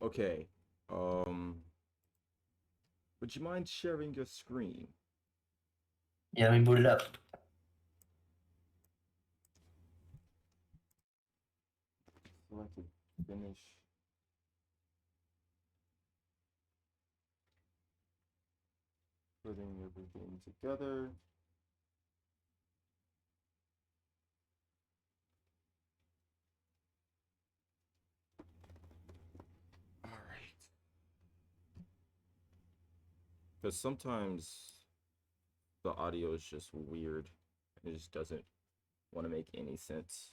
Okay. Um, would you mind sharing your screen? Yeah, let me boot it up. Selected. Finish. Putting everything together. All right. Because sometimes the audio is just weird. It just doesn't want to make any sense.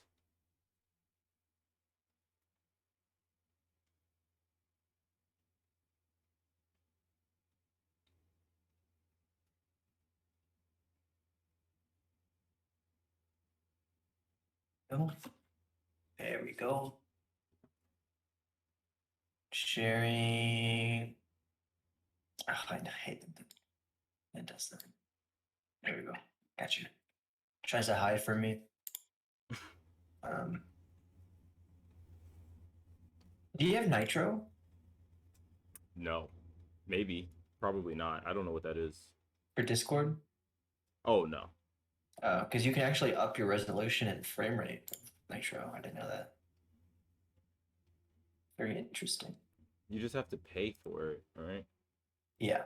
Oh, there we go. Sharing. Oh, I hate that it does that. There we go. Gotcha. Tries to hide from me. Um, do you have Nitro No. Maybe. Probably not. I don't know what that is. for Discord? Oh, no. Because you can actually up your resolution and frame rate with Nitro. I didn't know that. Very interesting. You just have to pay for it, all right? Yeah.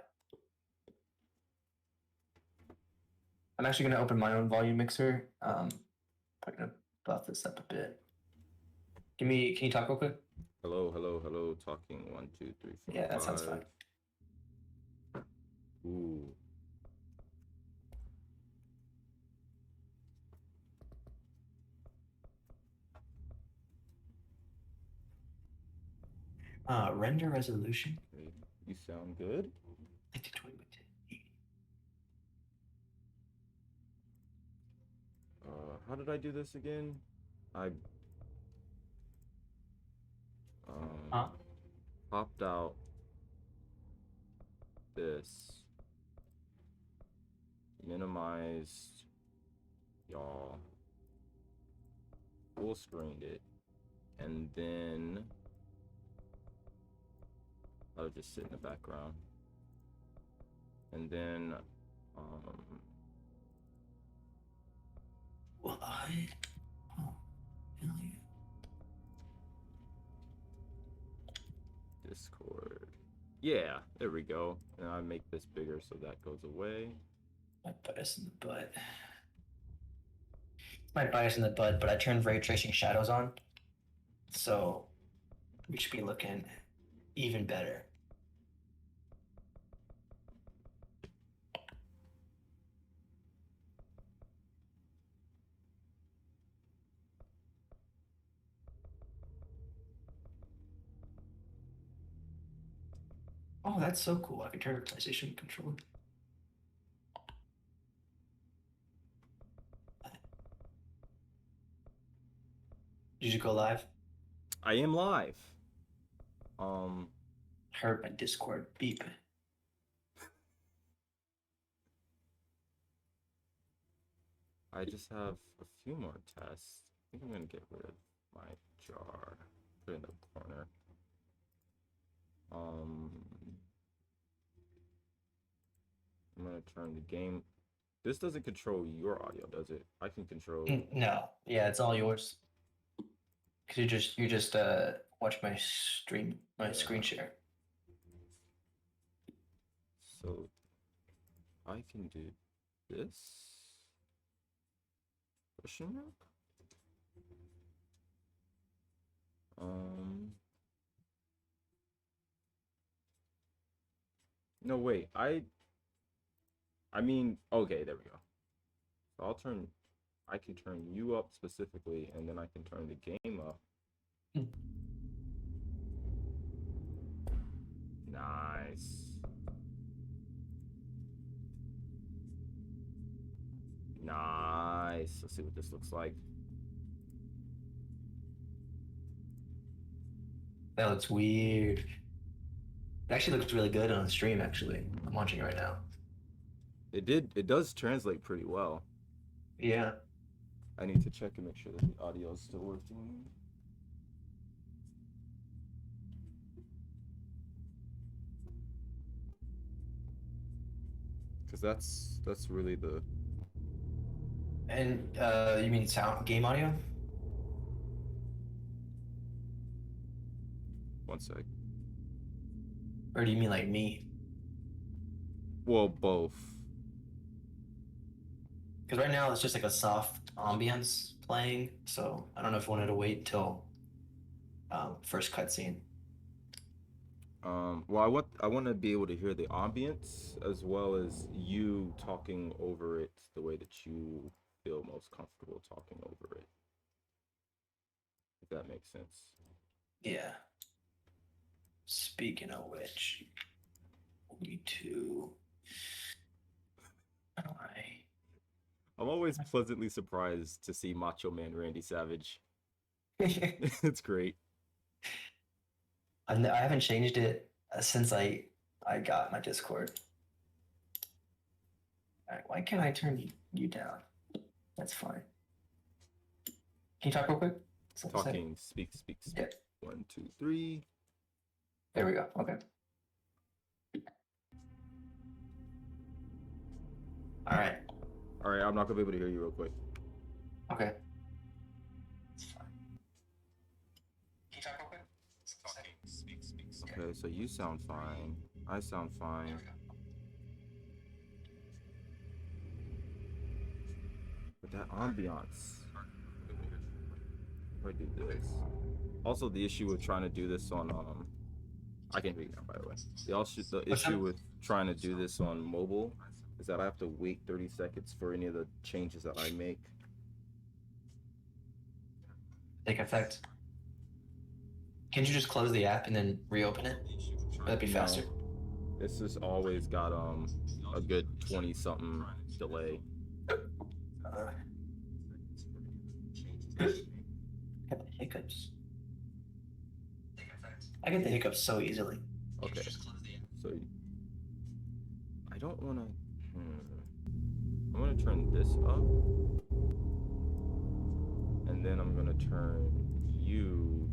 I'm actually going to open my own volume mixer. I'm going to buff this up a bit. Can you talk real quick? Hello, hello, hello. Talking. 1, 2, 3, 4, Yeah, that sounds 5. fine. Ooh. Render resolution. Okay. You sound good. 1920 by 1080. How did I do this again? I Huh? popped out this, minimized y'all, full screened it, and then I'll just sit in the background. And then What? Oh, hell yeah. Discord. Yeah, there we go. And I make this bigger so that goes away. My bias in the butt. My bias in the butt, but I turned ray tracing shadows on. So we should be looking even better. Oh, that's so cool. I can turn the PlayStation controller. Did you go live? I am live. Um, Heard my Discord beep. I just have a few more tests. I think I'm gonna get rid of my jar. Put it in the corner. Um, I'm gonna turn the game. This doesn't control your audio, does it? I can control. No, yeah, it's all yours. Cause you just watch my stream, my screen Yeah. share. So I can do this. Question mark? Um. No, wait. I mean, okay, there we go. So I'll turn. I can turn you up specifically, and then I can turn the game up. Nice. Nice. Let's see what this looks like. That looks weird. It actually looks really good on the stream. Actually, I'm watching it right now. It does translate pretty well. Yeah. I need to check and make sure that the audio is still working. Because that's really the. And you mean sound game audio? One sec. Or do you mean like me? Well, both. Because right now it's just like a soft ambience playing, so I don't know if I wanted to wait till first cutscene. Well, I want to be able to hear the ambience as well as you talking over it the way that you feel most comfortable talking over it. If that makes sense. Yeah. Speaking of which, me too. How do I? I'm always pleasantly surprised to see Macho Man Randy Savage. I It's great. haven't changed it since I got my Discord. Why can't I turn you down? That's fine. Can you talk real quick? Talking, speak, speak, speak. Yeah. 1, 2, 3. There we go. Okay. All right. All right, I'm not gonna be able to hear you real quick. Okay. It's fine. Can you talk real quick? Talking, speak, speak. Okay, so you sound fine. I sound fine. But that ambiance. If I do this. Also, the issue with trying to do this on I can hear you now, by the way. The issue with trying to do this on mobile is that I have to wait 30 seconds for any of the changes that I make. Take effect. Can't you just close the app and then reopen it? Would that be faster? This has always got a good 20 something delay. Got the hiccups. I get the hiccups so easily. Okay. So I don't want to. I'm gonna turn this up, and then I'm gonna turn you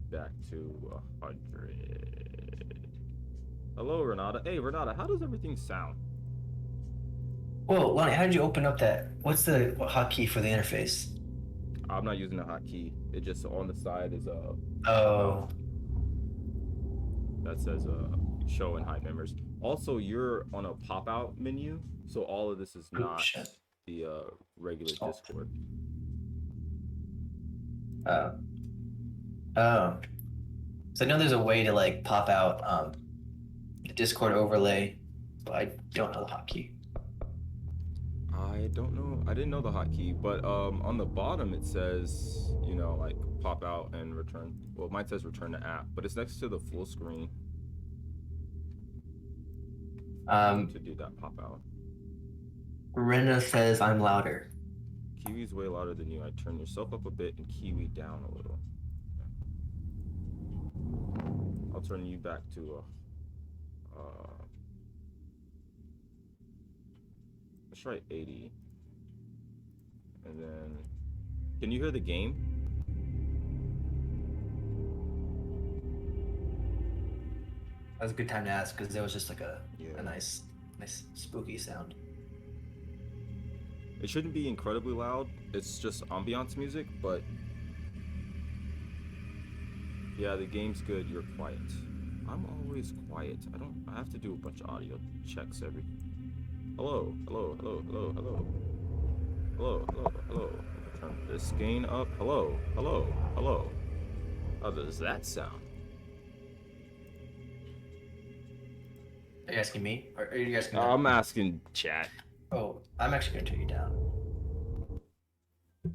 back to 100. Hello, Renata. Hey, Renata, how does everything sound? Whoa, Lonnie, how did you open up that? What's the hotkey for the interface? I'm not using a hotkey. It just on the side is a. Oh. That says show and hide members. Also, you're on a pop-out menu, so all of this is not the regular Discord. Oh. So I know there's a way to like pop out the Discord overlay, but I don't know the hotkey. I don't know. I didn't know the hotkey, but on the bottom it says, like pop out and return. Well, mine says return to app, but it's next to the full screen. To do that pop out. Rena says I'm louder. Kiwi's way louder than you. I turn yourself up a bit and Kiwi down a little. I'll turn you back to let's try 80. And then, can you hear the game? That was a good time to ask because there was just like a nice spooky sound. It shouldn't be incredibly loud. It's just ambiance music, but yeah, the game's good. You're quiet. I'm always quiet. I have to do a bunch of audio checks every. Hello, hello, hello, hello, hello. Hello, hello, hello. Turn this gain up. Hello, hello, hello. How does that sound? Are you asking me? Or are you asking me? I'm asking chat. Oh, I'm actually going to turn you down.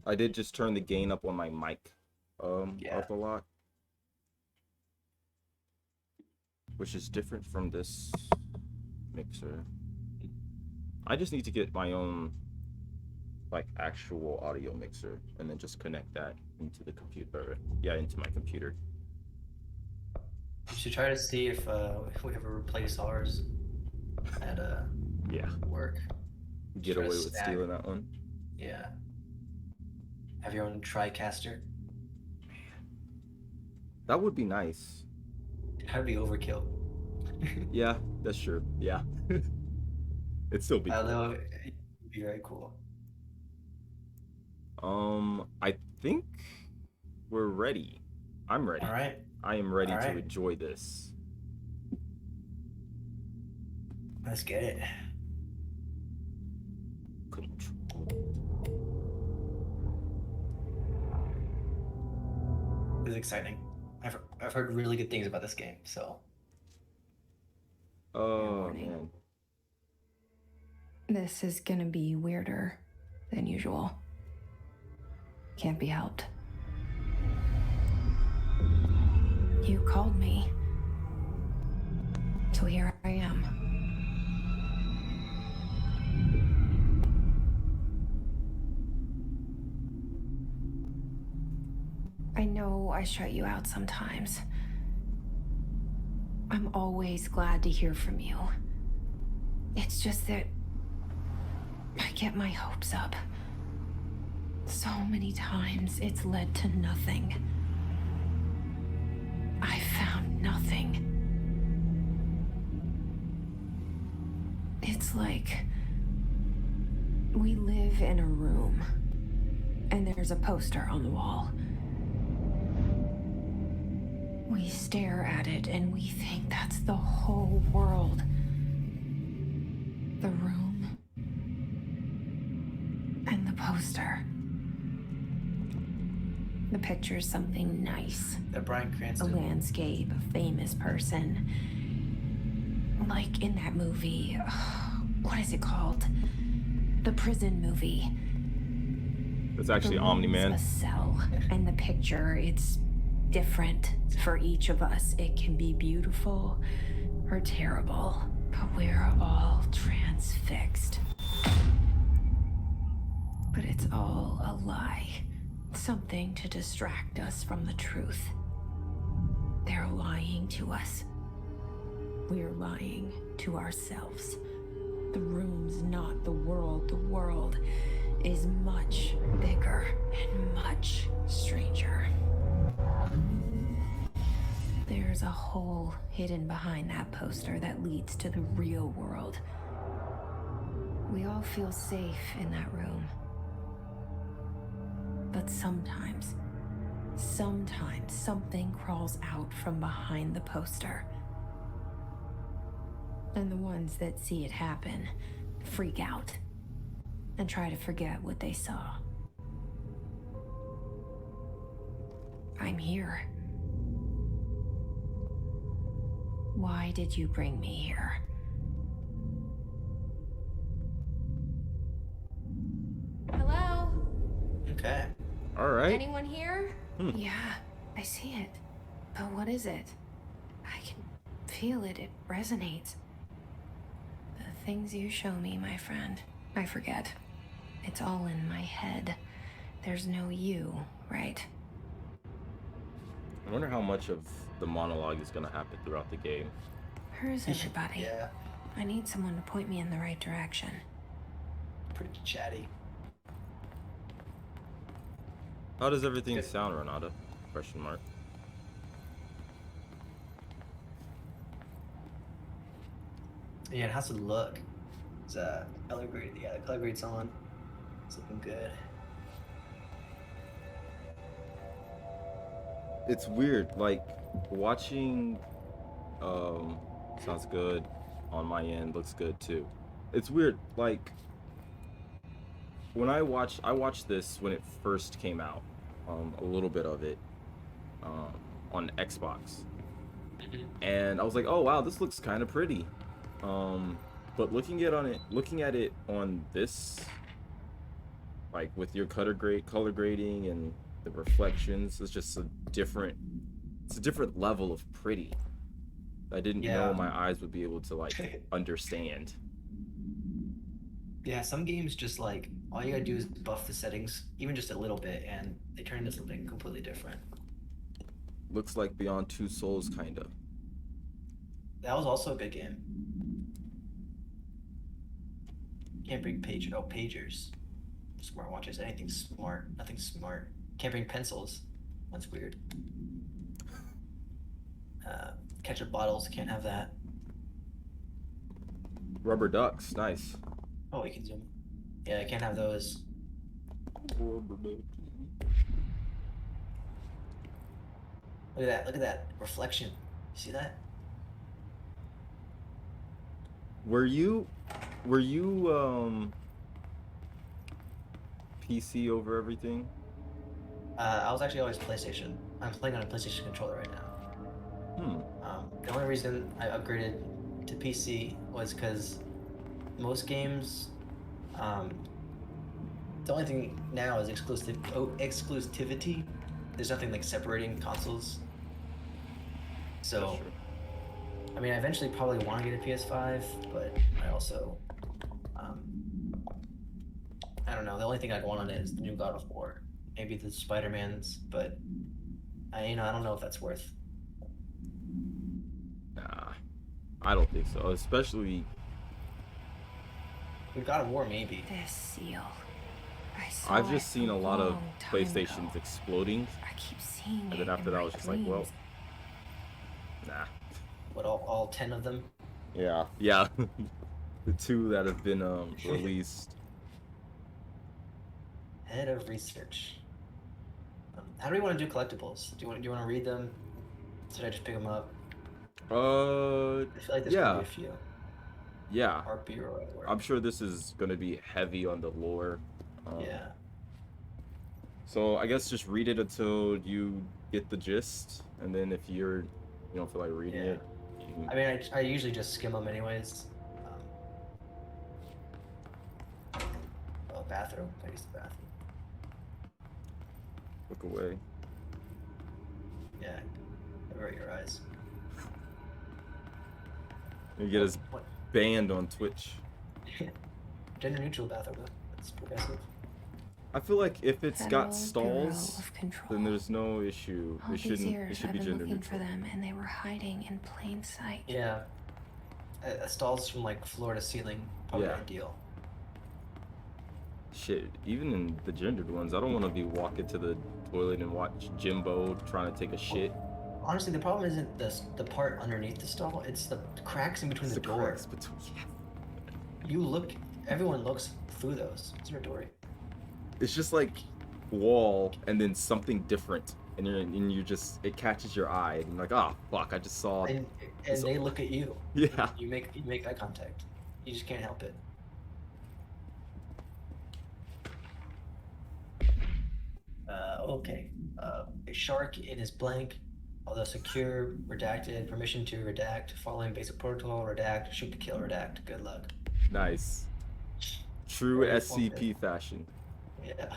I did just turn the gain up on my mic up a lot. Which is different from this mixer. I just need to get my own like actual audio mixer and then just connect that into the computer. Yeah, into my computer. You should try to see if we ever replace ours at work. Get away with stealing that one. Yeah. Have your own TriCaster. Man, that would be nice. That would be overkill. Yeah, that's true. Yeah. It'd still be cool. Although it'd be very cool. I think we're ready. I'm All ready. right. I am All ready to right. enjoy this. Let's get it. Control. This is exciting. I've heard really good things about this game, so Fair Oh warning. man. This is gonna be weirder than usual. Can't be helped. You called me. So here I am. I know I shut you out sometimes. I'm always glad to hear from you. It's just that I get my hopes up. So many times it's led to nothing. I found nothing. It's like we live in a room and there's a poster on the wall. We stare at it and we think that's the whole world. The room and the poster. The picture's something nice. that Bryan A Cranston. landscape, a famous person. Like in that movie, what is it called? The prison movie. It's actually The room's Omni-Man. a cell, and the picture, it's different for each of us. It can be beautiful or terrible, but we're all transfixed. But it's all a lie. Something to distract us from the truth. They're lying to us. We're lying to ourselves. The room's not the world. The world is much bigger and much stranger. There's a hole hidden behind that poster that leads to the real world. We all feel safe in that room. But sometimes something crawls out from behind the poster. And the ones that see it happen freak out and try to forget what they saw. I'm here. Why did you bring me here? Hello? Okay. All right. Anyone here? Hmm. Yeah, I see it. But what is it? I can feel it. It resonates. The things you show me, my friend, I forget. It's all in my head. There's no you, right? I wonder how much of the monologue is gonna happen throughout the game. Where's everybody? Yeah. I need someone to point me in the right direction. Pretty chatty. How does everything Good. sound, Renata? Question mark. Yeah, and how's it look? It's color grade. Yeah, the color grade's on. It's looking good. It's weird, like watching sounds good on my end, looks good too. It's weird, like when I watched this when it first came out, a little bit of it on Xbox. And I was like, oh wow, this looks kind of pretty. But looking at it on this, like with your color grading and the reflections, it's just a different level of pretty. I didn't know Yeah. my eyes would be able to like understand. Yeah, some games just like all you gotta do is buff the settings, even just a little bit, and they turn into something completely different. Looks like Beyond Two Souls, kind of. That was also a good game. Can't bring pagers, smartwatches, anything smart, nothing smart. Can't bring pencils. That's weird. Ketchup bottles, can't have that. Rubber ducks, nice. Oh, we can zoom. Yeah, I can't have those. Rubber duck. Look at that. Look at that reflection. You see that? Were you PC over everything? I was actually always PlayStation. I'm playing on a PlayStation controller right now. The only reason I upgraded to PC was because most games, the only thing now is exclusivity. There's nothing like separating consoles. So, That's true. I mean, I eventually probably want to get a PS5, but I also, I don't know. The only thing I'd want on it is the new God of War, maybe the Spider-Mans, but I don't know if that's worth. Nah, I don't think so. Especially, The God of War, maybe. This seal. I saw I've just it seen a lot of long time PlayStations ago. exploding, I keep seeing and it then after in that, I my was just like, well, dreams. nah. What, all 10 of them? Yeah, yeah. The two that have been released. Head of research. How do we want to do collectibles? Do you want to read them? Should I just pick them up? I feel like there's gonna be a few. Yeah. Art Bureau at work. I'm sure this is gonna be heavy on the lore. Yeah. So I guess just read it until you get the gist, and then if you don't feel like reading Yeah. it, you can... I mean, I usually just skim them anyways. Bathroom. I use the bathroom. look away. Yeah. Avert your eyes. You get us What? banned on Twitch. Gender neutral bathroom. That's progressive. I feel like if it's Federal got stalls, Bureau of Control. then there's no issue. All It these shouldn't. years It should I've be been gender looking neutral. for them, and they were hiding in plain sight. Yeah. Stalls from like floor to ceiling. Probably Yeah. ideal. Shit, even in the gendered ones, I don't want to be walking to the toilet and watch Jimbo trying to take a shit. Honestly, the problem isn't the part underneath the stall. It's the cracks in between It's the the door. cracks between. You look. Everyone looks through those. It's your door. It's just like wall and then something different, and you're just, it catches your eye, and you're like, oh fuck, I just saw. And this they over. look at you. Yeah. You make eye contact. You just can't help it. Okay. A shark in his blank, although secure, redacted, permission to redact, following basic protocol, redact, shoot to kill, redact. Good luck. Nice. True Very SCP informative. fashion. Yeah.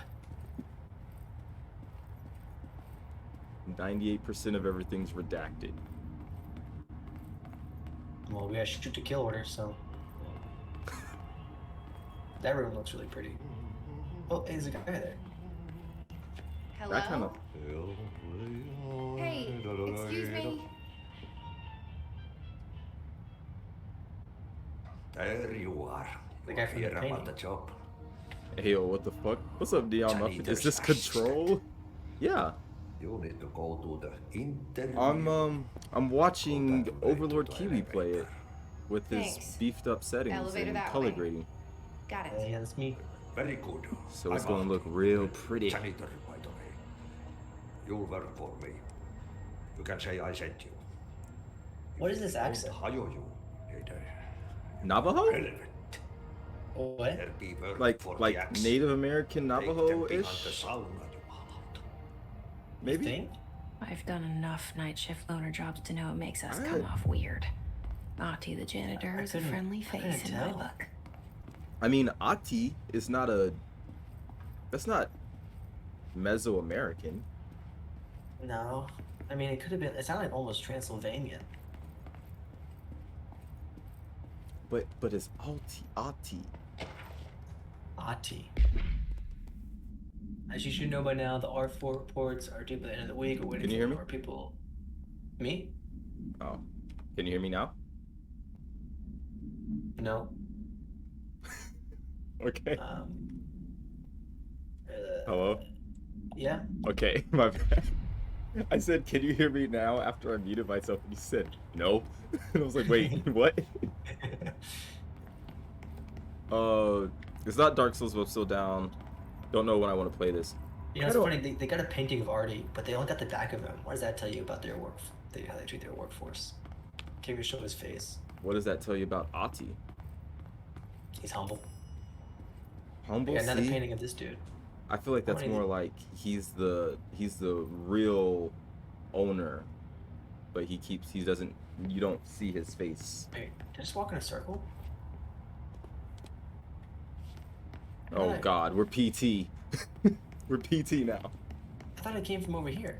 98% of everything's redacted. Well, we got shoot to kill order, so. That room looks really pretty. Oh, hey, there's a guy there. Hello? That kind of. Hey, excuse me. There you are. The guy from the Hear about painting. the job. Hey yo, what the fuck? What's up, Dion Muffin? Is this Control? Yeah. You need to go to the interview. I'm watching Overlord Kiwi play it with his Thanks. beefed up settings Elevator and that color way. grading. Got it. Yeah, that's me. Very good. So it's I'm gonna out. look real pretty. Janitor, by the way. You'll work for me. You can say I sent you. What is this Don't accent? hire you. Later. Navajo? Relevant. What? There be work Like for the like axe. Native American Take them behind the Navajo-ish? sauna, you heart. Maybe? You think? I've done enough night shift loner jobs to know it makes us Alright. come off weird. Ati the janitor I is a couldn't- friendly I couldn't face in my tell. book. I mean, Ati is not a. That's not Mesoamerican. No. I mean, it could have been. It sounded like almost Transylvanian. But it's Ati. Ati. As you should know by now, the R4 reports are due by the end of the week. We're waiting Can you for hear me? more people. Me? Oh. Can you hear me now? No. Okay. Um. Hello? Yeah. Okay, my bad. I said, can you hear me now after I muted myself? And you said, no. And I was like, wait, what? It's not Dark Souls, but I'm still down. Don't know when I want to play this. You know, it's funny. They got a painting of Artie, but they only got the back of him. What does that tell you about their work? How they treat their workforce? Can't even show his face. What does that tell you about Ati? He's humble. Humble. They got another See? painting of this dude. I feel like that's more like he's the real owner, but he doesn't. You don't see his face. Wait, did I just walk in a circle? Oh God, we're PT. We're PT now. I thought it came from over here.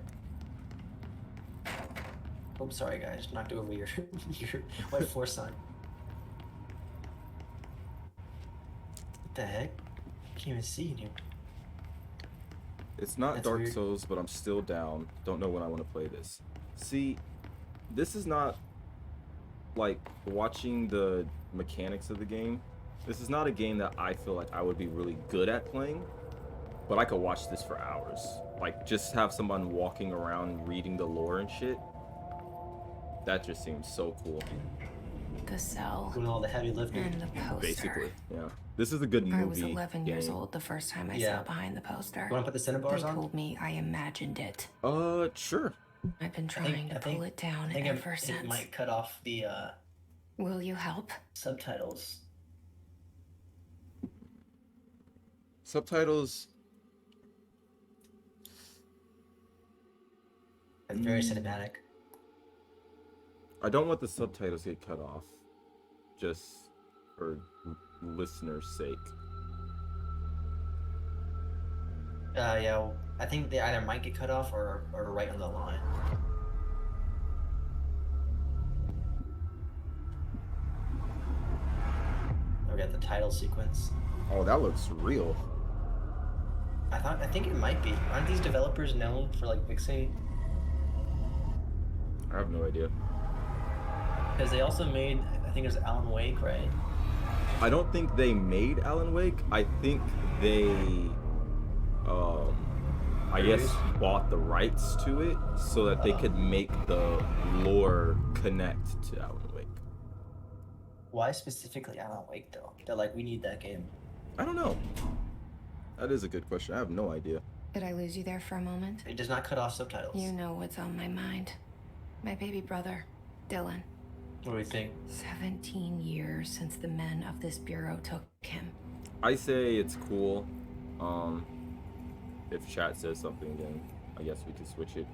Oh, sorry guys, knocked over your your white force sign. What the heck? Can't even see you. It's not That's Dark weird. Souls, but I'm still down. Don't know when I want to play this. See, this is not like watching the mechanics of the game. This is not a game that I feel like I would be really good at playing, but I could watch this for hours. Like, just have someone walking around reading the lore and shit. That just seems so cool. The cell Doing all the heavy lifting. and the poster. Basically, yeah. This is a good movie. I was 11 years game. old the first time I Yeah. sat behind the poster. You want to put the Cinebars They on? told me I imagined it. Sure. I've been trying to pull it down I think ever it since. might cut off the Will you help? subtitles. Subtitles. It's very cinematic. I don't want the subtitles to get cut off, just for listeners' sake. Yeah, well, I think they either might get cut off or right on the line. We got the title sequence. Oh, that looks real. I think it might be. Aren't these developers known for like mixing? I have no idea. Because they also made, I think it was Alan Wake, right? I don't think they made Alan Wake. I think they, I guess, bought the rights to it so that they could make the lore connect to Alan Wake. Why specifically Alan Wake though? They're like, we need that game. I don't know. That is a good question. I have no idea. Did I lose you there for a moment? It does not cut off subtitles. You know what's on my mind. My baby brother, Dylan. What do we think? 17 years since the men of this bureau took him. I say it's cool. If chat says something, then I guess we can switch it.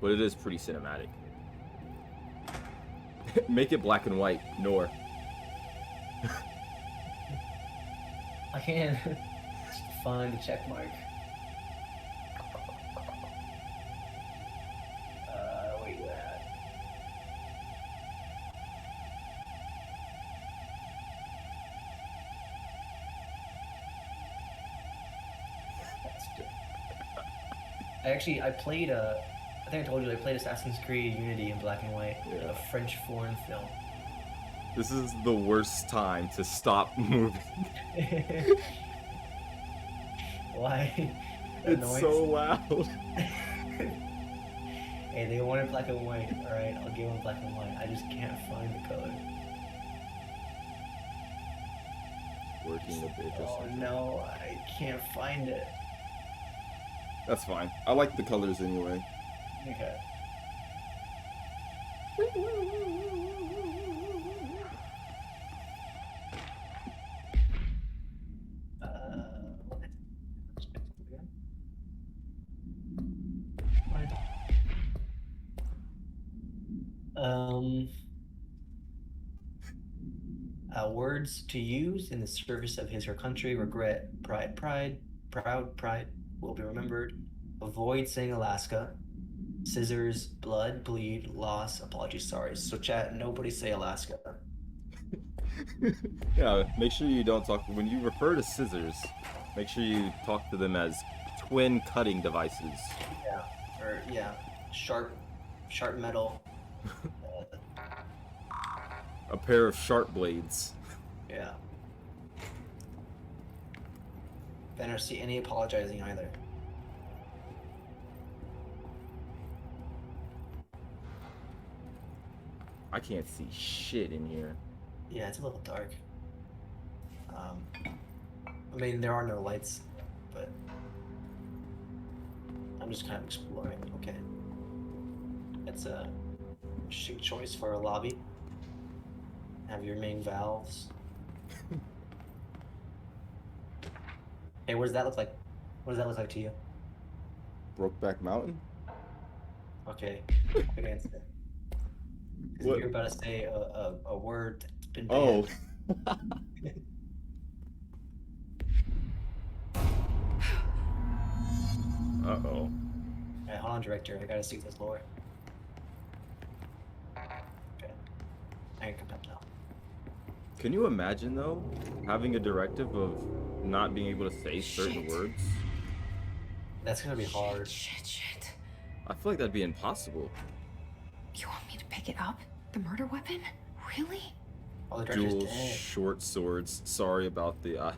But it is pretty cinematic. Make it black and white, Nor. I can't find the check mark. Where you at? I played I think I told you I played Assassin's Creed Unity in black and white. Yeah. A French foreign film. This is the worst time to stop moving. Why? It's Annoying. so loud. Hey, they wanted black and white. Alright, I'll give them black and white. I just can't find the color. Working a bit. Oh no, I can't find it. That's fine. I like the colors anyway. Okay. Words to use in the service of his or country: regret, pride, proud, will be remembered. Avoid saying Alaska. Scissors, blood, bleed, loss, apologies, sorry. So chat, nobody say Alaska. Yeah, make sure you don't talk when you refer to scissors. Make sure you talk to them as twin cutting devices. Yeah, or yeah, sharp metal. A pair of sharp blades. Yeah. I don't see any apologizing either. I can't see shit in here. Yeah, it's a little dark. I mean, there are no lights, but I'm just kind of exploring. Okay. It's a interesting choice for a lobby. Have your main valves. Hey, what does that look like? What does that look like to you? Brokeback Mountain? Okay. Good answer. 'Cause What? you're about to say a word that's been Oh. banned. Uh-oh. Alright, hold on, director. I gotta see this lore. Okay. I can come up now. Can you imagine, though, having a directive of not being able to say certain Shit. words? That's gonna be hard. Shit. I feel like that'd be impossible. You want me to pick it up? The murder weapon? Really? Oh, the director's Dual dead. short swords. Sorry about the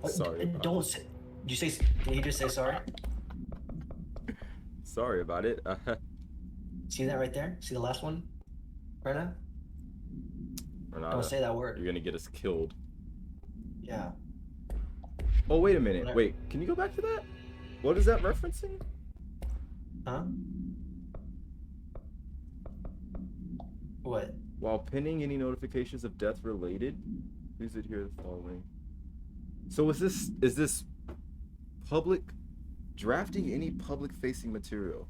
sorry about Don't it. say. Did you say? Did he just say sorry? Sorry about it. See that right there? See the last one? Right now? Renata, Don't say that word. you're gonna get us killed. Yeah. Oh, wait a minute. Whatever. Wait, can you go back to that? What is that referencing? Huh? What? While pinning any notifications of death related, please adhere to the following. So is this public drafting any public facing material?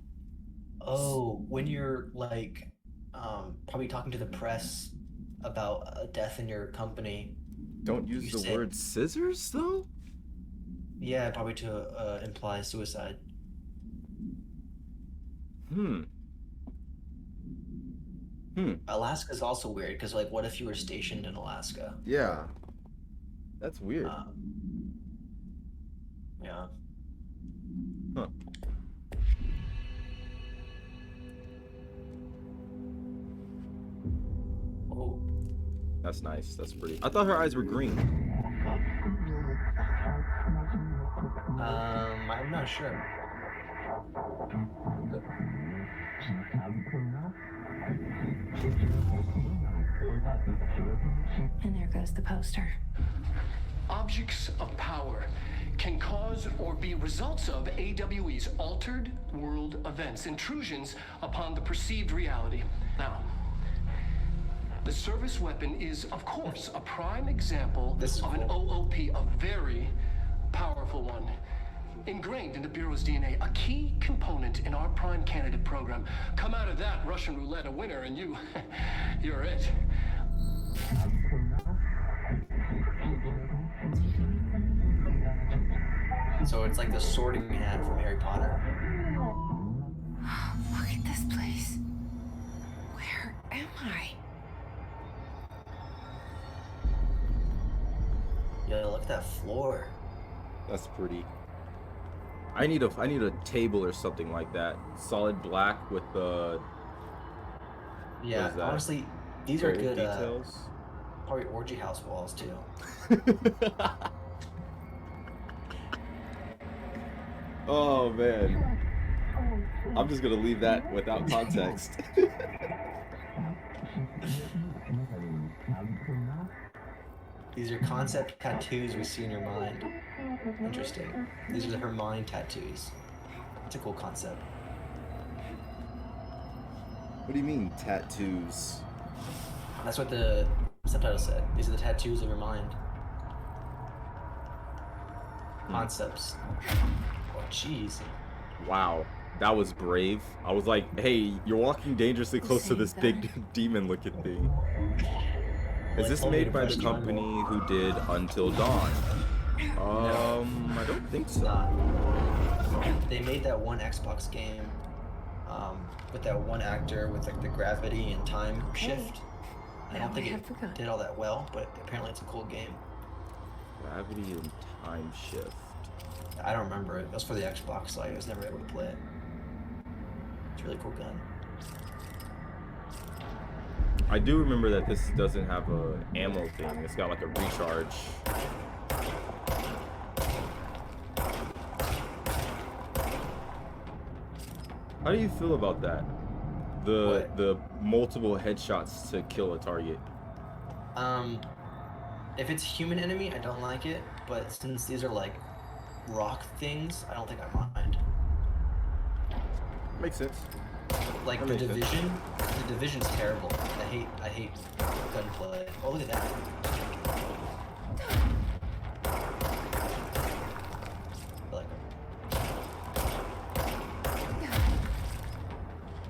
Oh, when you're like, probably talking to the press about a death in your company. Don't use You the said- word scissors though? Yeah, probably to imply suicide. Alaska's also weird because, like, what if you were stationed in Alaska? Yeah. That's weird. Yeah. Huh. Oh. That's nice. That's pretty. I thought her eyes were green. I'm not sure. And there goes the poster. Objects of power can cause or be results of AWE's altered world events, intrusions upon the perceived reality. Now, the service weapon is, of course, a prime example This is of an cool. OOP, a very powerful one. Ingrained in the Bureau's DNA, a key component in our prime candidate program. Come out of that Russian roulette a winner and you're it. So it's like the sorting hat from Harry Potter. Look at this place. Where am I? Yo, look at that floor. That's pretty. I need a table or something like that. Solid black with the Yeah, is that? honestly, these are good. details. Probably orgy house walls too. Oh man. I'm just gonna leave that without context. These are concept tattoos we see in your mind. Interesting. These are her mind tattoos. It's a cool concept. What do you mean tattoos? That's what the subtitle said. These are the tattoos of your mind. Concepts. Oh, jeez. Wow, that was brave. I was like, hey, you're walking dangerously close to this big demon-looking thing. Is this made by the company who did Until Dawn? I don't think so. They made that one Xbox game with that one actor with like the gravity and time shift. I don't think it did all that well, but apparently it's a cool game. Gravity and time shift. I don't remember it. It was for the Xbox, so I was never able to play it. It's a really cool gun. I do remember that this doesn't have a ammo thing. It's got like a recharge. How do you feel about that? The multiple headshots to kill a target. If it's human enemy, I don't like it. But since these are like rock things, I don't think I mind. Makes sense. Like That the makes sense. Division, the Division's terrible. I hate gunplay. Oh, look at that. I like it.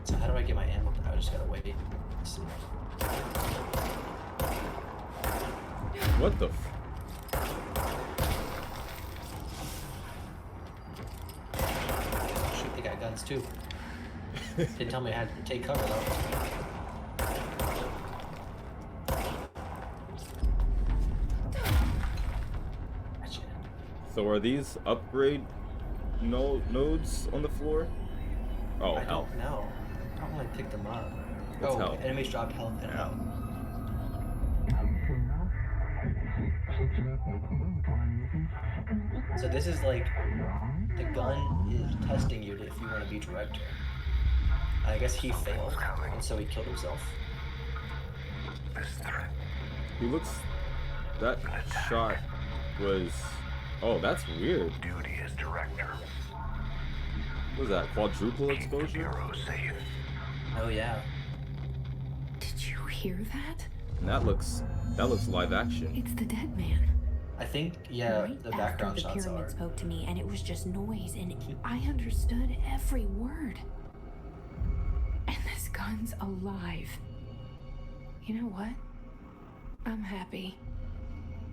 So how do I get my ammo? I just gotta wait. Let's see. What the? Shoot, they got guns too. Didn't tell me I had to take cover though. Gotcha. So are these upgrade nodes on the floor? Oh, I hell. don't know. I don't want to pick them up. That's oh, hell. enemies dropped health and health. So this is like the gun is testing you if you want to be director. I guess he failed, and so he killed himself. He looks. That shot was. Oh, that's weird. Duty as director. What was that? Quadruple Keep the exposure? bureau safe. Oh yeah. Did you hear that? And that looks live action. It's the dead man. I think yeah. Right The after background the shots pyramid are. spoke to me, and it was just noise, and I understood every word. And this gun's alive. You know what? I'm happy.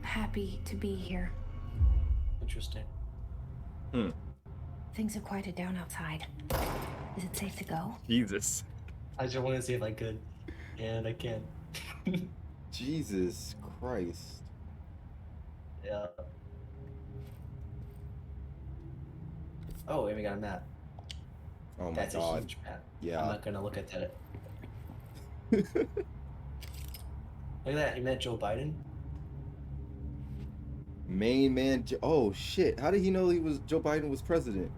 Happy to be here. Interesting. Things have quieted down outside. Is it safe to go? Jesus. I just wanted to see if I could, and I can. Jesus Christ. Yeah. Oh, and we got a map. Oh my That's a god. huge map. Yeah. I'm not gonna look at that. Look at that. You met Joe Biden. Main man. Oh shit. How did he know Joe Biden was president?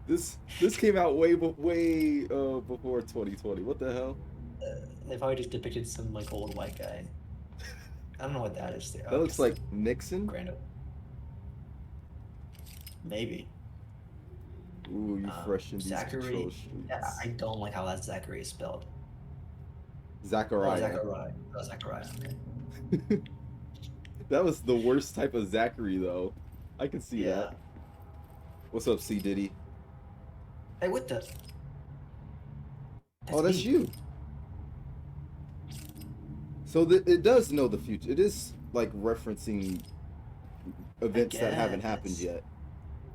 This came out way before 2020. What the hell? They probably just depicted some like old white guy. I don't know what that is. That looks like Nixon. Grando. Maybe. Ooh, you fresh in these Zachary. control streets. Yeah, I don't like how that Zachary is spelled. Zachariah. Oh, Zachariah. Oh, Zachariah. Okay. That was the worst type of Zachary, though. I can see Yeah. that. What's up, C Diddy? Hey, what the? Oh, that's me. you. So it does know the future. It is like referencing events that haven't happened guess. yet.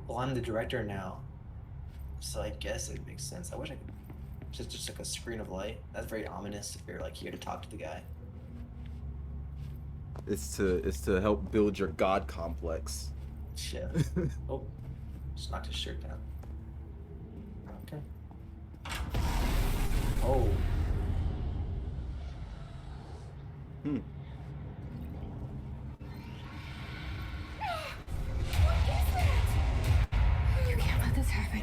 Well, I'm the director now, so I guess it makes sense. I wish I could just like a screen of light. That's very ominous if you're like here to talk to the guy. It's to help build your god complex. Shit. Oh, just knocked his shirt down. Okay. Oh. Hmm. You can't let this happen.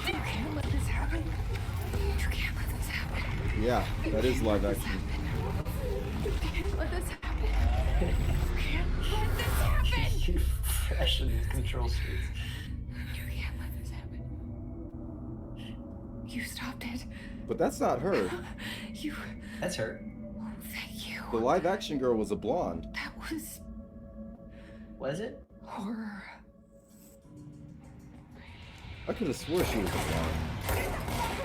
You can't let this happen. You can't let this happen. Yeah, that is live action. You can't let this happen. You can't let this happen. You fresh in these control streets. You can't let this happen. You stopped it. But that's not her. You. That's her. Oh, thank you. The live action girl was a blonde. That was Was it? horror. I could have swore she was a blonde.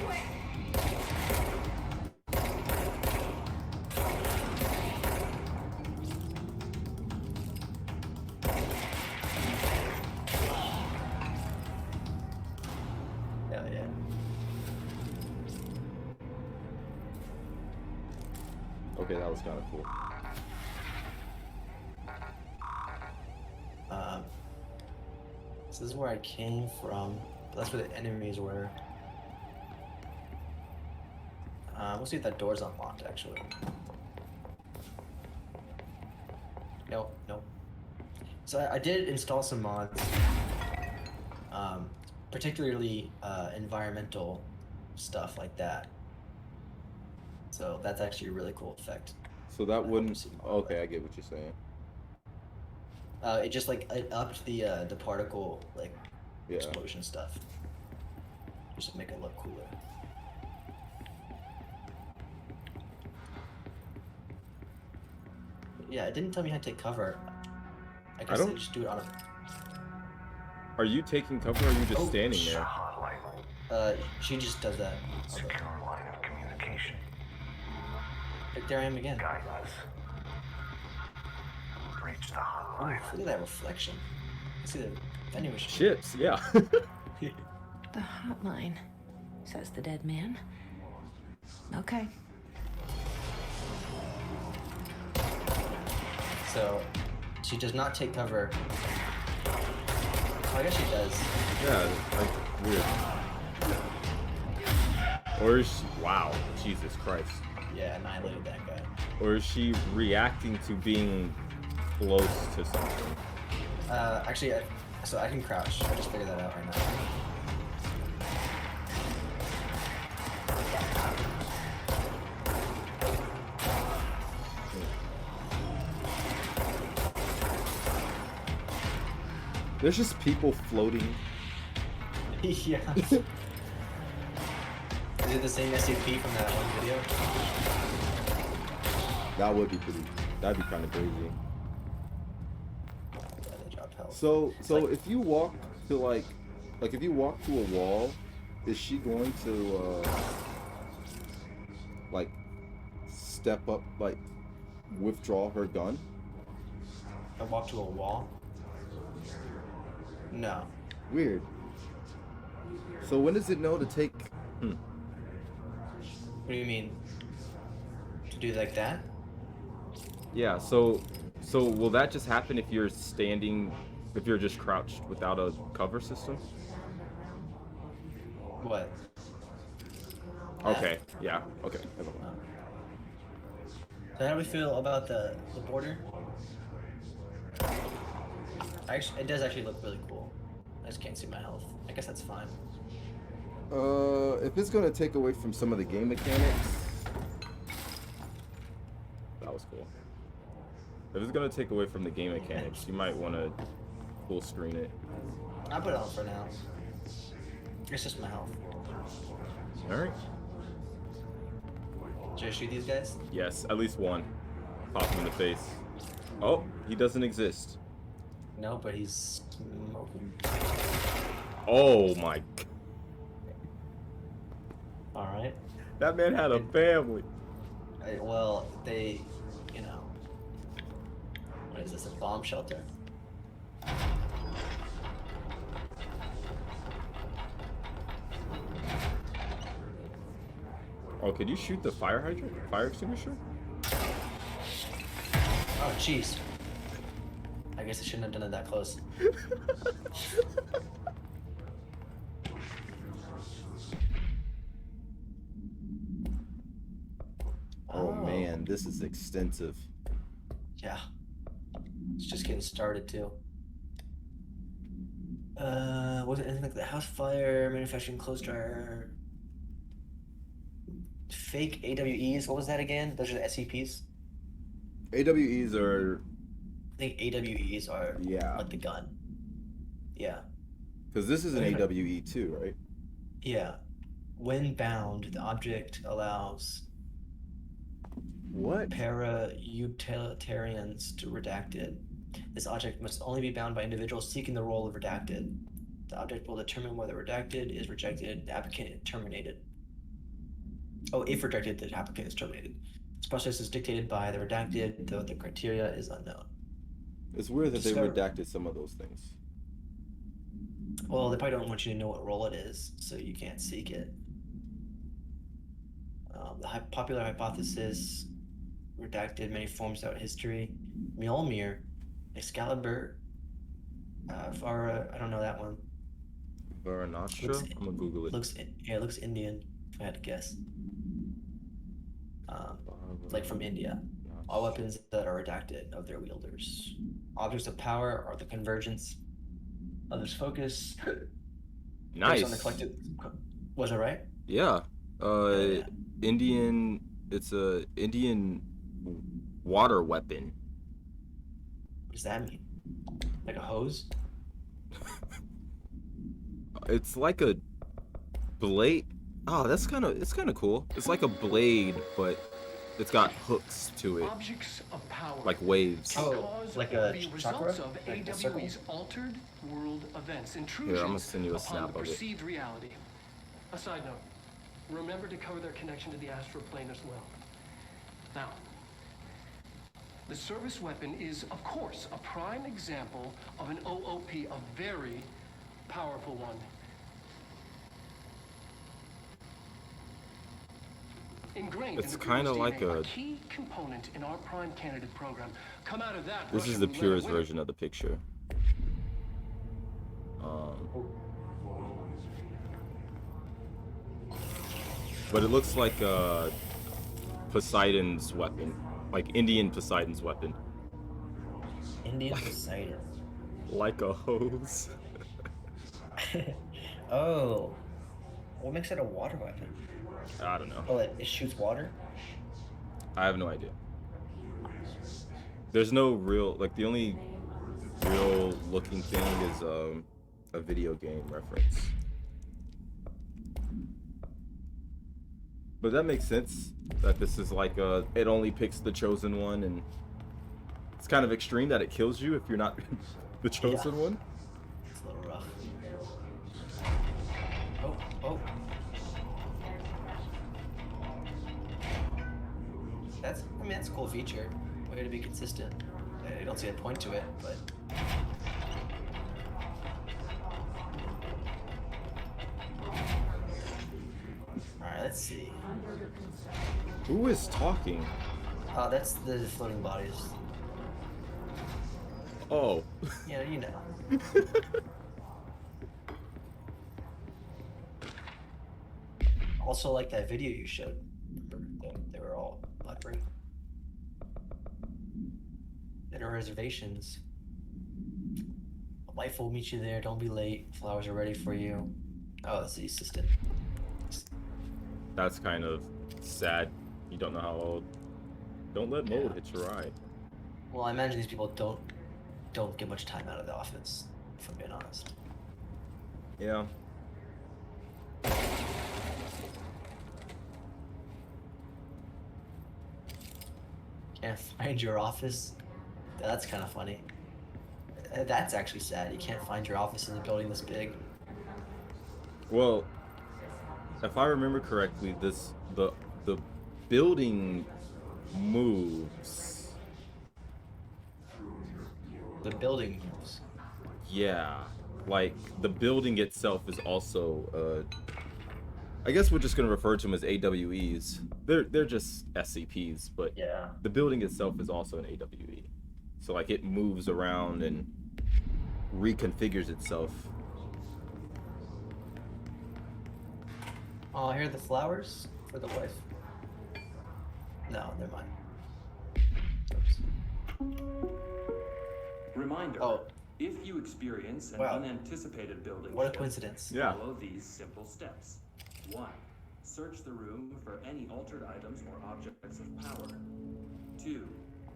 Hell yeah. Okay, that was kind of cool. So this is where I came from. That's where the enemies were. We'll see if that door's unlocked, actually. Nope, nope. So I did install some mods, particularly environmental stuff like that. So that's actually a really cool effect. So that wouldn't. Okay, I get what you're saying. It just like it upped the particle like Yeah. explosion stuff, just to make it look cooler. Yeah, it didn't tell me how to take cover. I guess don't- they just do it on a. Are you taking cover or are you just standing there? She just does that. Secure line of communication. Like, there I am again. Guide us. Reach the Oh, hotline. look at that reflection. I see the vending machine. Chips, yeah. The hotline, says the dead man. Okay. So, she does not take cover. Oh, I guess she does. Yeah, like weird. Or is she, wow, Jesus Christ. Yeah, annihilated that guy. Or is she reacting to being close to something? Actually, so I can crouch. I just figured that out right now. There's just people floating. Yeah. Is it the same SCP from that one video? That would be pretty. That'd be kind of crazy. Yeah, they dropped health. So like- if you walk to like if you walk to a wall, is she going to like step up, like withdraw her gun? I walk to a wall? No. Weird. So when does it know to take? What do you mean? To do like that? Yeah. So will that just happen if you're standing, if you're just crouched without a cover system? What? Okay. Yeah. Okay. Never mind. So how do we feel about the border? Actually, it does actually look really cool. I just can't see my health. I guess that's fine. If it's gonna take away from some of the game mechanics, that was cool. If it's gonna take away from the game mechanics, you might want to full screen it. I'll put it on for now. It's just my health. All right. Should I shoot these guys? Yes, at least one. Pop him in the face. Oh, he doesn't exist. No, but he's smoking. Oh my. Alright. That man had a family. Well, they, you know. What is this, a bomb shelter? Oh, could you shoot the fire hydrant? Fire extinguisher? Oh, jeez. I guess I shouldn't have done it that close. Oh man, this is extensive. Yeah. It's just getting started too. Was it anything like the house fire, manufacturing clothes dryer, fake AWEs? What was that again? Those are the SCPs? AWEs are, I think AWEs are yeah, like the gun. Yeah. because this is an Okay. AWE too, right? Yeah. When bound, the object allows What? para-utilitarians to redacted. This object must only be bound by individuals seeking the role of redacted. The object will determine whether redacted is rejected, the applicant is terminated. Oh, if rejected, the applicant is terminated. This process is dictated by the redacted, though the criteria is unknown. It's weird that they Discover- redacted some of those things. Well, they probably don't want you to know what role it is, so you can't seek it. The popular hypothesis, redacted many forms throughout history. Mjolnir, Excalibur, Vara, I don't know that one. Varanastra? Looks- I'm gonna Google it. It looks Indian, if I had to guess. Like from India. All weapons that are redacted of their wielders. Objects of power are the convergence of this focus. Nice. Based on the collective. Was it right? Yeah. Yeah. Indian. It's a Indian water weapon. What does that mean? Like a hose? It's like a blade. Oh, it's kind of cool. It's like a blade, but it's got hooks to it, Objects of power like waves. can Oh, cause like or a be chakra? results of Like a circle? AWE's altered world events, Here, I'm intrusions gonna send you a upon snap the of it. perceived reality. A side note, remember to cover their connection to the astral plane as well. Now, the service weapon is, of course, a prime example of an OOP, a very powerful one. Ingrained It's in the kinda Bureau's like DNA, a- key component in our prime candidate program. Come out of that. This is Russian the roulette purest winner. version of the picture. But it looks like Poseidon's weapon, like Indian Poseidon's weapon, Indian Poseidon. like a hose. Oh. What makes it a water weapon? I don't know. Oh, it shoots water? I have no idea. There's no real, like, the only real looking thing is a video game reference. But that makes sense that this is like it only picks the chosen one, and it's kind of extreme that it kills you if you're not the chosen one. It's a little rough. Oh. That's a cool feature. Way to be consistent. I don't see a point to it, but alright, let's see. Who is talking? Oh, that's the floating bodies. Oh. Yeah, you know. Also, like that video you showed. Remember, they were all buffering. There are reservations. A wife will meet you there. Don't be late. Flowers are ready for you. Oh, that's the assistant. That's kind of sad. You don't know how old. Don't let mold hit your eye. Well, I imagine these people don't get much time out of the office, if I'm being honest. Yeah. Can't find your office? That's kind of funny. That's actually sad. You can't find your office in a building this big. Well, if I remember correctly, the building moves. The building moves. Yeah, like the building itself is also. I guess we're just gonna refer to them as AWEs. They're just SCPs, but Yeah. the building itself is also an AWE. So like it moves around and reconfigures itself. Oh, here are the flowers for the wife. No, never mind. Oops. Reminder. Oh. If you experience an Wow. unanticipated building What a shift, coincidence. Yeah. follow these simple steps. 1. Search the room for any altered items or objects of power. 2.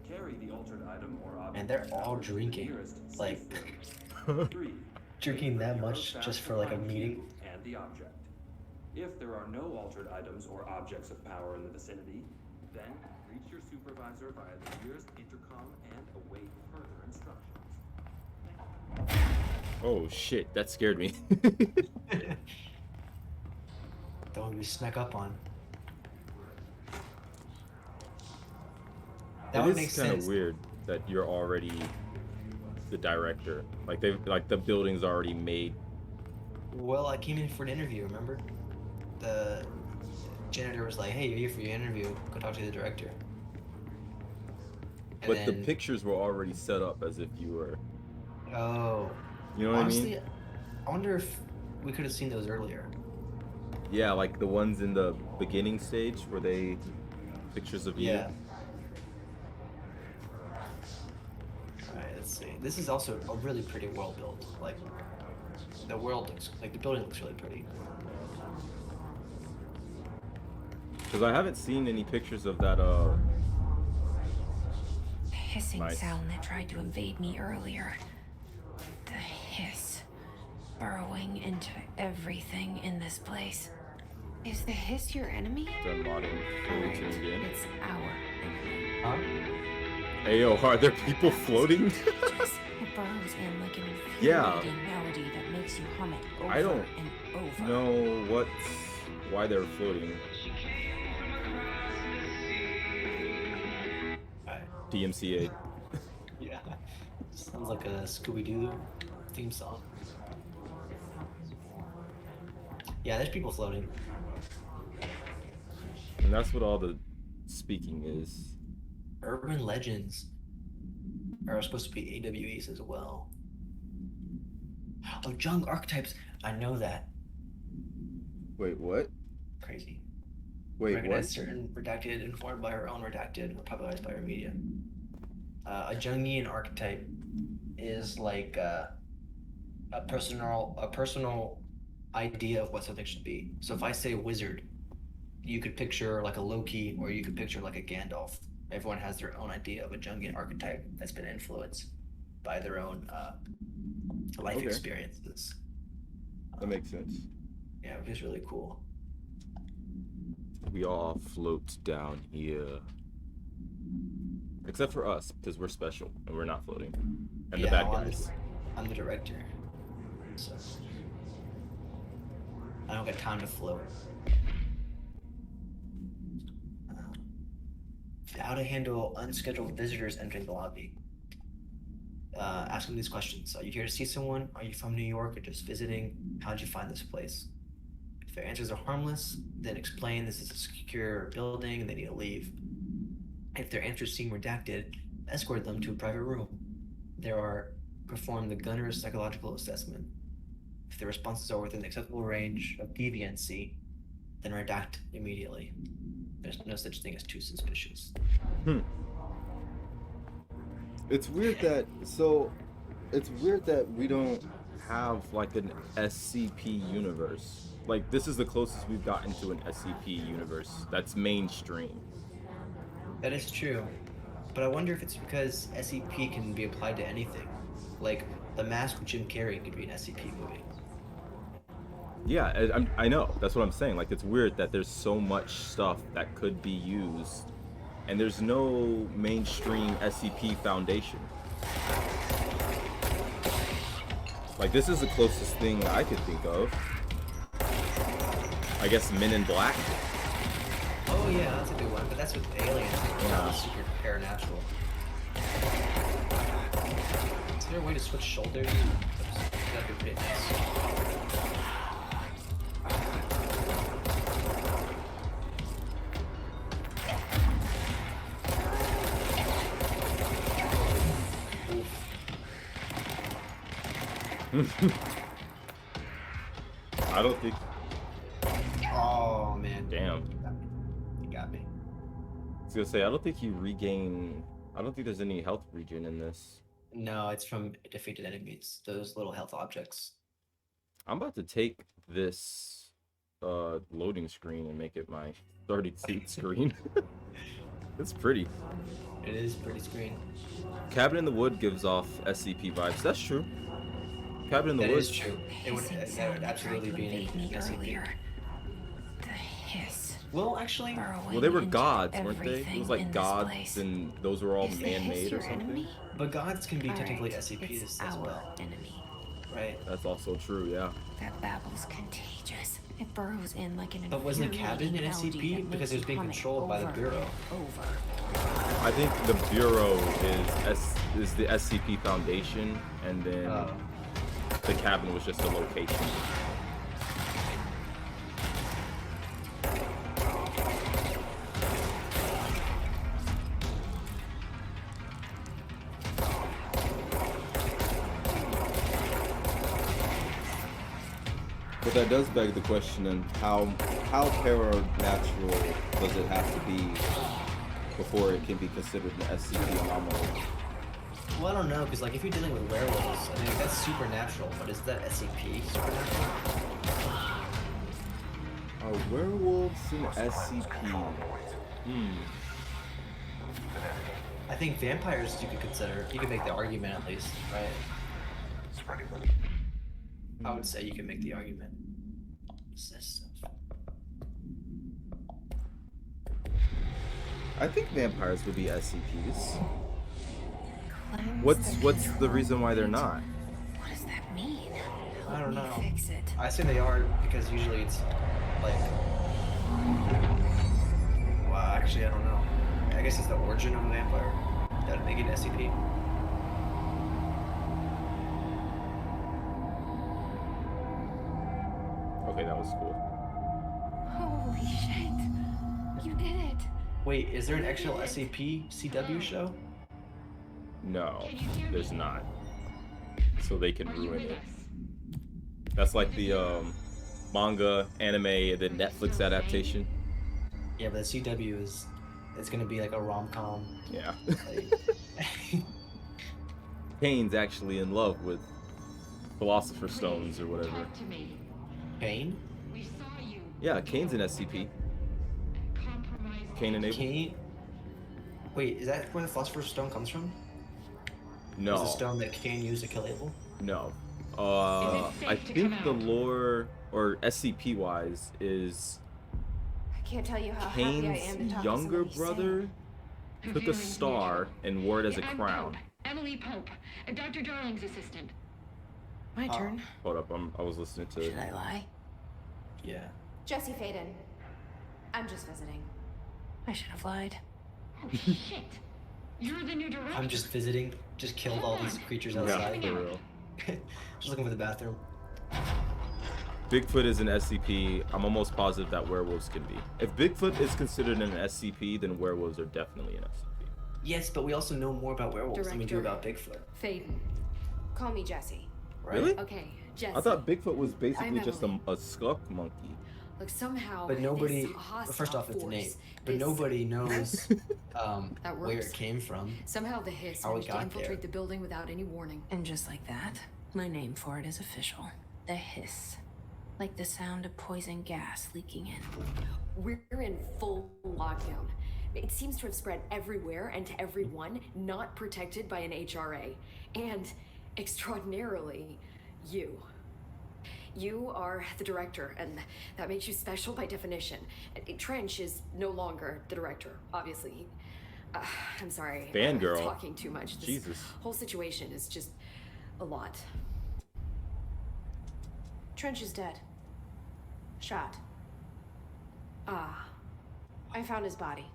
Carry the altered item or object And they're of all power to the drinking. nearest Like, safe room. 3. drinking Wait for that the much Eurostat just to for like a find meeting? you and the object. If there are no altered items or objects of power in the vicinity, then reach your supervisor via the nearest intercom and await further instructions. Oh shit, that scared me. Don't be snuck up on. It That would is make kind of sense. weird that you're already the director. Like the building's already made. Well, I came in for an interview, remember? The janitor was like, hey, you're here for your interview. Go talk to the director. And But the then- pictures were already set up as if you were. Oh. You know what Honestly, I mean? I wonder if we could have seen those earlier. Yeah, like the ones in the beginning stage where they pictures of you. Yeah. Alright, let's see. This is also a really pretty world build. Like, the world looks, like the building looks really pretty. Because I haven't seen any pictures of that hissing Nice. sound that tried to invade me earlier. The hiss burrowing into everything in this place. Is the hiss your enemy? Done modding fully Alright, tuned in. it's our enemy. Huh? Hey yo, are there people floating? Contagious. It burrows in like an Yeah. infuriating melody that makes you hum it over I don't and over. know why they're floating. Alright. DMCA. Yeah. Sounds like a Scooby-Doo theme song. Yeah, there's people floating. And that's what all the speaking is. Urban legends are supposed to be AWEs as well. Oh, junk archetypes. I know that. Wait, what? Crazy. Wait, Recognize what? certain redacted, informed by her own redacted, or popularized by her media. A Jungian archetype is like a personal idea of what something should be. So if I say wizard, you could picture like a Loki, or you could picture like a Gandalf. Everyone has their own idea of a Jungian archetype that's been influenced by their own life Okay. experiences. That makes sense. Yeah, which is really cool. We all float down here. Except for us, because we're special and we're not floating. And the Yeah, bad well, guys. I'm the director, so I don't got time to float. How to handle unscheduled visitors entering the lobby. Ask them these questions. Are you here to see someone? Are you from New York or just visiting? How'd you find this place? If their answers are harmless, then explain this is a secure building and they need to leave. If their answers seem redacted, escort them to a private room. Perform the gunner's psychological assessment. If the responses are within the acceptable range of deviancy, then redact immediately. There's no such thing as too suspicious. It's weird that we don't have like an SCP universe. Like this is the closest we've gotten to an SCP universe that's mainstream. That is true, but I wonder if it's because SCP can be applied to anything. Like The Mask with Jim Carrey could be an SCP movie. Yeah, I know. That's what I'm saying. Like it's weird that there's so much stuff that could be used, and there's no mainstream SCP foundation. Like this is the closest thing I could think of. I guess Men in Black. Oh yeah, that's a good one, but that's with aliens. Yeah. Not super paranatural. Is there a way to switch shoulders? That'd be pretty nice. I don't think. Oh man. Damn. You got me. I was gonna say I don't think you regain. I don't think there's any health regen in this. No, it's from defeated enemies. Those little health objects. I'm about to take this loading screen and make it my starting seat screen. It's pretty. It is pretty screen. Cabin in the Wood gives off SCP vibes. That's true. Cabin in the That Woods. is true. It would, Hissing that sound would that tried absolutely to be an invade me SCP. earlier. The hiss. Well, actually, burrowing Well, they were into gods, weren't they? It everything was in like this gods, place. and those were all Is the hiss man-made or your something. enemy? but gods can be All technically right, SCPs it's as our well, enemy. right? That's also true, yeah. That babble's contagious. It burrows in like an But wasn't the cabin an infuriating melody SCP? that Because makes it was you being hum it controlled by the over Bureau. and Over. I think the Bureau is the SCP Foundation, and then the cabin was just a location. But that does beg the question: and how paranatural does it have to be before it can be considered an SCP anomaly? Well, I don't know, because like if you're dealing with werewolves, I mean that's supernatural, but is that SCP supernatural? Are werewolves an SCP? I think vampires you could consider. You could make the argument at least, right? It's ready. I would say you can make the argument. Systems. I think vampires would be SCPs. Cleanse What's the reason why they're not? What does that mean? I don't know. Help me fix it. I say they are because usually it's like. Well, actually, I don't know. I guess it's the origin of a vampire that make it an SCP. Okay, that was cool. Holy shit! You did it. Wait, is there an actual SCP CW show? No, there's not. So they can ruin it. That's like the manga, anime, the Netflix adaptation. Yeah, but the CW is. It's gonna be like a rom-com. Yeah. Like... Kane's actually in love with Philosopher's Stones or whatever. Kane? Yeah, Kane's an SCP. Kane and Abel. Kane? Wait, is that where the Philosopher's Stone comes from? No. Is the stone that Kane used to kill Abel? No. I think the lore, or SCP wise, is I can't tell you how happy I am to Kane's talk to younger somebody brother took a star and wore it as a I'm crown. Pope. Emily Pope, Dr. Darling's assistant. My turn. Hold up, I was listening to Should I lie? Yeah. Jesse Faden. I'm just visiting. I should have lied. Oh shit! You're the new director. I'm just visiting. Just killed all these creatures Yeah, outside. for real. Just looking for the bathroom. Bigfoot is an SCP. I'm almost positive that werewolves can be. If Bigfoot is considered an SCP, then werewolves are definitely an SCP. Yes, but we also know more about werewolves than we do Director. about Bigfoot. Faden. Call me Jesse. Right? Really? Okay, Jesse. I thought Bigfoot was basically I'm just Emily. a skunk monkey. Look, somehow. But nobody. this hostile First off, it's a name. force, But this- nobody knows That where works. it came from. Somehow the hiss How it managed to got infiltrate there. the building without any warning. And just like that, my name for it is official. The hiss. Like the sound of poison gas leaking in. We're in full lockdown. It seems to have spread everywhere and to everyone not protected by an HRA. And extraordinarily, you. You are the director, and that makes you special by definition. Trench is no longer the director, obviously. I'm sorry. Fangirl. I'm talking too much. This Jesus. whole situation is just a lot. Trench is dead. Shot. Ah, I found his body.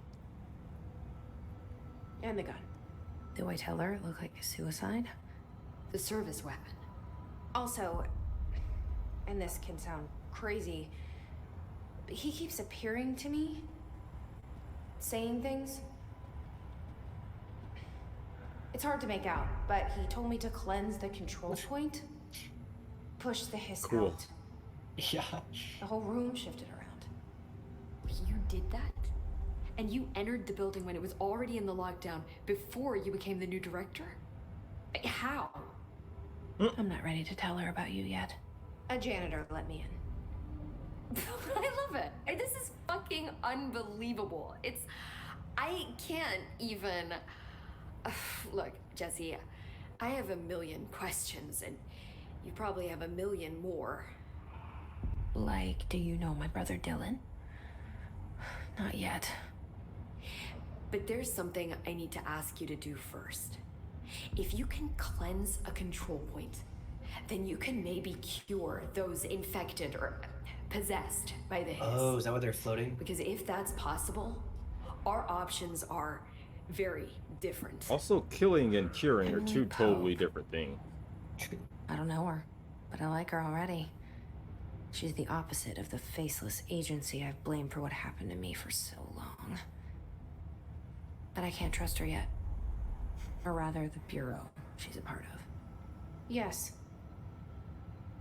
And the gun. Do I tell her it looked like a suicide? the service weapon. Also, and this can sound crazy, but he keeps appearing to me, saying things. It's hard to make out, but he told me to cleanse the control point, push the hiss Cool. out. Yeah. The whole room shifted around. You did that? And you entered the building when it was already in the lockdown before you became the new director? How? I'm not ready to tell her about you yet. A janitor let me in. I love it. This is fucking unbelievable. I can't even... Look, Jesse, I have a million questions, and you probably have a million more. Like, do you know my brother Dylan? Not yet. But there's something I need to ask you to do first. If you can cleanse a control point, then you can maybe cure those infected or possessed by the hiss. Oh, is that why they're floating? Because if that's possible, our options are very different. Also, killing and curing are Emily two totally Pope. different things. I don't know her, but I like her already. She's the opposite of the faceless agency I've blamed for what happened to me for so long. But I can't trust her yet. Or rather, the bureau she's a part of. Yes.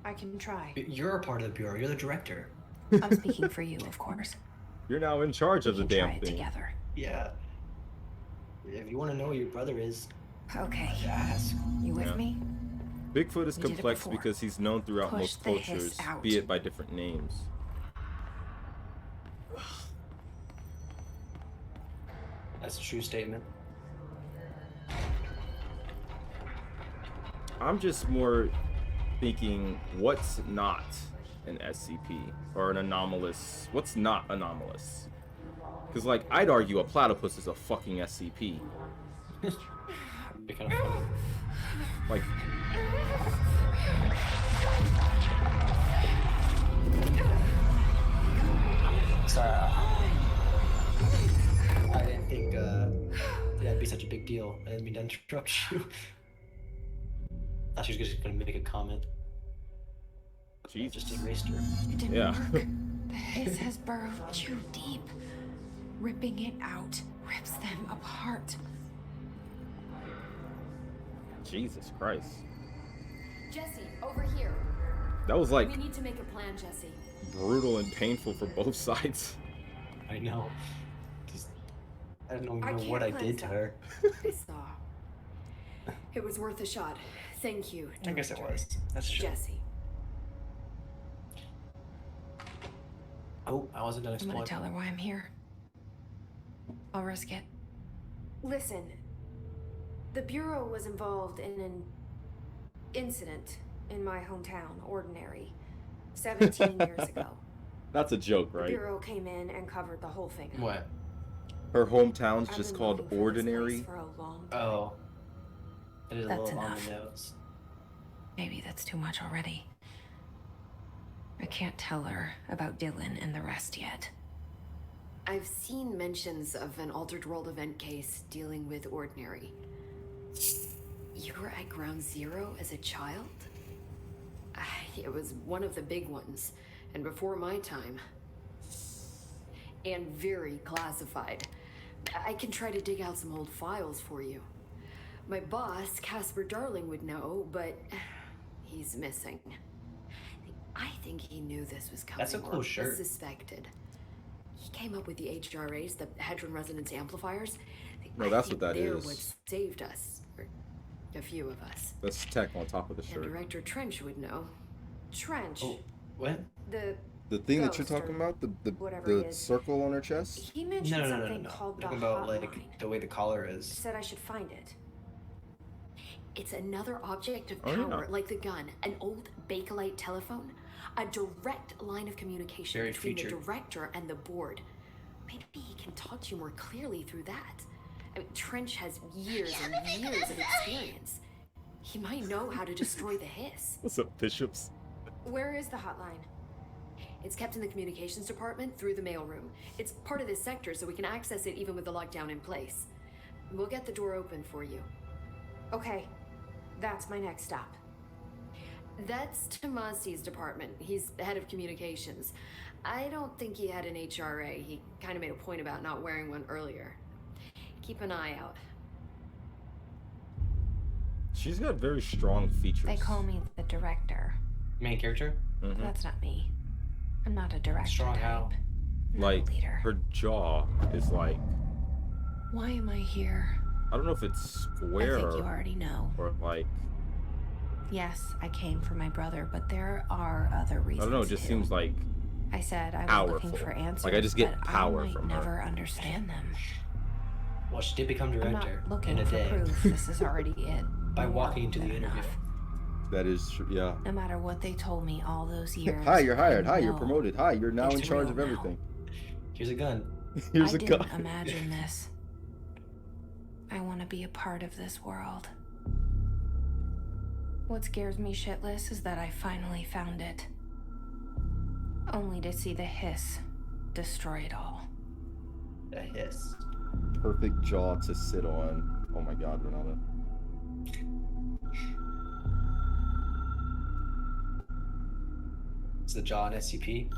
I can try. You're a part of the bureau. You're the director. I'm speaking for you, of course. You're now in charge of We the can damn try it thing. together. Yeah. If you want to know who your brother is, Okay, ask. you with Yeah. me? Bigfoot is We did it complex before. because he's known throughout Push most the hiss cultures, out. be it by different names. That's a true statement. I'm just more thinking, what's not an SCP or an anomalous? What's not anomalous? Because, like, I'd argue a platypus is a fucking SCP. Be kind of funny. Like, sorry, I didn't think that'd be such a big deal. I didn't mean to interrupt you. I thought she was just gonna make a comment. Jesus. Just erased her. It didn't Yeah. work. The hiss has burrowed too deep. Ripping it out rips them apart. Jesus Christ. Jesse, over here. That was like We need to make a plan, Jesse. brutal and painful for both sides. I know. Just, I don't I know can't what I plan did to stuff. her. I saw. It was worth a shot. Thank you. I guess it Director. was. That's true. Jesse. Oh, I wasn't done I'm gonna exploring. tell her why I'm here. I'll risk it. Listen, the Bureau was involved in an incident in my hometown, Ordinary, 17 years ago. That's a joke, The right? Bureau came in and covered the whole thing. What? Her hometown's I've just been called looking for this Ordinary. place for a long time. Oh. It is a That's little on enough. the nose. Maybe that's too much already. I can't tell her about Dylan and the rest yet. I've seen mentions of an altered world event case dealing with Ordinary. You were at Ground Zero as a child? It was one of the big ones, and before my time. And very classified. I can try to dig out some old files for you. My boss, Casper Darling, would know, but he's missing. I think he knew this was coming. That's a cool or shirt. Suspected. He came up with the HRAs, the Hadron Resonance Amplifiers. No, I that's think what that they're is. what saved us. Or a few of us. That's tech on top of the And shirt. Director Trench would know. Trench, Oh, what? the The thing that you're Ghost or talking about, whatever the it is. circle on her chest. he mentioned No. something called the Talking about hotline. like the way the collar is. Said I should find it. It's another object of Oh, power, yeah. like the gun, an old Bakelite telephone, a direct line of communication Very between featured. the director and the board. Maybe he can talk to you more clearly through that. I mean, Trench has years and years of experience. He might know how to destroy the hiss. What's up, Bishops? Where is the hotline? It's kept in the communications department through the mailroom. It's part of this sector, so we can access it even with the lockdown in place. We'll get the door open for you. Okay, that's my next stop. That's Tomasi's department. He's the head of communications. I don't think he had an HRA. He kind of made a point about not wearing one earlier. Keep an eye out. She's got very strong features. They call me the director. Main character? Mhm. That's not me. I'm not a director. Strong type. how? Not Like a leader. her jaw is like, Why am I here? I don't know if it's square I think you already know. or like, Yes, I came for my brother, but there are other I reasons. don't know. It just too. seems like I said I was looking powerful. for answers. Like, I just get but power I might from her. never understand them. Well, she did become I'm director not looking in a for day proof. This is already it. by More walking into the than interview. enough. that is true. Yeah. No matter what they told me all those years. Hi, you're hired. I Hi, you're know promoted. Hi, you're now in it's charge real of now. everything. Here's a gun. Here's I a didn't gun. imagine this. I want to be a part of this world. What scares me shitless is that I finally found it. Only to see the hiss destroy it all. A hiss. Perfect jaw to sit on. Oh my God, Renata. It's the jaw and SCP.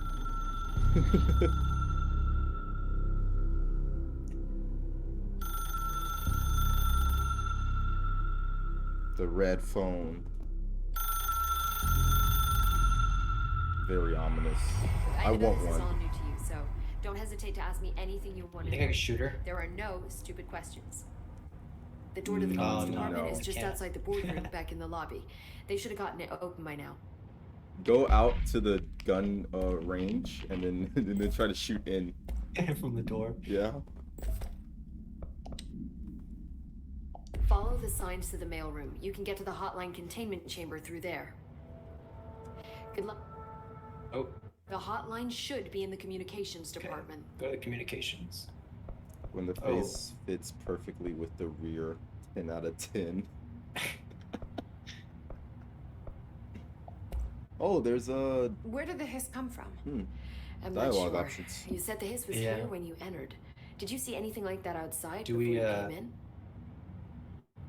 The red phone. Very ominous. I know want this is all one. new to you, so don't hesitate to ask me anything you want You to think I know. could shoot her? There are no stupid questions. The door to the No, guns no, department no, is I just can't. outside the boardroom back in the lobby. They should have gotten it open by now. Go out to the gun range and then and then try to shoot in. From the door. Yeah. Follow both assigned to the mailroom. You can get to the hotline containment chamber through there. Good luck. Oh. The hotline should be in the communications department. Go to the communications. When the face fits perfectly with the rear, 10 out of 10. Oh, there's a... Where did the hiss come from? I'm not Dialogue sure. options. You said the hiss was here when you entered. Did you see anything like that outside Do before we, you came in?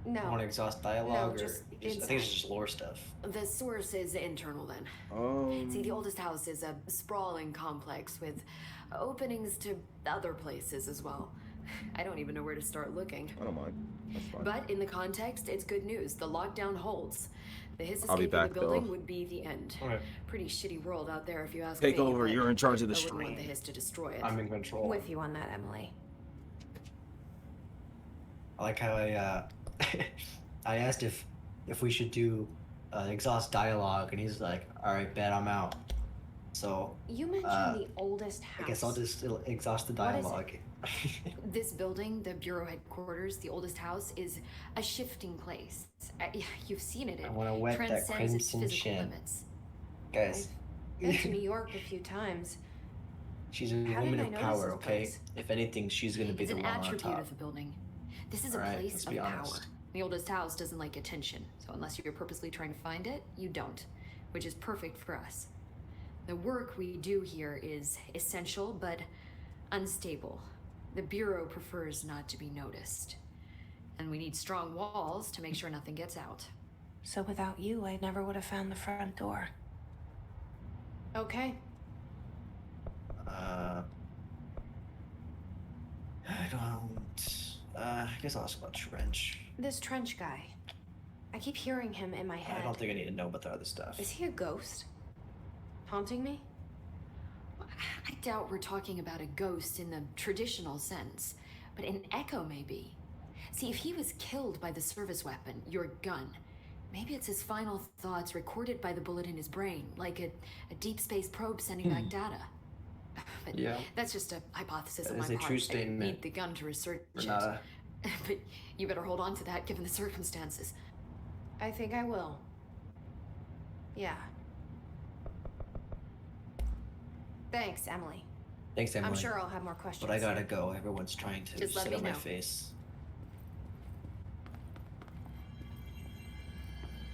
No. Want to exhaust dialogue No, or just I think it's just lore stuff. The source is internal then. See, the oldest house is a sprawling complex with openings to other places as well. I don't even know where to start looking. I don't mind. That's fine. But in the context, it's good news. The lockdown holds. The hiss I'll be escape in back, the building though. would be the end. Okay. Pretty shitty world out there if you ask Take me. over. but You're in charge of the I wouldn't want the stream. hiss to destroy it. I'm in control. With you on that, Emily. I like how I asked if we should do exhaust dialogue, and he's like, "All right, bet I'm out." So You mentioned the oldest house. I guess I'll just exhaust the What is it? dialogue. This building, the bureau headquarters, the oldest house, is a shifting place. You've seen it. It I wanna wet that transcends its crimson physical chin. limits. Guys, Been to New York a few times. she's a How woman did I of notice power. this Okay, place? if anything, she's gonna be It's the an one on attribute top. of the building. This is a Alright, place let's of be power. honest. The oldest house doesn't like attention, so unless you're purposely trying to find it, you don't, which is perfect for us. The work we do here is essential but unstable. The bureau prefers not to be noticed. And we need strong walls to make sure nothing gets out. So without you, I never would have found the front door. Okay. I don't. I guess I'll ask about Trench. This Trench guy. I keep hearing him in my head. I don't think I need to know about the other stuff. Is he a ghost? Haunting me? I doubt we're talking about a ghost in the traditional sense, but an echo maybe. See, if he was killed by the service weapon, your gun, maybe it's his final thoughts recorded by the bullet in his brain, like a deep space probe sending back data. But Yeah. that's just a hypothesis That on my is a part. true I statement, need the gun to research Renata. it. But you better hold on to that given the circumstances. I think I will. Yeah. Thanks, Emily. Thanks, Emily. I'm sure I'll have more questions. But I gotta go. Everyone's trying to Just let sit me on my know. face.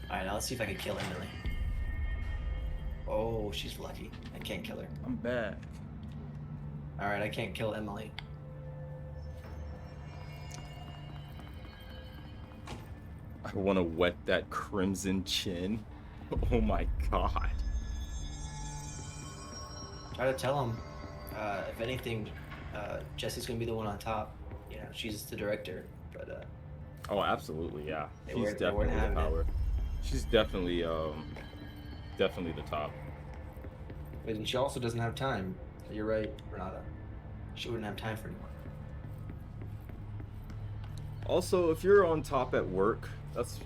Alright, now let's see if I can kill Emily. Oh, she's lucky. I can't kill her. I'm back. Alright, I can't kill Emily. I want to wet that crimson chin. Oh my god. Try to tell him, if anything, Jesse's gonna be the one on top. You know, she's the director, but Oh, absolutely, yeah. They She's weren't definitely the having it. power. She's definitely, definitely the top. and she also doesn't have time. You're right, Renata. She wouldn't have time for anyone. Also, if you're on top at work,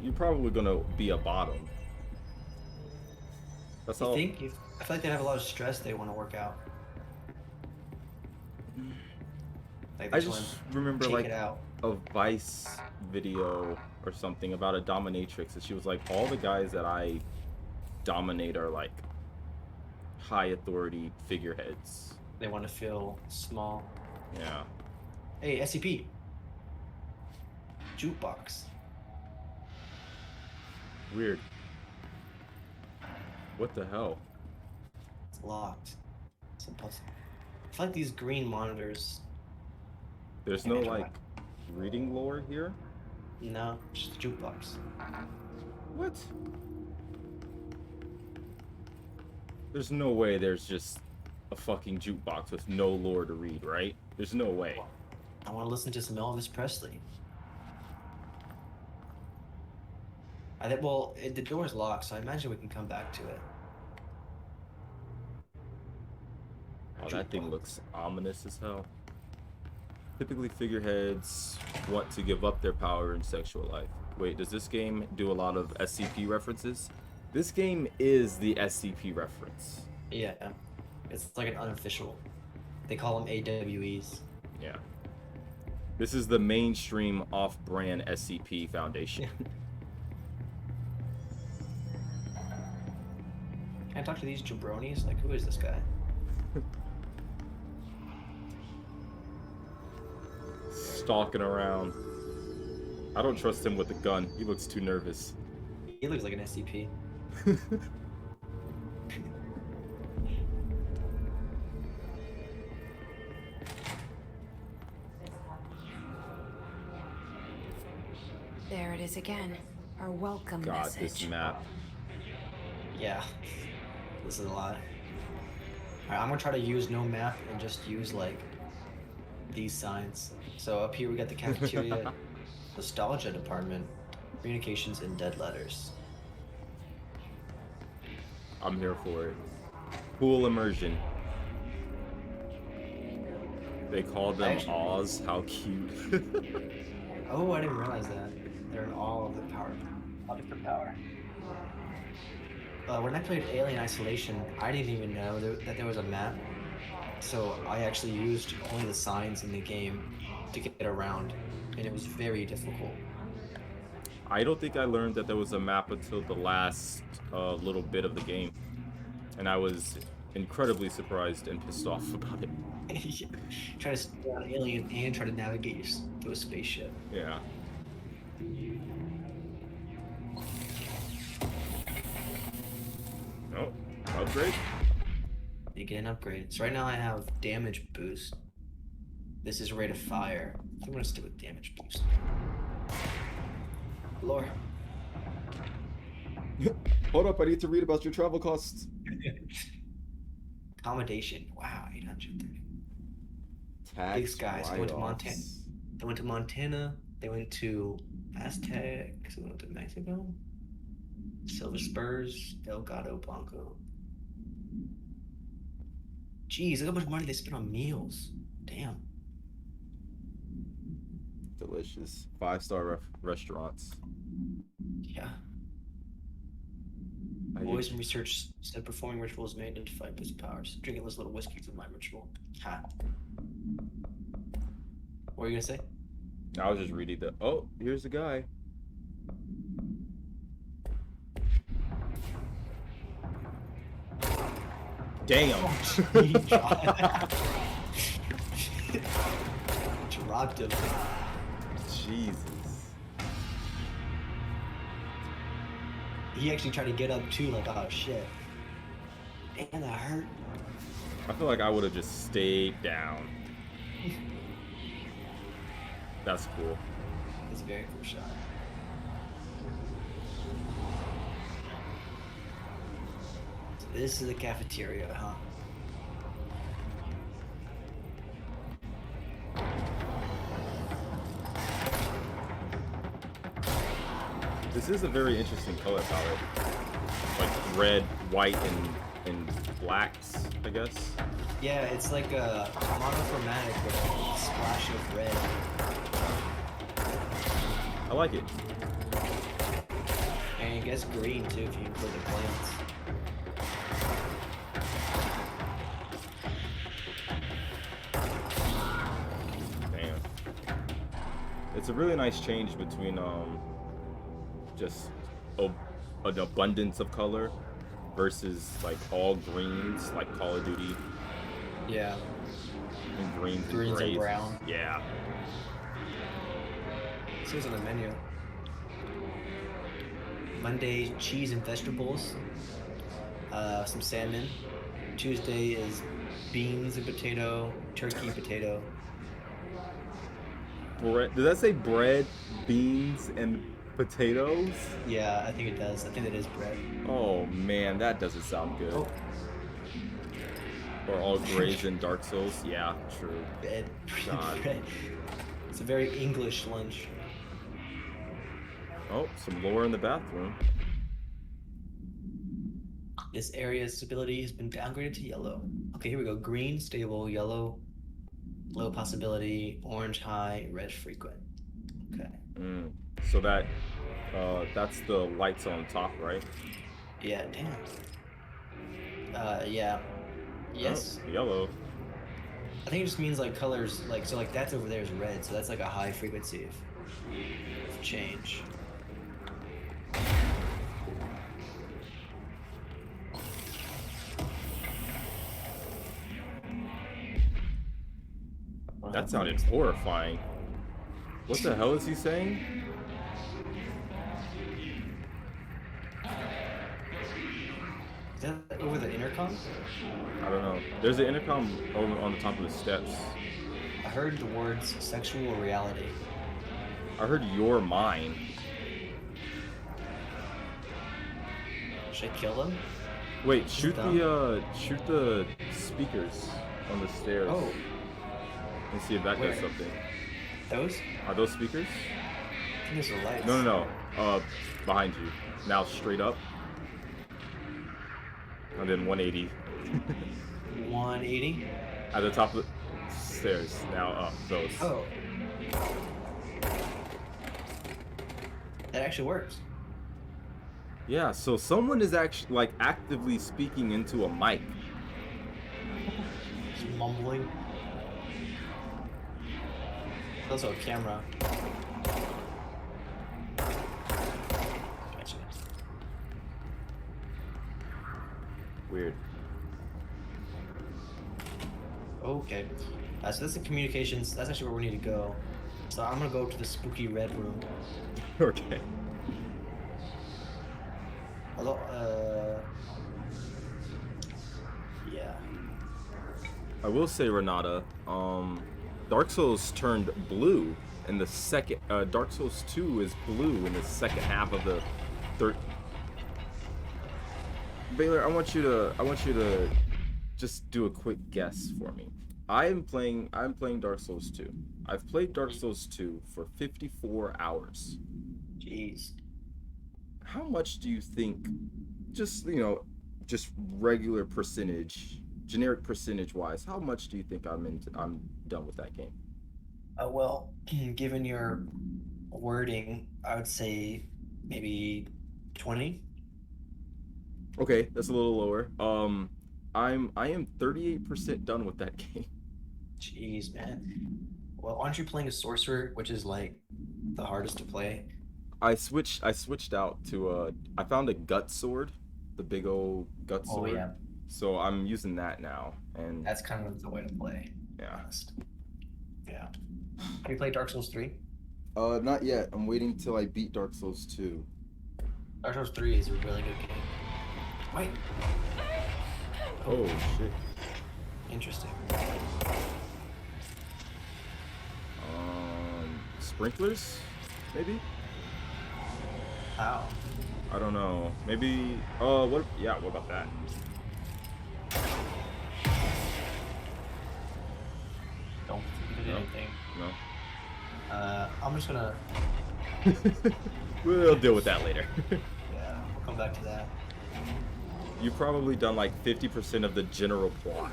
you're probably gonna be a bottom. That's all. I feel like they have a lot of stress they want to work out. Like they I just just wanna remember take like it out. a Vice video or something about a dominatrix, and she was like, all the guys that I dominate are like high authority figureheads. They want to feel small. Yeah. Hey, SCP. Jukebox. Weird. What the hell? It's locked. It's impossible. I feel like these green monitors. There's Can't no enter like reading lore here? No, just a jukebox. What? There's no way there's just a fucking jukebox with no lore to read, right? There's no way. I want to listen to some Elvis Presley. I think. Well, the door's locked, so I imagine we can come back to it. Oh, that thing looks ominous as hell. Typically, figureheads want to give up their power in sexual life. Wait, does this game do a lot of SCP references? This game is the SCP reference. Yeah, it's like an unofficial. They call them AWEs. Yeah. This is the mainstream off-brand SCP Foundation. Can I talk to these jabronis? Like, who is this guy? Stalking around. I don't trust him with a gun. He looks too nervous. He looks like an SCP. There it is again. Our welcome God, message. this map. Yeah. This is a lot. Alright, I'm gonna try to use no map and just use, like, these signs. So up here we got the cafeteria, nostalgia department, communications, and dead letters. I'm here for it. Cool immersion. They call them Oz. How cute. Oh, I didn't realize that. They're in all of the power. Object for power. When I played Alien Isolation, I didn't even know that there was a map. So I actually used only the signs in the game to get around, and it was very difficult. I don't think I learned that there was a map until the last little bit of the game. And I was incredibly surprised and pissed off about it. Try to stay on Alien and try to navigate to a spaceship. Yeah. Oh, upgrade? You get an upgrade. So right now I have damage boost. This is rate of fire. I think I'm gonna stick with damage boost. Lore. Hold up, I need to read about your travel costs. Accommodation. Wow, 830. Tax These guys went to Montana. write-offs. They went to Montana. They went to Aztec. They went to Mexico. Silver Spurs. Delgado Blanco. Jeez, look how much money they spent on meals. Damn. Delicious. 5-star restaurants. Yeah. I Boys get- and research said performing rituals may identify boost powers. Drinking this little whiskey for my ritual. Ha. What were you gonna say? I was just reading the. Oh, here's the guy. Damn. He dropped him. Jesus. He actually tried to get up too, like, oh shit. Damn, that hurt. I feel like I would have just stayed down. That's cool. It's a very cool shot. So this is the cafeteria, huh? This is a very interesting color palette. Like red, white, and blacks, I guess. Yeah, it's like a monochromatic with a splash of red. I like it. And I guess green too if you include the plants. Damn. It's a really nice change between just an abundance of color versus like all greens like Call of Duty Yeah. and greens and Greens and grays. brown. Yeah. See what's on the menu. Monday, cheese and vegetables. Some salmon. Tuesday is beans and potato, turkey, potato. Bread. Does that say bread, beans, and potatoes? Yeah, I think it does. I think it is bread. Oh man, that doesn't sound good. Oh. Or all grays and Dark Souls. Yeah, true. Bread. God. Bread. It's a very English lunch. Oh, some lore in the bathroom. This area's stability has been downgraded to yellow. Okay, here we go. Green, stable, yellow, low possibility, orange, high, red, frequent. Okay. So that's the lights on top, right? Yeah, damn. Yeah. Yes. Oh, yellow. I think it just means like colors, like so like that's over there is red, so that's like a high frequency of change. That sounded horrifying. What the hell is he saying? Is that over the intercom? I don't know. There's an intercom over on the top of the steps. I heard the words sexual reality. I heard your mind. Should I kill them? Wait, shoot the speakers on the stairs. Oh. And see if that Where? does something. Those? Are those speakers? I think there's the lights. No. Behind you. Now straight up. And then 180. 180? At the top of the stairs. Now up. Those. Oh. That actually works. Yeah, so someone is actually like actively speaking into a mic. Just mumbling. There's also a camera. Gotcha. Weird. Okay. So this is the communications. That's actually where we need to go. So I'm gonna go to the spooky red room. Okay. Although, yeah. I will say, Renata, Dark Souls turned blue in the second. Dark Souls 2 is blue in the second half of the third. Baylor, I want you to just do a quick guess for me. I'm playing Dark Souls 2. I've played Dark Souls 2 for 54 hours. Jeez. How much do you think, just regular percentage, generic percentage wise, how much do you think I'm done with that game? Well, given your wording, I would say maybe 20. Okay, that's a little lower. I am 38% done with that game. Jeez, man. Well, aren't you playing a sorcerer, which is like the hardest to play? I switched out to I found a gut sword, the big old gut sword. Oh yeah. So I'm using that now, and That's kind of the way to play. yeah. Honest. Yeah. Have you played Dark Souls 3? Not yet. I'm waiting till I beat Dark Souls 2. Dark Souls 3 is a really good game. Wait. Oh shit. Interesting. Sprinklers, maybe? How? I don't know. Maybe. What? Yeah. What about that? Don't do No. anything. No. I'm just gonna. We'll deal with that later. Yeah, we'll come back to that. You've probably done like 50% of the general plot.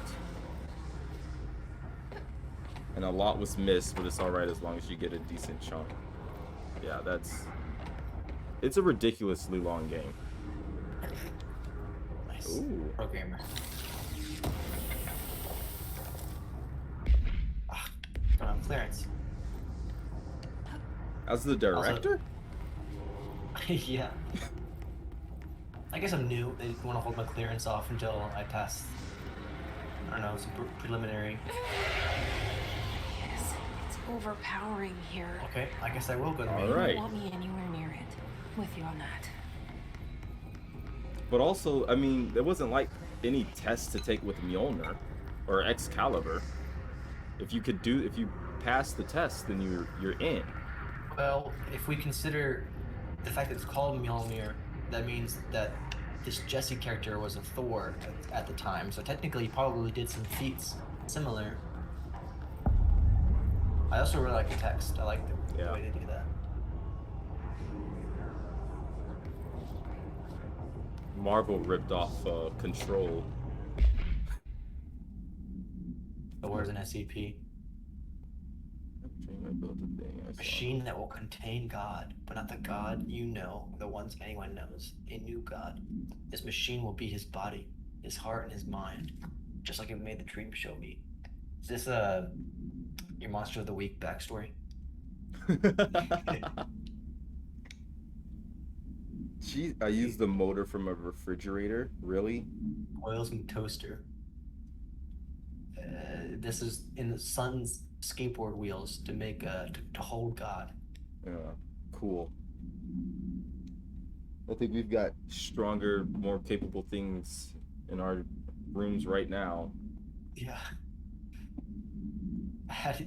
And a lot was missed, but it's alright as long as you get a decent chunk. Yeah, it's a ridiculously long game. Nice. Ooh. Programmer. Clearance. As the director? Yeah. I guess I'm new. They want to hold my clearance off until I pass. I don't know, some preliminary. Yes, it's overpowering here. Okay, I guess I will go to All main. right. You don't want me anywhere near it. With you on that. But also, I mean, there wasn't like any test to take with Mjolnir or Excalibur. If you pass the test, then you're in. Well, if we consider the fact that it's called Mjolnir, that means that this Jesse character was a Thor at the time, so technically he probably did some feats similar. I also really like the text. I like the way they do that. Marvel ripped off Control. Thor is an SCP. Machine that will contain God, but not the God you know, the ones anyone knows. A new God. This machine will be his body, his heart, and his mind, just like it made the dream show me. Is this your monster of the week backstory? Gee, I used the motor from a refrigerator. Really? Oils and toaster. This is in the son's skateboard wheels to make to hold God. Yeah, cool. I think we've got stronger, more capable things in our rooms right now. Yeah.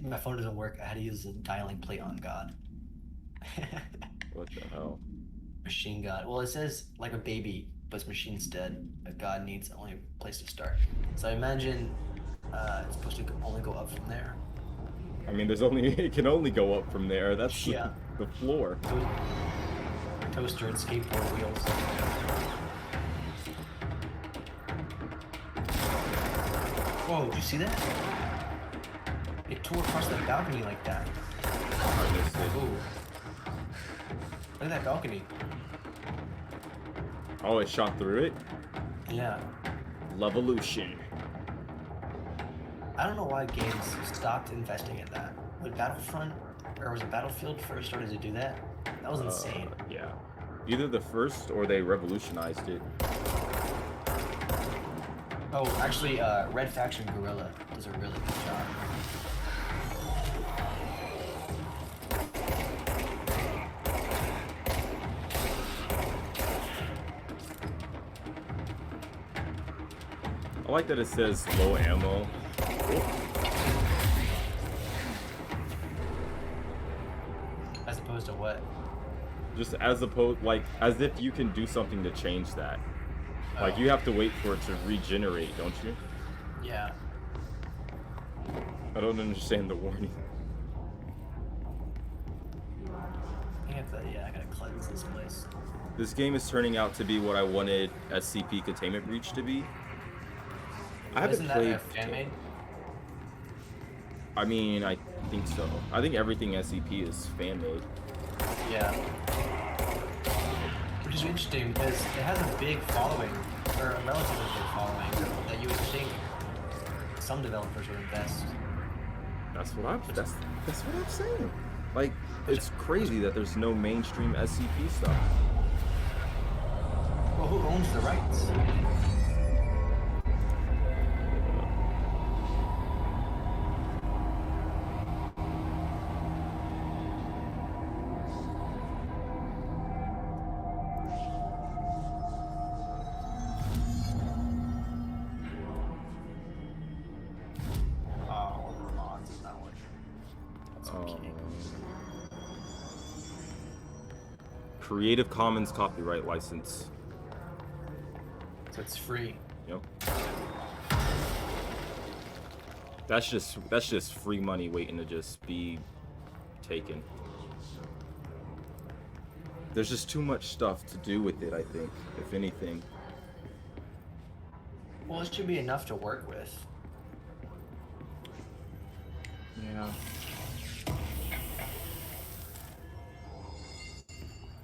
My phone doesn't work. I had to use the dialing plate on God. What the hell? Machine God. Well, it says like a baby, but it's machine's dead. But God needs only a place to start. So I imagine it's supposed to only go up from there. I mean, it can only go up from there. That's Yeah. the floor. Toaster and skateboard wheels. Whoa, did you see that? It tore across the balcony like that. I missed it. Ooh. Look at that balcony. Oh, it shot through it? Yeah. Levolution. I don't know why games stopped investing in that. When Battlefront, or was it Battlefield first started to do that? That was insane. Yeah. Either the first or they revolutionized it. Oh, actually, Red Faction Guerrilla does a really good job. I like that it says low ammo. As opposed to what? Just as opposed, like, as if you can do something to change that. Like, you have to wait for it to regenerate, don't you? Yeah. I don't understand the warning. I gotta cleanse this place. This game is turning out to be what I wanted SCP Containment Breach to be. I haven't Isn't played. that a fan made? I mean, I think so. I think everything SCP is fan made. Yeah. Which is interesting because it has a big following, or a relatively big following, that you would think some developers would invest. That's what I'm saying. Like, it's crazy that there's no mainstream SCP stuff. Well, who owns the rights? Creative Commons copyright license. So it's free. Yep. That's just free money waiting to just be taken. There's just too much stuff to do with it, I think, if anything. Well, it should be enough to work with. Yeah.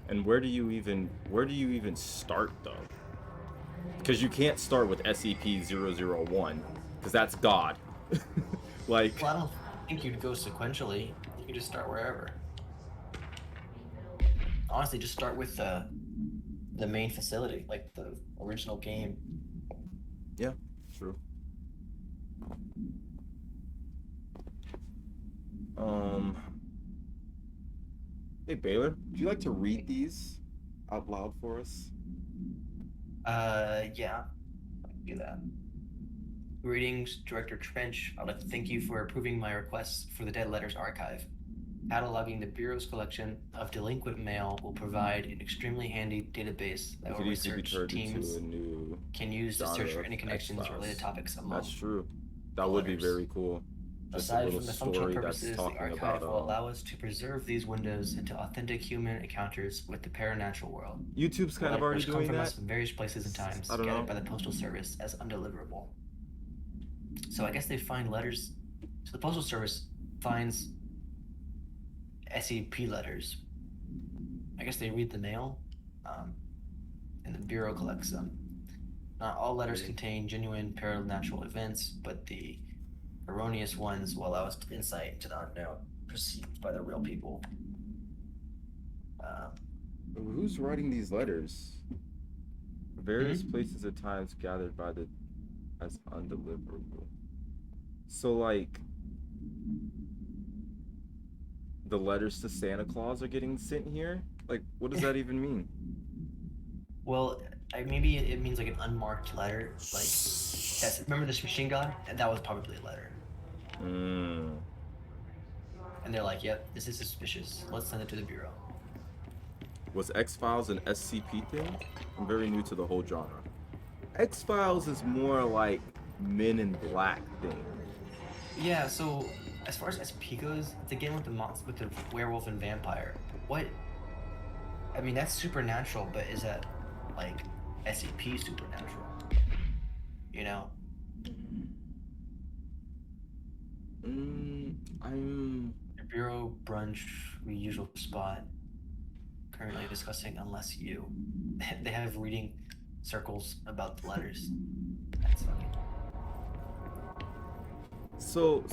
And where do you even start though? Because you can't start with SCP-001 because that's God. Like, Well, I don't think you'd go sequentially. You could just start wherever. Honestly, just start with the main facility, like the original game. yeah, true. Hey Baylor, would you like to read these out loud for us? Yeah, I can do that. Greetings, Director Trench. I'd like to thank you for approving my requests for the Dead Letters Archive. Cataloging the Bureau's collection of delinquent mail will provide an extremely handy database that Could our easily be research turned teams into a new can use to genre search for of any connections or X-Files. related topics among. That's true. That would be letters. very cool. Just a Aside little from the functional story that's purposes, the talking archive about will allow us to preserve these windows into authentic human encounters with the paranatural world. YouTube's kind of already Letters come doing from that. us from various places and times, I don't gathered know. by the Postal Service as undeliverable. So I guess they find letters. So the Postal Service finds SCP letters. I guess they read the mail, and the Bureau collects them. Not all letters contain genuine paranormal events, but the erroneous ones will allow us insight into the unknown, perceived by the real people. Who's writing these letters? Various places at times gathered by the as undeliverable. So like the letters to Santa Claus are getting sent here? Like what does that even mean? Well, maybe it means like an unmarked letter. Like, remember this machine gun? And that was probably a letter. Mm. And they're like, yep, this is suspicious. Let's send it to the Bureau. Was X-Files an SCP thing? I'm very new to the whole genre. X-Files is more like Men in Black thing. Yeah, so as far as SCP goes, it's again with the werewolf and vampire. What? I mean, that's supernatural, but is that like SCP supernatural? You know? I'm the Bureau brunch, usual spot. Currently discussing unless you. They have reading circles about the letters. That's funny. So,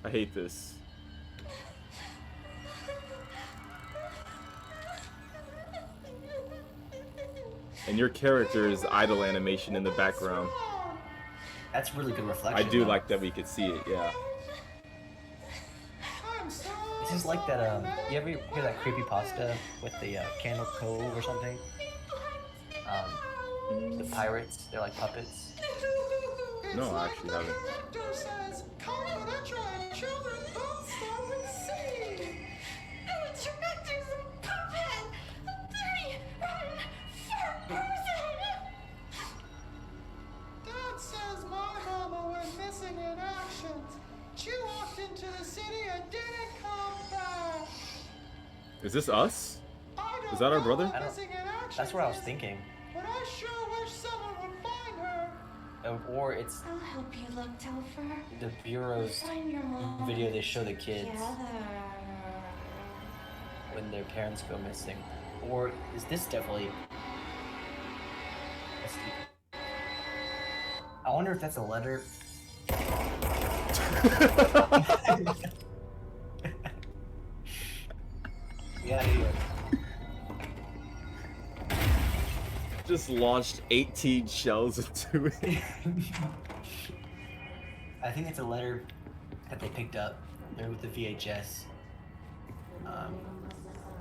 I hate this. And your character is idle animation in the background. That's really good reflection. I do like that we could see it, yeah. This is like that, you ever hear that creepypasta with the Candle Cove or something? The pirates, they're like puppets. No, I actually haven't. Is this us? Is that our brother? That's what I was thinking. But I sure wish someone would find her. Or it's I'll help you look, Topher. the Bureau's video they show the kids when their parents go missing. Or is this definitely... I wonder if that's a letter. Yeah, Just launched 18 shells into it. I think it's a letter that they picked up there with the VHS,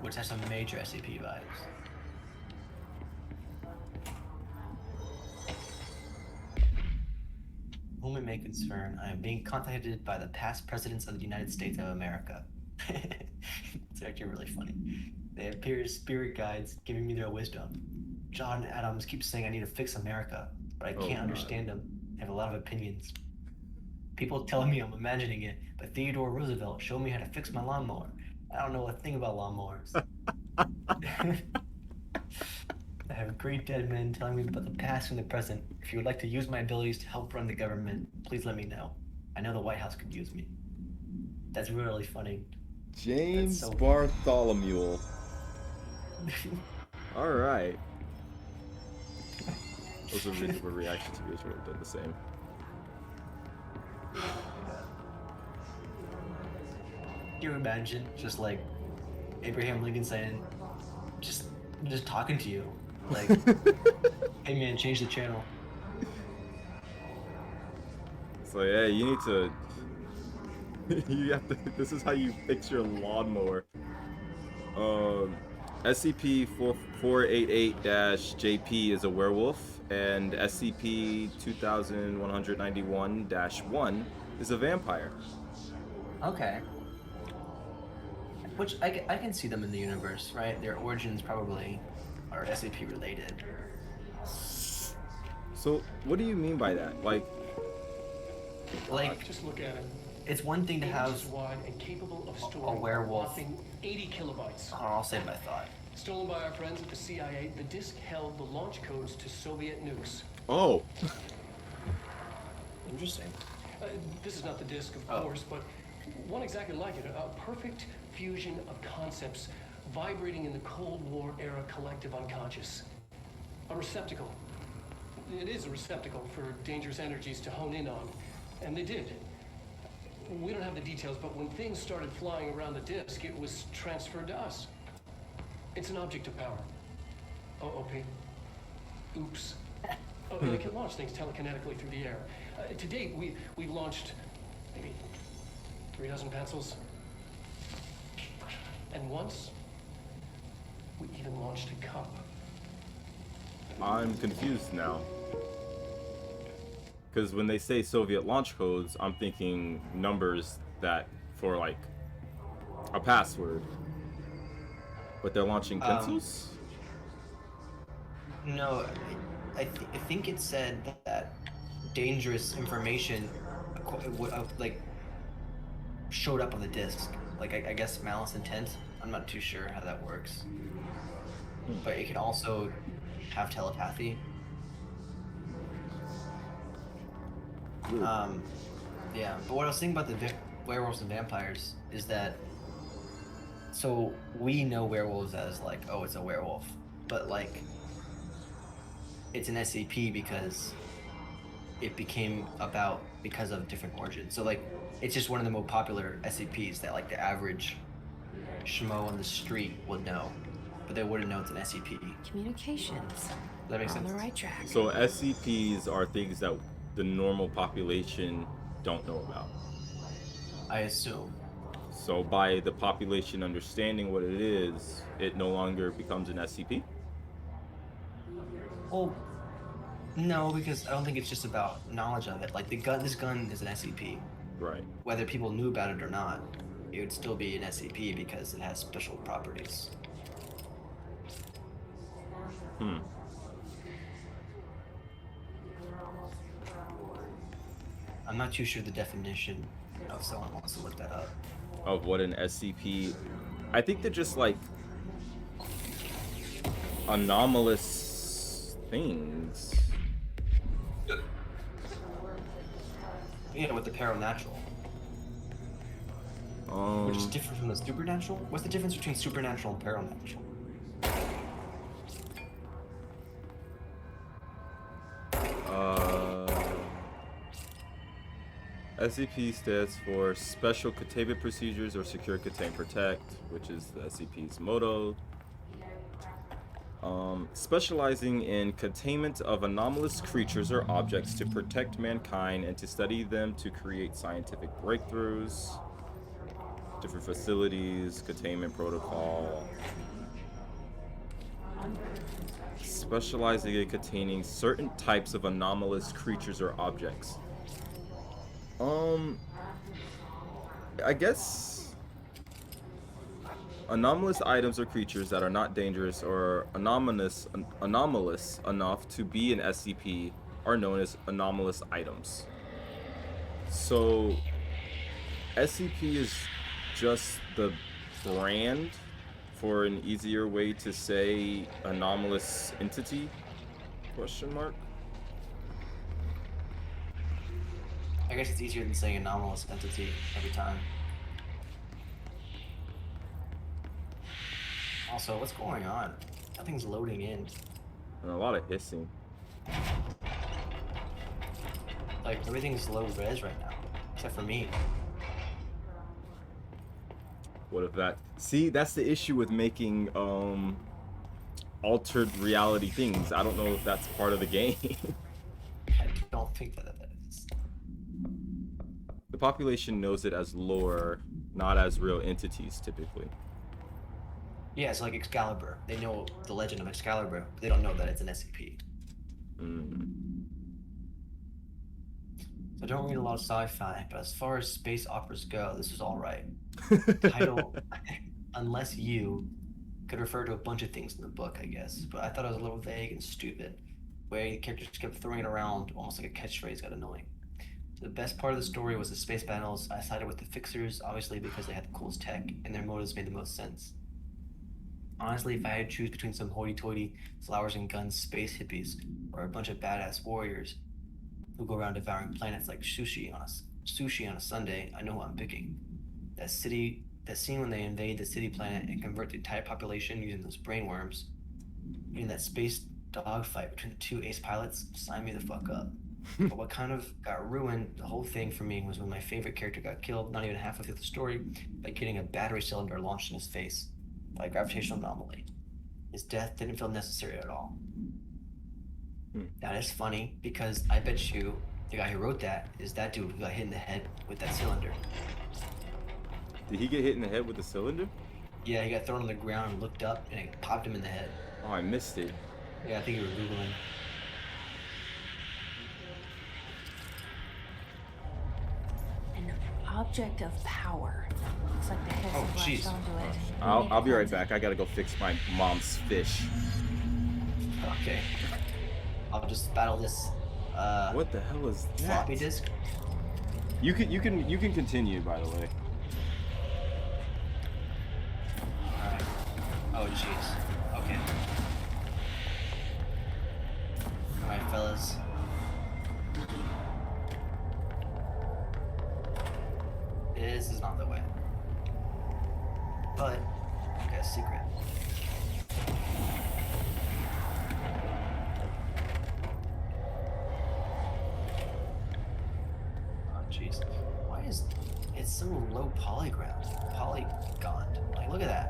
which has some major SCP vibes. Whom it may concern, I am being contacted by the past presidents of the United States of America. It's actually really funny. They appear as spirit guides giving me their wisdom. John Adams keeps saying I need to fix America, but I can't understand him. I have a lot of opinions. People tell me I'm imagining it, but Theodore Roosevelt showed me how to fix my lawnmower. I don't know a thing about lawnmowers. I have great dead men telling me about the past and the present. If you would like to use my abilities to help run the government, please let me know. I know the White House could use me. That's really funny. James Bartholomew. Alright. Those are reasonable reactions to this would have done the same. Can you imagine just like Abraham Lincoln saying, just talking to you, like, hey man, change the channel. So yeah, you need to. You have to. This is how you fix your lawnmower. SCP-488-JP is a werewolf, and SCP-2191-1 is a vampire. Okay. Which I can see them in the universe, right? Their origins probably are SCP related. So what do you mean by that? Like just look at it. It's one thing to have Wide and capable of a storing werewolf. 80 kilobytes. I'll say my thought. Stolen by our friends at the CIA, the disk held the launch codes to Soviet nukes. Oh. Interesting. This is not the disc, of Oh. course, but one exactly like it. A perfect fusion of concepts vibrating in the Cold War era collective unconscious. A receptacle. It is a receptacle for dangerous energies to hone in on. And they did. We don't have the details, but when things started flying around the disk, it was transferred to us. It's an object of power. OP. Oops. They can launch things telekinetically through the air. To date, we've launched maybe 3 dozen pencils. And once, we even launched a cup. I'm confused now. Because when they say Soviet launch codes, I'm thinking numbers that for like a password. But they're launching pencils? No, I think it said that dangerous information like showed up on the disc. Like I guess malice intent. I'm not too sure how that works. But it can also have telepathy. Yeah. But what I was thinking about the werewolves and vampires is that, so we know werewolves as like, oh, it's a werewolf, but like it's an SCP because it became about because of different origins. So like it's just one of the more popular SCPs that like the average schmo on the street would know, but they wouldn't know it's an SCP. Communications. Does that make On sense? the right track. So SCPs are things that the normal population don't know about. I assume. So by the population understanding what it is, it no longer becomes an SCP? Well, no, because I don't think it's just about knowledge of it. Like this gun is an SCP. Right. Whether people knew about it or not, it would still be an SCP because it has special properties. I'm not too sure the definition if someone wants to look that up. Of what an SCP... I think they're just like anomalous things. Yeah, with the paranatural. Which is different from the supernatural? What's the difference between supernatural and paranatural? SCP stands for Special Containment Procedures or Secure, Contain, Protect, which is the SCP's motto. Specializing in containment of anomalous creatures or objects to protect mankind and to study them to create scientific breakthroughs. Different facilities, containment protocol. Specializing in containing certain types of anomalous creatures or objects. I guess anomalous items or creatures that are not dangerous or anomalous enough to be an SCP are known as anomalous items. So SCP is just the brand for an easier way to say anomalous entity? Question mark. I guess it's easier than saying anomalous entity every time. Also, what's going on? Nothing's loading in. And a lot of hissing. Like, everything's low res right now, except for me. What if that... See, that's the issue with making altered reality things. I don't know if that's part of the game. I don't think that it is. The population knows it as lore, not as real entities, typically. Yeah, it's like Excalibur. They know the legend of Excalibur, but they don't know that it's an SCP. So I don't read a lot of sci-fi, but as far as space operas go, this is alright. Title, Unless You, could refer to a bunch of things in the book, I guess, but I thought it was a little vague and stupid. The way the characters kept throwing it around, almost like a catchphrase, got annoying. So the best part of the story was the space battles. I sided with the Fixers, obviously because they had the coolest tech, and their motives made the most sense. Honestly, if I had to choose between some hoity-toity, flowers and guns space hippies, or a bunch of badass warriors, who go around devouring planets like sushi on a Sunday, I know who I'm picking. That scene when they invade the city planet and convert the entire population using those brainworms, in that space dogfight between the two ace pilots, sign me the fuck up. But what kind of got ruined, the whole thing for me, was when my favorite character got killed, not even halfway through the story, by getting a battery cylinder launched in his face by a gravitational anomaly. His death didn't feel necessary at all. That is funny, because I bet you the guy who wrote that is that dude who got hit in the head with that cylinder. Did he get hit in the head with the cylinder? Yeah, he got thrown on the ground and looked up, and it popped him in the head. Oh, I missed it. Yeah, I think you were Googling. An object of power. Looks like the heads Oh, have jeez. latched onto it. I'll be right back. I gotta go fix my mom's fish. Okay. I'll just battle this What the hell is that? floppy disk. You can continue, by the way. Alright. Oh jeez. Okay. Alright, fellas. This is not the way. But I got a secret. Oh jeez. Why is it so low polygoned? Like, look at that.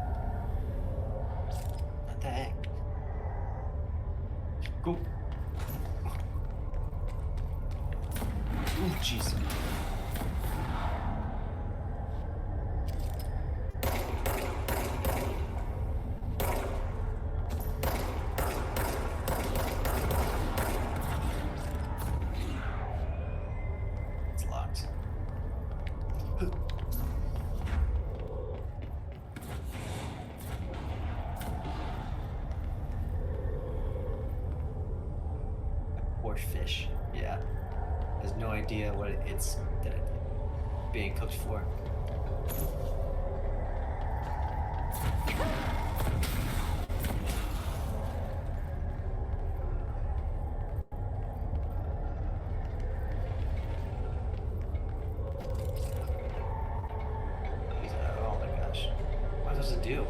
What the heck? Go. Ooh, jeez. It's locked. Poor fish. Yeah. Has no idea what it's being cooked for. Oh my gosh. What am I supposed to do?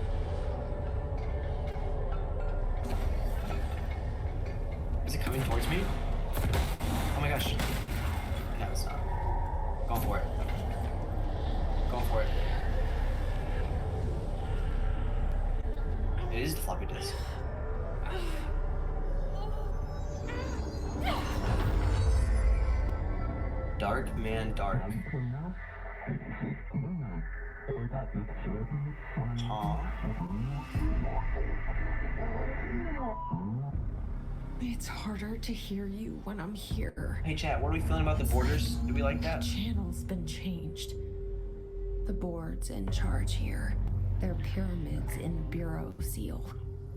Is it coming towards me? Oh my gosh. No, it's not. Going for it. Going for it. It is the floppy disk. Dark man, dark. It's harder to hear you when I'm here. Hey chat, what are we feeling about the borders? Do we like that? The channel's been changed. The board's in charge here. They're pyramids in Bureau Seal.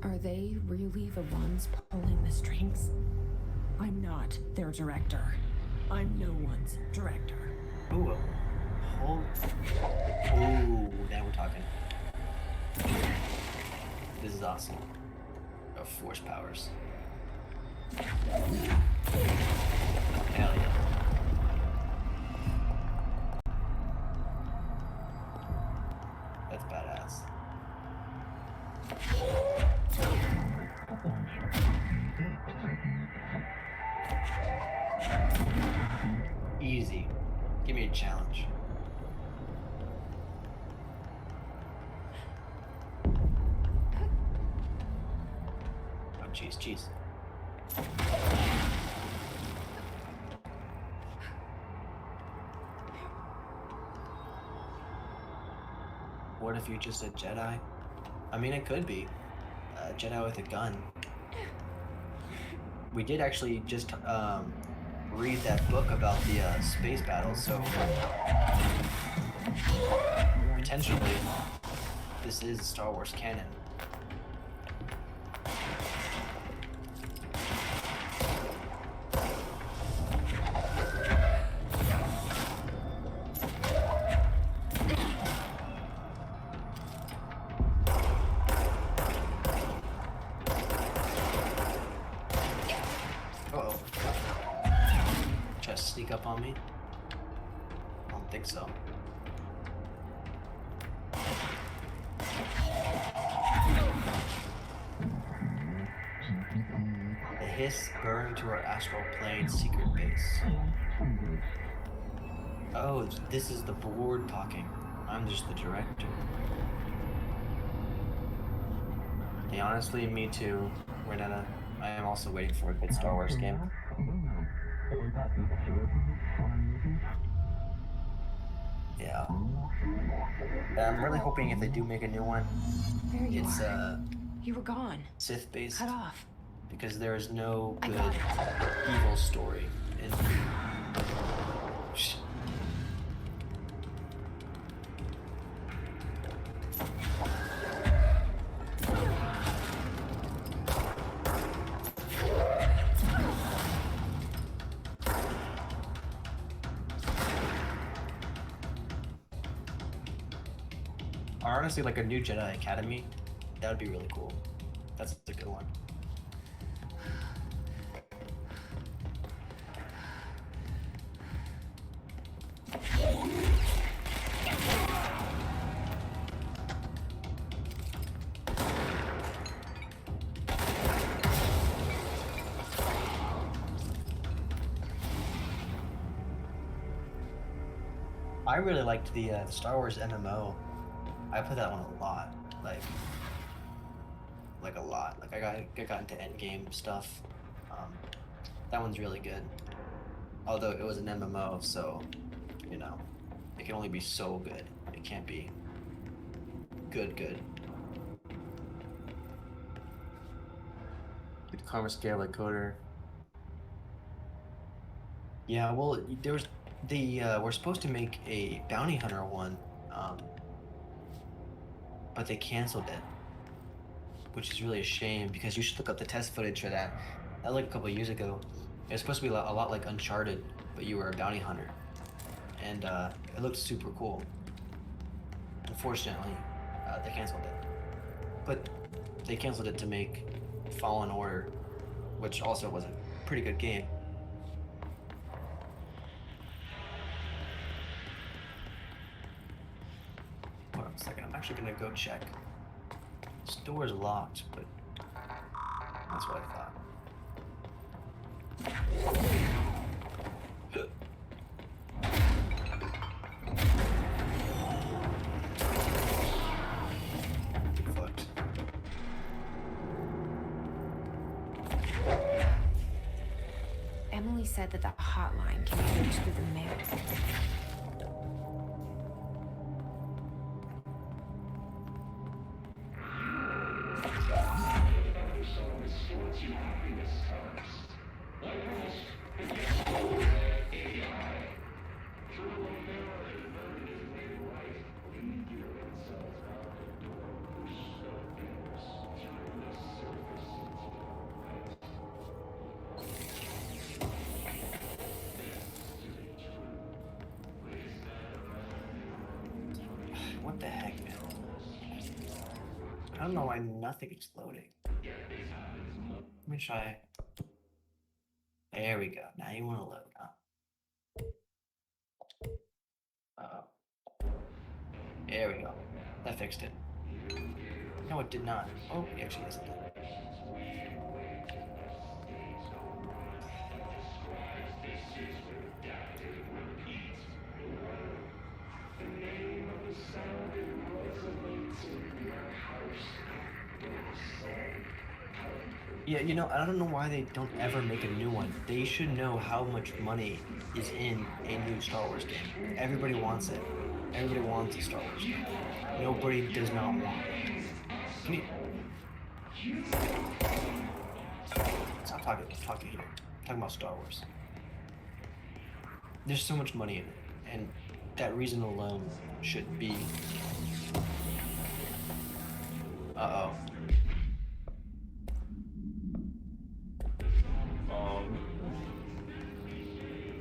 Are they really the ones pulling the strings? I'm not their director. I'm no one's director. Ooh. Ooh, now we're talking. This is awesome. Our force powers. Hell yeah. That's badass. Easy. Give me a challenge. Oh, jeez. What if you're just a Jedi? I mean, it could be. A Jedi with a gun. We did actually just read that book about the space battles, so potentially this is Star Wars canon. up on me? I don't think so. The hiss burned to our astral plane secret base. Oh, this is the board talking. I'm just the director. Hey, honestly, me too, Renetta. I am also waiting for a good Star Wars game. Yeah. I'm really hoping if they do make a new one, There you it's are. You were gone. Sith based. Cut off. Because there is no I good got it. evil story in honestly, like a new Jedi Academy, that would be really cool. That's a good one. I really liked the Star Wars MMO. I played that one a lot, like a lot. Like I got into endgame stuff. That one's really good. Although it was an MMO, so you know, it can only be so good. It can't be good. Get the karma scale like Coder. Yeah, well, there was we're supposed to make a bounty hunter one, but they canceled it, which is really a shame because you should look up the test footage for that. That was like a couple of years ago. It was supposed to be a lot like Uncharted, but you were a bounty hunter, and it looked super cool. Unfortunately, they canceled it, but they canceled it to make Fallen Order, which also was a pretty good game. Hold on a second, I'm actually gonna go check. This door is locked, but that's what I thought. Fucked. Emily said that the hotline can be reached through the mail. What the heck, man? I don't know why nothing is loading. Let me try. There we go. Now you want to load, huh? Uh-oh. There we go. That fixed it. No, it did not. Oh, actually, yes, it did. Yeah, you know, I don't know why they don't ever make a new one. They should know how much money is in a new Star Wars game. Everybody wants it. Everybody wants a Star Wars game. Nobody does not want it. Can you... Stop talking here. I'm talking about Star Wars. There's so much money in it, and that reason alone should be... Uh-oh.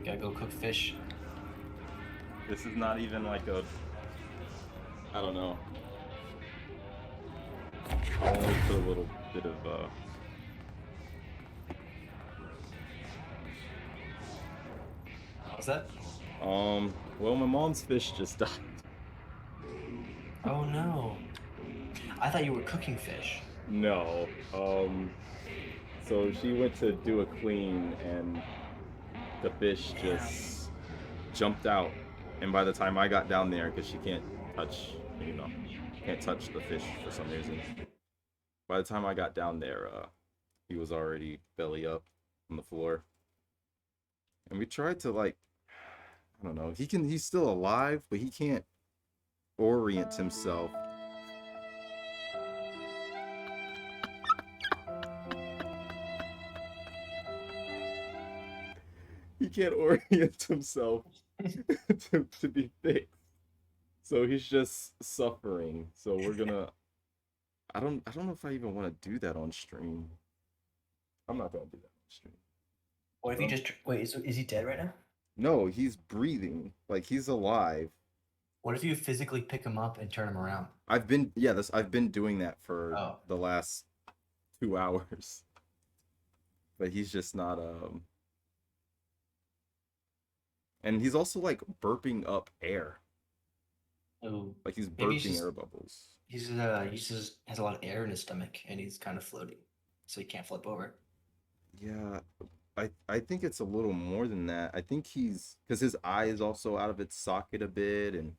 Gotta go cook fish. This is not even like a... I don't know. I'll only put a little bit of, What's that? Well, my mom's fish just died. Oh no. I thought you were cooking fish. No. So she went to do a clean and the fish just jumped out. And by the time I got down there, because she can't touch, can't touch the fish for some reason. By the time I got down there, he was already belly up on the floor. And we tried to, like, I don't know, he's still alive, but he can't orient himself. He can't orient himself to be fixed. So he's just suffering. So we're gonna I don't know if I even want to do that on stream. I'm not gonna do that on stream. What if you just wait, is he dead right now? No, he's breathing. Like, he's alive. What if you physically pick him up and turn him around? I've been doing that for the last 2 hours. But he's just not and he's also like burping up air. Oh, like he's burping air bubbles. He just has a lot of air in his stomach and he's kind of floating, so he can't flip over. Yeah, I think it's a little more than that. I think he's because his eye is also out of its socket a bit, and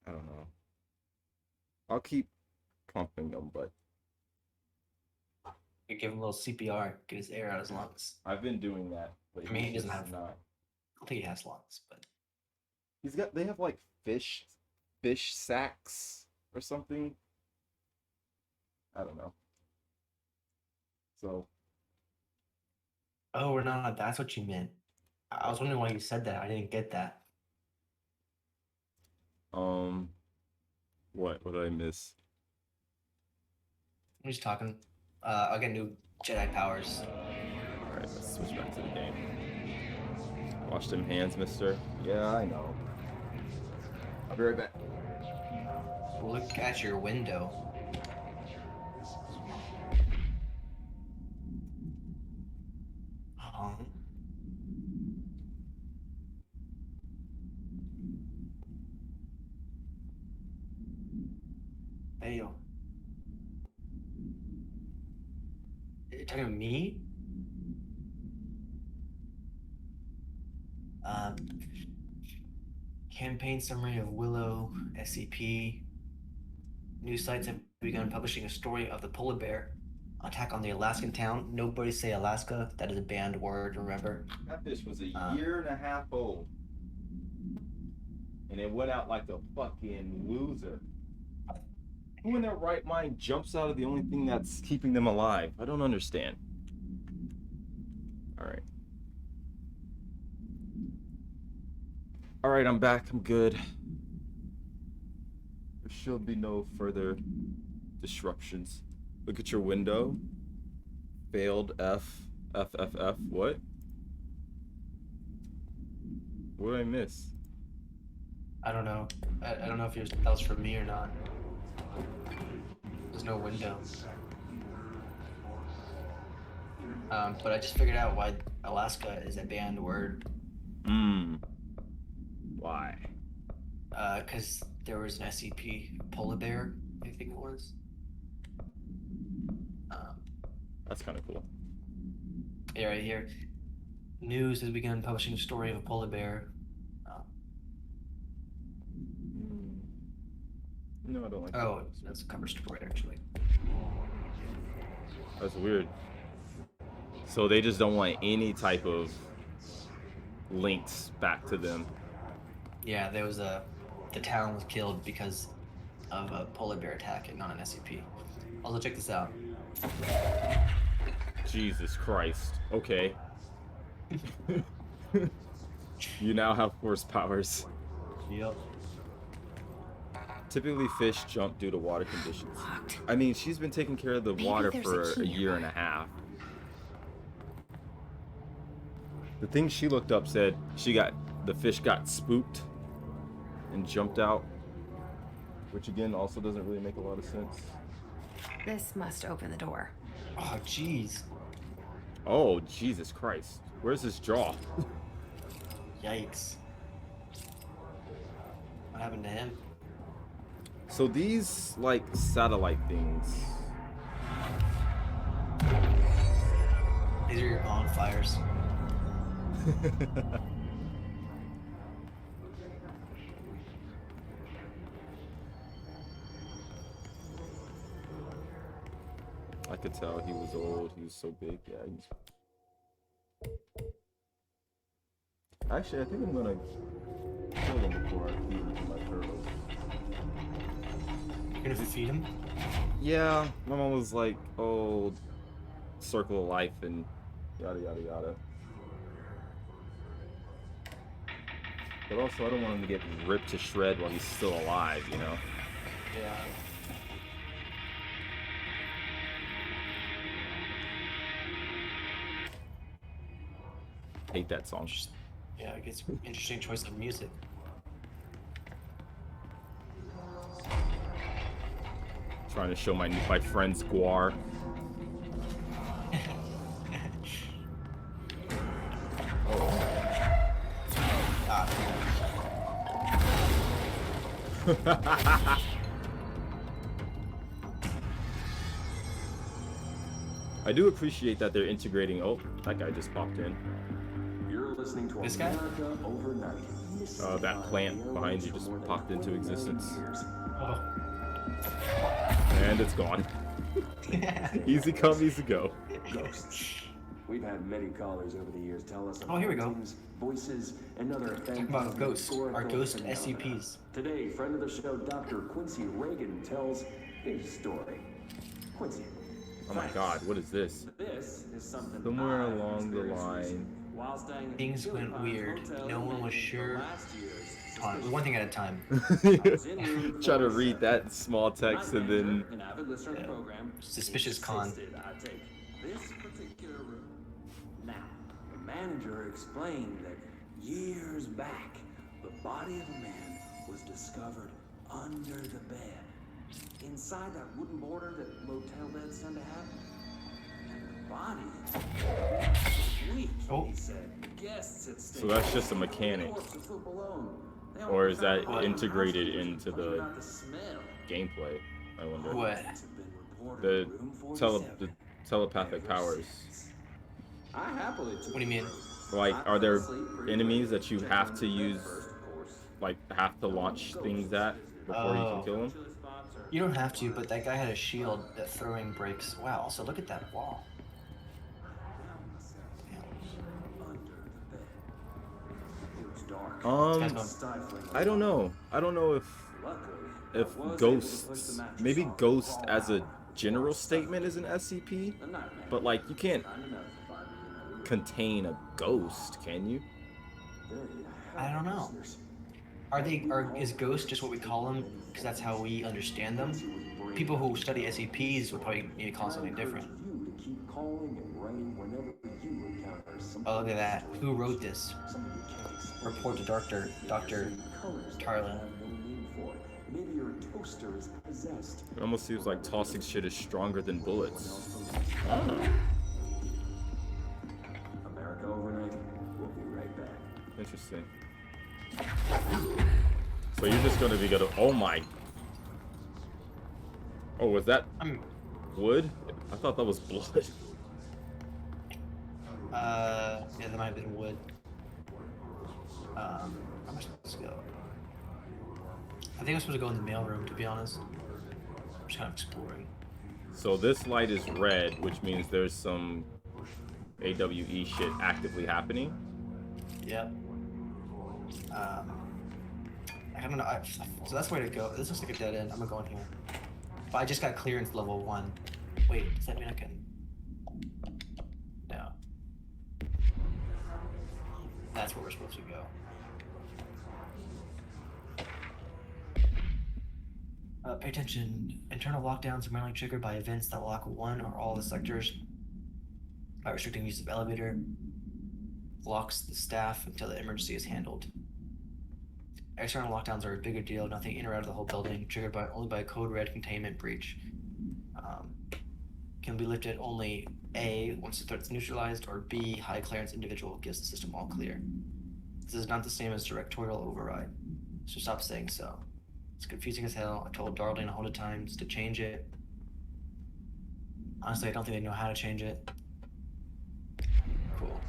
I don't know. I'll keep pumping him, but you give him a little CPR, get his air out of his lungs. I've been doing that, but I mean, he doesn't have. Not. I think he has lungs, but They have like fish sacks or something. I don't know. So. Oh, Renata, that's what you meant. I was wondering why you said that. I didn't get that. What did I miss? I'm just talking. I'll get new Jedi powers. All right, let's switch back to the game. Wash them hands, mister. Yeah, I know. I'll be right back. Look at your window. Hey, yo. You're talking to me? Campaign summary of Willow, SCP. News sites have begun publishing a story of the polar bear attack on the Alaskan town. Nobody say Alaska. That is a banned word, remember? That fish was a year and a half old. And it went out like a fucking loser. Who in their right mind jumps out of the only thing that's keeping them alive? I don't understand. Alright. Alright, I'm back. I'm good. There should be no further disruptions. Look at your window. Failed F. What? What did I miss? I don't know. I don't know if that was for me or not. There's no window. But I just figured out why Alaska is a banned word. Why? Because there was an SCP, a polar bear, I think it was. That's kind of cool. Yeah, right here. News has begun publishing a story of a polar bear. No, I don't like that. That's a cover story, actually. That's weird. So they just don't want any type of links back to them. Yeah, there was the town was killed because of a polar bear attack and not an SCP. Also, check this out. Jesus Christ. Okay. You now have force powers. Yep. Typically, fish jump due to water conditions. I mean, she's been taking care of the water for a year and a half. The thing she looked up said the fish got spooked and jumped out, which again also doesn't really make a lot of sense. This must open the door. Oh, jeez. Oh, Jesus Christ. Where's his jaw? Yikes. What happened to him? So these, like, satellite things. These are your bonfires. I could tell he was old. He was so big. Yeah. Actually, I think I'm gonna kill him before I feed him to my turtles. You're gonna feed him? Yeah, my mom was like, "Oh, circle of life and yada yada yada." But also, I don't want him to get ripped to shred while he's still alive, you know? Yeah. Hate that song. Yeah, it gets interesting choice of music. Trying to show my friends Guar. I do appreciate that they're integrating. Oh, that guy just popped in. You're listening to This guy? America Overnight. That plant behind you just popped into existence. Oh. And it's gone. Easy come, easy go. Ghosts. We've had many callers over the years tell us Oh, here we go. things, voices, and other Talking about ghosts. Our ghost SCPs. Today, friend of the show, Dr. Quincy Reagan tells his story. Quincy. Oh my God, what is this? This is something Somewhere I've along the experienced line. while staying at Things the went Philippines weird. Hotel No one was in sure. last year's One thing at a time. Try to read that small text and then an avid listener Yeah. program Suspicious con. insisted I take this particular room. Now, the manager explained that years back, the body of a man was discovered under the bed, inside that wooden border that motel beds tend to have. And the body was weak, Oh. he said. Guests had stayed. so that's just a mechanic, Corpse a foot below. They or is only that found integrated housekeepers into complaining the about the smell. gameplay? I wonder. What? Have been reported The in room 47. the telepathic powers. I happily took What do you mean? Like, I are there fell asleep pretty enemies quickly, that you checking have to the bed use, first, of course. like, have to launch things at before you Oh. can kill them? Chilly spots are You don't have to, but that guy had a shield that throwing breaks. Wow, also look at that wall. under the bed. It was dark. Um, I don't know. I don't know if Luckily, if I was able to push ghosts, the mattress maybe off ghost and as a crawl out. general statement is an SCP, The nightmare but like you can't kind enough to find me in a room. contain a ghost, can you? There you I have don't it, know. listeners. Is ghost just what we call them? Because that's how we understand them. People who study SCPs would probably need to call it something different. You to keep calling and writing whenever you encounter something. Oh, look at that. Who wrote this? Some of your case. Report to Dr. Colors that Tarlin. have no name for it. Maybe your toaster is possessed. It almost seems like tossing shit is stronger than bullets. America Overnight. We'll be right back. Interesting. So you're just gonna be gonna. Oh my. Oh, was that I'm. wood? I thought that was blood. Yeah, that might have been wood. How am I supposed to go? I think I'm supposed to go in the mailroom, to be honest. I'm just kind of exploring. So this light is red, which means there's some AWE shit actively happening. Yep. I don't know. So that's where to go. This looks like a dead end. I'm gonna go in here. But I just got clearance level 1. Wait, does that mean I can? No. That's where we're supposed to go. Pay attention. Internal lockdowns are mainly triggered by events that lock one or all the sectors. By restricting use of elevator, locks the staff until the emergency is handled. External lockdowns are a bigger deal. Nothing in or out of the whole building. Triggered by only by a code red containment breach. can be lifted only A, once the threat's neutralized, or B, high clearance individual gives the system all clear. This is not the same as directorial override, so stop saying so. It's confusing as hell. I told Darling 100 times to change it. Honestly, I don't think they know how to change it. Cool.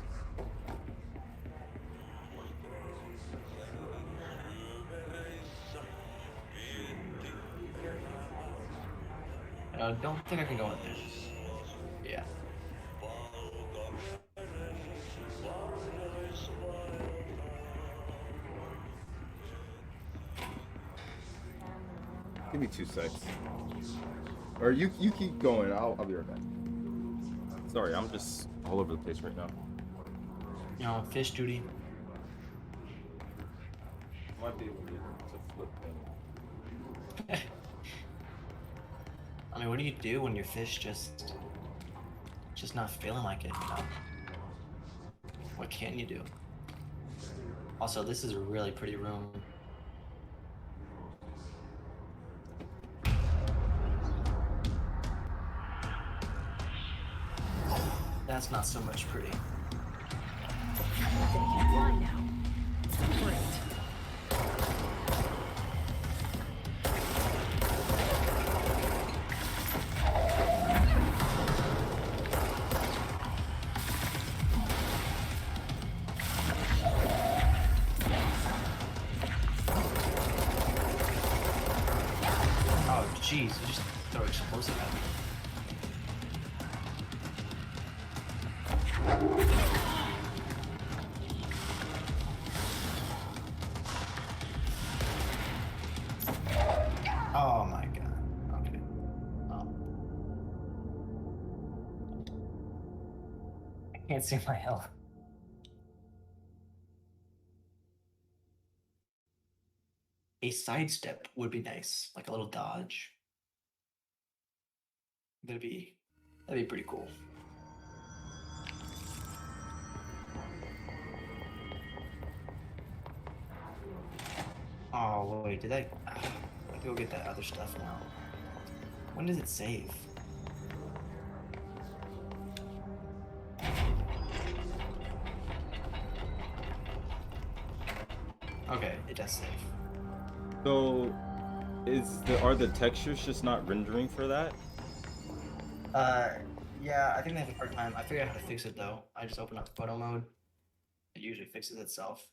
I don't think I can go in there. Yeah. Give me 2 secs. Or you keep going. I'll be right back. Sorry, I'm just all over the place right now. You know, fish duty. Might be able to flip things. I mean, what do you do when your fish just not feeling like it, you know? What can you do? Also, this is a really pretty room. That's not so much pretty. They can fly now. Great. Oh, jeez, you just throw explosive at me. Oh my god. Okay. Oh. I can't see my health. A sidestep would be nice, like a little dodge. That'd be pretty cool. Oh wait, did I have to go get that other stuff now? When does it save? Okay, it does save. So, are the textures just not rendering for that? Yeah, I think they have a hard time. I figured out how to fix it though. I just open up photo mode. It usually fixes itself.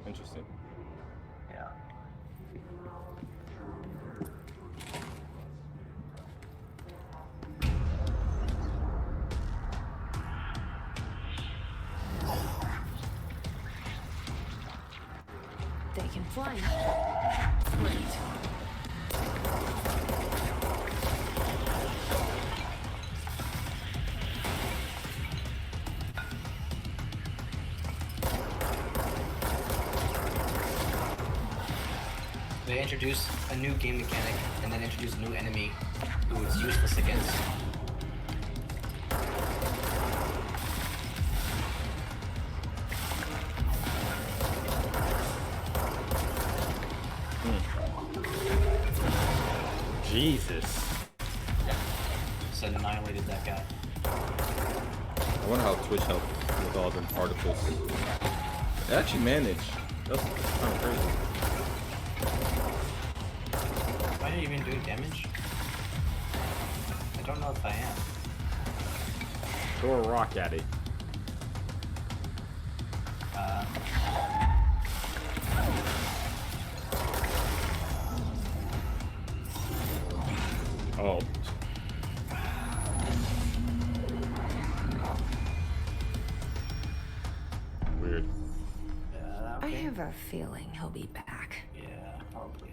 Interesting. Yeah. They can fly now. Great. They introduce a new game mechanic and then introduce a new enemy who it's useless against. Jesus. Just annihilated that guy. I wonder how Twitch helped with all them particles. They actually managed. That's kind of crazy. Am I even doing damage? I don't know if I am. Throw a rock at it. Oh. Weird. I have a feeling he'll be back. Yeah, probably.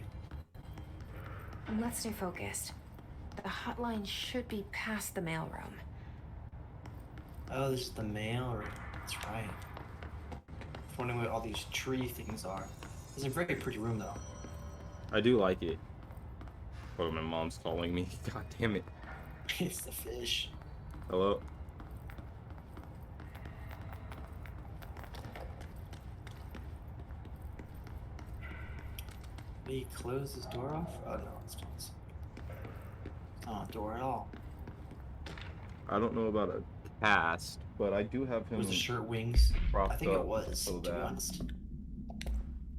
And let's stay focused. The hotline should be past the mailroom. Oh, this is the mail room. That's right. I was wondering what all these tree things are. It's a very pretty room, though. I do like it. Oh, my mom's calling me. God damn it. It's the fish. Hello? Did he close his door off? Oh, no, it's just... Oh, door at all. I don't know about a cast, but I do have him. Was the shirt wings? propped I think it up was, so to be that- honest.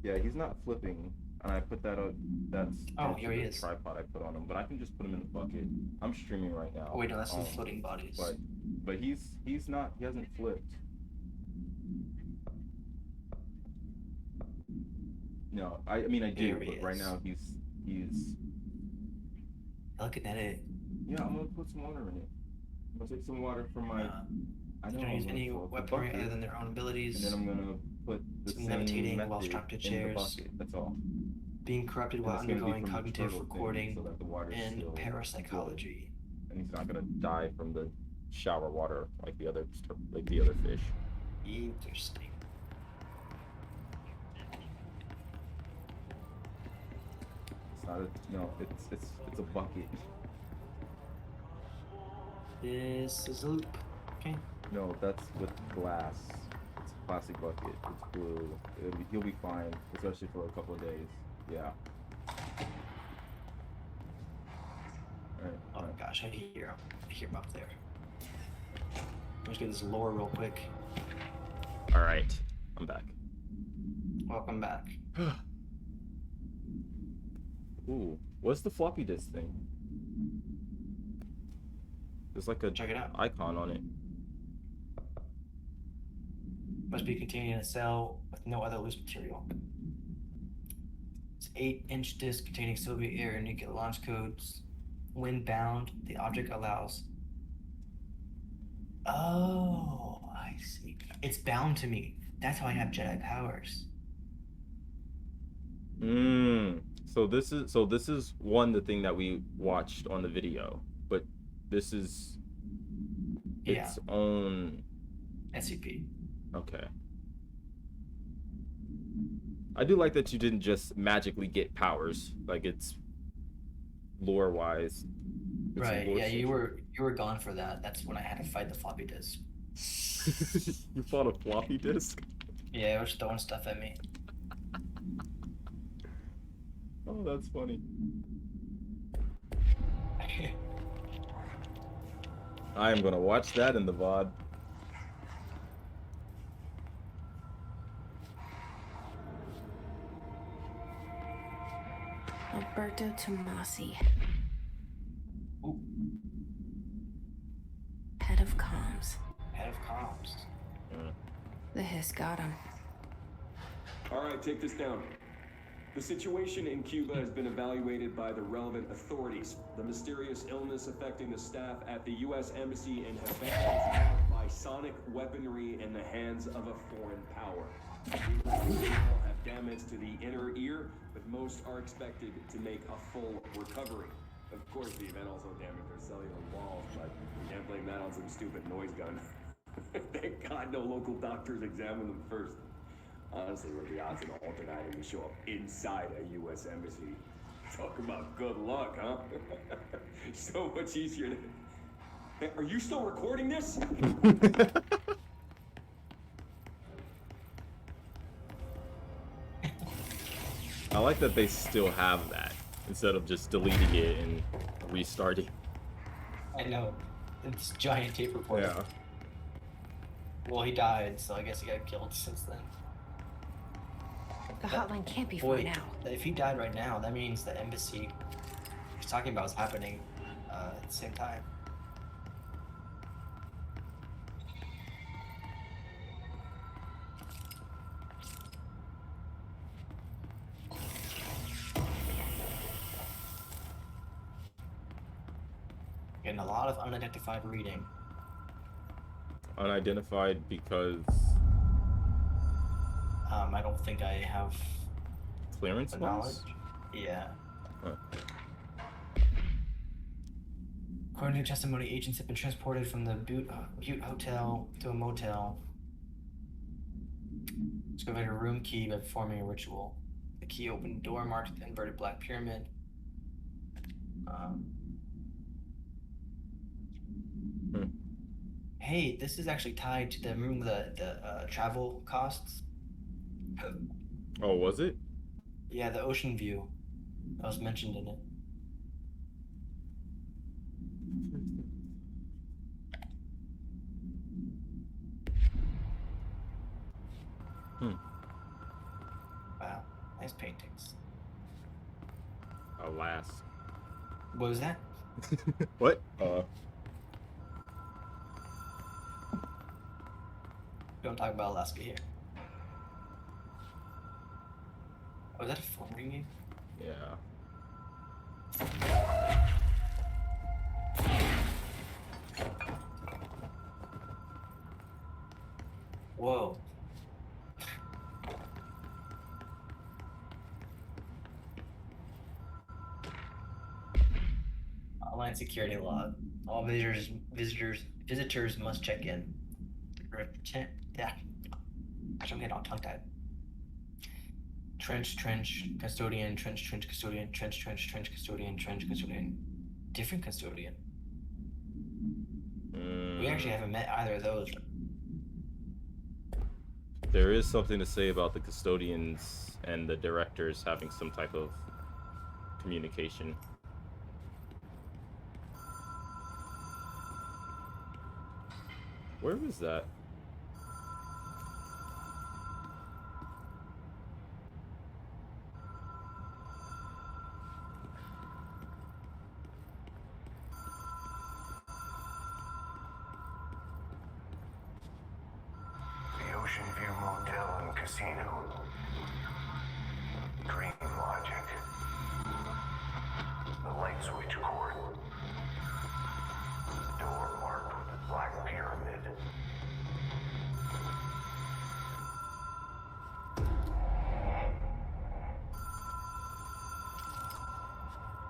Yeah, he's not flipping, and I put that up. That's Oh, into here he the is. tripod I put on him, but I can just put him in the bucket. I'm streaming right now. Oh wait, no, that's the floating bodies. But he's not. He hasn't flipped. No, I mean I do, Here he but right is. now he's. Looking at it. Yeah, I'm gonna put some water in it. I'm gonna take some water from my. I They know. don't I'm use gonna any fill up the weaponry bucket, other than their own abilities. and then I'm gonna put the Some same levitating method while strapped to in the chairs. bucket. That's all. Being corrupted And while it's gonna be undergoing from the cognitive turtle thing, recording so that the water's and still parapsychology. good. And he's not gonna die from the shower water like the other fish. Interesting. It's not a no. It's a bucket. This is a loop. Okay. No, that's with glass. It's a plastic bucket. It's blue. He'll be fine, especially for a couple of days. Yeah. Alright. Oh gosh, I hear him. I hear him up there. Let's get this lore real quick. Alright. I'm back. Welcome back. Ooh. What's the floppy disk thing? There's like a Check it out. icon on it. Must be contained in a cell with no other loose material. It's 8-inch disc containing Soviet air and nuclear launch codes. When bound, the object allows. Oh, I see. It's bound to me. That's how I have Jedi powers. So this is the thing that we watched on the video, but this is its own SCP. Okay. I do like that you didn't just magically get powers, like it's lore wise. Right, yeah, you were gone for that. That's when I had to fight the floppy disk. You fought a floppy disk? Yeah, it was throwing stuff at me. Oh, that's funny. I am gonna watch that in the VOD. Alberto Tomasi. Ooh. Head of comms. Head of comms. The hiss got him. All right, take this down. The situation in Cuba has been evaluated by the relevant authorities. The mysterious illness affecting the staff at the U.S. Embassy in Havana is caused by sonic weaponry in the hands of a foreign power. People have damage to the inner ear, but most are expected to make a full recovery. Of course, the event also damaged their cellular walls, but you can't blame that on some stupid noise gun. Thank God no local doctors examined them first. Honestly, what are the odds of an alternate item to show up inside a U.S. embassy? Talk about good luck, huh? So much easier to... Hey, are you still recording this? I like that they still have that instead of just deleting it and restarting. I know. It's giant tape recorder. Yeah. Well, he died, so I guess he got killed since then. The hotline can't be Boy, free now. if he died right now, that means the embassy he's talking about is happening at the same time. Getting a lot of unidentified reading. Unidentified because I don't think I have clearance the laws? knowledge. Yeah. Huh. According to testimony, agents have been transported from the Butte Hotel to a motel. Discovered a room key by performing a ritual. The key opened a door marked with the inverted black pyramid. Hey, this is actually tied to the travel costs. Oh, was it? Yeah, the ocean view that was mentioned in it. Wow, nice paintings. Alas. What was that? What? Don't talk about Alaska here. Oh, is that a phone ringing? Yeah. Whoa. Online security log. All visitors must check in. Yeah. Actually, I'm getting all tongue-tied. Trench, custodian, trench, custodian, trench, custodian. Different custodian. We actually haven't met either of those. There is something to say about the custodians and the directors having some type of communication. Where was that? The Ocean View Motel and Casino. Dream Logic. The light switch cord. Door marked with the black pyramid.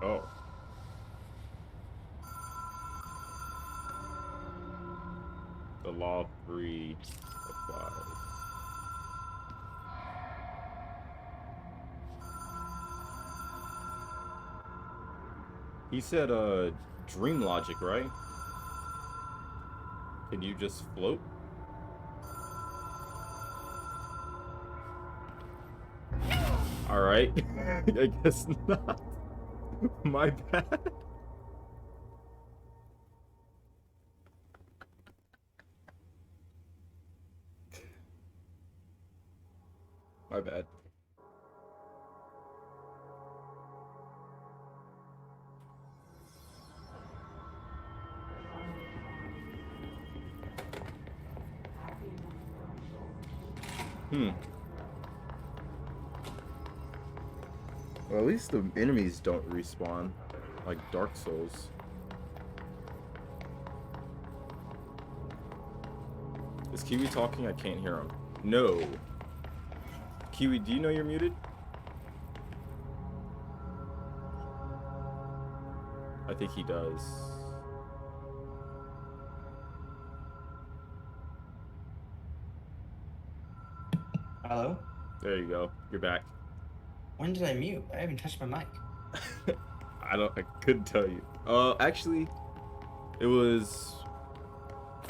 Oh. The law of three applies. He said, dream logic, right? Can you just float? Alright. I guess not. My bad. My bad. Well, at least the enemies don't respawn, like Dark Souls. Is Kiwi talking? I can't hear him. No. Kiwi, do you know you're muted? I think he does. Hello? There you go. You're back. When did I mute? I haven't touched my mic. I couldn't tell you. Actually, it was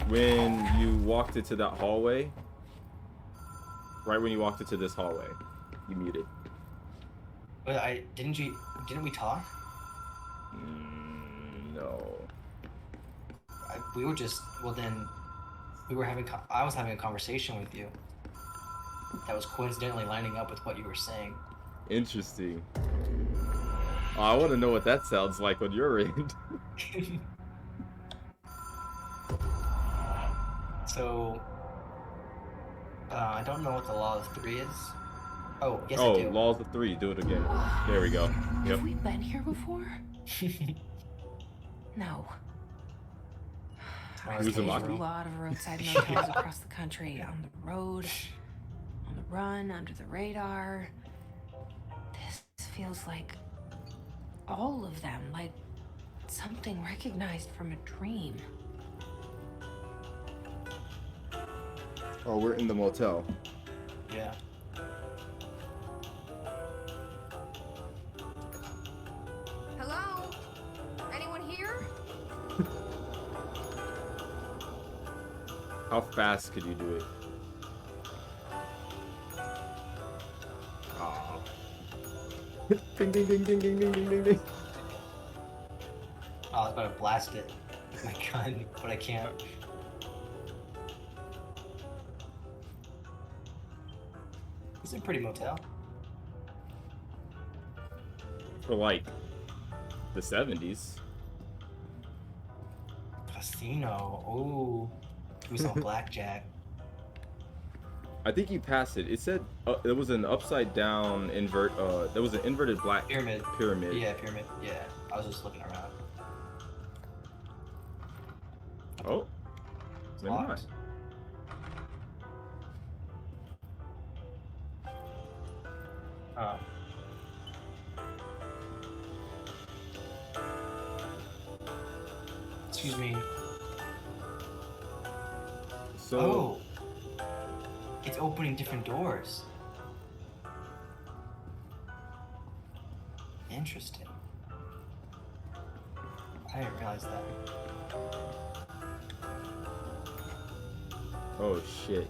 when you walked into that hallway. Right when you walked into this hallway, you muted. But didn't we talk? No. We were just, well then, I was having a conversation with you. That was coincidentally lining up with what you were saying. Interesting. Oh, I want to know what that sounds like on your end. So, I don't know what the law of three is. Oh, yes I do. Oh, laws of three. Do it again. There we go. Yep. Have we been here before? No. There's a lot of roadside motels across the country, on the road, on the run, under the radar. This feels like all of them, like something recognized from a dream. Oh, we're in the motel. Yeah. Hello? Anyone here? How fast could you do it? Ah. Ding ding ding ding ding ding ding ding ding. Oh, I was about to blast it with my gun, but I can't. It's a pretty motel. For like the 70s. Casino. Ooh. Who's on blackjack? I think you passed it. It said there was an upside down there was an inverted black Pyramid. pyramid. Yeah, pyramid. Yeah. I was just looking around. Oh. Maybe not. Locked. Oh. Excuse me. So Oh. It's opening different doors. Interesting. I didn't realize that. oh shit.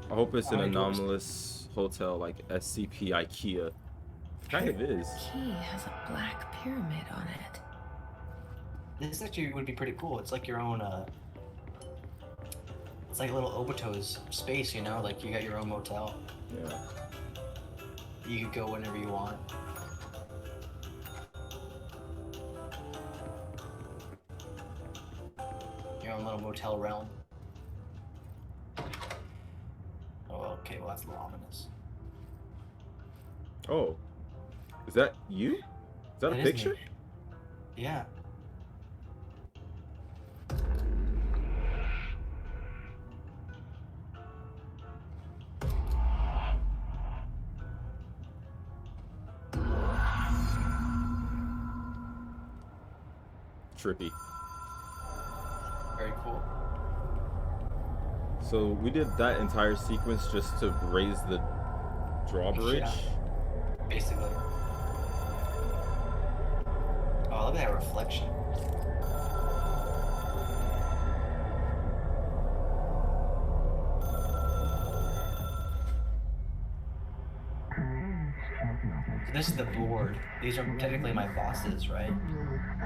I hope it's How an many doors? anomalous hotel like SCP IKEA. Kind of is. Key has a black pyramid on it. This actually would be pretty cool. It's like your own, it's like a little Obito's space, you know? Like you got your own motel. Yeah. You could go whenever you want. Your own little motel realm. Oh, okay. Well, that's a little ominous. Oh. Is that you? Is that a That is me. picture? Yeah. Trippy. Very cool. So we did that entire sequence just to raise the drawbridge. Yeah. Basically. Oh, look at that reflection. So this is the board. These are technically my bosses, right?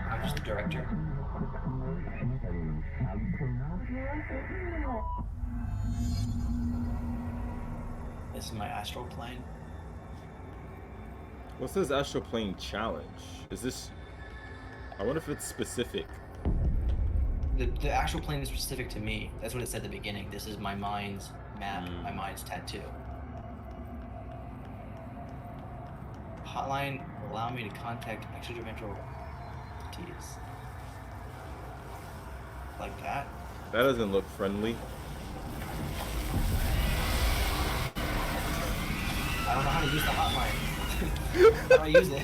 I'm just the director. This is my astral plane. What says Astral Plane Challenge? Is this... I wonder if it's specific. The actual plane is specific to me. That's what it said at the beginning. This is my mind's map, my mind's tattoo. Hotline will allow me to contact extradimensional entities. Like that? That doesn't look friendly. I don't know how to use the hotline. How do I use it?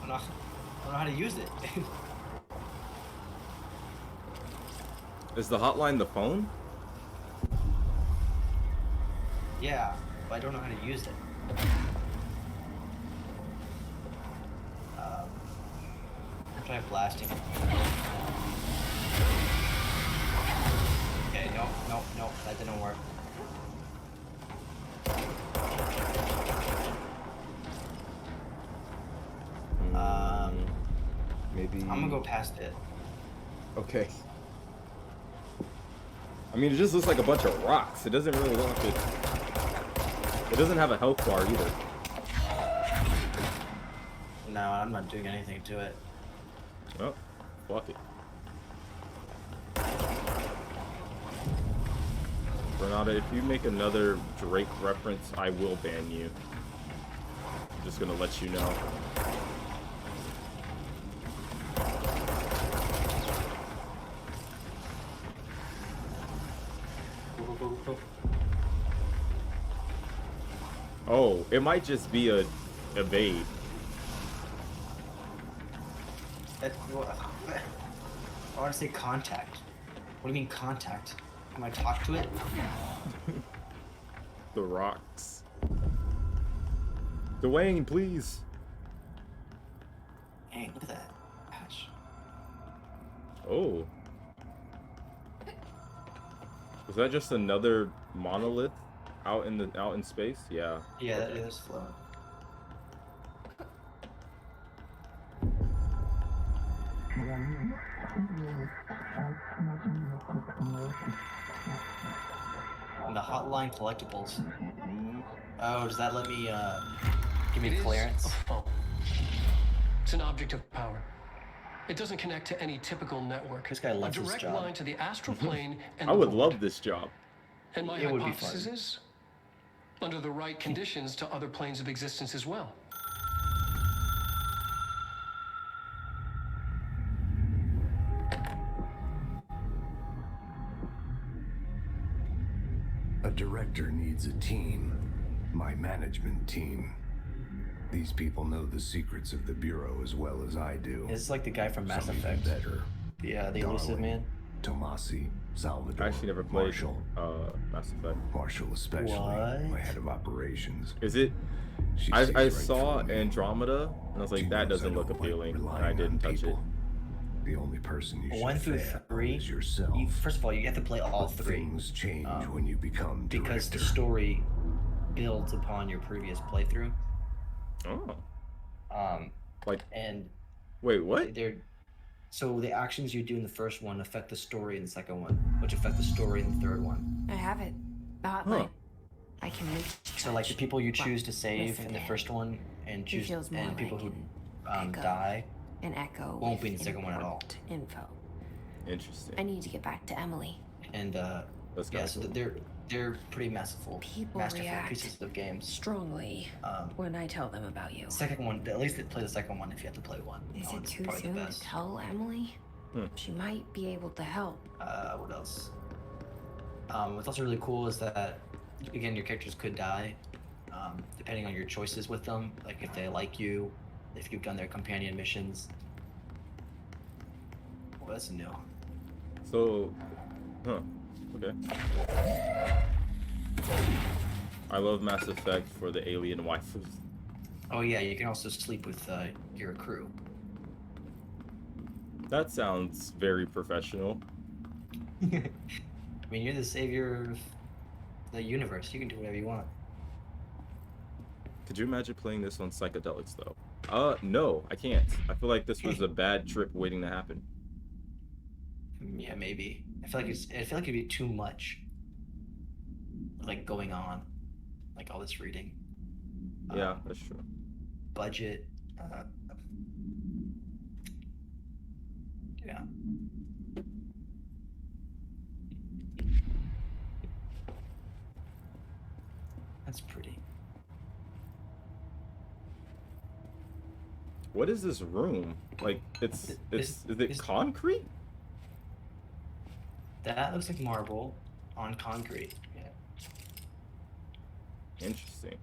I don't know how to use it. Is the hotline the phone? Yeah, but I don't know how to use it. I'll try blasting it. Okay, no, that didn't work. Maybe... I'm gonna go past it. Okay. I mean, it just looks like a bunch of rocks. It doesn't really look like it. It doesn't have a health bar either. No, I'm not doing anything to it. Oh, fuck it. Renata, if you make another Drake reference, I will ban you. I'm just gonna let you know. Oh, it might just be a evade. I want to say contact. What do you mean contact? Can I talk to it? The rocks. Dwayne, please. Hey, look at that patch. Oh. Was that just another monolith out in space? Yeah. Yeah, that is flow. And the hotline collectibles. Oh, does that let me give me It is clearance? a phone. It's an object of power. It doesn't connect to any typical network. This guy loves a his direct job. line to the astral plane and I the would void. love this job. And my It would be hypothesis fun. is, under the right conditions, to other planes of existence as well. A director needs a team. My management team. These people know the secrets of the Bureau as well as I do. This is like the guy from Mass Some even Effect. better. The elusive man. Tomasi, Salvador, I actually never played Marshall. Mass Effect. Marshall especially, What? my head of operations. Is it? She I sees right saw through me. Andromeda and I was like, She that knows I doesn't look don't like appealing. And relying I didn't on touch it. people. The only person you should 1 through fail 3. is yourself. First of all, you have to play all But 3 things change when you become because director. the story builds upon your previous playthrough. Oh. Like, and wait, what? So the actions you do in the first one affect the story in the second one, which affect the story in the third one. I have it. The hotline. I can reach. So like the people you choose to save listen in the to first one and He choose feels more and people like who die an echo won't be in with the second one at all. important Info. Interesting. I need to get back to Emily. And That's yeah, kinda so cool. they're pretty masterful react pieces of games. Strongly when I tell them about you. Second one, at least play the second one if you have to play one. Is That it one's too probably the soon to best. tell Emily? She might be able to help. What else? What's also really cool is that, again, your characters could die, depending on your choices with them. Like if they like you, if you've done their companion missions. Well, that's new. So, okay. I love Mass Effect for the alien waifus. Oh yeah, you can also sleep with your crew. That sounds very professional. I mean, you're the savior of the universe. You can do whatever you want. Could you imagine playing this on psychedelics though? No, I can't. I feel like this was a bad trip waiting to happen. Yeah, maybe. I feel like it'd be too much. Like going on, like all this reading. Yeah, that's true. Budget. Yeah. That's pretty. What is this room? Like, is it concrete? That looks like marble on concrete. Yeah. Interesting.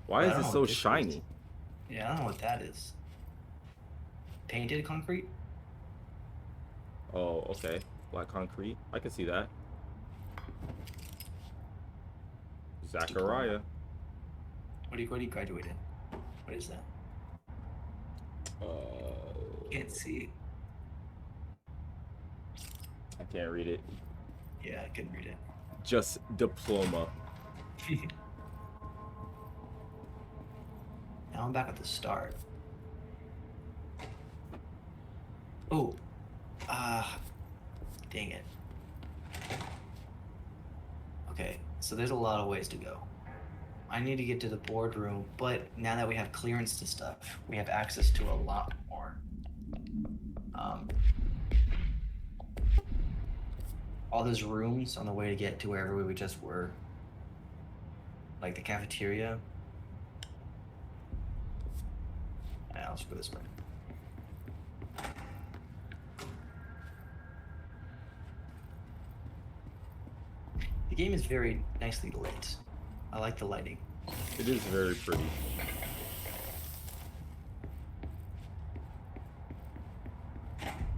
Why I is don't it know so what this is. shiny? Yeah, I don't know what that is. Painted concrete? Oh, okay. Black concrete. I can see that. Zachariah. What do you graduate in? What is that? Can't see. I can't read it. Yeah, I can read it. Just diploma. Now I'm back at the start. Oh. Dang it. Okay, so there's a lot of ways to go. I need to get to the boardroom, but now that we have clearance to stuff, we have access to a lot more. All those rooms on the way to get to wherever we just were, like the cafeteria. Yeah, let's go this way. The game is very nicely lit. I like the lighting. It is very pretty.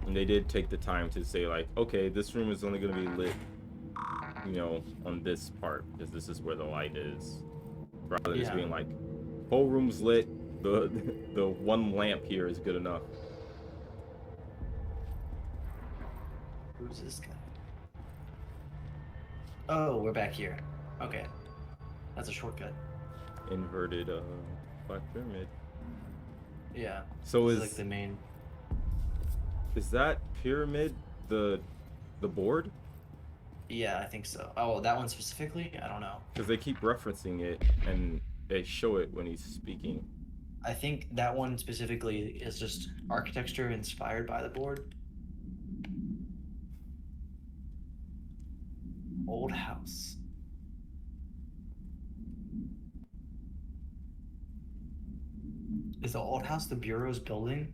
And they did take the time to say like, okay, this room is only going to be lit, you know, on this part, because this is where the light is. Rather than just being like, whole room's lit, the one lamp here is good enough. Who's this guy? Oh, we're back here. Okay. That's a shortcut. Inverted Black Pyramid. Yeah. So this is like the main. Is that pyramid the board? Yeah, I think so. Oh, that one specifically? I don't know. Because they keep referencing it and they show it when he's speaking. I think that one specifically is just architecture inspired by the board. Old house. Is the old house the Bureau's building?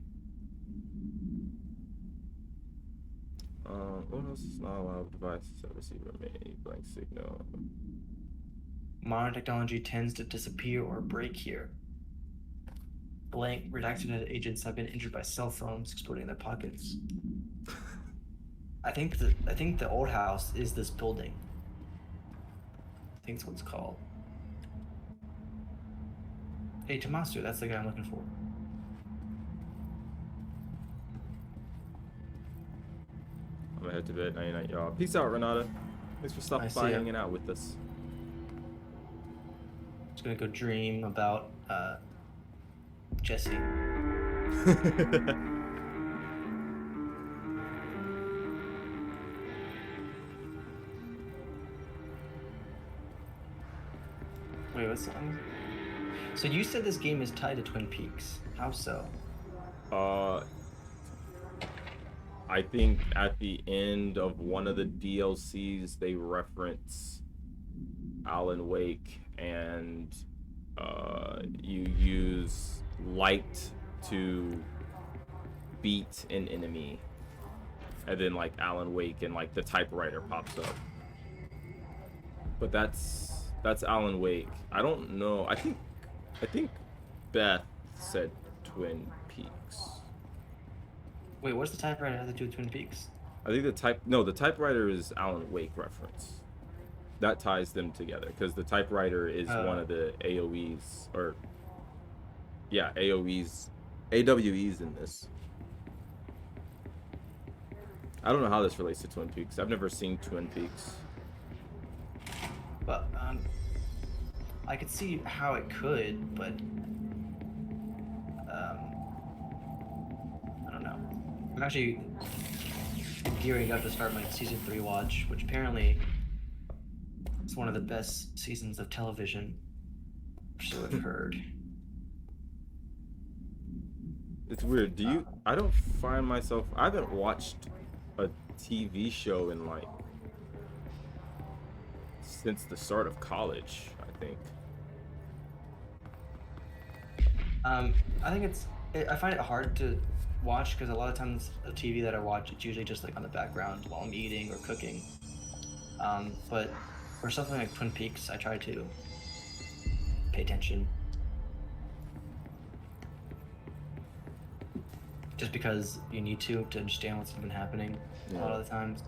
What else is not allowed devices that receive or emit any blank signal? Modern technology tends to disappear or break here. Blank redacted agents have been injured by cell phones exploding in their pockets. I think the old house is this building. I think that's what it's called. Hey, Tommaso, that's the guy I'm looking for. I'm gonna head to bed. Night night, y'all. Peace out, Renata. Thanks for stopping by, hanging out with us. Just gonna go dream about Jesse. Wait, what song? So you said this game is tied to Twin Peaks. How so? I think at the end of one of the DLCs, they reference Alan Wake, and you use light to beat an enemy, and then like Alan Wake and like the typewriter pops up. But that's Alan Wake. I don't know. I think Beth said Twin Peaks. Wait, what's the typewriter have to do with Twin Peaks? I think the typewriter is Alan Wake reference. That ties them together because the typewriter is one of the AOEs, or yeah, AWEs in this. I don't know how this relates to Twin Peaks. I've never seen Twin Peaks. But I could see how it could, but I don't know. I'm actually gearing up to start my season 3 watch, which apparently is one of the best seasons of television, so I've heard. It's weird. I don't find myself. I haven't watched a TV show in like since the start of college, I think. I find it hard to watch because a lot of times the TV that I watch, it's usually just like on the background while I'm eating or cooking. But for something like Twin Peaks, I try to pay attention. Just because you need to understand what's been happening a lot of the times.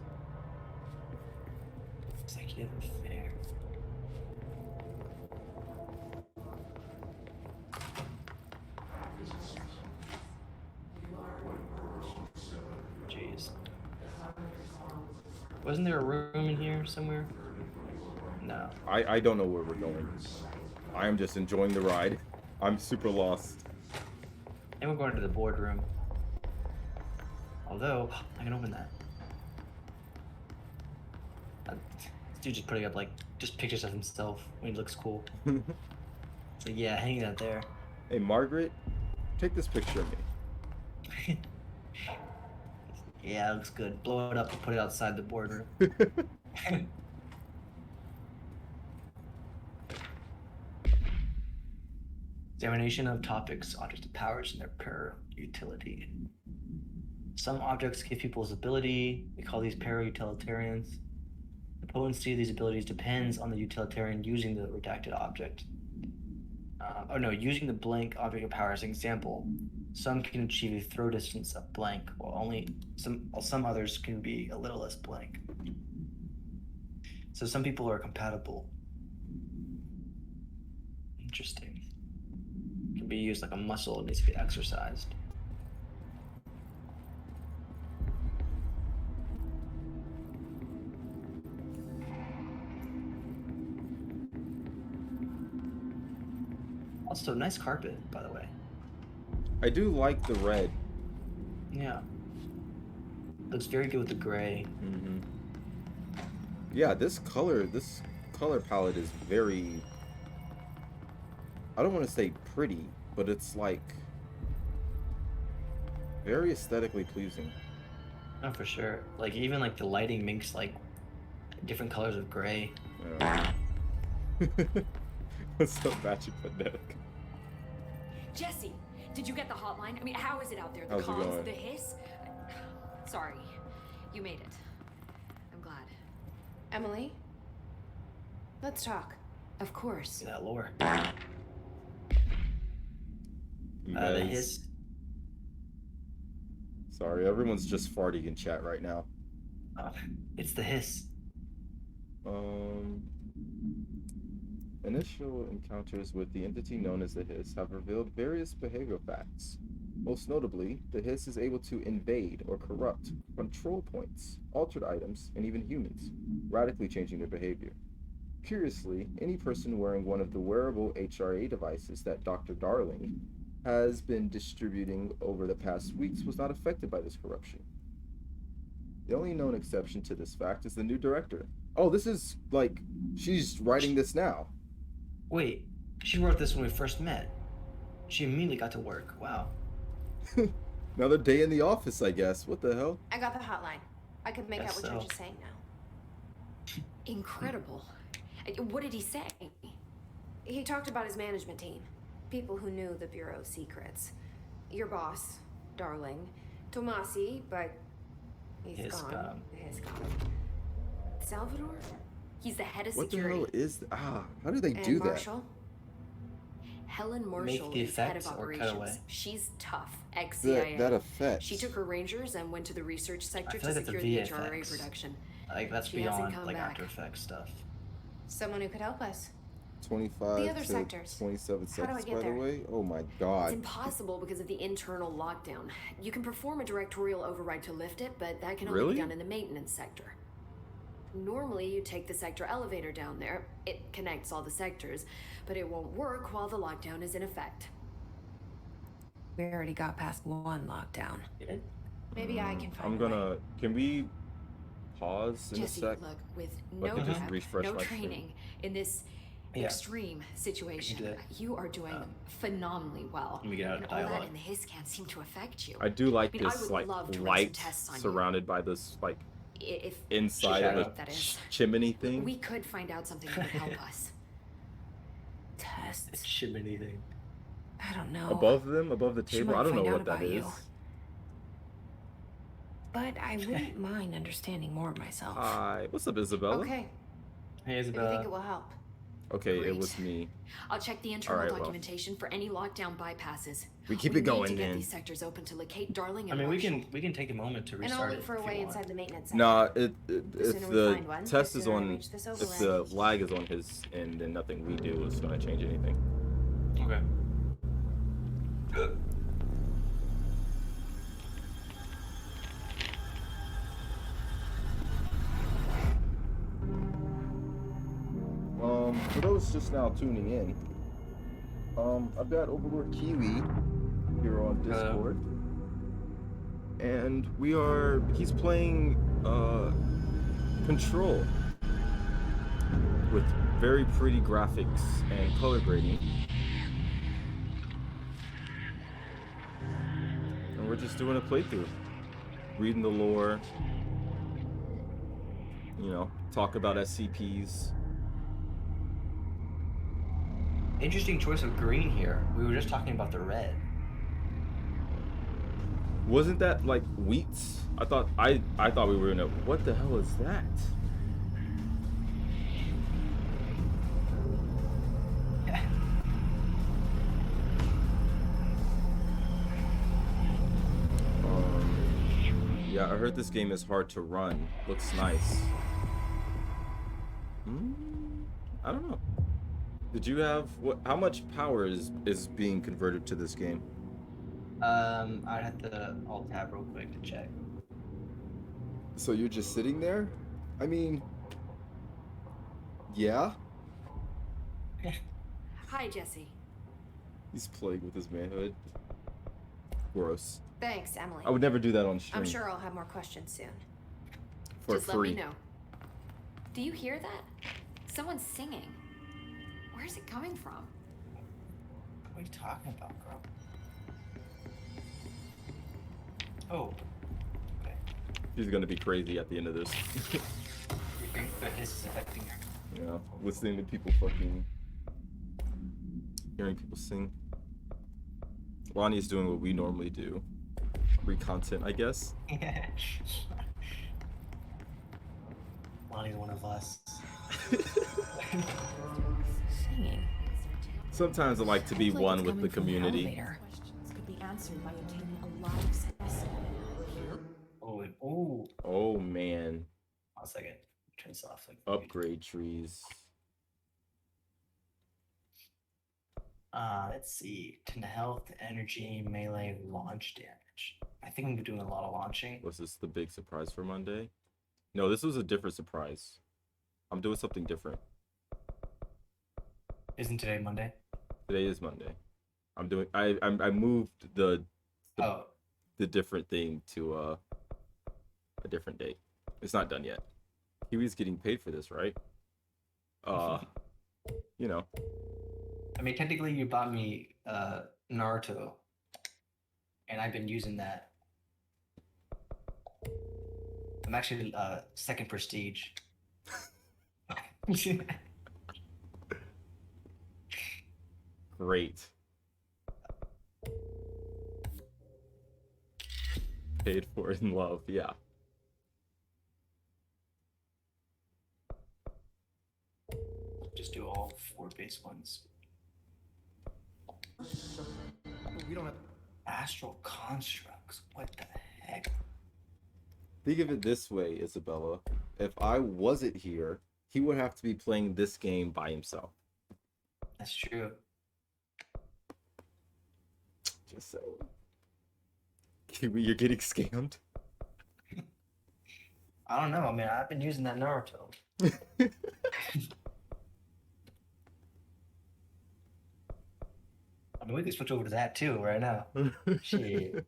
Executive affair. Jeez. Wasn't there a room in here somewhere? No. I don't know where we're going. I am just enjoying the ride. I'm super lost. And we're going to the boardroom. Although, I can open that. This dude just putting up like just pictures of himself when he looks cool. So yeah, hang that there. Hey Margaret, take this picture of me. Yeah, it looks good. Blow it up and put it outside the boardroom. Examination of topics, objects of powers, and their para utility. Some objects give people's ability. We call these para-utilitarians. The potency of these abilities depends on the utilitarian using the redacted object. Using the blank object of power as an example. Some can achieve a throw distance of blank, while some others can be a little less blank. So some people are compatible. Interesting. It can be used like a muscle, it needs to be exercised. Also, nice carpet, by the way. I do like the red. Yeah. Looks very good with the gray. Mm-hmm. Yeah, this color palette is very, I don't want to say pretty, but it's like very aesthetically pleasing. Oh, for sure. Like even like the lighting makes like different colors of gray. Yeah. What's up, Magic Fanatic? Jesse, did you get the hotline? I mean, how is it out there? The How's it comms, going? the hiss? Sorry, you made it. I'm glad. Emily? Let's talk. Of course. That lore. You The guys- hiss. Sorry, everyone's just farting in chat right now. It's the hiss. Initial encounters with the entity known as the Hiss have revealed various behavioral facts. Most notably, the Hiss is able to invade or corrupt control points, altered items, and even humans, radically changing their behavior. Curiously, any person wearing one of the wearable HRA devices that Dr. Darling has been distributing over the past weeks was not affected by this corruption. The only known exception to this fact is the new director. Oh, this is like, she's writing this now. Wait, she wrote this when we first met. She immediately got to work. Wow. Another day in the office, I guess. What the hell? I got the hotline. I could make Guess out what so. George is saying now. Incredible. What did he say? He talked about his management team. People who knew the Bureau's secrets. Your boss, Darling. Tomasi, but he's gone. He's gone. Salvador? He's the head of What the security. hell is how do they And do that? Marshall? Helen Marshall the is head of effects or cut away? operations. She's tough, ex-CIA. That effect. She took her Rangers and went to the research sector I to feel like secure that's the a HRA VFX. production. Like that's She hasn't beyond come like back. After Effects stuff. Someone who could help us. 25 The other to sectors. 27 How do I seconds, get by there? the way. Oh my It's god. impossible because of the internal lockdown. You can perform a directorial override to lift it, but that can only Really? be done in the maintenance sector. Normally, you take the sector elevator down there. It connects all the sectors, but it won't work while the lockdown is in effect. We already got past one lockdown. Maybe I can find I'm a way. gonna. Can we pause in Jesse, a sec? look, with Let no me just prep, refresh no my screen. training in this Yeah. extreme situation, do that. you are doing phenomenally well. Let me get out and of all that dialogue. in the hiss can't seem to affect you. I do like I mean, I this would like love to run some light tests on you. surrounded by this like If inside Shadow. of a that is. chimney thing. We could find out something that would help us. Tests. Chimney thing. I don't know. Above them, above the She table. might I don't know find out what that about is. you. But I wouldn't mind understanding more myself. Hi, what's up, Isabella? Okay. Hey, If you think Isabella. it will help. Okay, it Great. was me. I'll check the internal Alright, well. documentation for any lockdown bypasses. We keep we it going, need to get then. these sectors open to locate Darling I and mean, we Marshall. can take a moment to And restart I'll it look for a if way you want. inside the maintenance center. Nah, The if sooner we the find one, test the is sooner I on, reach this if override. the lag is on his end, then nothing we do is gonna change anything. Okay. For those just now tuning in, I've got Overlord Kiwi here on Discord, and he's playing Control with very pretty graphics and color grading, and we're just doing a playthrough, reading the lore, you know, talk about SCPs. Interesting choice of green here. We were just talking about the red. Wasn't that like wheats? I thought we were in a. What the hell is that? Yeah, I heard this game is hard to run. Looks nice. I don't know. Did you have what? How much power is being converted to this game? I'd have to alt tab real quick to check. So you're just sitting there? I mean, yeah. Hi, Jesse. He's playing with his manhood. Gross. Thanks, Emily. I would never do that on stream. I'm sure I'll have more questions soon. For Just free. let me know. Do you hear that? Someone's singing. Where's it coming from? What are you talking about, girl? Oh. Okay. She's gonna be crazy at the end of this. You think that this is affecting her? Yeah, listening to people fucking... hearing people sing. Lonnie's doing what we normally do. Free content, I guess. Yeah. Lonnie's one of us. Singing. Sometimes I like to be Sounds like one it's with the coming from community. elevator. Questions could be answered by obtaining a live sense. Oh. Oh man. 1 second. Turn this off. Upgrade trees. Let's see. 10 to health, energy, melee, launch damage. I think I'm doing a lot of launching. Was this the big surprise for Monday? No, this was a different surprise. I'm doing something different. Isn't today Monday? Today is Monday. I'm doing. I moved the different thing to a different date. It's not done yet. Kiwi's getting paid for this, right? You know. I mean, technically, you bought me Naruto, and I've been using that. I'm actually second prestige. Great. Paid for in love, yeah. Just do all 4 base ones. We don't have astral constructs. What the heck? Think of it this way, Isabella. If I wasn't here, he would have to be playing this game by himself. That's true. Just saying. Kiwi, you're getting scammed. I don't know. I mean, I've been using that Naruto. I mean, we could switch over to that too right now. Shit.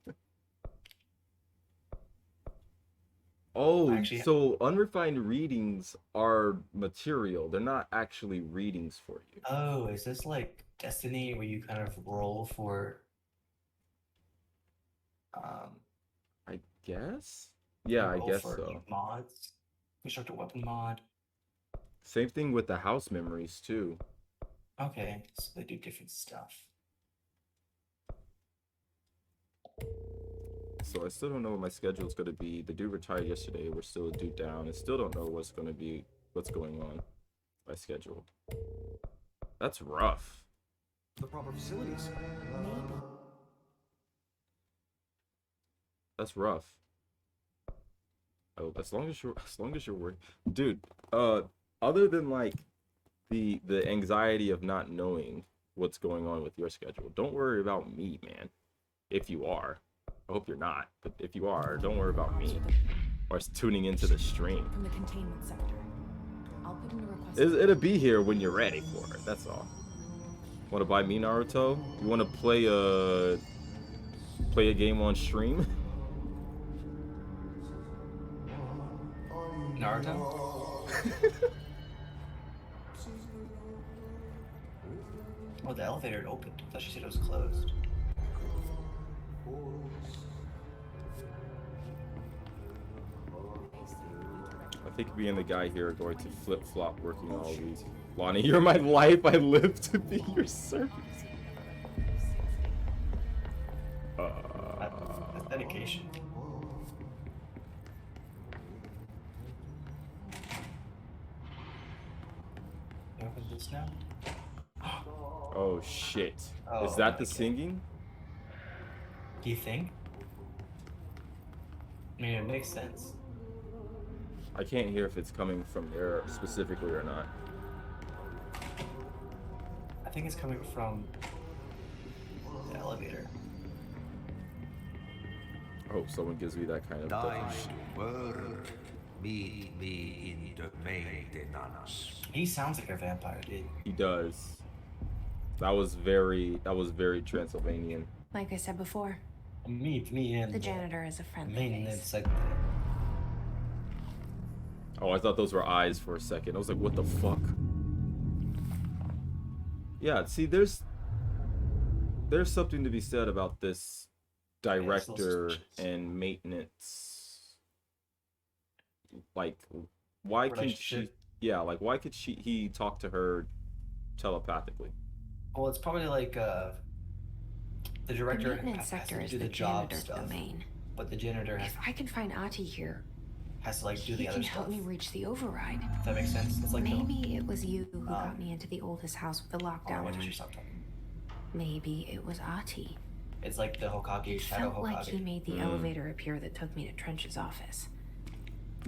Oh, Actually, so unrefined readings are material. They're not actually readings for you. oh, is this like Destiny where you kind of roll for I guess? Yeah, I roll guess for so. mods? Construct a weapon mod. Same thing with the house memories too. Okay, so they do different stuff. So I still don't know what my schedule is going to be. The dude retired yesterday. We're still a dude down. I still don't know what's going on. My schedule. That's rough. The proper facilities. That's rough. Oh, as long as you're worried, dude. Other than like the anxiety of not knowing what's going on with your schedule, don't worry about me, man. If you are, I hope you're not. But if you are, don't worry about me or tuning into the stream. From the containment sector. I'll put in a request. It'll be here when you're ready for it. That's all. Want to buy me Naruto? You want to play a game on stream? Naruto? Oh, the elevator had opened. I thought she said it was closed. I think me and the guy here are going to flip-flop working all week. Lonnie, you're my life. I live to be your service. That's dedication. You open this now? Oh shit. Oh, Is that the okay. singing? Do you think? I mean, it makes sense. I can't hear if it's coming from there specifically or not. I think it's coming from the elevator. I hope someone gives me that kind of Dice word, meet me in the maintenance. He sounds like a vampire, dude. He does. That was very Transylvanian. Like I said before, Me and The janitor is a friendly maintenance face. like. Oh, I thought those were eyes for a second. I was like, what the fuck? Yeah, see, there's something to be said about this director and maintenance. Like, why can she? Yeah, like why could he talk to her telepathically? Well, it's probably like the director The maintenance sector is the janitor's domain. But the janitor has. If I can find Ahti here, has to like do the other he can stuff. help me reach the override. If that makes sense. It's like maybe it was you who got me into the oldest house with the lockdown. Why did you stop talking? Maybe it was Ahti. It's like the Hokage, Shadow Felt Hokage. like he made the elevator appear that took me to Trench's office.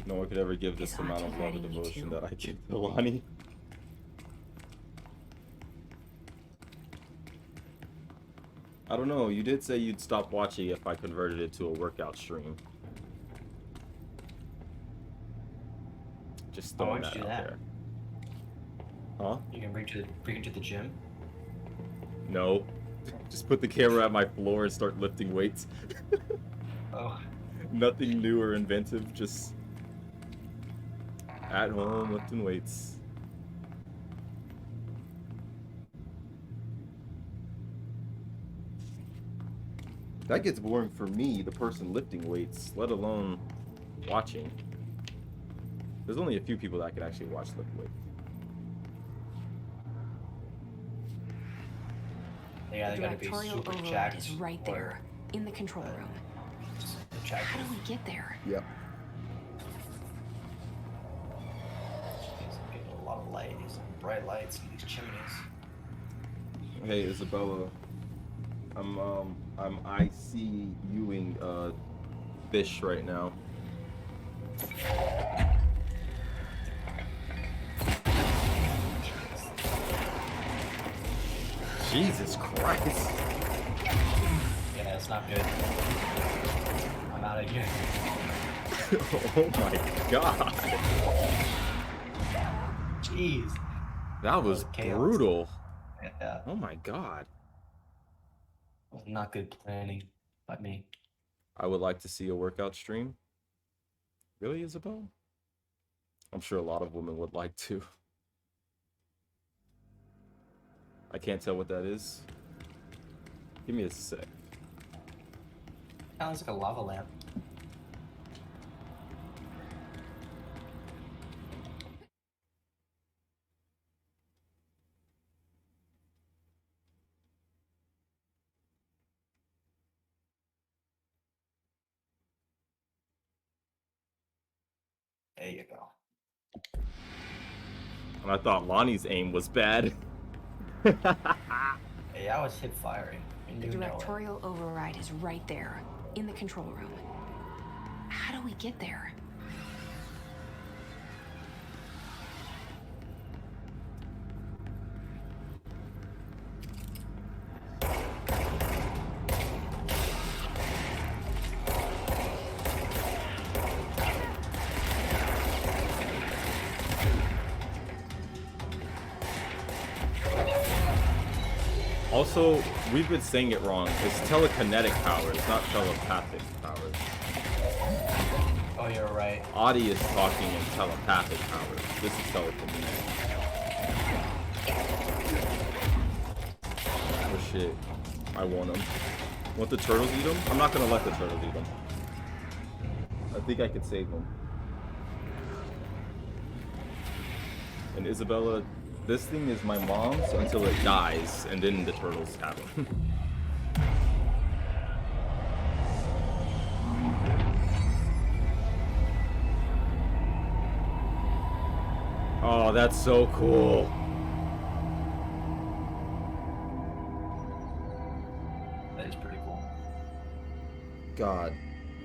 No one could ever give this amount of love and devotion that I give to Lonnie. I don't know, you did say you'd stop watching if I converted it to a workout stream. Just throwing that out there. Huh? You can bring it to the gym? No. Just put the camera at my floor and start lifting weights. Oh. Nothing new or inventive, just at home lifting weights. That gets boring for me, the person lifting weights, let alone watching. There's only a few people that can actually watch lift weights. Yeah, the directorial override is right there, in the control room. How do we get there? Yep. It's getting a lot of light, these bright lights and these chimneys. Hey, Isabella. I'm ICUing fish right now. Jesus Christ. Yeah, it's not good. I'm out of here. Oh my god. Jeez. That was brutal. Yeah. Oh my god. Not good planning by me. I would like to see a workout stream. Really, Isabel? I'm sure a lot of women would like to. I can't tell what that is. Give me a sec. Sounds like a lava lamp. There you go. And I thought Lonnie's aim was bad. Hey, I was hip firing. The directorial override is right there, in the control room. How do we get there? Also, we've been saying it wrong. It's telekinetic powers, not telepathic powers. Oh, you're right. Audie is talking in telepathic powers. This is telekinetic. Oh shit. I want them. Want the turtles eat them? I'm not gonna let the turtles eat them. I think I could save them. And Isabella, this thing is my mom's until it dies, and then the turtles have it. Oh, that's so cool. That is pretty cool. God,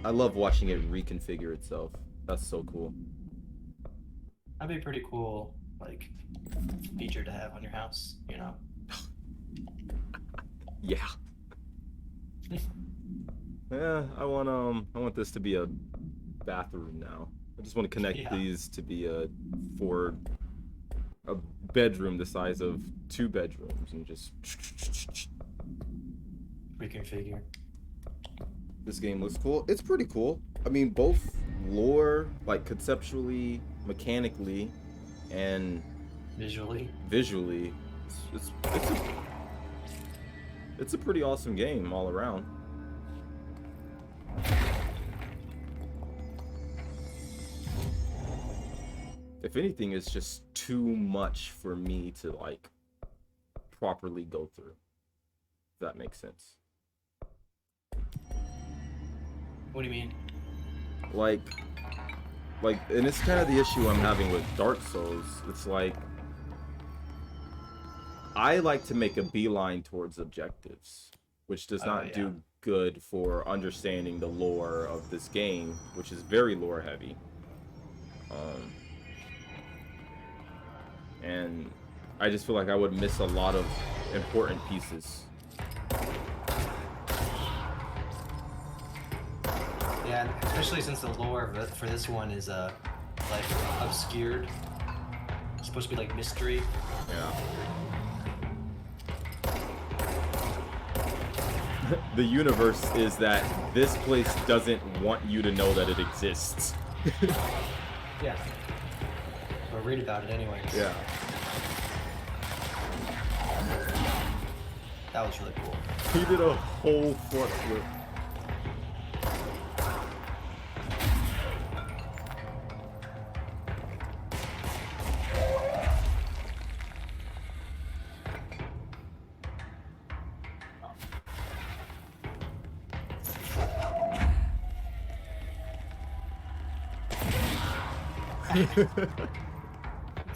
I love watching it reconfigure itself. That's so cool. That'd be pretty cool, like, feature to have on your house, you know? Yeah. Yeah, I want this to be a bathroom now. I just want to connect these to be a bedroom the size of 2 bedrooms and just reconfigure. This game looks cool. It's pretty cool. I mean, both lore, like conceptually, mechanically, and visually. It's a pretty awesome game all around. If anything, it's just too much for me to like properly go through. If that makes sense. What do you mean? Like, and it's kind of the issue I'm having with Dark Souls. It's like, I like to make a beeline towards objectives, which does not do good for understanding the lore of this game, which is very lore heavy. And I just feel like I would miss a lot of important pieces. Yeah, especially since the lore for this one is like obscured. It's supposed to be like mystery. Yeah. The universe is that this place doesn't want you to know that it exists. Yeah. Or read about it anyways. Yeah. That was really cool. He did a whole front flip.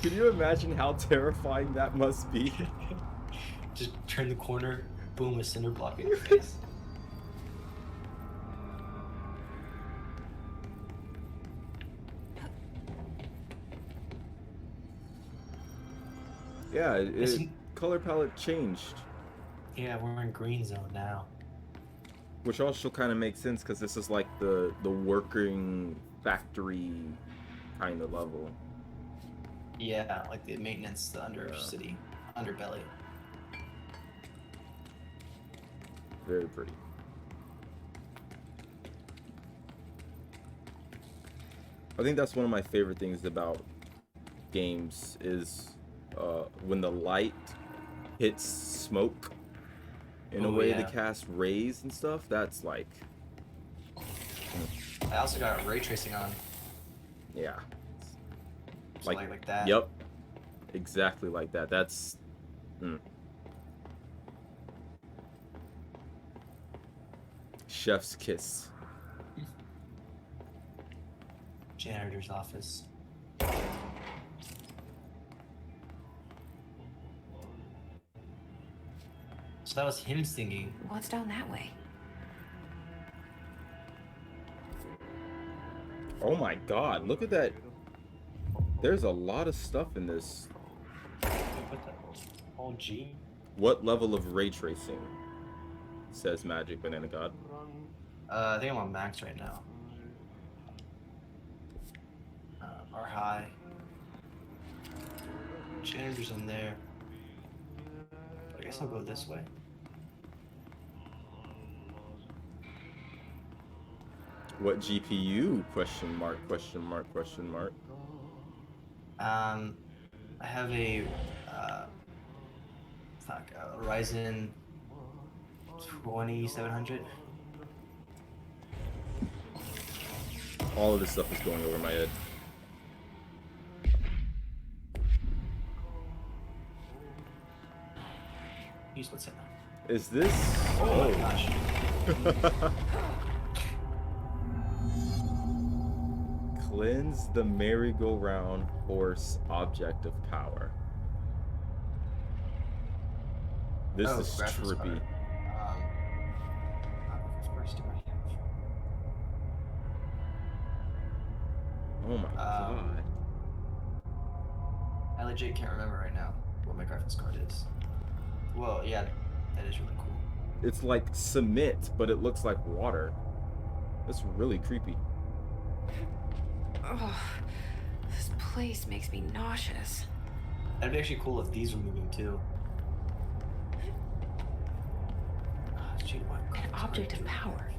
Can you imagine how terrifying that must be? Just turn the corner, boom, a cinder block in your face. Yeah, color palette changed. Yeah, we're in green zone now. Which also kind of makes sense because this is like the working factory kind of level. Yeah, like the maintenance, the undercity, underbelly. Very pretty. I think that's one of my favorite things about games is when the light hits smoke in a way to cast rays and stuff. That's like... I also got ray tracing on. Yeah. So like that. Yep. Exactly like that. That's... Chef's kiss. Janitor's office. So that was him singing. What's down that way? Oh my god, look at that. There's a lot of stuff in this. Oh, G. What level of ray tracing? Says Magic Banana God. I think I'm on max right now. Or high. Janitor's in there. I guess I'll go this way. What GPU? Question mark, question mark, question mark. I have a Ryzen 2700. All of this stuff is going over my head. Use what's in Is this? Oh my gosh. Cleanse the merry-go-round horse object of power. This is trippy. Oh my god. I legit can't remember right now what my graphics card is. Well, yeah, that is really cool. It's like cement, but it looks like water. That's really creepy. Oh, this place makes me nauseous. That'd be actually cool if these were moving too. An object of power.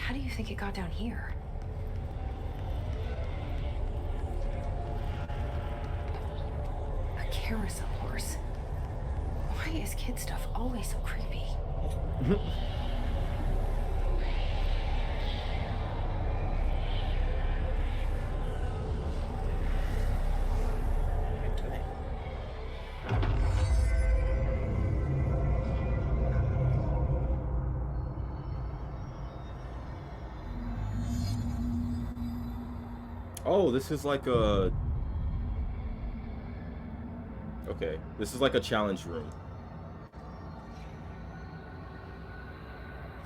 How do you think it got down here? A carousel horse. Why is kid stuff always so creepy? Oh, this is like a... Okay, this is like a challenge room.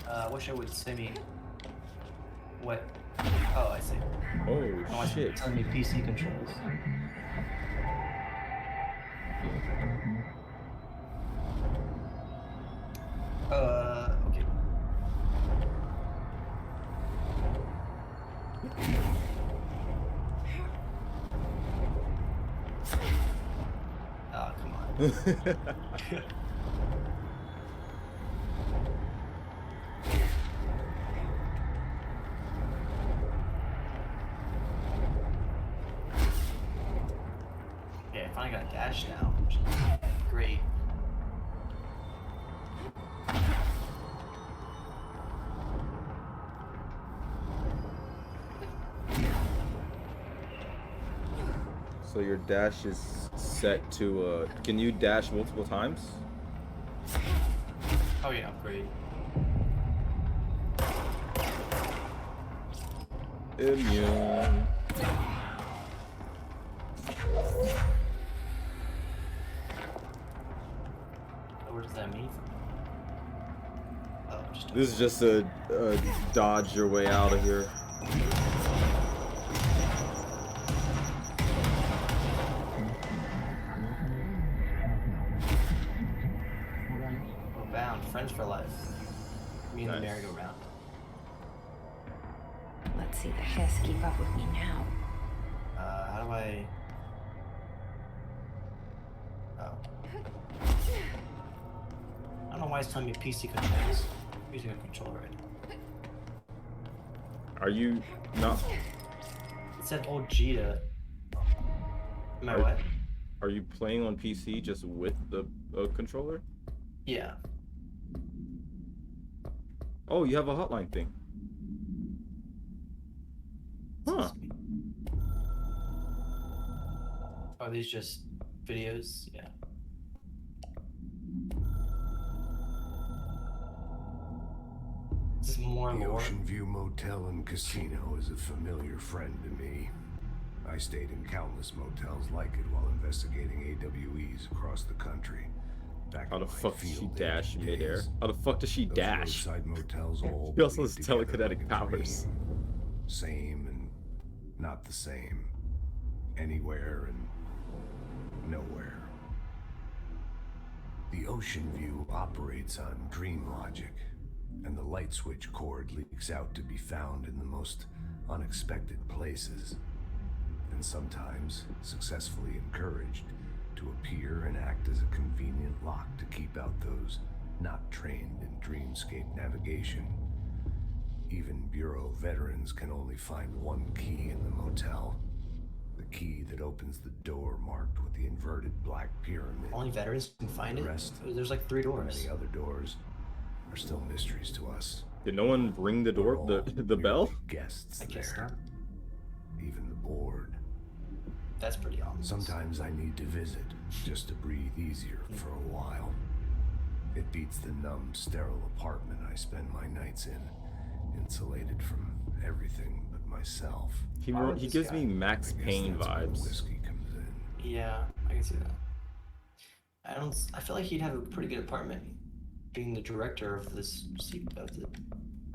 I wish it would say me what. Oh, I see. Oh, shit. It's telling me PC controls. Okay. Oh, come on. Yeah, I finally got a dash now. Which is great. So your dash is set to, can you dash multiple times? Oh yeah, great. Immune. What does that mean? Oh, This is just a dodge your way out of here. We're bound, friends for life. Me and the Nice. merry-go-round. Let's see the Hiss keep up with me now. How do I? Oh. I don't know why it's telling me PC controls. I'm using a controller right now. Are you not? It said hold G to. Am I what? Are you playing on PC just with the controller? Yeah. Oh, you have a hotline thing. Huh. Are these just videos? Yeah. This is more The lore. Ocean View Motel and Casino is a familiar friend to me. I stayed in countless motels like it while investigating AWEs across the country. How the fuck does she dash midair? How the fuck does she dash? Roadside motels all She also has bleed together telekinetic like a powers. dream. Same and not the same. Anywhere and nowhere. The Ocean View operates on dream logic, and the light switch cord leaks out to be found in the most unexpected places, and sometimes successfully encouraged to appear and act as a convenient lock to keep out those not trained in dreamscape navigation. Even Bureau veterans can only find one key in the motel. The key that opens the door marked with the inverted black pyramid. Only veterans can find The it? rest, There's like 3 doors. many other doors, are still mysteries to us. Did no one ring the door, the bell? Guests I guess there. not. Even the board. That's pretty ominous. Sometimes I need to visit, just to breathe easier for a while. It beats the numb, sterile apartment I spend my nights in, insulated from everything but myself. He gives me Max Payne vibes. Whiskey comes in. Yeah, I can see that. I feel like he'd have a pretty good apartment, being the director of this of the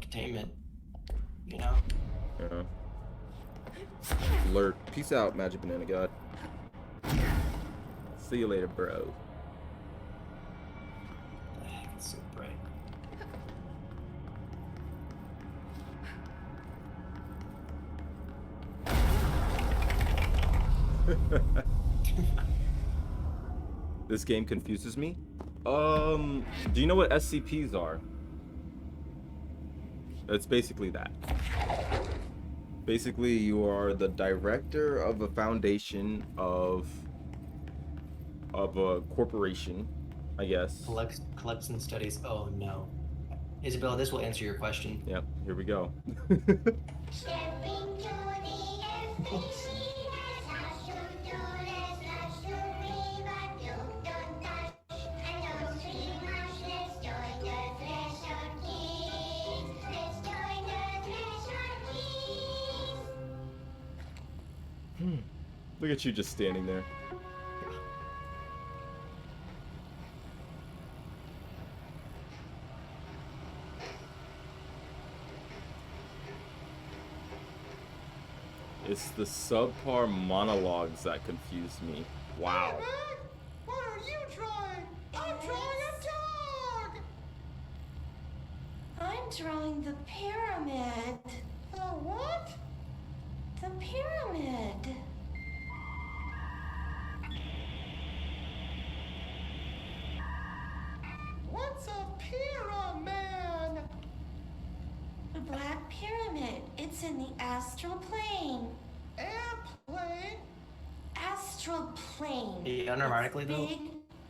containment. You know. Yeah. Alert. Peace out, Magic Banana God. See you later, bro. The heck, it's so bright. This game confuses me. Do you know what SCPs are? It's basically that. Basically, you are the director of a foundation of a corporation, I guess. Collects and studies. Oh no, Isabella, this will answer your question. Yep. Here we go. Look at you just standing there. It's the subpar monologues that confused me. Wow. What are you drawing? I'm drawing a dog! I'm drawing the pyramid. The what? The pyramid. What's a pyramid? The Black Pyramid. It's in the astral plane. Airplane? Astral plane. Yeah, unironically though, Big,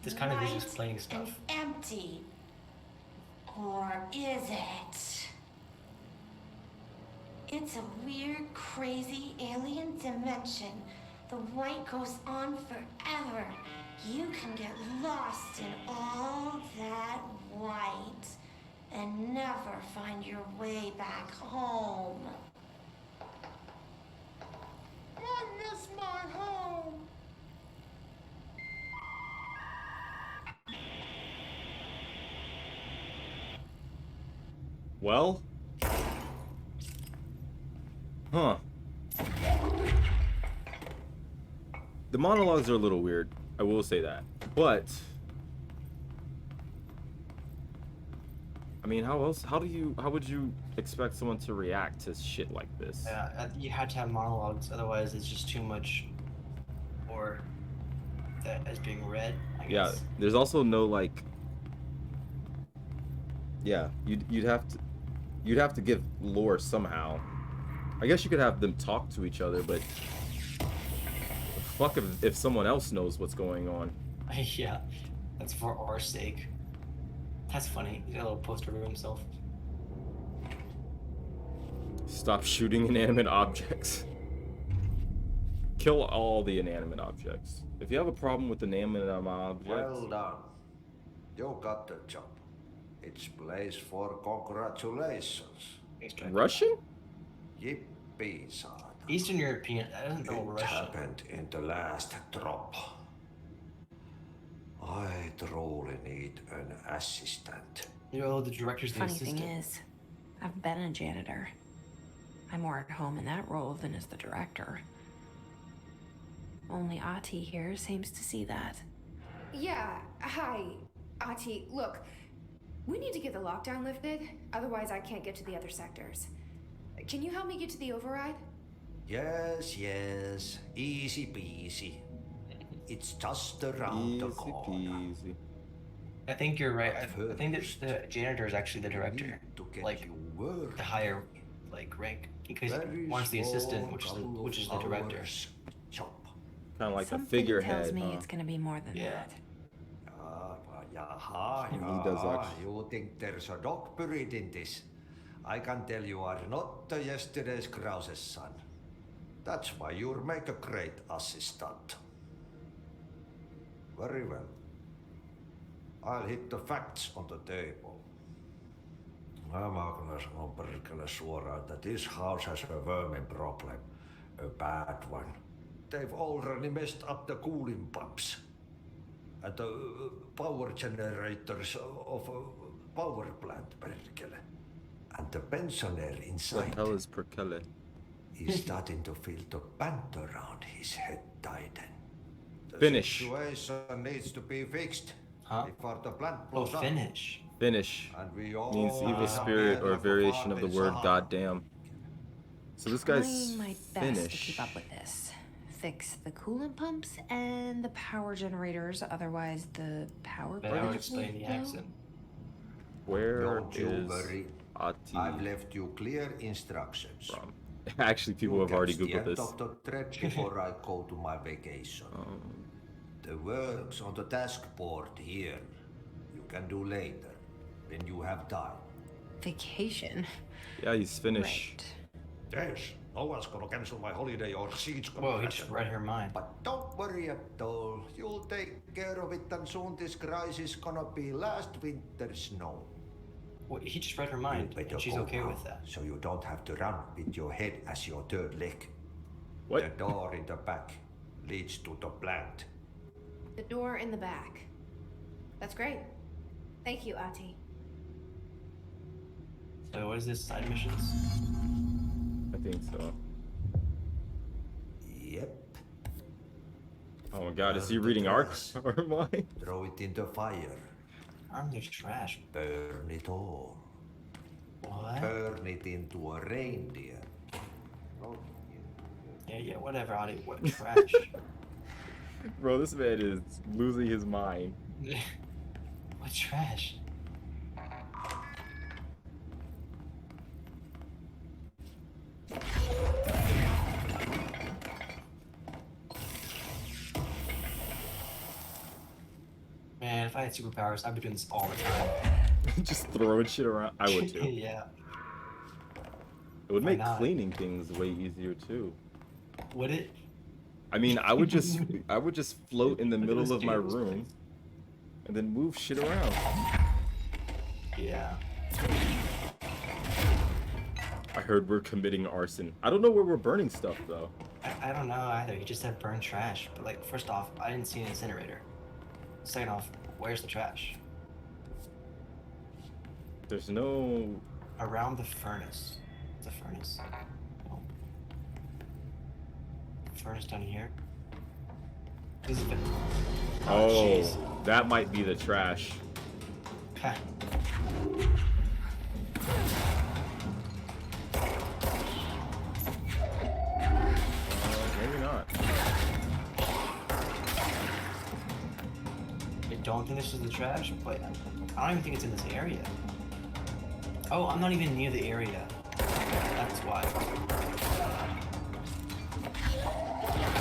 this kind of is light, just playing stuff. and empty. Or is it? It's a weird, crazy alien dimension. The white goes on forever. You can get lost in all that white and never find your way back home. I miss my home. Well? Huh. The monologues are a little weird. I will say that. But I mean, how would you expect someone to react to shit like this? Yeah, you had to have monologues, otherwise it's just too much or that is being read, I guess. Yeah, there's also no like yeah, you'd have to give lore somehow. I guess you could have them talk to each other, but fuck if someone else knows what's going on. Yeah, that's for our sake. That's funny. He's got a little poster of himself. Stop shooting inanimate objects. Kill all the inanimate objects. If you have a problem with inanimate objects... Well done. You got the job. It's place for congratulations. Russian? Yippee, son. Eastern European. I don't know It Russian. happened in the last drop. I truly need an assistant. You know, the director's the Funny assistant. thing is, I've been a janitor. I'm more at home in that role than as the director. Only Ati here seems to see that. Yeah, hi, Ati. Look, we need to get the lockdown lifted, otherwise I can't get to the other sectors. Can you help me get to the override? Yes, yes. Easy peasy. It's just around the corner. I think you're right. I think that the janitor is actually the director, like the higher, like rank, because he wants the assistant, which is the director. Kind of like Something a figurehead. tells me it's gonna be more than that. He does actually. You think there's a dog buried in this? I can tell you are not yesterday's Krause's son. That's why you'll make a great assistant. Very well. I'll hit the facts on the table. Mä kyllä sanon perkele suoraan, that this house has a vermin problem. A bad one. They've already messed up the cooling pumps. And the power generators of a power plant, perkele. And the pensioner inside. What the hell is perkele? He's starting to feel the band around his head tighten. The Finish. situation needs to be fixed before the plant blows up. Finish. Finish And we all means evil spirit or a variation of the word goddamn. So this guy's Trying my best to Finnish. keep up with this. Fix the coolant pumps and the power generators, otherwise the power Better plant explain won't the go. accent. Where Don't you is... worry. I've left you clear instructions. Actually, people have already Googled Googled this. Of the threat before I go to my vacation. The works on the task board here. You can do later, when you have time. Vacation? Yeah, he's finished. Yes, no one's gonna cancel my holiday or she's gonna. Whoa, he just read her mind. But don't worry at all. You'll take care of it, and soon this crisis gonna be last winter's snow. Well, he just read her mind, and she's okay with that. So you don't have to run with your head as your third leg. What? The door in the back leads to the plant. The door in the back. That's great. Thank you, Ati. So what is this, side missions? I think so. Yep. Oh my god, is he reading our mind? Throw it in the fire. I'm just trash. Burn it all. What? Turn it into a reindeer. Yeah, whatever, Adi. What trash? Bro, this man is losing his mind. What trash? Man, if I had superpowers, I'd be doing this all the time. Just throwing shit around. I would too. Yeah. It would Why make not? cleaning things way easier too. Would it? I mean, I would just float in the Look at middle this of my dude. room and then move shit around. Yeah. I heard we're committing arson. I don't know where we're burning stuff though. I don't know either. He just said burn trash. But like, first off, I didn't see an incinerator. Second off, where's the trash? There's no... Around the furnace. The furnace. Oh. Furnace down here. This is Oh, jeez. that might be the trash. Ha. Maybe not. I don't think this is the trash, but I don't even think it's in this area. Oh, I'm not even near the area. That's why.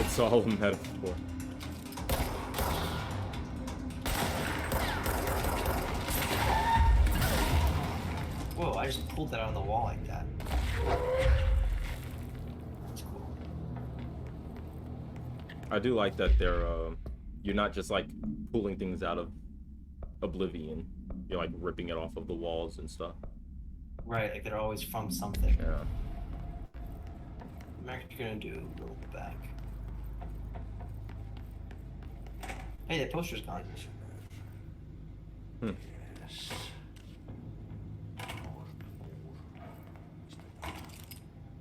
It's all a metaphor. Whoa, I just pulled that out of the wall like that. That's cool. I do like that they're, you're not just like pulling things out of oblivion. You're like ripping it off of the walls and stuff. Right, like they're always from something. Yeah. I'm actually gonna do a little back. Hey, that poster's gone. Hmm.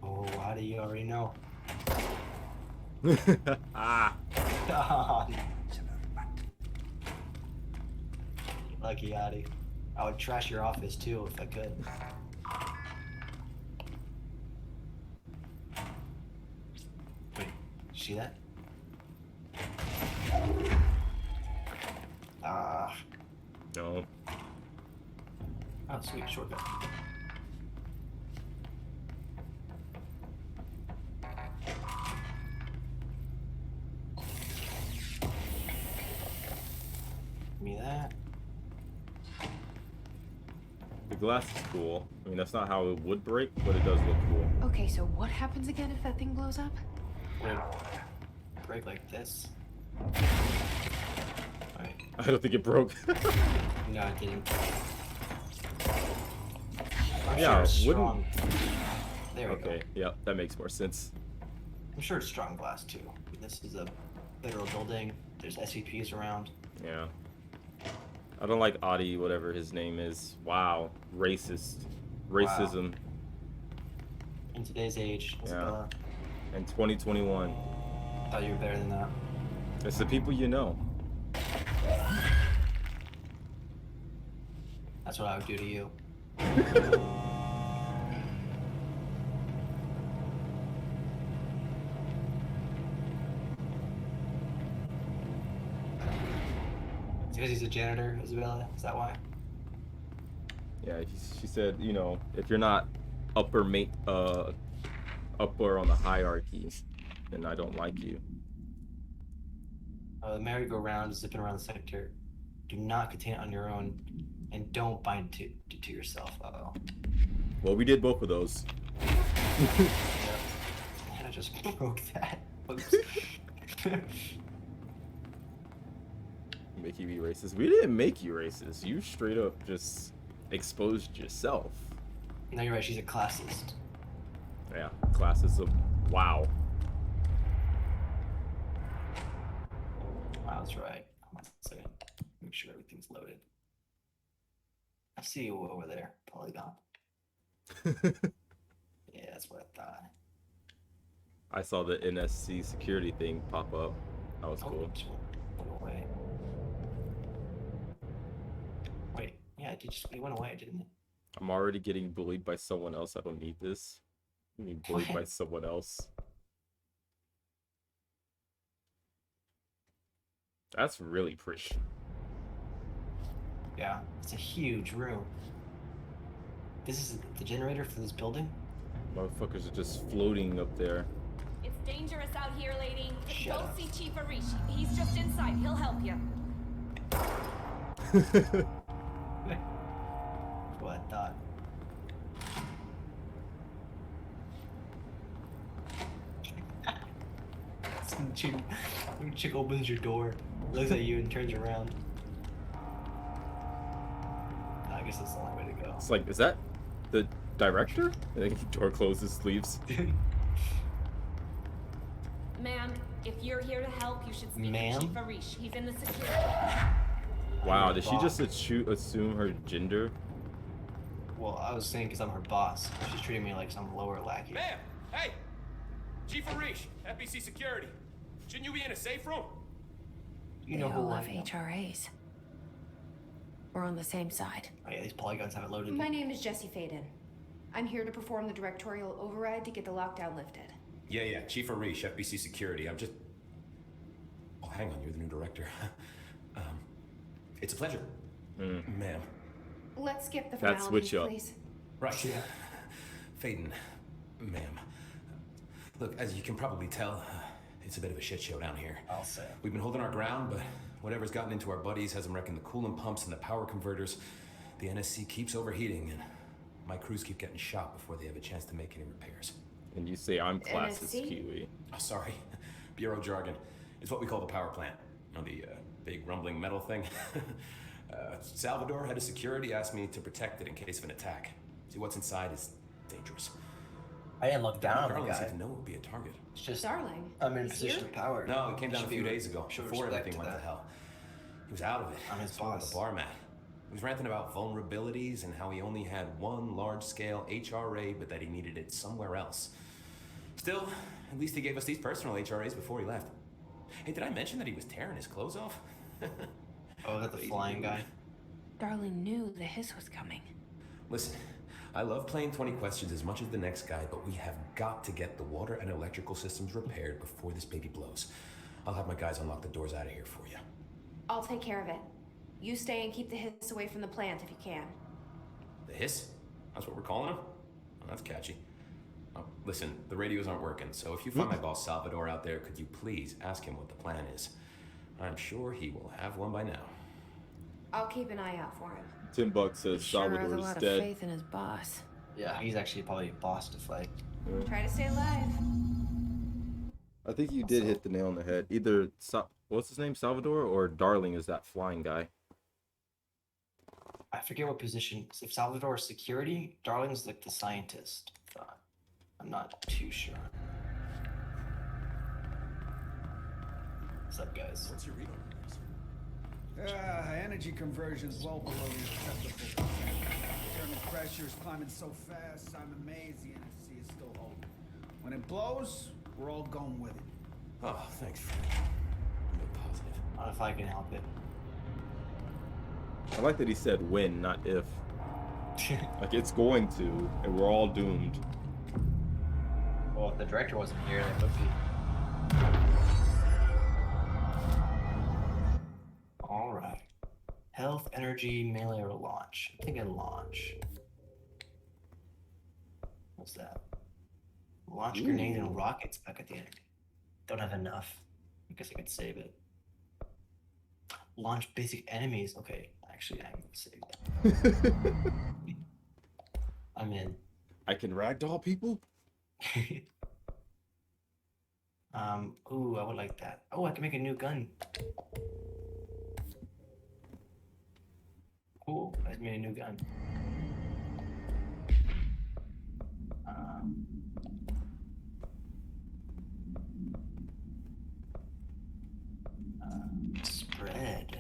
Oh, how do you already know? Ah. God. Lucky Adi. I would trash your office too if I could. Wait, see that? Ah. No. Oh, sweet, shortcut. Give me that. The glass is cool. I mean, that's not how it would break, but it does look cool. Okay, so what happens again if that thing blows up? Would it break like this? Alright. I don't think it broke. No, it didn't. I'm Yeah, sure it's wouldn't- strong. There we go. Okay, yeah, that makes more sense. I'm sure it's strong glass too. This is a federal building. There's SCPs around. Yeah. I don't like Adi, whatever his name is. Wow. Racist. Racism. In today's age, Isabella, In 2021. I thought you were better than that. It's the people you know. That's what I would do to you. It's because he's a janitor, Isabella? Is that why? Yeah, she said, you know, if you're not upper on the hierarchy, then I don't like you. The merry-go-round zipping around the sector. Do not contain it on your own, and don't bind to yourself. Uh-oh. Well, we did both of those. Yep. And I just broke that. Oops. Make you be racist. We didn't make you racist. You straight up just exposed yourself. No, you're right. She's a classist. Yeah, classism. Wow. Wow, that's right. Hold on a second. Make sure everything's loaded. I see you over there, Polygon. Yeah, that's what I thought. I saw the NSC security thing pop up. That was cool. Went away. Wait, yeah, it went away, didn't it? I'm already getting bullied by someone else. I don't need this. I'm being bullied by someone else. That's really pretty. Yeah, it's a huge room. This is the generator for this building? Motherfuckers are just floating up there. It's dangerous out here, lady. Shut Go up. see Chief Arishi. He's just inside. He'll help you. That's what I thought. Some chick opens your door, looks at you, and turns around. I guess that's the only way to go. It's like, is that the director? And then door closes, leaves. Ma'am, if you're here to help, you should speak to Chief Arish. He's in the security. Wow, did she just assume her gender? Well, I was saying because I'm her boss. She's treating me like some lower lackey. Ma'am! Hey! Chief Arish, FBC Security. Shouldn't you be in a safe room? You know they who all I have am. HRAs. We're on the same side. Oh yeah, these polygons haven't loaded. My name is Jesse Faden. I'm here to perform the directorial override to get the lockdown lifted. Yeah, Chief Arish, FBC Security. I'm just... Oh, hang on, you're the new director. It's a pleasure, ma'am. Let's skip the That's formalities, switch up. please. Right. Yeah. Faden, ma'am. Look, as you can probably tell, it's a bit of a shit show down here. I'll say. We've been holding our ground, but whatever's gotten into our buddies has them wrecking the coolant pumps and the power converters. The NSC keeps overheating, and my crews keep getting shot before they have a chance to make any repairs. And you say I'm classist, NSC? Kiwi. Oh, sorry. Bureau jargon. It's what we call the power plant. You know, the big rumbling metal thing. Salvador, head of security, asked me to protect it in case of an attack. See, what's inside is dangerous. I didn't look down on the Darling's guy. even know it would be a target. It's just Darling. I'm in a He's position here? of power. No, it came down a Should few be- days ago, show before respect everything to went to that. hell. He was out of it. I'm his That's where boss. the bar mat. He was ranting about vulnerabilities and how he only had one large-scale HRA, but that he needed it somewhere else. Still, at least he gave us these personal HRAs before he left. Hey, did I mention that he was tearing his clothes off? Oh, is that the flying guy? Darling knew the hiss was coming. Listen, I love playing 20 questions as much as the next guy, but we have got to get the water and electrical systems repaired before this baby blows. I'll have my guys unlock the doors out of here for you. I'll take care of it. You stay and keep the hiss away from the plant if you can. The hiss? That's what we're calling him? Oh, that's catchy. Oh, listen, the radios aren't working, so if you find my boss Salvador out there, could you please ask him what the plan is? I'm sure he will have one by now. I'll keep an eye out for him. Tim Buck says Sure has a Salvador's lot of dead. faith in his boss. Yeah, he's actually probably a boss to fight. Try to stay alive. I think you did hit the nail on the head. Either what's his name, Salvador, or Darling is that flying guy. I forget what position. If Salvador is security, Darling's like the scientist. I'm not too sure. What's up, guys? What's your read on this? Energy conversion is well below the acceptable. Internal pressure is climbing so fast, I'm amazed the NSC is still holding. When it blows, we're all going with it. Oh, thanks, Frank. I'm real positive. I don't know if I can help it. I like that he said when, not if. Like it's going to, and we're all doomed. Well, if the director wasn't here, it would be. All right. Health, energy, melee, or launch. I'm thinking launch. What's that? Launch grenades and rockets back at the enemy. Don't have enough. I guess I could save it. Launch basic enemies. Okay, actually, I'm gonna save that. I'm in. I can ragdoll people? Ooh, I would like that. Oh, I can make a new gun. Cool, I made a new gun. Spread.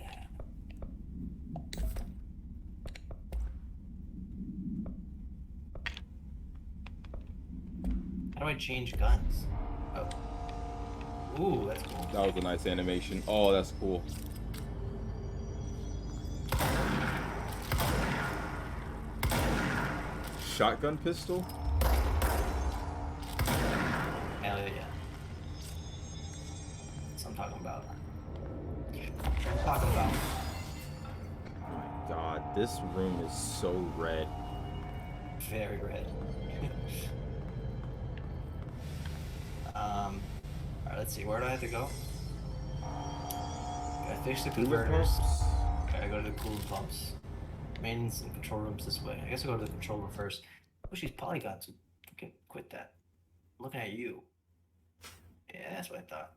How do I change guns? Oh. Ooh, that's cool. That was a nice animation. Oh, that's cool. Shotgun pistol? Hell yeah. That's what I'm talking about. God, this room is so red. Very red. Alright, let's see. Where do I have to go? Gotta fix the converters. Gotta go to the cooling pumps. Maintenance and control rooms this way. I guess I'll go to the control room first. Oh, she's polygons. Okay, quit that. I'm looking at you. Yeah, that's what I thought.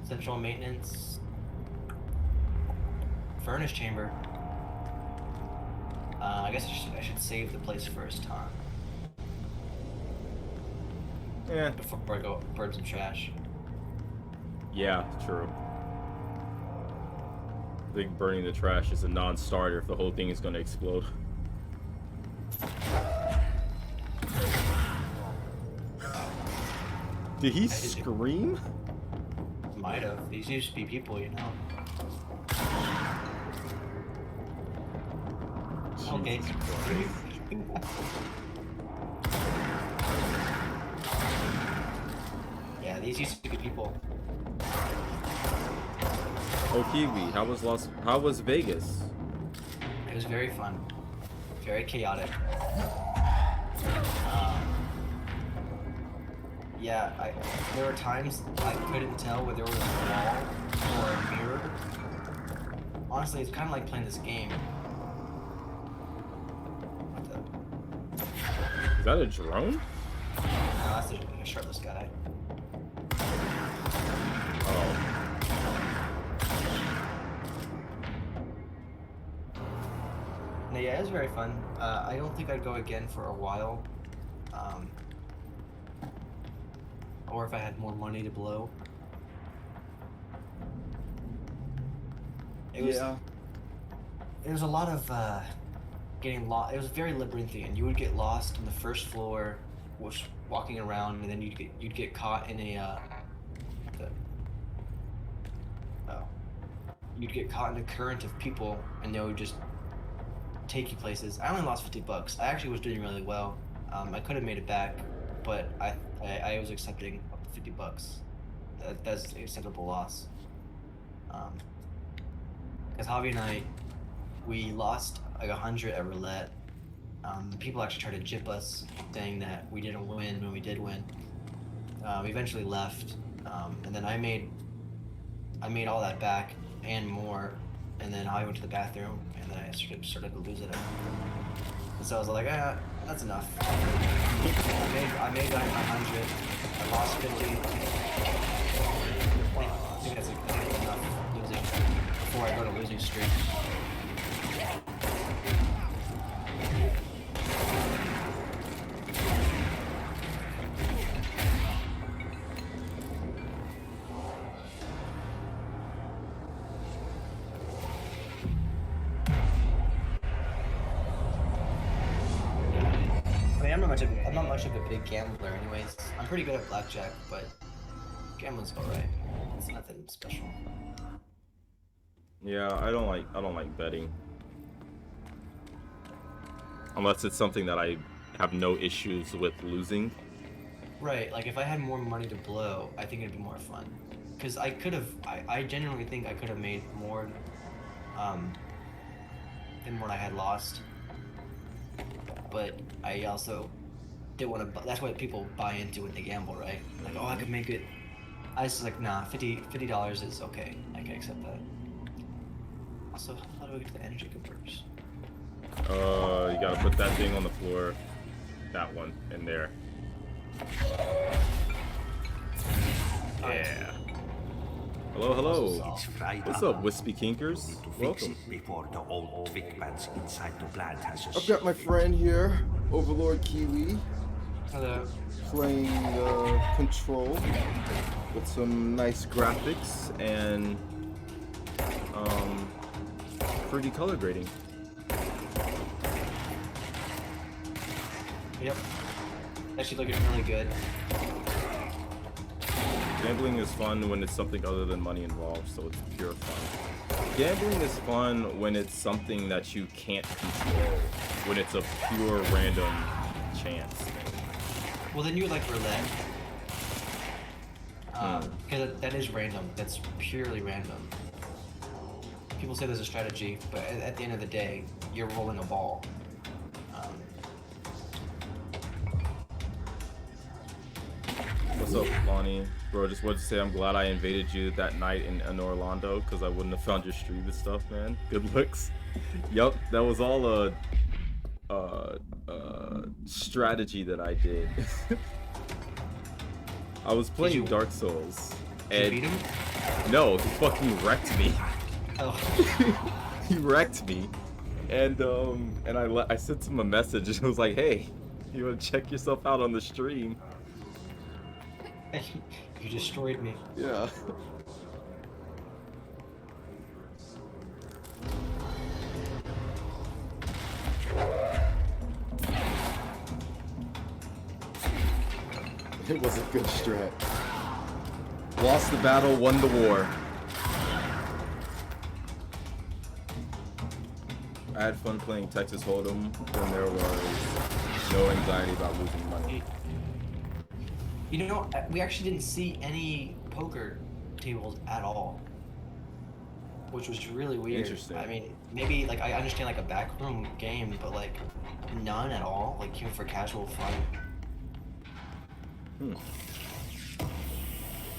Central maintenance. Furnace chamber. I guess I should save the place first, huh? Yeah. Before I go burn some trash. Yeah, true. I think burning the trash is a non-starter if the whole thing is going to explode. Did he scream? Might have. These used to be people, you know. Okay. Yeah, these used to be people. Oh, Kiwi, how was Vegas? It was very fun. Very chaotic. Yeah, there were times I couldn't tell whether there was a wall or a mirror. Honestly, it's kind of like playing this game. What the? Is that a drone? No, that's a shirtless guy. Oh. No, yeah, it was very fun. I don't think I'd go again for a while. Or if I had more money to blow. It was a lot of getting lost. It was very labyrinthian. You would get lost on the first floor, was walking around, and then you'd get caught in a you'd get caught in a current of people, and they would just take you places. I only lost $50. I actually was doing really well. I could have made it back, but I was accepting up to $50. That's an acceptable loss. Because Javi and I, we lost like 100 at roulette. People actually tried to jip us, saying that we didn't win when we did win. We eventually left, and then I made all that back and more. And then I went to the bathroom, and then I started to lose it. And so I was like, that's enough. I made back 100. I lost 50. I think that's enough losing before I go to losing streak. I'm not much of a big gambler anyways. I'm pretty good at blackjack, but gambling's alright. It's nothing special. Yeah, I don't like betting. Unless it's something that I have no issues with losing. Right, like if I had more money to blow, I think it'd be more fun. Because I could have, I genuinely think I could have made more than what I had lost. But I also didn't want to, that's what people buy into when they gamble, right? Like, oh, I could make it. I was like, nah, $50 is okay. I can accept that. Also, how do we get to the energy converters? You gotta put that thing on the floor. That one in there. Yeah. Hello, hello. What's up, Wispy Kinkers? Welcome. Before the old Vic Vance inside the plant has I've got my friend here, Overlord Kiwi. Hello. Playing Control with some nice graphics and pretty color grading. Yep. Actually looking really good. Gambling is fun when it's something other than money involved, so it's pure fun. Gambling is fun when it's something that you can't control, when it's a pure random chance thing. Well, then you would like roulette. Because that is random. That's purely random. People say there's a strategy, but at the end of the day, you're rolling a ball. What's up, Lonnie? Bro, just wanted to say I'm glad I invaded you that night in Orlando, because I wouldn't have found your stream and stuff, man. Good looks. Yup, that was all a strategy that I did. I was playing Dark Souls. Did you beat him? No, he fucking wrecked me. Oh. He wrecked me. And I sent him a message and I was like, hey, you wanna check yourself out on the stream? You destroyed me. Yeah. It was a good strat. Lost the battle, won the war. I had fun playing Texas Hold'em when there was no anxiety about losing money. You know, we actually didn't see any poker tables at all, which was really weird. Interesting. I mean, maybe like I understand like a backroom game, but like none at all. Like even for casual fun.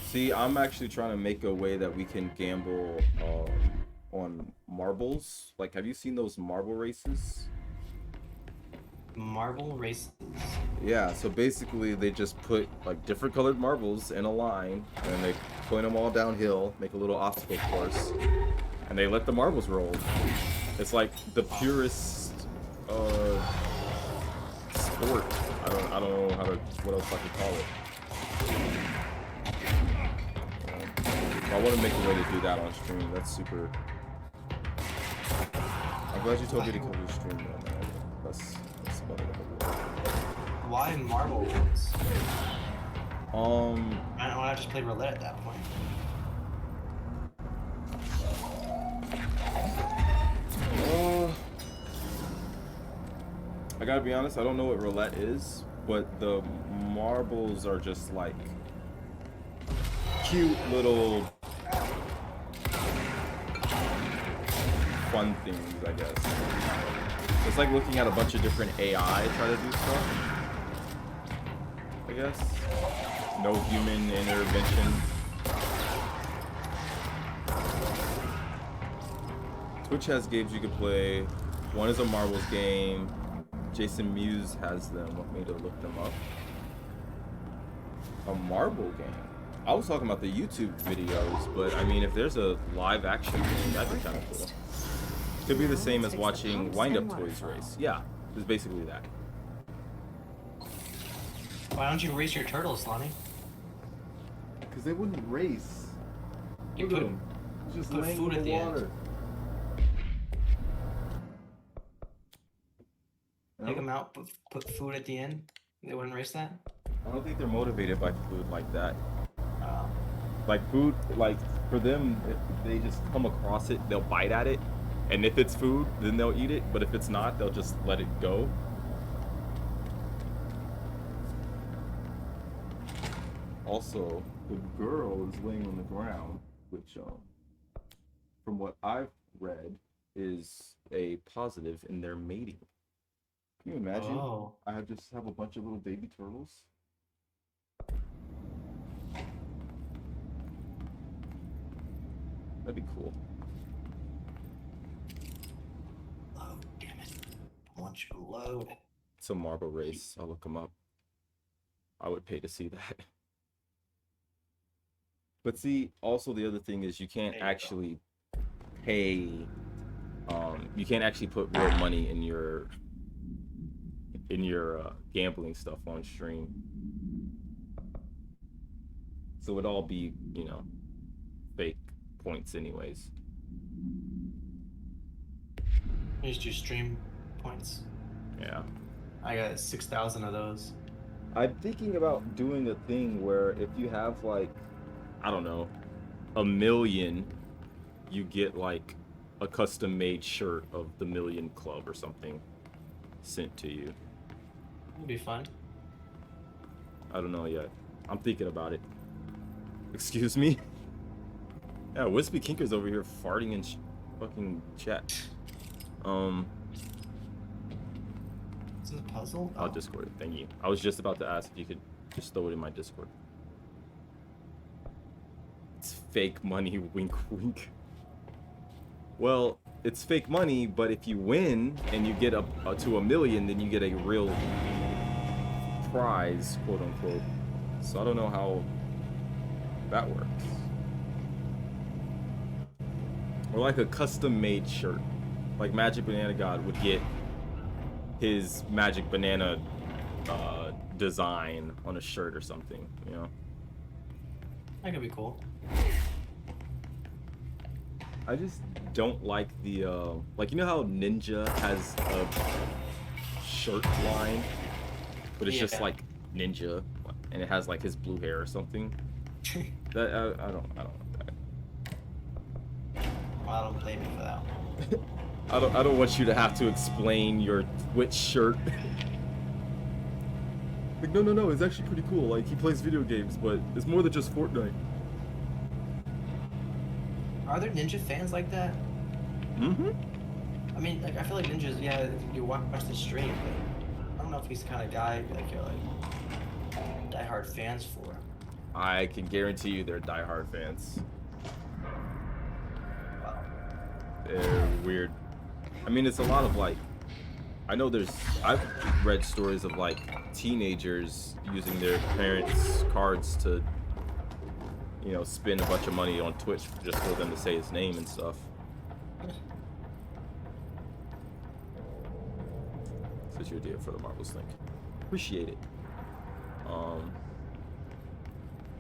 See, I'm actually trying to make a way that we can gamble on marbles. Like, have you seen those marble races? Marble races? Yeah, so basically they just put like different colored marbles in a line and they point them all downhill, make a little obstacle course, and they let the marbles roll. It's like the purest sport. I don't know what else I could call it. I want to make a way to do that on stream. That's super. I'm glad you told me to come to stream, man. That's about it. Why marble ones? Why don't I just play roulette at that point? I gotta be honest, I don't know what roulette is, but the marbles are just like cute little fun things, I guess. It's like looking at a bunch of different AI try to do stuff, I guess. No human intervention. Twitch has games you can play. One is a marbles game. Jason Mewes has them. Want me to look them up? A marble game. I was talking about the YouTube videos, but I mean, if there's a live action game, that'd be kind of cool. Could be the same as watching Wind Up Toys race. Yeah, it's basically that. Why don't you race your turtles, Lonnie? Because they wouldn't race. You Look at put, them. Just put laying food in at the the water. end. Take them out, put food at the end. They wouldn't race that? I don't think they're motivated by food like that. Like food, like for them, if they just come across it, they'll bite at it. And if it's food, then they'll eat it. But if it's not, they'll just let it go. Also, the girl is laying on the ground, which, from what I've read, is a positive in their mating. Can you imagine? Oh. I just have a bunch of little baby turtles. That'd be cool. Oh, damn it. I want you to load. It's a marble race. I'll look them up. I would pay to see that. But see, also the other thing is you can't actually pay, you can't actually put real money in your gambling stuff on stream. So it'd all be, you know, fake points anyways. You just do stream points. Yeah. I got 6,000 of those. I'm thinking about doing a thing where if you have like, I don't know, 1 million, you get like a custom made shirt of the Million Club or something sent to you. It'd be fun. I don't know yet. I'm thinking about it. Excuse me? Yeah, Wispy Kinker's over here farting in fucking chat. Is it a puzzle? I'll Discord it. Thank you. I was just about to ask if you could just throw it in my Discord. It's fake money, wink wink. Well, it's fake money, but if you win and you get up to 1 million, then you get a real prize, quote unquote. So I don't know how that works. Or like a custom made shirt. Like Magic Banana God would get his Magic Banana design on a shirt or something, you know? That could be cool. I just don't like the, like, you know how Ninja has a shirt line? But it's just like Ninja, and it has like his blue hair or something? That, I don't like that. Well, I don't blame you for that one. I don't want you to have to explain your Twitch shirt. Like, no, it's actually pretty cool. Like, he plays video games, but it's more than just Fortnite. Are there Ninja fans like that? Mm-hmm. I mean, like, I feel like Ninja's, yeah, you watch the stream, but I don't know if he's the kind of guy like you're like diehard fans for. I can guarantee you they're diehard fans. Wow. They're weird. I mean, it's a lot of like, I've read stories of like teenagers using their parents' cards to, you know, spend a bunch of money on Twitch just for them to say his name and stuff. Such your idea for the Marbles link. Appreciate it.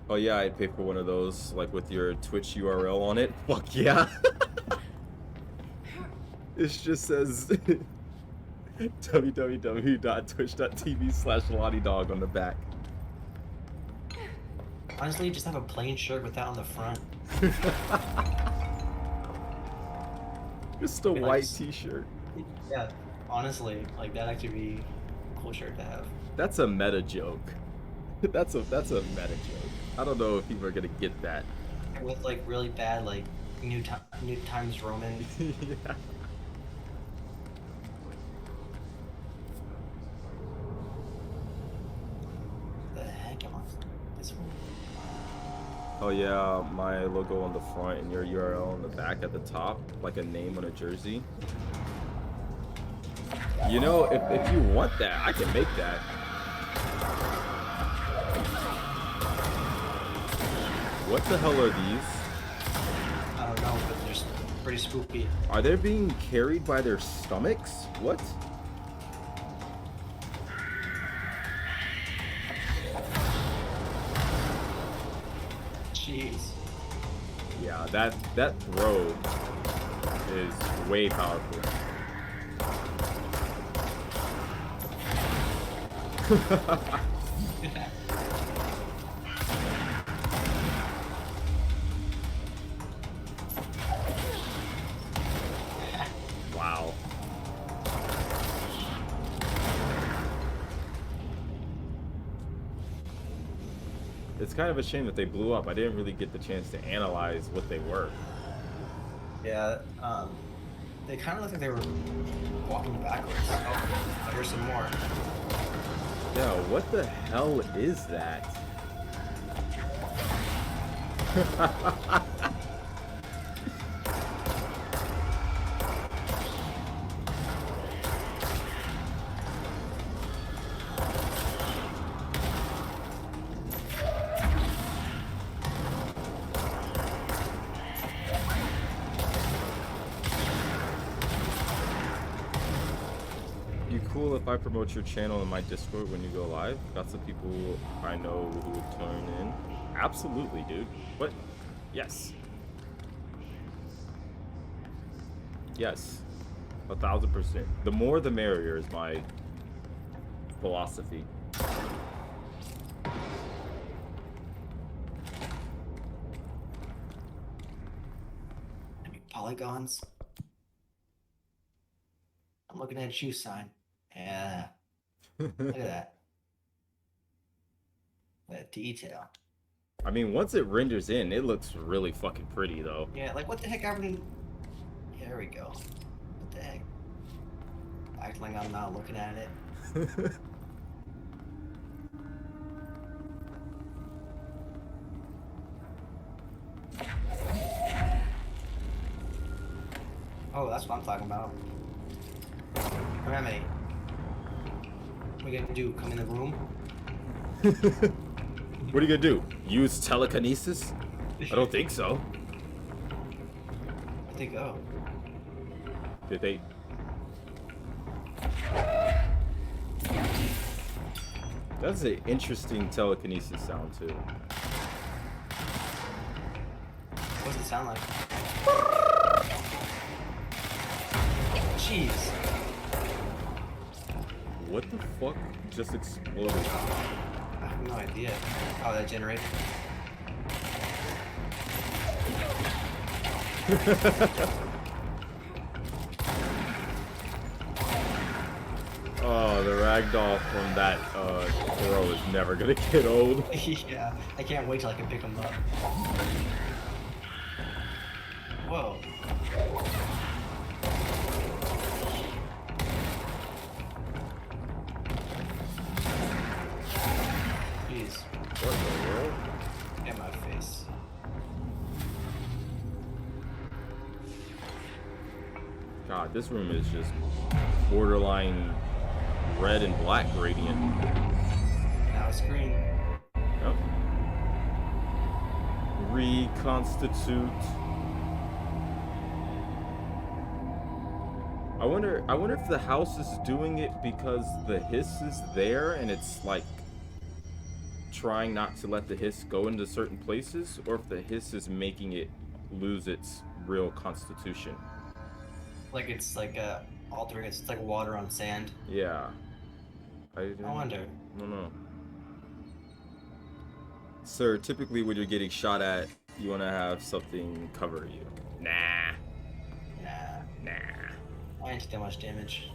Oh yeah, I'd pay for one of those, like with your Twitch URL on it. Fuck yeah. It just says www.twitch.tv/lottydog on the back. Honestly, just have a plain shirt with that on the front. Just a white t-shirt. Yeah, honestly, like that'd actually be a cool shirt to have. That's a meta joke. That's a meta joke. I don't know if people are gonna get that. With like really bad like New Times Roman. Yeah. The heck am I? This one. Oh yeah, my logo on the front and your URL on the back at the top, like a name on a jersey. You know, if you want that, I can make that. What the hell are these? I don't know, but they're pretty spooky. Are they being carried by their stomachs? What? Jeez. Yeah, that throw is way powerful. It's kind of a shame that they blew up. I didn't really get the chance to analyze what they were. Yeah, they kind of look like they were walking backwards. Oh, here's some more. Yeah, what the hell is that? Cool if I promote your channel in my Discord when you go live. Got some people I know who would turn in. Absolutely, dude. What? Yes. Yes. 1000%. The more the merrier is my philosophy. Any polygons? I'm looking at a shoe sign. Yeah. Look at that. That detail. I mean, once it renders in, it looks really fucking pretty, though. Yeah, like what the heck? Yeah, there we go. What the heck? Acting like I'm not looking at it. Oh, that's what I'm talking about. Remedy. What are you gonna do? Come in the room? What are you gonna do? Use telekinesis? I don't think so. I think, oh. Did they? That's an interesting telekinesis sound, too. What does it sound like? Jeez. What the fuck just exploded? I have no idea. Oh, that generator. Oh, the ragdoll from that throw is never gonna get old. Yeah, I can't wait till I can pick him up. Whoa. Jeez. What the world? In my face. God, this room is just borderline red and black gradient. Now it's green. Yep. Reconstitute. I wonder if the house is doing it because the hiss is there and it's like trying not to let the hiss go into certain places, or if the hiss is making it lose its real constitution. Like it's like altering. It's like water on sand. Yeah. I wonder. I don't know. Sir, typically when you're getting shot at, you want to have something cover you. Nah. Nah. I ain't that much damage.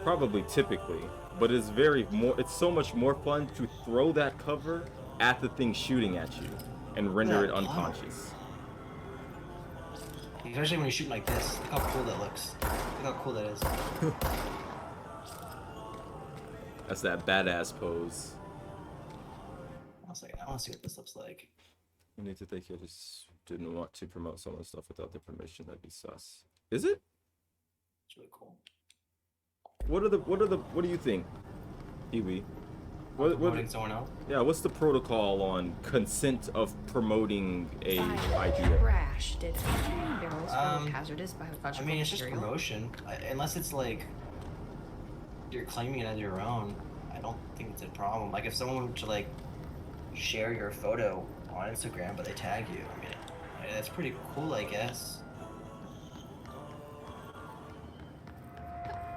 Probably typically, but it's it's so much more fun to throw that cover at the thing shooting at you and render it unconscious. Especially when you're shooting like this. Look how cool that looks. Look how cool that is. That's that badass pose. I was like, I want to see what this looks like. I need to think I just didn't want to promote some of the stuff without their permission. That'd be sus. Is it? It's really cool. What do you think, Iwi? Promoting someone else? Yeah, what's the protocol on consent of promoting a idea? Crash did barrels full of hazardous biological I mean, it's just material. promotion. Unless it's like you're claiming it as your own, I don't think it's a problem. Like if someone were to like share your photo on Instagram, but they tag you, I mean, that's pretty cool, I guess.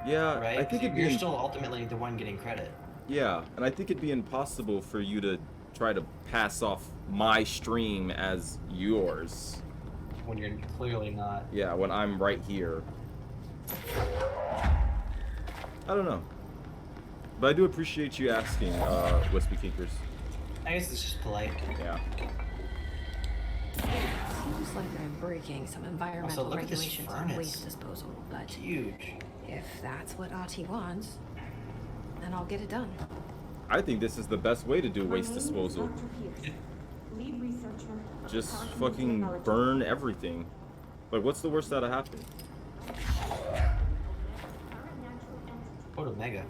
Yeah, right? I think you're still ultimately the one getting credit. Yeah, and I think it'd be impossible for you to try to pass off my stream as yours. When you're clearly not. Yeah, when I'm right here. I don't know. But I do appreciate you asking, Wispy Kinkers. I guess it's just polite. Yeah. Seems like I'm breaking some environmental Also, look at this regulations on furnace. waste disposal, but It's huge. if that's what Ahti wants, then I'll get it done. I think this is the best way to do waste disposal. Lead researcher. Just fucking burn everything. Like, what's the worst that'll happen? What Omega?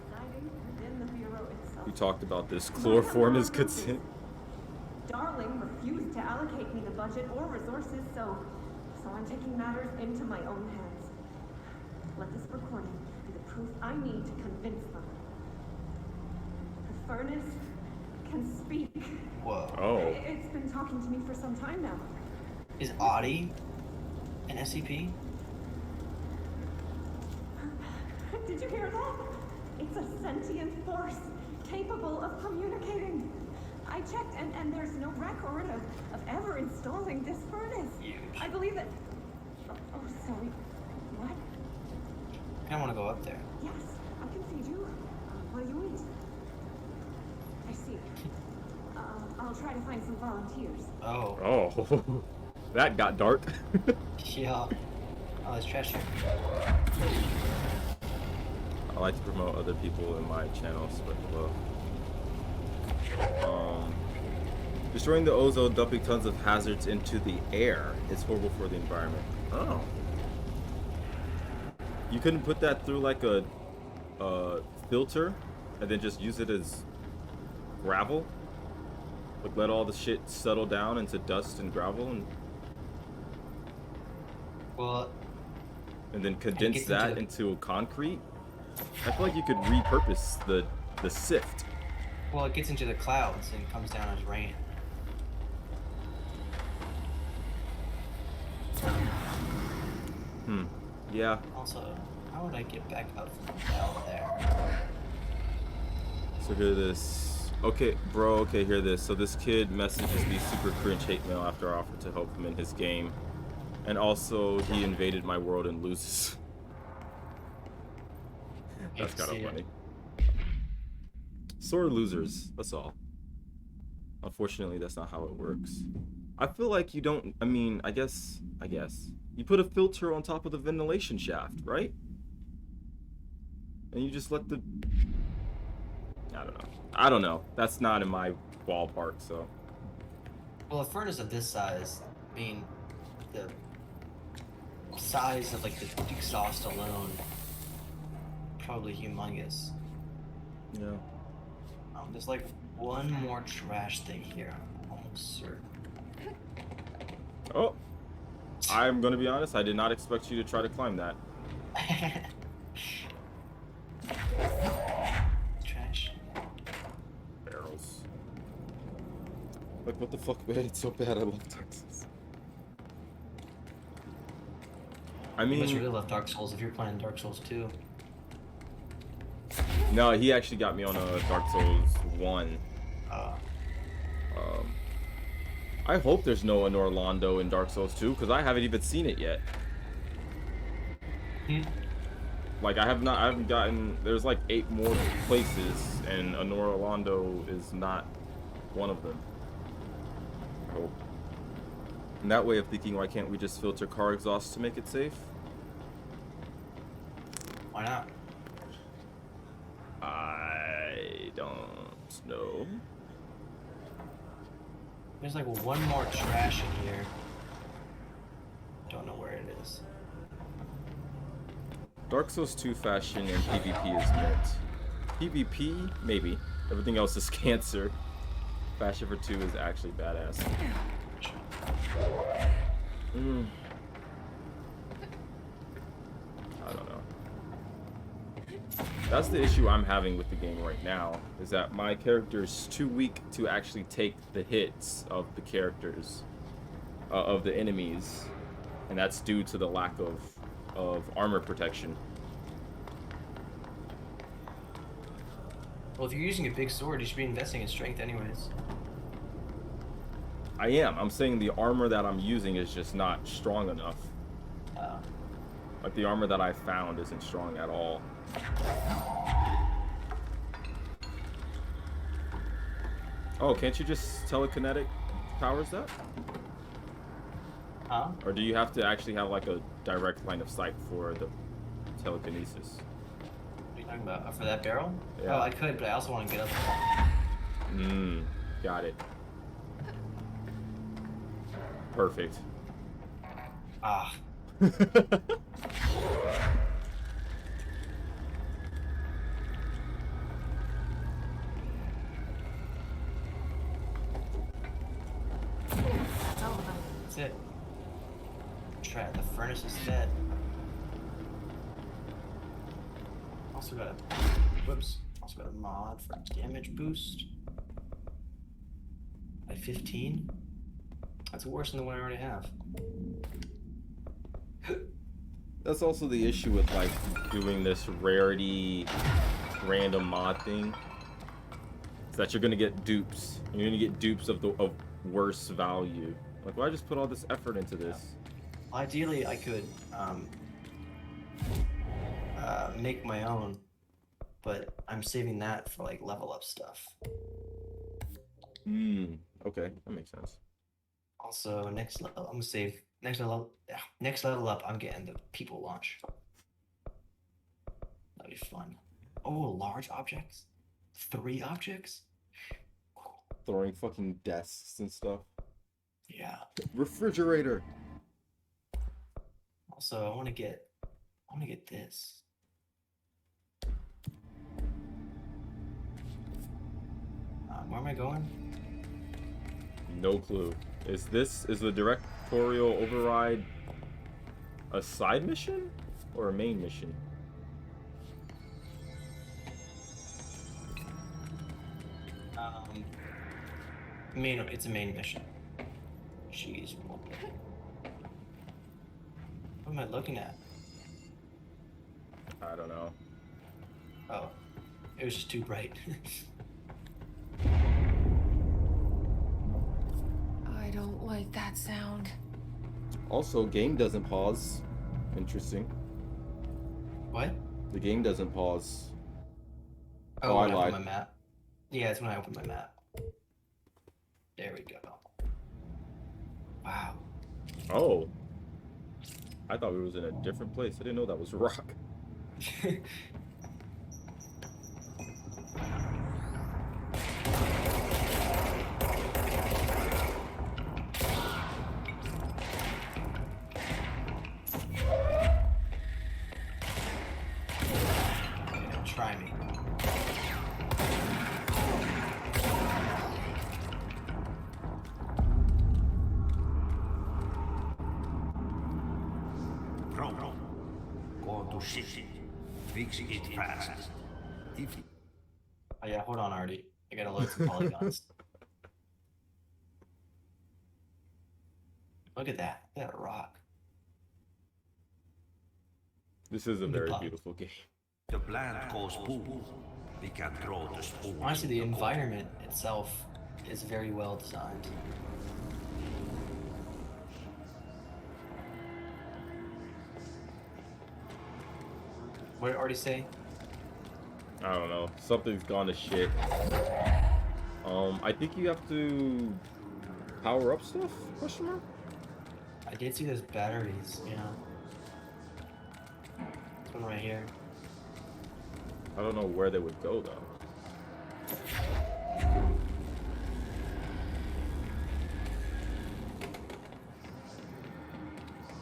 We talked about this. Chloroform is consent. Darling refused to allocate me the budget or resources, so I'm taking matters into my own hands. Let this recording be the proof I need to convince them. The furnace can speak. Whoa. Oh. It's been talking to me for some time now. Is Ahti an SCP? Did you hear that? It's a sentient force capable of communicating. I checked, and there's no record of ever installing this furnace. I believe that. Oh, sorry. What? I want to go up there. Yes, I can feed you. What do you eat? I see. I'll try to find some volunteers. Oh. Oh. That got dark. Yeah. Oh, it's trash here. I like to promote other people in my channel, spread the love. Destroying the ozone, dumping tons of hazards into the air is horrible for the environment. Oh. You couldn't put that through like a filter and then just use it as gravel? Like let all the shit settle down into dust and gravel and then condense that into concrete? I feel like you could repurpose the sift. Well, it gets into the clouds and comes down as rain. Yeah. Also, how would I get back up from down there? So hear this. Okay, bro, okay, hear this. So this kid messages me super cringe hate mail after I offered to help him in his game. And also, he invaded my world and loses. That's kind of funny. Sore losers, that's all. Unfortunately, that's not how it works. I feel like you don't, I guess. You put a filter on top of the ventilation shaft, right? And you just let the... I don't know. That's not in my ballpark, so... Well, a furnace of this size, the size of, like, the exhaust alone, probably humongous. Yeah. There's, like, one more trash thing here. I'm almost certain. Oh! I'm gonna be honest, I did not expect you to try to climb that. Trash. Barrels. Like, what the fuck, man? It's so bad. I love Dark Souls. I mean... You must really love Dark Souls if you're playing Dark Souls 2. No, he actually got me on a Dark Souls 1. I hope there's no Orlando in Dark Souls 2, because I haven't even seen it yet. Like, I haven't gotten... There's like 8 more places, and Orlando is not one of them. I hope. And that way of thinking, why can't we just filter car exhaust to make it safe? Why not? I don't know. There's like one more trash in here. Don't know where it is. Dark Souls 2 fashion and PvP is mint. PvP, maybe. Everything else is cancer. Fashion for 2 is actually badass. I don't know. That's the issue I'm having with the game right now, is that my character is too weak to actually take the hits of the characters, of the enemies, and that's due to the lack of armor protection. Well, if you're using a big sword, you should be investing in strength anyways. I am. I'm saying the armor that I'm using is just not strong enough. Like, the armor that I found isn't strong at all. Oh, can't you just telekinetic powers that? Huh? Or do you have to actually have like a direct line of sight for the telekinesis? What are you talking about? For that barrel? Yeah. Oh, I could, but I also want to get up. Got it. Perfect. Ah. That's it. Try it. The furnace is dead. Also got a Also got a mod for damage boost. By 15? That's worse than the one I already have. That's also the issue with like doing this rarity random mod thing. Is that you're gonna get dupes. You're gonna get dupes of worse value. Like, why just put all this effort into this? Ideally, I could make my own, but I'm saving that for like level up stuff. Okay, that makes sense. Also, next level, I'm gonna save next level up. I'm getting the people launch. That'd be fun. Oh, large objects, 3 objects. Throwing fucking desks and stuff. Yeah. Refrigerator. Also, I want to get this. Where am I going? No clue. Is the directorial override a side mission or a main mission? It's a main mission. Jeez. What am I looking at? I don't know. Oh, it was just too bright. I don't like that sound. Also, game doesn't pause. Interesting. What? The game doesn't pause. Oh, I when I lied. open my map. Yeah, it's when I open my map. There we go. Wow. Oh. I thought we was in a different place. I didn't know that was rock. Try me. Go to ship. Fix it fast. Oh yeah, hold on, Artie. I gotta load some polygons. Look at that. Look at that rock. This is a very beautiful game. The plant goes boom. We can throw the spoon. Honestly, the environment itself is very well designed. What did Artie say? I don't know. Something's gone to shit. I think you have to power up stuff? Question mark? I did see those batteries, yeah. This one right here. I don't know where they would go though.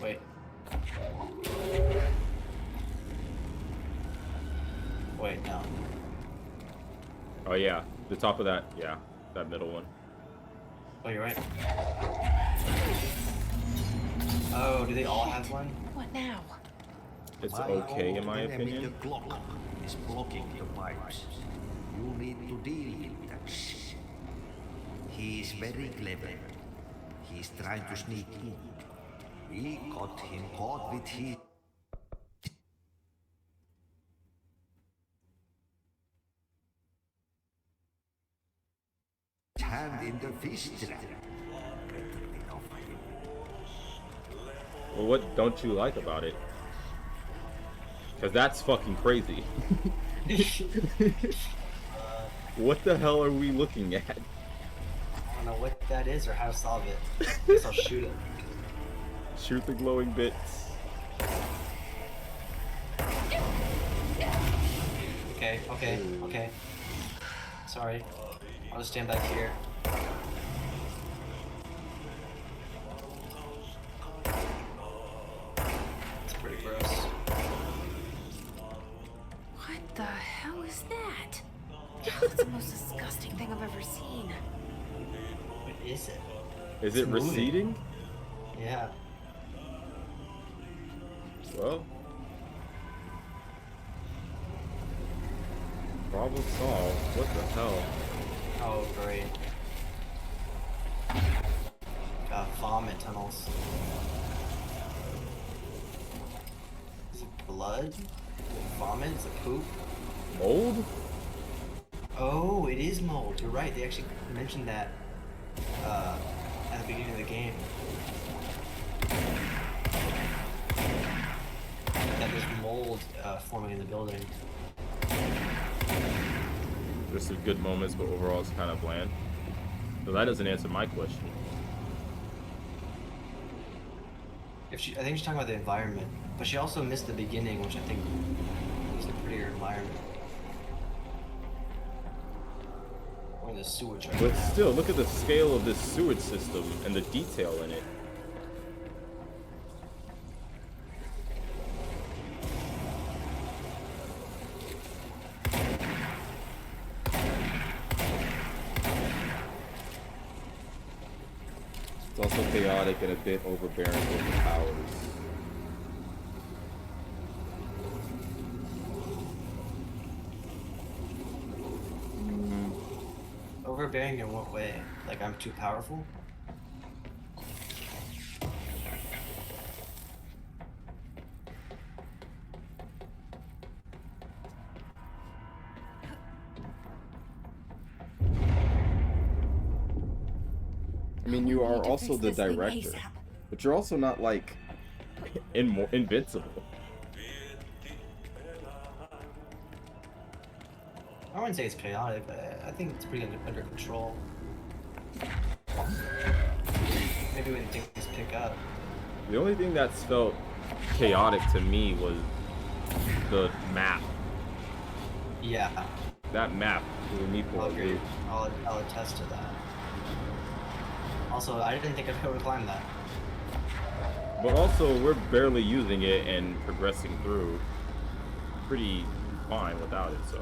Wait. Wait, no. Oh yeah, the top of that, yeah, that middle one. Oh, you're right. Oh, do they all have one? What now? It's okay in my opinion. The clock is blocking the pipes. You need to deal with that shit. He is very clever. He's trying to sneak in. We got him caught with his hand in the fish trap. Well, what don't you like about it? Because that's fucking crazy. What the hell are we looking at? know what that is or how to solve it. I guess I'll shoot it. Shoot the glowing bits. Okay. Sorry. I'll just stand back here. It's pretty gross. What the hell is that? That's the most disgusting thing I've ever seen. What is it? Is it moving. receding? Yeah. Well, problem solved. What the hell? Oh, great. Vomit tunnels. Is it blood? Is it vomit? Is it poop? Mold? Oh, it is mold. You're right. They actually mentioned that at the beginning of the game. That there's mold forming in the building. There's some good moments, but overall it's kind of bland. So that doesn't answer my question. I think she's talking about the environment, but she also missed the beginning, which I think was a prettier environment. Or the sewage. Right But now. still, look at the scale of this sewage system and the detail in it. It's also chaotic and a bit overbearing with the powers. Overbearing in what way? Like I'm too powerful? I mean, you are also the director, but you're also not like invincible. I wouldn't say it's chaotic, but I think it's pretty under control. Maybe when things pick up. The only thing that's felt chaotic to me was the map. Yeah. That map threw me for a loop. I'll attest to that. Also, I didn't think I'd be able to climb that. But also, we're barely using it and progressing through pretty fine without it, so.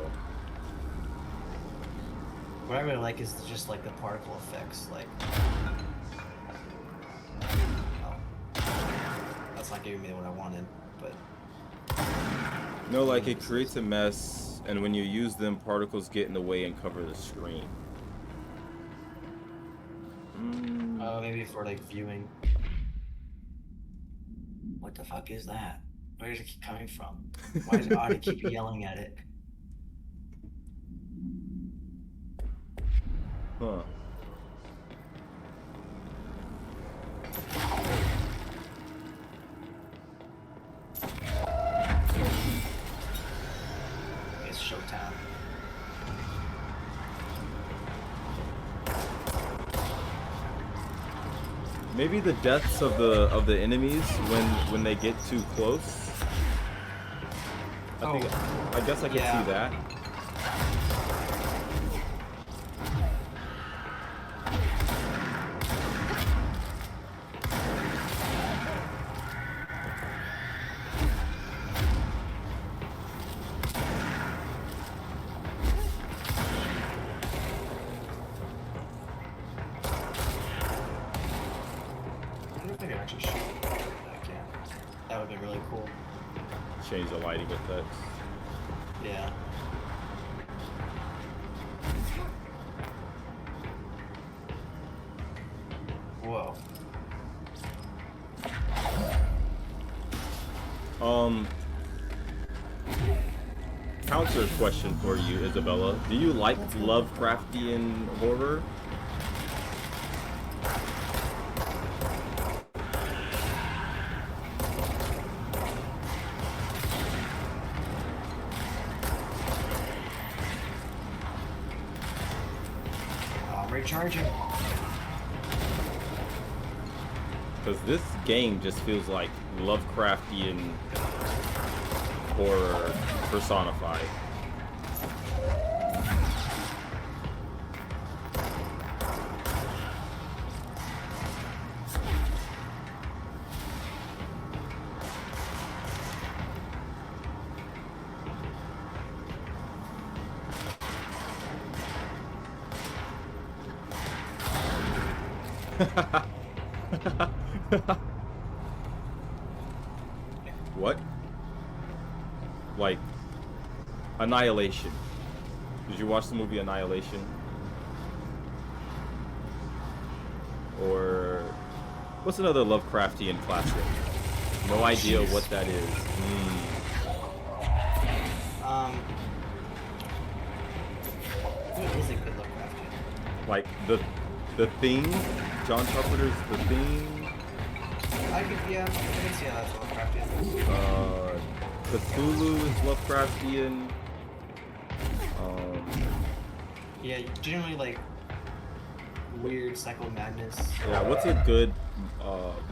What I really like is just like the particle effects, like. Oh. That's not giving me what I wanted, but. No, like it creates a mess, and when you use them, particles get in the way and cover the screen. Maybe for like viewing. What the fuck is that? Where does it keep coming from? Why does Audie keep yelling at it? Huh. It's showtime. Maybe the deaths of the enemies when they get too close. I guess I can see that. That would be really cool. Change the lighting effects. Yeah. Whoa. Counter question for you, Isabella. Do you like Lovecraftian horror? Recharging. Because this game just feels like Lovecraftian horror personified. What? Like, Annihilation. Did you watch the movie Annihilation? Or what's another Lovecraftian classic? No idea what that is. What is a good Lovecraftian? Like the Thing, John Carpenter's The Thing. I can see how that's Lovecraftian. Cthulhu is Lovecraftian. Yeah, generally like weird psycho madness. Yeah, what's a good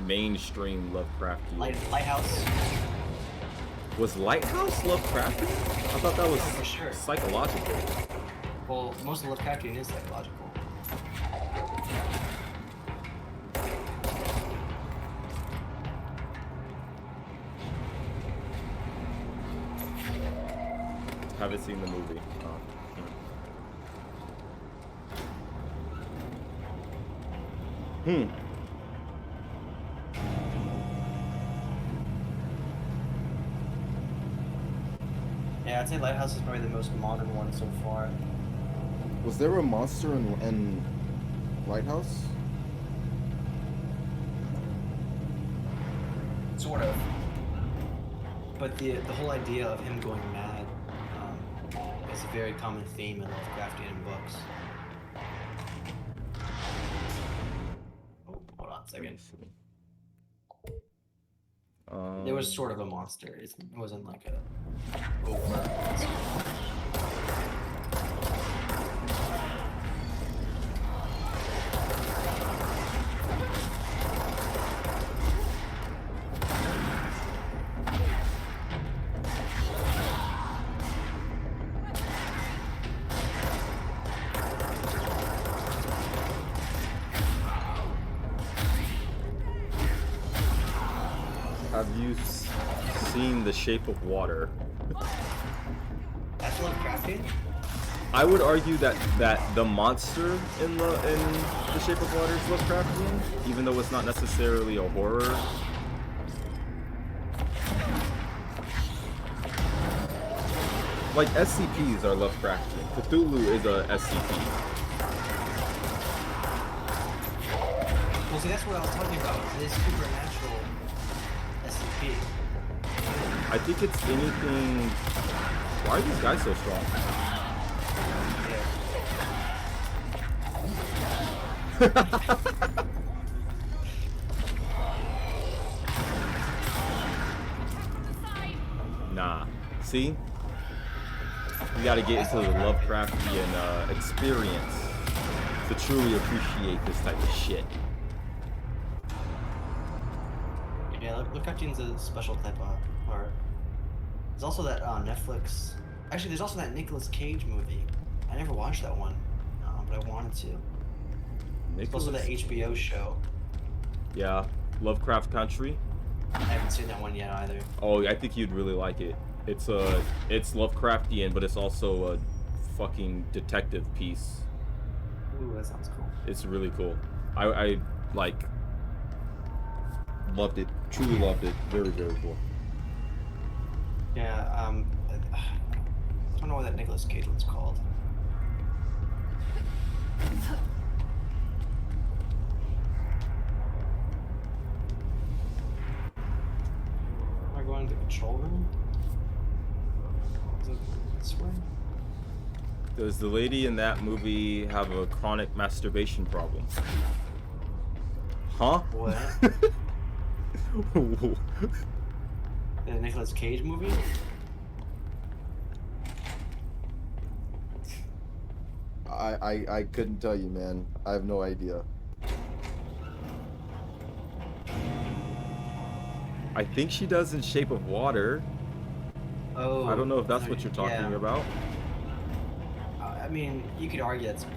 mainstream Lovecraftian? Lighthouse. Was Lighthouse Lovecraftian? I thought that was for sure. Psychological. Well, most of Lovecraftian is psychological. Haven't seen the movie. Yeah, I'd say Lighthouse is probably the most modern one so far. Was there a monster in Lighthouse? Sort of. But the whole idea of him going mad is a very common theme in Lovecraftian books. Oh, hold on a second. There was sort of a monster. It wasn't like a overt monster. Have you seen The Shape of Water? That's Lovecraftian? I would argue that the monster in the Shape of Water is Lovecraftian, even though it's not necessarily a horror. Like SCPs are Lovecraftian. Cthulhu is a SCP. Well, see, that's what I was talking about. It is supernatural SCP. I think it's anything. Why are these guys so strong? Nah. See? You gotta get into the Lovecraftian experience to truly appreciate this type of shit. Yeah, Lovecraftian's a special type of horror. There's also that Netflix. Actually, there's also that Nicolas Cage movie. I never watched that one, but I wanted to. There's also that HBO show. Yeah, Lovecraft Country. I haven't seen that one yet either. Oh, I think you'd really like it. It's Lovecraftian, but it's also a fucking detective piece. Ooh, that sounds cool. It's really cool. I like loved it. Truly loved it. Very, very cool. Yeah, I don't know what that Nicolas Cage one's called. Am I going to the control room? Is it this way? Does the lady in that movie have a chronic masturbation problem? Huh? What? The Nicolas Cage movie? I couldn't tell you, man. I have no idea. I think she does in Shape of Water. Oh. I don't know if that's what you're talking yeah. about. I mean, you could argue that's a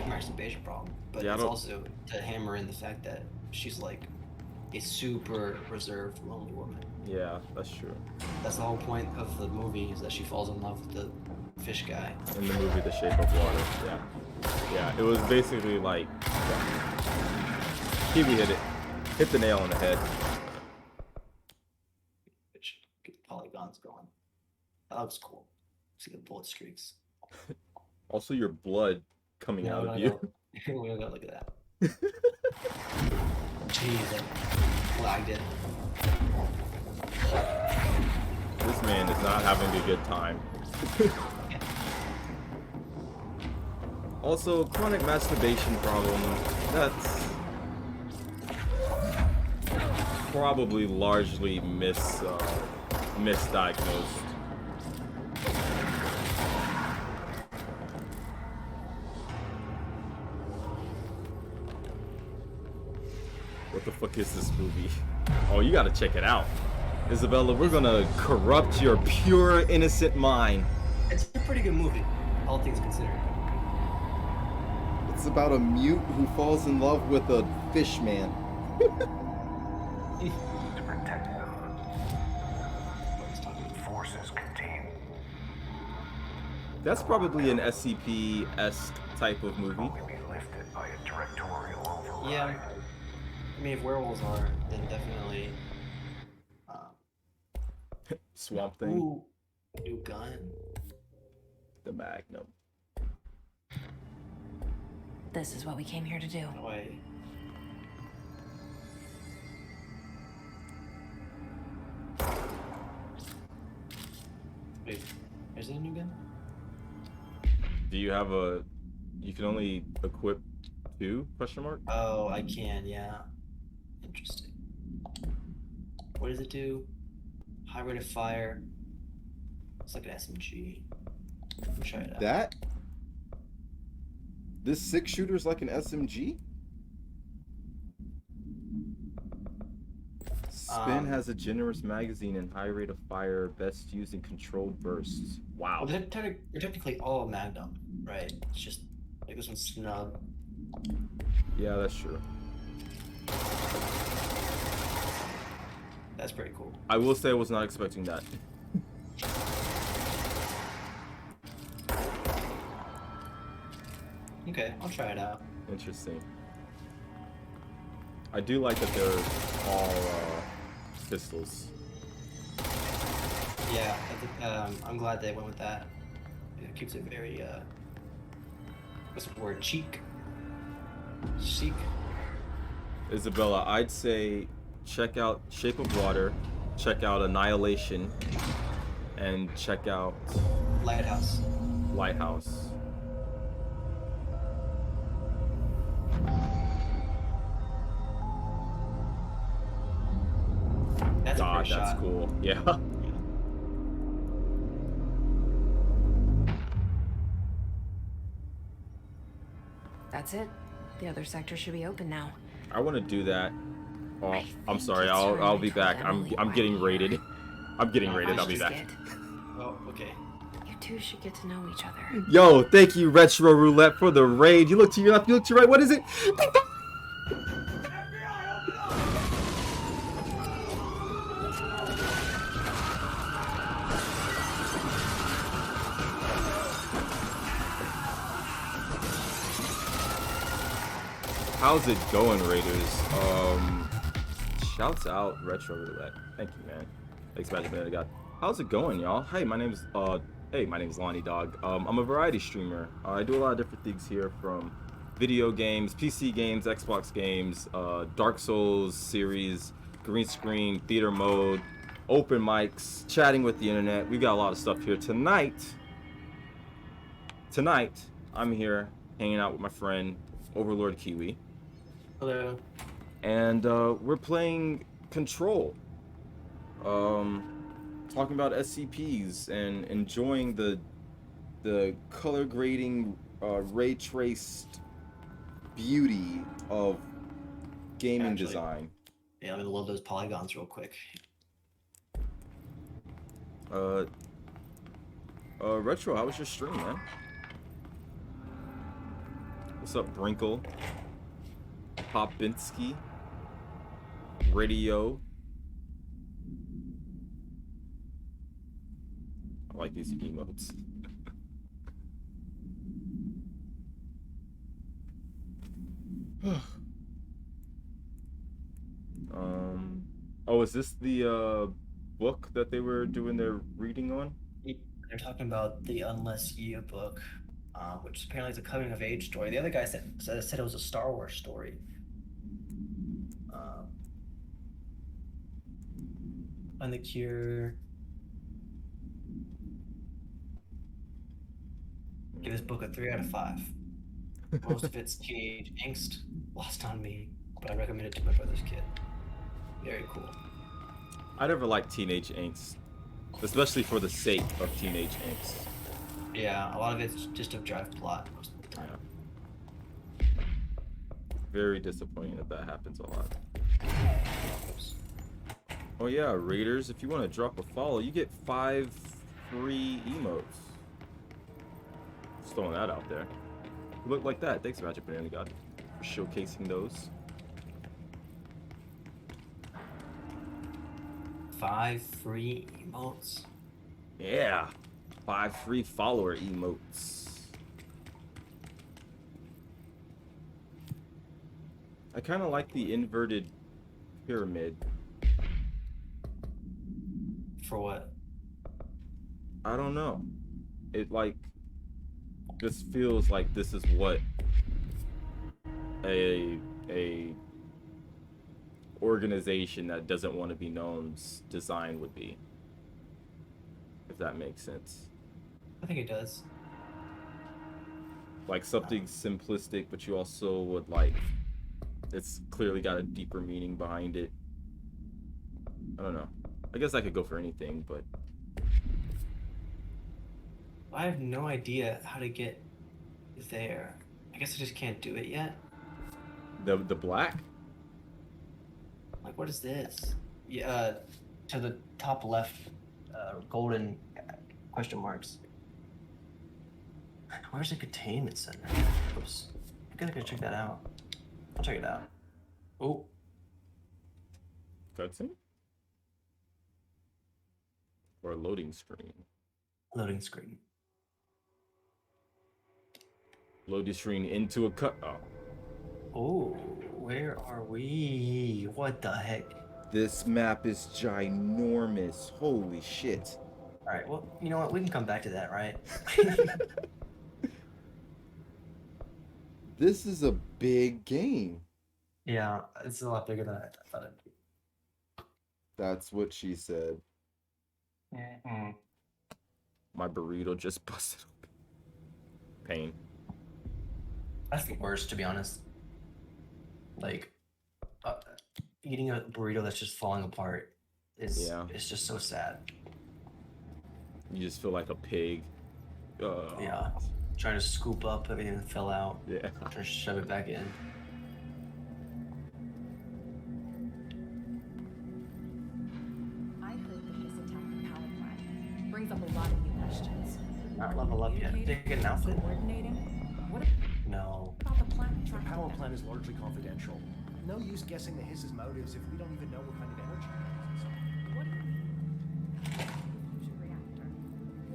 masturbation problem, but Yeah, it's also to hammer in the fact that she's like a super reserved, lonely woman. Yeah, that's true. That's the whole point of the movie, is that she falls in love with the fish guy. In the movie The Shape of Water, yeah. Yeah, it was basically like, yeah. Kiwi hit the nail on the head. Get the polygons going. That looks cool. See the bullet streaks. Also, your blood coming out of you. We don't gotta look at that. Jeez, I flagged it. This man is not having a good time. Also, chronic masturbation problem, that's probably largely misdiagnosed. What the fuck is this movie? Oh, you gotta check it out. Isabella, we're gonna corrupt your pure, innocent mind. It's a pretty good movie, all things considered. It's about a mute who falls in love with a fish man. To protect them. Forces contain. That's probably an SCP-esque type of movie. Only be lifted by a directorial override. Yeah. I mean, if werewolves are, then definitely. Swamp Thing. Ooh, new gun. The Magnum. This is what we came here to do. No way. Wait, is it a new gun? Do you have a... You can only equip 2? Question mark? Oh, I can, yeah. Interesting. What does it do? High rate of fire. It's like an SMG. Let me try it out. That? This 6-shooter's like an SMG? Spin has a generous magazine and high rate of fire, best used in controlled bursts. Wow. Well, they're technically all Magnum, right? It's just like this one's snub. Yeah, that's true. That's pretty cool. I will say I was not expecting that. Okay, I'll try it out. Interesting. I do like that they're all pistols. Yeah, I'm glad they went with that. It keeps it very, what's the word? Chic? Chic? Isabella, I'd say check out Shape of Water, check out Annihilation, and check out... Lighthouse. Lighthouse. God, that's cool. Yeah. That's it. The other sector should be open now. I want to do that. Oh, I'm sorry. I'll be back. I'm getting raided. I'm getting raided. I'll be back. Oh, okay. You two should get to know each other. Yo, thank you, Retro Roulette, for the raid. You look to your left, you look to your right. What is it? How's it going, Raiders? Shouts out Retro Roulette. Thank you, man. Thanks, Magic Man of God. How's it going, y'all? Hey, my name's Lonnie Dog. I'm a variety streamer. I do a lot of different things here, from video games, PC games, Xbox games, Dark Souls series, green screen, theater mode, open mics, chatting with the internet. We've got a lot of stuff here tonight. I'm here hanging out with my friend Overlord Kiwi. Hello. And we're playing Control. Talking about SCPs and enjoying the color grading, ray traced beauty of gaming design. Yeah, let me load those polygons real quick. Uh, Retro, how was your stream, man? What's up, Brinkle? Popinski? Radio? I like these emotes. Oh, is this the book that they were doing their reading on? They're talking about the Unless You book, which apparently is a coming of age story. The other guy said it was a Star Wars story. Find the Cure. Give this book a 3 out of 5. Most of it's teenage angst lost on me, but I recommend it to my brother's kid. Very cool. I never liked teenage angst, especially for the sake of teenage angst. Yeah, a lot of it's just a drive plot most of the time. Yeah. Very disappointing that happens a lot. Oh yeah, Raiders, if you want to drop a follow, you get 5 free emotes. Just throwing that out there. You look like that. Thanks, Magic Banana God, for showcasing those. 5 free emotes. Yeah, 5 free follower emotes. I kind of like the inverted pyramid. For what? I don't know. It like just feels like this is what a organization that doesn't want to be known's design would be. If that makes sense. I think it does. Like something simplistic, but you also would like, it's clearly got a deeper meaning behind it. I don't know. I guess I could go for anything, but I have no idea how to get there. I guess I just can't do it yet. The black? Like, what is this? Yeah, to the top left, golden question marks. Where's the containment center? Oops. I gotta go check that out. I'll check it out. Oh. Cutscene? Or a loading screen? Loading screen. Loading screen into a cut. Oh. Oh, where are we? What the heck? This map is ginormous. Holy shit. Alright, well, you know what? We can come back to that, right? This is a big game. Yeah, it's a lot bigger than I thought it'd be. That's what she said. Mm-hmm. My burrito just busted open. Pain. That's the worst, to be honest. Like, eating a burrito that's just falling apart is it's just so sad. You just feel like a pig. Yeah. Trying to scoop up everything that fell out. Yeah. Trying to shove it back in. I heard that this attack the power plant brings up a lot of new questions. Not level up yet. Did you get an outfit? Coordinating? What No. about the plant? The power plant is largely confidential. No use guessing the hiss's motives if we don't even know what kind of energy it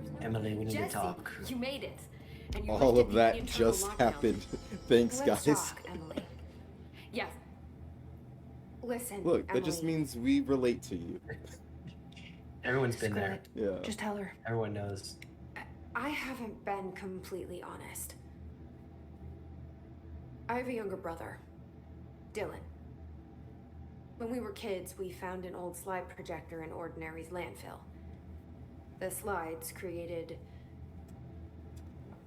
uses. Emily, we need Jesse, to talk. you made it. And you All lifted of the that internal just lockdown. happened. Thanks, Let's guys. talk, Emily. Yes. Listen, Look, that just Emily. means we relate to you. Everyone's been there. Yeah. Just tell her. Everyone knows. I haven't been completely honest. I have a younger brother, Dylan. When we were kids, we found an old slide projector in Ordinary's landfill. The slides created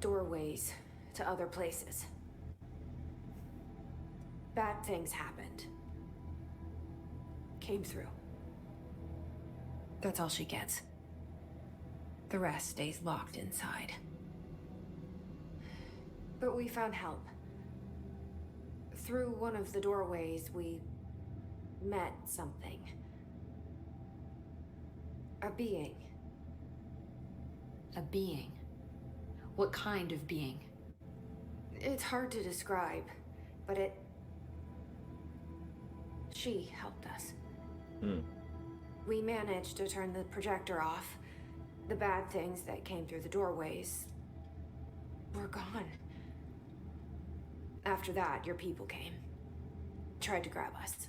doorways to other places. Bad things happened. Came through. That's all she gets. The rest stays locked inside. But we found help. Through one of the doorways, we met something. A being. A being. What kind of being? It's hard to describe, but she helped us. We managed to turn the projector off. The bad things that came through the doorways were gone. After that, your people came. Tried to grab us.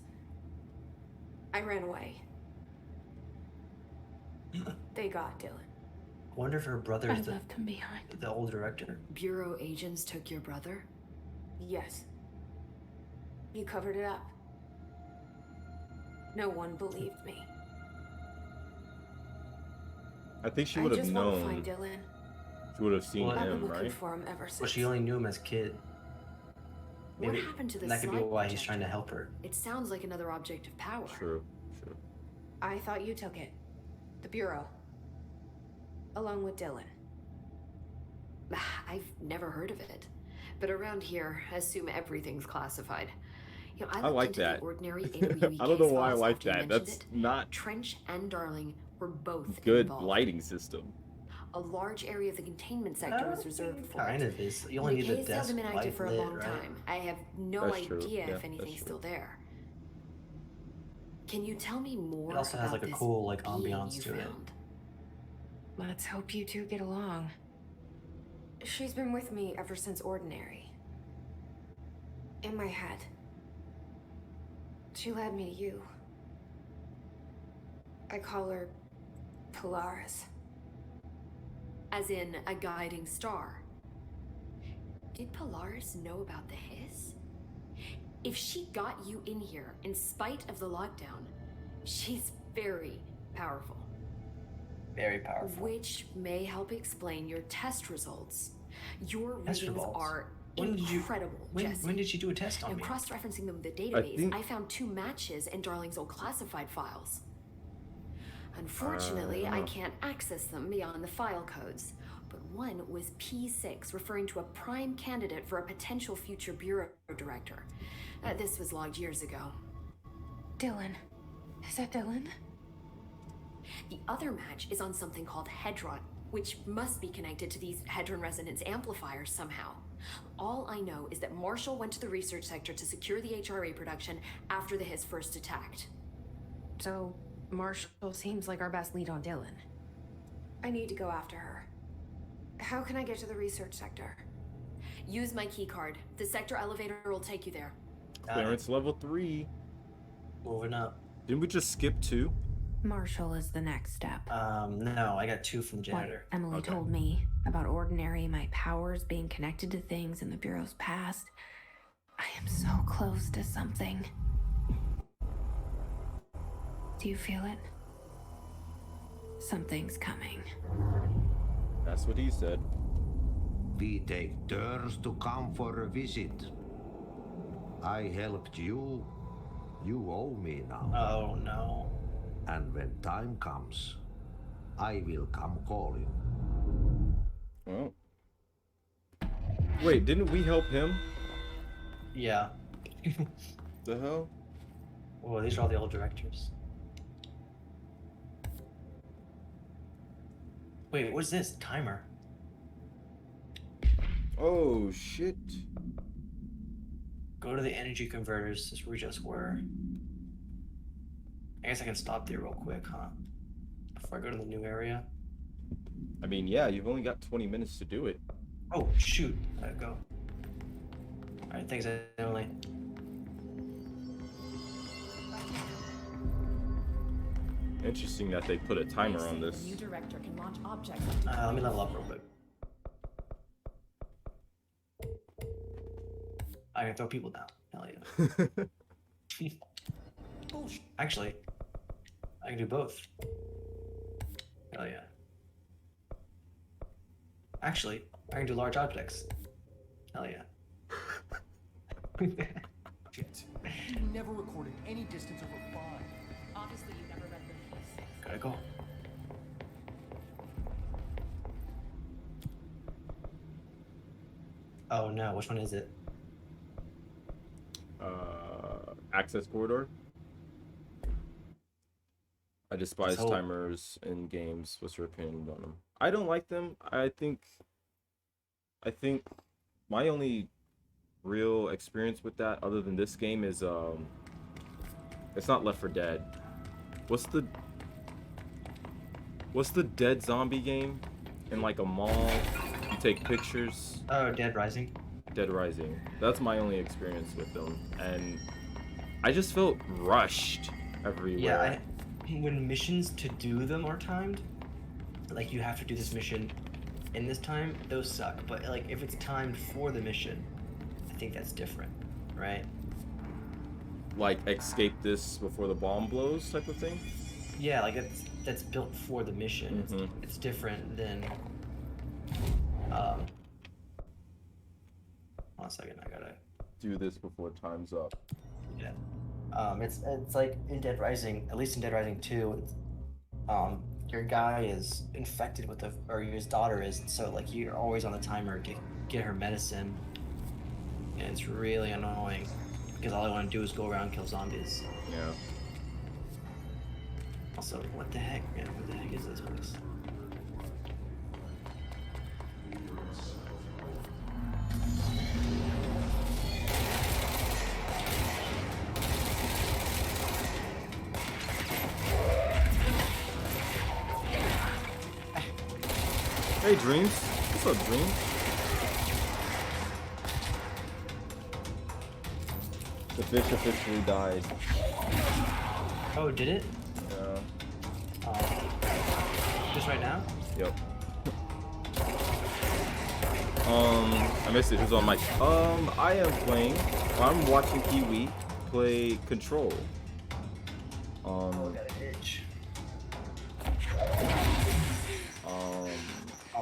I ran away. They got Dylan. I wonder if her brother's I left him behind. the old director. Bureau agents took your brother? Yes. You covered it up. No one believed me. I think she I would have just want to known. find Dylan. She would have seen Well, I've been him, looking right? for him ever since. Well, she only knew him as a kid. What Maybe happened to the that could be slide why he's projector? trying to help her. It sounds like another object of power. True. I thought you took it. The Bureau. Along with Dylan. I've never heard of it. But around here, I assume everything's classified. You know, I looked like into that. The ordinary AWE I don't know case why I files like after you that. mentioned That's it. not Trench and Darling were both good involved. lighting system. A large area of the containment sector was reserved for Kind it. of is. You only need the the case desk hasn't been active light for a lit, long right? time. I have no That's true. idea Yeah, if that's anything's true. still there. Can you tell me more It also has about like a this cool like being ambiance you to it. found? Let's hope you two get along. She's been with me ever since Ordinary. In my head. She led me to you. I call her Polaris. As in a guiding star. Did Polaris know about the hiss? If she got you in here in spite of the lockdown, she's very powerful. Very powerful. Which may help explain your test results. Your Test readings results? are When did you- incredible, when Jesse. did she do a test on And me? cross-referencing them with the database, think- I found 2 matches in Darling's old classified files. Unfortunately, I can't access them beyond the file codes. But one was P6, referring to a prime candidate for a potential future bureau director. This was logged years ago. Dylan. Is that Dylan? The other match is on something called Hedron, which must be connected to these Hedron resonance amplifiers somehow. All I know is that Marshall went to the research sector to secure the HRA production after the hiss first attacked. So, Marshall seems like our best lead on Dylan. I need to go after her. How can I get to the research sector? Use my key card. The sector elevator will take you there. Clearance level 3. Moving up. Didn't we just skip 2? Marshall is the next step. No, I got 2 from janitor. What Emily told me about Ordinary, my powers being connected to things in the Bureau's past. I am so close to something. Do you feel it? Something's coming. That's what he said. We take turns to come for a visit. I helped you. You owe me now. Oh no. And when time comes, I will come calling. Oh. Wait, didn't we help him? Yeah. The hell? Well, these are all the old directors. Wait, what's this? Timer. Oh, shit. Go to the energy converters. This is where we just were. I guess I can stop there real quick, huh? Before I go to the new area. I mean, yeah, you've only got 20 minutes to do it. Oh, shoot. Gotta go. Alright, thanks, Emily. Interesting that they put a timer on this. New director can launch objects. Let me level up real quick. I can throw people down. Hell yeah. Actually, I can do both. Hell yeah. Actually, I can do large objects. Hell yeah. Shit. You never recorded any distance over 5. Obviously, you never read the piece. Gotta go. Oh no, which one is it? Access corridor. I despise timers in games. What's your opinion on them? I don't like them. I think my only real experience with that, other than this game, is it's not Left 4 Dead. What's the dead zombie game in like a mall? You take pictures. Oh, Dead Rising. Dead Rising. That's my only experience with them, and I just felt rushed everywhere. Yeah, when missions to do them are timed, like you have to do this mission in this time, those suck. But like if it's timed for the mission, I think that's different, right? Like escape this before the bomb blows type of thing? Yeah, like that's built for the mission. Mm-hmm. It's different than one second, I gotta do this before time's up. Yeah. It's like in Dead Rising, at least in Dead Rising 2, your guy is infected with or his daughter is, so like you're always on the timer to get her medicine, and it's really annoying because all I want to do is go around and kill zombies. Yeah. Also, what the heck, man? What the heck is this place? Hey, Dreams. What's up, Dreams? The fish officially died. Oh, did it? Yeah. Just right now? Yep. I missed it. Who's on mic? I am playing. I'm watching Kiwi play Control. Oh, got an itch.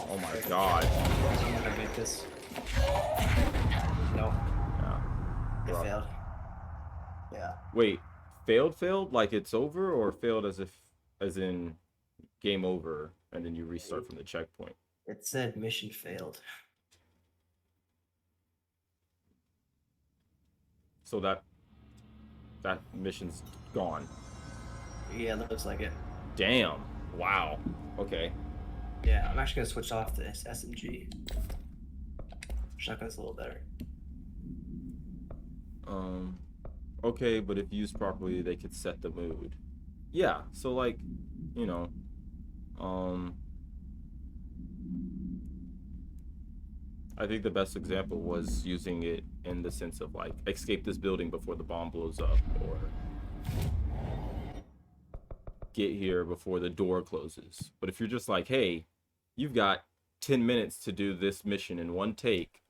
Oh my god. I'm gonna make this. No. Yeah. It failed. Yeah. Wait, failed? Like it's over, or failed as in game over, and then you restart from the checkpoint? It said mission failed. So that mission's gone. Yeah, it looks like it. Damn. Wow. Okay. Yeah, I'm actually gonna switch off to this SMG. Shotgun's a little better. Okay, but if used properly, they could set the mood. Yeah, so like, you know, I think the best example was using it in the sense of like, escape this building before the bomb blows up, or get here before the door closes. But if you're just like, hey, you've got 10 minutes to do this mission in one take,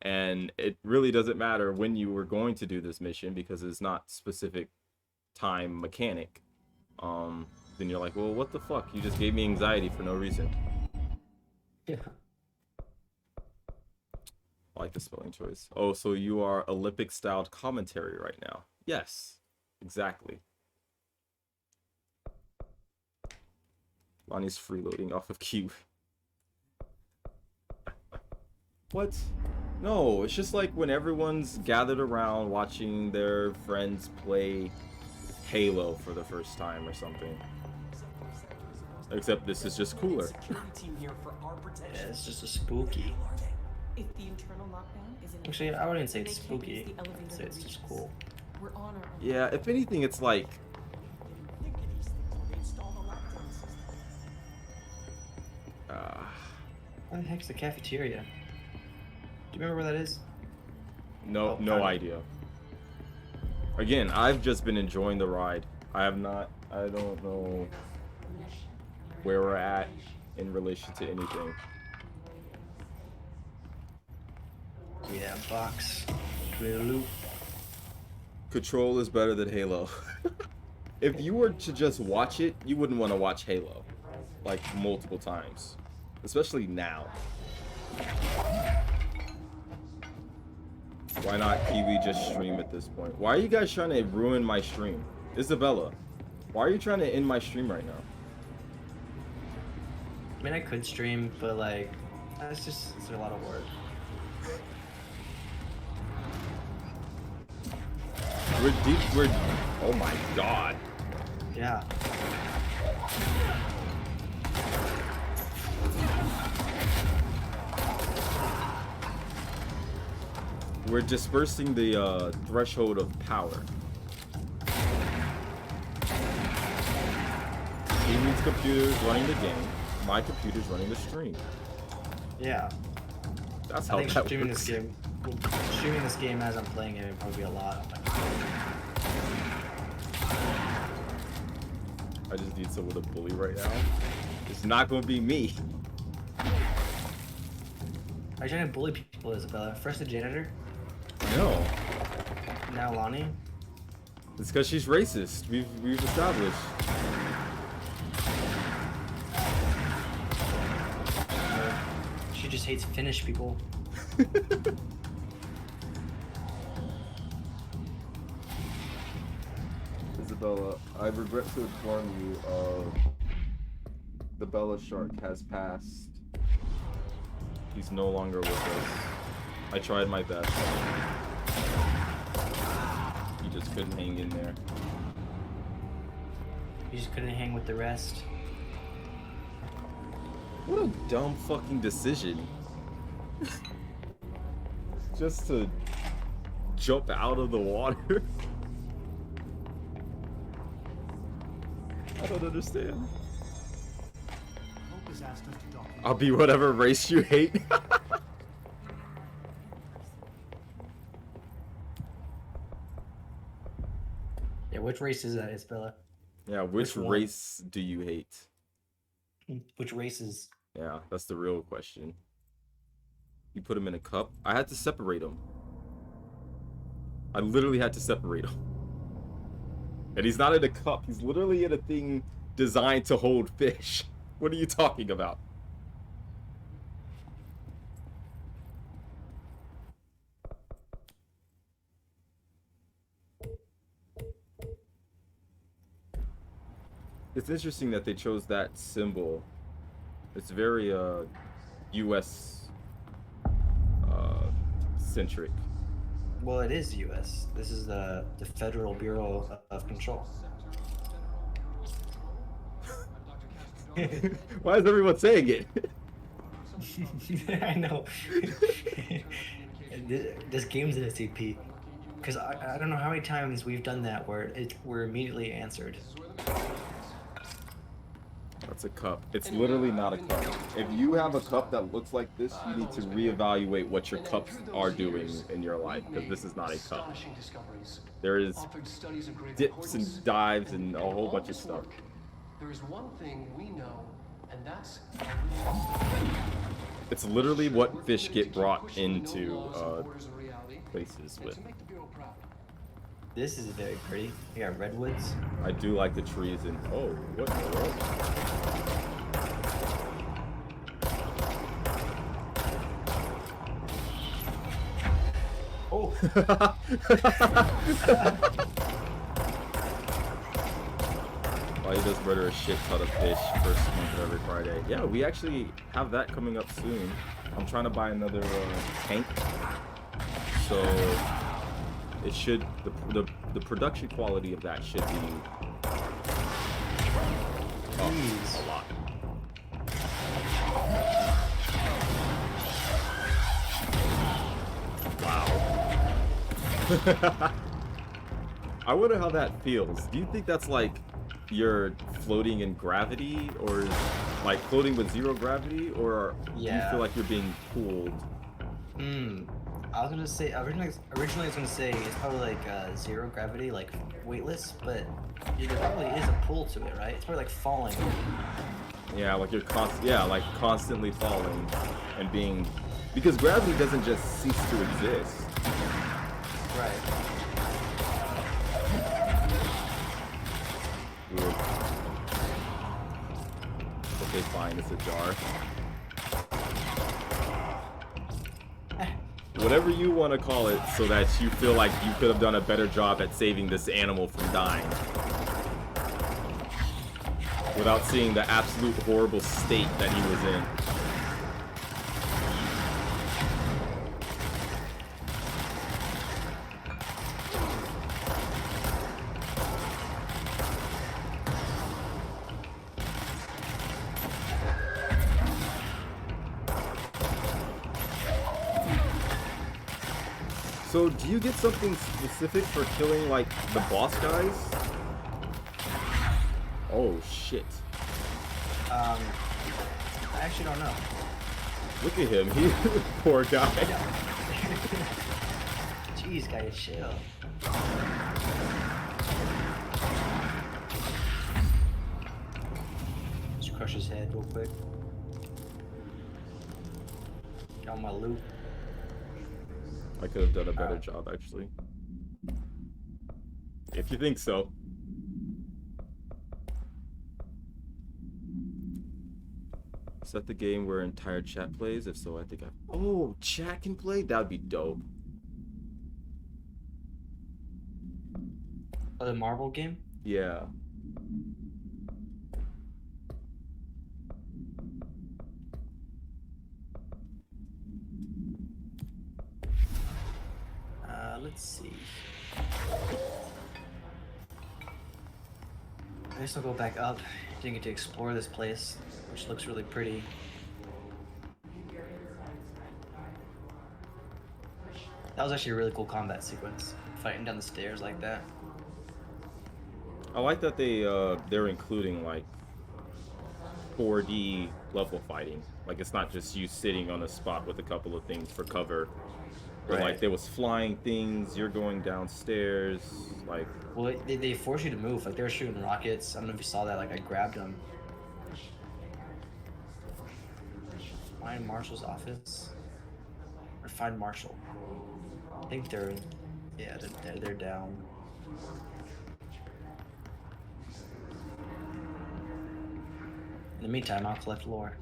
and it really doesn't matter when you were going to do this mission because it's not specific time mechanic, then you're like, well, what the fuck? You just gave me anxiety for no reason. Yeah. I like the spelling choice. Oh, so you are Olympic-styled commentary right now. Yes, exactly. Lonnie's freeloading off of Q. What? No, it's just like when everyone's gathered around watching their friends play Halo for the first time or something. Except this is just cooler. Yeah, it's just a spooky. If the internal lockdown is in Actually, I wouldn't say it's spooky. I'd say it's just cool. We're on our own. Yeah, if anything, it's like... Where the heck's the cafeteria? Do you remember where that is? No, no idea. Again, I've just been enjoying the ride. I don't know where we're at in relation to anything. Yeah, box. Loop. Control is better than Halo. If you were to just watch it, you wouldn't want to watch Halo. Like, multiple times. Especially now. Why not Kiwi just stream at this point? Why are you guys trying to ruin my stream? Isabella, why are you trying to end my stream right now? I mean, I could stream, but like, it's a lot of work. We're oh my god. Yeah. We're dispersing the threshold of power. Evening's computer's running the game. My computer's running the stream. Yeah. That's how I think that streaming works. streaming this game as I'm playing it would probably be a lot. I just need someone to bully right now. It's not gonna be me. Are you trying to bully people, Isabella? First the janitor, No. now Lonnie. It's because she's racist. We've established. She just hates Finnish people. Isabella, I regret to inform you the Bella Shark has passed. He's no longer with us. I tried my best. He just couldn't hang in there. You just couldn't hang with the rest. What a dumb fucking decision. Just to jump out of the water. I don't understand. Hope has asked us to document. I'll be whatever race you hate. Yeah, which race is that, Isabella? Yeah, which Which one? race do you hate? Which races? Yeah, that's the real question. You put him in a cup. I had to separate him. I literally had to separate him. And he's not in a cup. He's literally in a thing designed to hold fish. What are you talking about? It's interesting that they chose that symbol. It's very US centric. Well, it is U.S. This is the Federal Bureau of Control. Why is everyone saying it? I know. This game's an SCP. Because I don't know how many times we've done that where we're immediately answered. That's a cup. It's literally not a cup. If you have a cup that looks like this, you need to reevaluate what your cups are doing in your life, because this is not a cup. There is dips and dives and a whole bunch of stuff. There is one thing we know, and that's It's literally what fish get brought into places with. This is very pretty. We got redwoods. I do like the trees and oh, what in the world? Oh. Why he does murder a shit ton of fish first month of every Friday. Yeah, we actually have that coming up soon. I'm trying to buy another tank. So it should the production quality of that should be a lot. Wow. I wonder how that feels. Do you think that's like you're floating in gravity, or like floating with zero gravity, or do you feel like you're being pulled? I was gonna say originally I was gonna say it's probably like zero gravity, like weightless, but there probably is a pull to it, right? It's probably like falling. Yeah, like you're like constantly falling and being, because gravity doesn't just cease to exist. Right. Weird. Okay, fine, it's a jar. Whatever you want to call it, so that you feel like you could have done a better job at saving this animal from dying. Without seeing the absolute horrible state that he was in. So, do you get something specific for killing, like, the boss guys? Oh, shit. I actually don't know. Look at him. He poor guy. Jeez, guys, chill. Just crush his head real quick. Get on my loot. I could have done a better job, actually. If you think so. Is that the game where entire chat plays? If so, I think Oh, chat can play? That would be dope. Oh, the Marvel game? Yeah. Let's see. I guess I'll go back up. Didn't get to explore this place, which looks really pretty. That was actually a really cool combat sequence, fighting down the stairs like that. I like that they're including like 4D level fighting. Like it's not just you sitting on a spot with a couple of things for cover. Or Right. like there was flying things, you're going downstairs, like... Well, they force you to move. Like they were shooting rockets. I don't know if you saw that. Like I grabbed them. Find Marshall's office. Or find Marshall. I think they're... Yeah, they're down. In the meantime, I'll collect lore.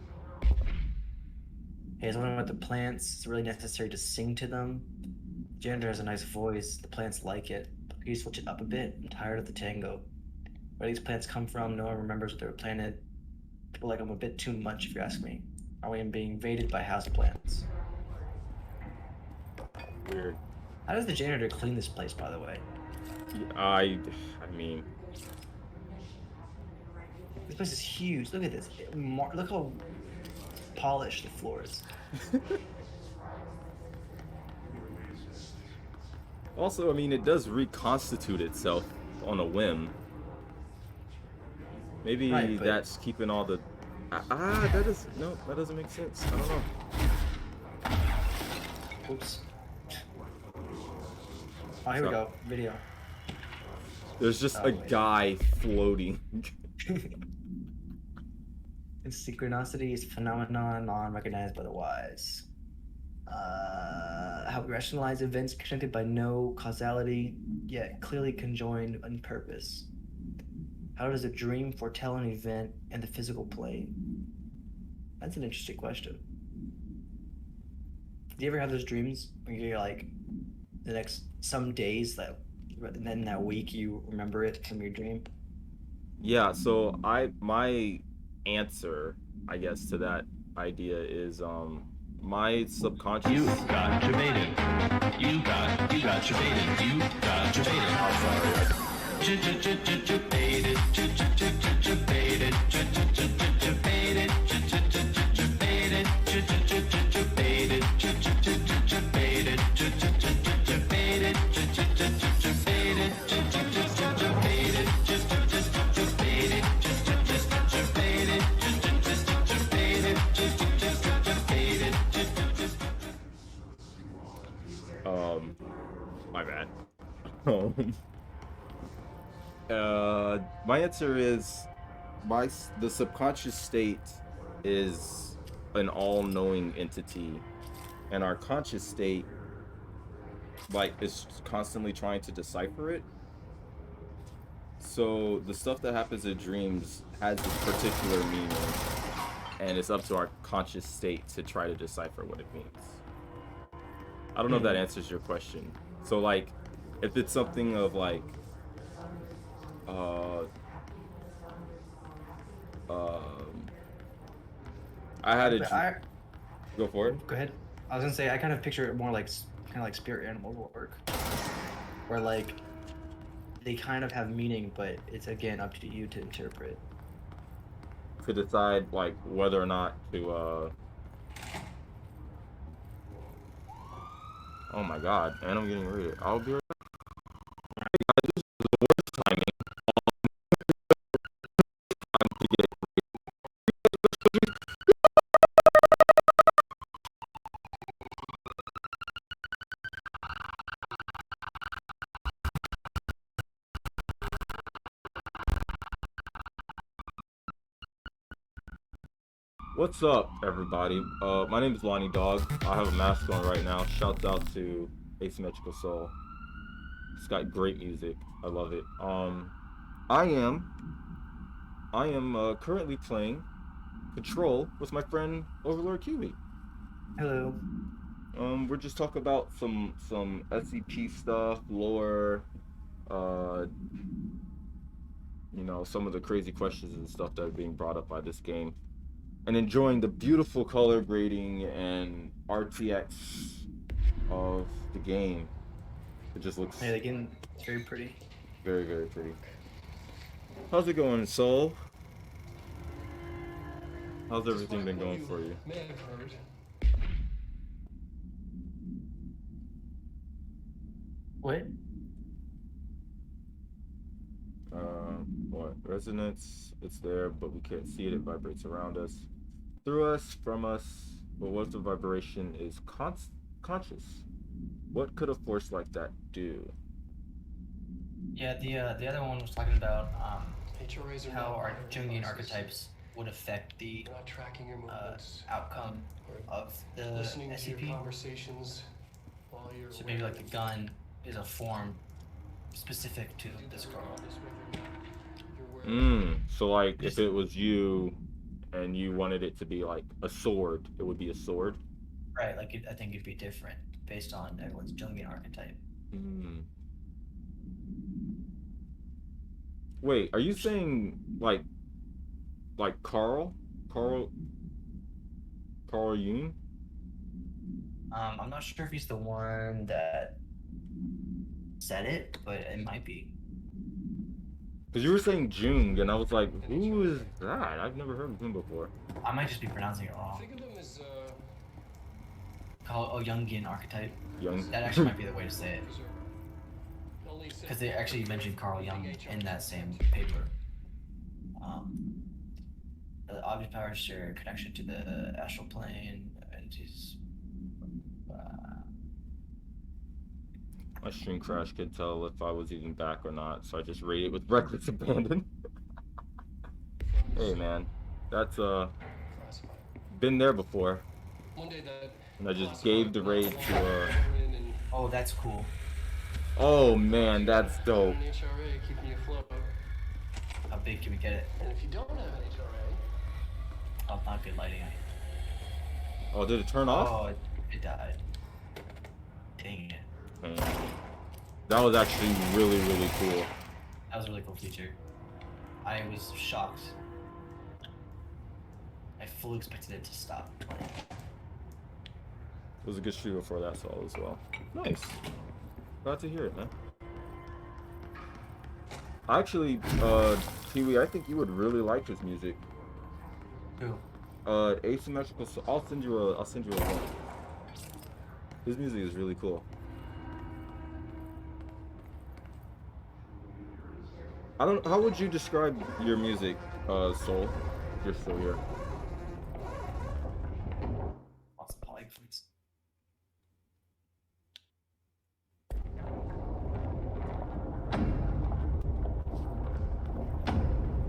Hey, I was wondering about the plants. It's really necessary to sing to them. Janitor has a nice voice. The plants like it. But can you switch it up a bit? I'm tired of the tango. Where do these plants come from? No one remembers what they were planted. People like them a bit too much, if you ask me. Are we being invaded by houseplants? Weird. How does the janitor clean this place, by the way? I mean... This place is huge. Look at this. Look how polished the floor is. Also, I mean, it does reconstitute itself on a whim. Maybe Right, but- that's keeping all the... that doesn't make sense. I don't know. Oops. Oh, here we go. Video. There's just a guy floating. Synchronicity is a phenomenon non-recognized by the wise. How we rationalize events connected by no causality, yet clearly conjoined in purpose. How does a dream foretell an event in the physical plane? That's an interesting question. Do you ever have those dreams where you're like, the next some days that, and then that week you remember it from your dream? Yeah, so my answer, I guess, to that idea is my subconscious. You got debated. You got debated. You got debated. I'm sorry. Debated. My bad. My answer is the subconscious state is an all-knowing entity, and our conscious state is constantly trying to decipher it. So the stuff that happens in dreams has a particular meaning, and it's up to our conscious state to try to decipher what it means. I don't know if that answers your question. So like, if it's something of like, I had a go for it. Go ahead. I was gonna say I kind of picture it more like spirit animal work, where like they kind of have meaning, but it's again up to you to interpret. To decide like whether or not to. Oh my god, and I'm getting raided. I'll be right back. Hey guys, this is the worst timing. Time to get What's up, everybody? My name is Lonnie Dog. I have a mask on right now. Shouts out to Asymmetrical Soul. It's got great music. I love it. I am currently playing Control with my friend Overlord QB. Hello. We're just talking about some SCP stuff, lore, you know, some of the crazy questions and stuff that are being brought up by this game. And enjoying the beautiful color grading and RTX of the game. It just looks... Yeah, the game is very pretty. Very, very pretty. How's it going, Soul? How's everything been going for you? May have heard. What? What? Resonance, it's there, but we can't see it. It vibrates around us, through us, from us. But what if the vibration is conscious? What could a force like that do? Yeah, the other one was talking about HRAs are how not our binary Jungian devices. archetypes would affect the They're not tracking your movements. outcome of the Listening to your SCP. conversations while you're So maybe like the gun is a form specific to this girl. So like if it was you and you wanted it to be like a sword, it would be a sword? Right, like I think it'd be different based on everyone's Jungian archetype. Wait, are you saying like Carl Jung? I'm not sure if he's the one that said it, but it might be. Because you were saying Jung, and I was like, who is that? I've never heard of him before. I might just be pronouncing it wrong. Think of them as Jungian archetype. Jung. That actually might be the way to say it. Because they actually mentioned Carl Jung in that same paper. The object powers share connection to the astral plane, and his. My stream crash could tell if I was even back or not, so I just raided it with reckless abandon. Hey man, that's been there before. And I just gave the raid to Oh, that's cool. Oh man, that's dope. An HRA keeping you afloat. How big can we get it? And if you don't have an HRA, Oh, not good lighting. Oh, did it turn off? Oh, it died. Dang it. Man. That was actually really, really cool. That was a really cool feature. I was shocked. I fully expected it to stop playing. It was a good stream before that Saul as well. Nice. Glad to hear it, man. Actually, Kiwi, I think you would really like his music. Who? Asymmetrical. So I'll send you a link. His music is really cool. How would you describe your music, Soul? If you're still here. Lots of polygons.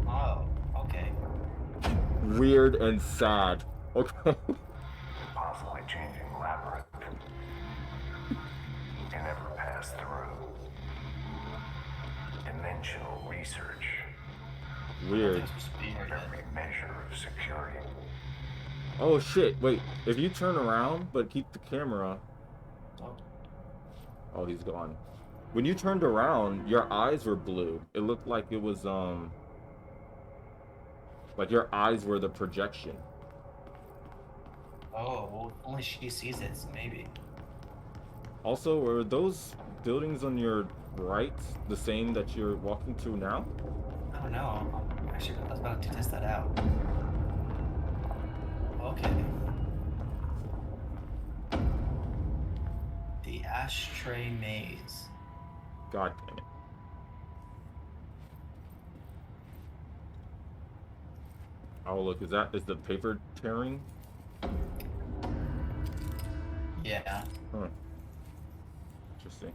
Oh, okay. Weird and sad. Okay. Constantly changing labyrinth. You can never pass through. Dimensional research. Weird. Every measure of security. Oh shit, wait. If you turn around but keep the camera... Oh, he's gone. When you turned around, your eyes were blue. It looked like it was, like your eyes were the projection. Oh, well, only she sees it, so maybe. Also, were those buildings on your right the same that you're walking to now? I don't know. Actually, I was about to test that out. Okay. The Ashtray maze. God damn it. Oh look, is the paper tearing? Yeah. Huh. Interesting.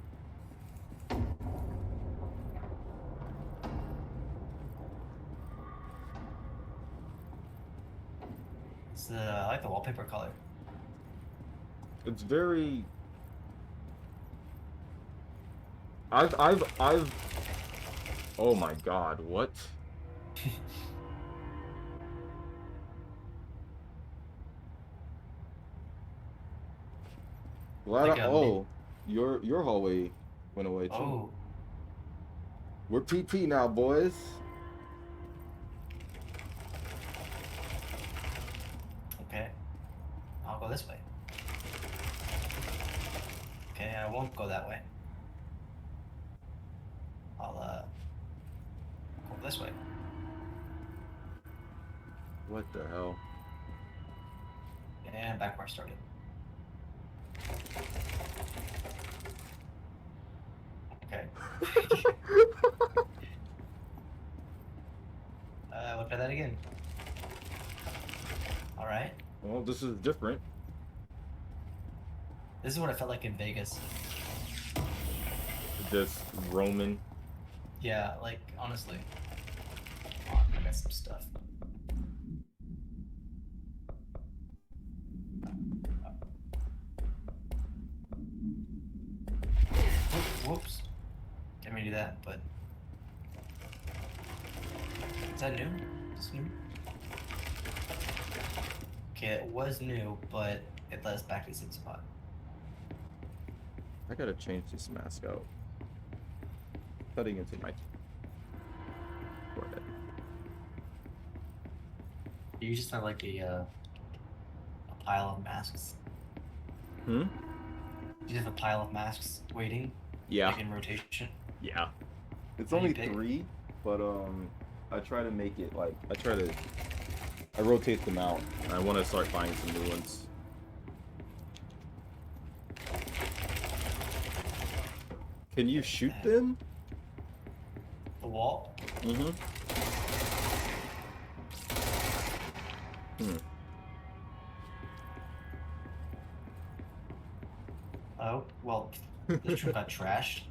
I like the wallpaper color. It's very. I've. Oh my God! What? Glad Like your hallway went away too. Oh. We're PP now, boys. Okay. I'll go this way. Okay, I won't go that way. I'll go this way. What the hell? And back where I started. Okay. We'll try that again. Alright. Well, this is different. This is what it felt like in Vegas. Just Roman. Yeah, like, honestly. Oh, I got some stuff. Whoops. Didn't mean to do that, but... Is that new? Is this new? Okay, it was new, but it led us back to the same spot. I gotta change this mask out. Cutting into my forehead. You just have like a pile of masks. Hmm? You just have a pile of masks waiting. Yeah. Like in rotation. Yeah. It's What do only you pick? 3, but I try to make it like I rotate them out. I want to start buying some new ones. Can you shoot them? The wall? Mm-hmm. Oh, well, this room got trashed.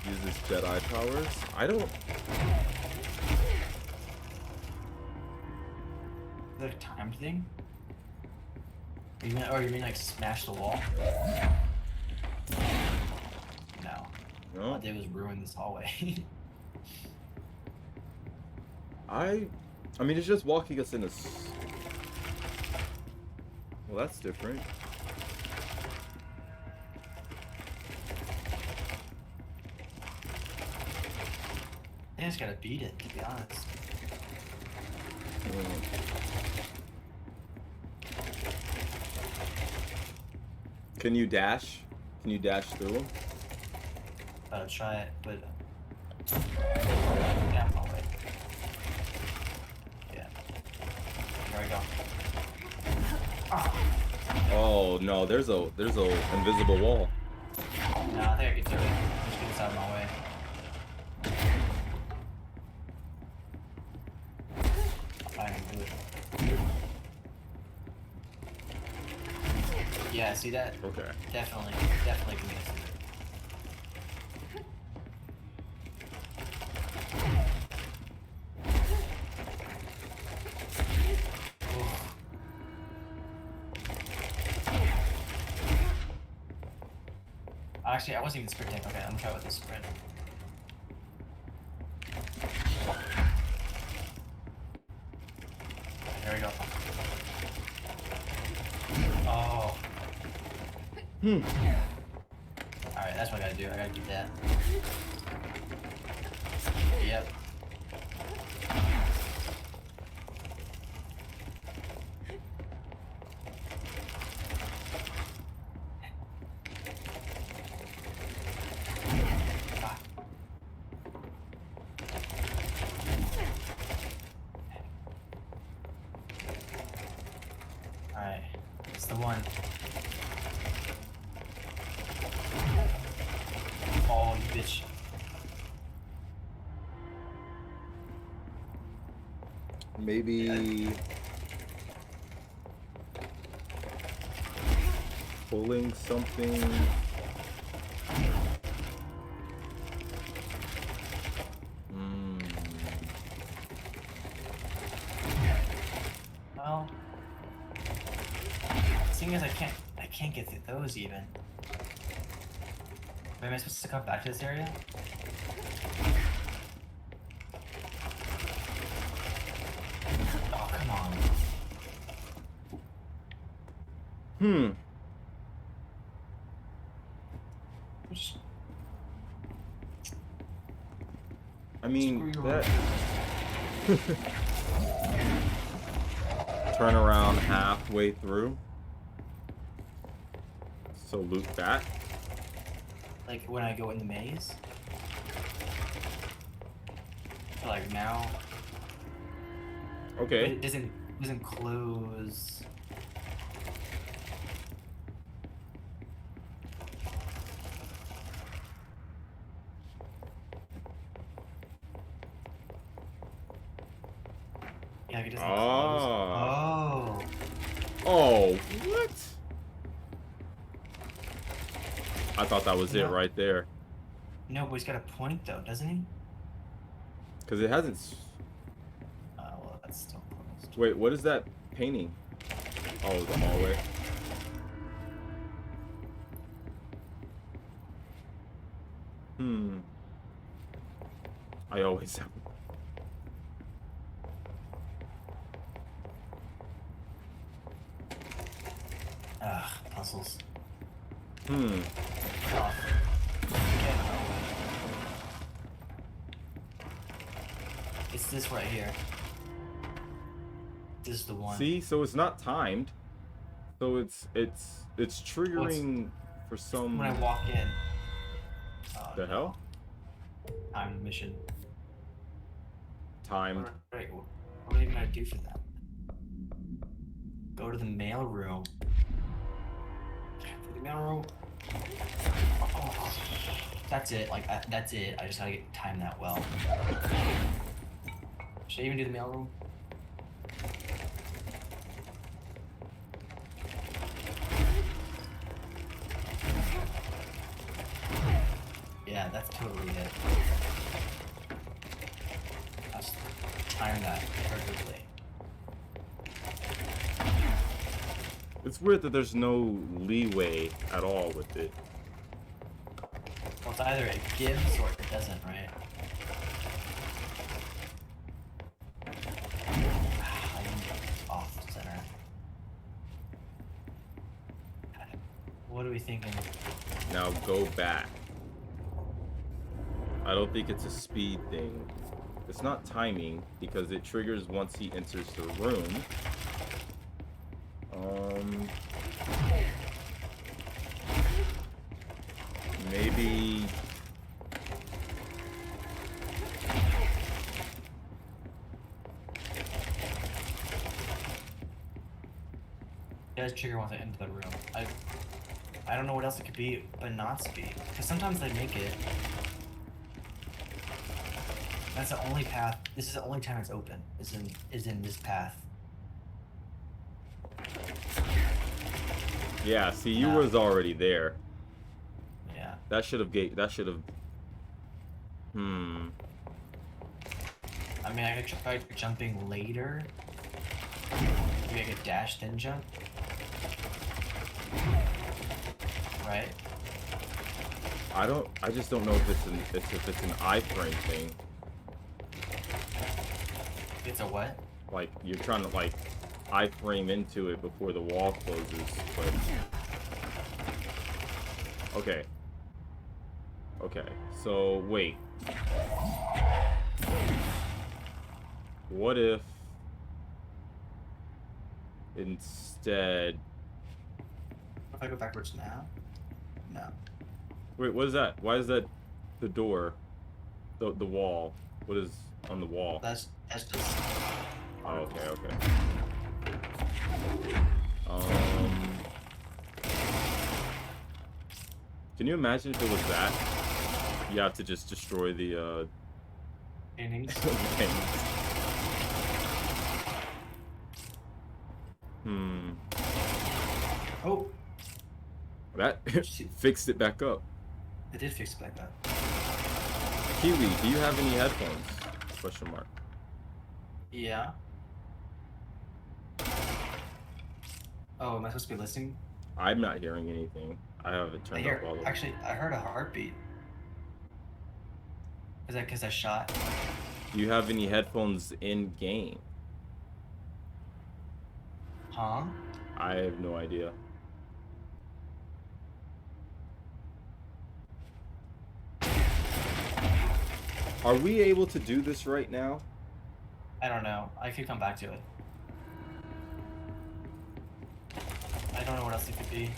Uses Jedi powers? I don't... Is that a timed thing? You mean like smash the wall? No. No. All I did was ruin this hallway. I mean, it's just walking us in a... Well, that's different. I just gotta beat it, to be honest. Can you dash? Can you dash through them? Gotta try it, but... Yeah, I'm way. Yeah. There we go. Oh no, there's a invisible wall. No, I think I can do it. Just get this out of my way. I can do it. Yeah, see that? Okay. Definitely can get it. Actually, I wasn't even sprinting. Okay, I'm gonna try with this sprint. There we go. Oh. Alright, that's what I gotta do. I gotta do that. Yep. one. Oh, you bitch. Maybe pulling something. Well, seeing as I can't get through those even. Wait, am I supposed to come back to this area? Oh, come on. I mean, that... Turn around halfway through. So loot that. Like when I go in the maze? So like now? Okay. But it doesn't close. Yeah, it doesn't close. Oh. Oh, what? I thought that was it right there. No, but he's got a point though, doesn't he? Because it hasn't... well, that's still closed. Wait, what is that painting? Oh, the hallway. I always have... Ugh, puzzles. It's this right here. This is the one. See, so it's not timed. So it's triggering for some... When I walk in. The hell? Timed mission. Timed. What are you gonna do for that? Go to the mail room. For the mail room. Oh, that's it. Like that's it. I just gotta time that well. Should I even do the mail room? Yeah, that's totally it. Let's time that perfectly. It's weird that there's no leeway at all with it. Well, it's either it gives or it doesn't, right? Off center. What are we thinking? Now go back. I don't think it's a speed thing. It's not timing because it triggers once he enters the room. Maybe... It does trigger once I enter the room. I don't know what else it could be, but not speed. Because sometimes they make it. That's the only path. This is the only time it's open. Is in this path. Yeah, see, you was already there. Yeah. That should have I mean, I could try jumping later. Maybe I could dash then jump. Right? I just don't know if it's an iframe thing. It's a what? Like you're trying to like iframe into it before the wall closes, but okay. Okay, so wait. What if instead... If I go backwards now? No. Wait, what is that? Why is that the door? The wall? What is on the wall? That's just... Oh, okay, okay. Can you imagine if it was that? You have to just destroy the paintings. Oh. That fixed it back up. It did fix it back up. Kiwi, do you have any headphones? Question mark. Yeah. Oh, am I supposed to be listening? I'm not hearing anything. I have it turned up all the way. Actually, I heard a heartbeat. Is that because I shot? Do you have any headphones in game? Huh? I have no idea. Are we able to do this right now? I don't know. I could come back to it. I don't know what else it could be.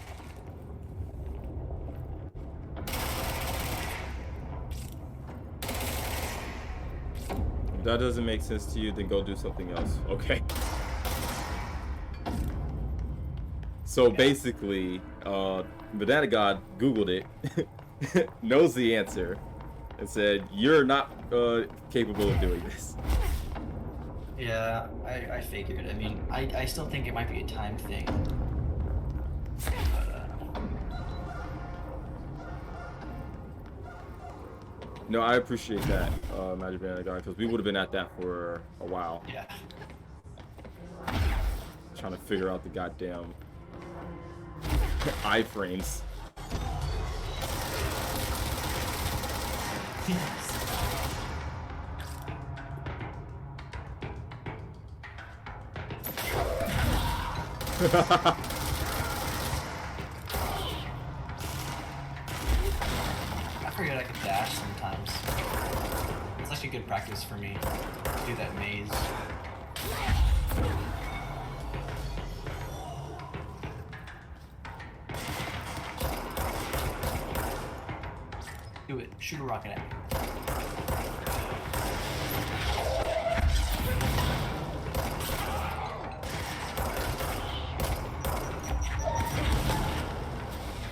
If that doesn't make sense to you, then go do something else. Okay. So basically, Banana God Googled it, knows the answer, and said, "You're not capable of doing this." Yeah, I figured. I mean, I still think it might be a time thing. But, no, I appreciate that, Magic Banana God, because we would have been at that for a while. Yeah. Trying to figure out the goddamn iframes. I forget I could dash sometimes. It's actually good practice for me to do that maze. Do it. Shoot a rocket at me.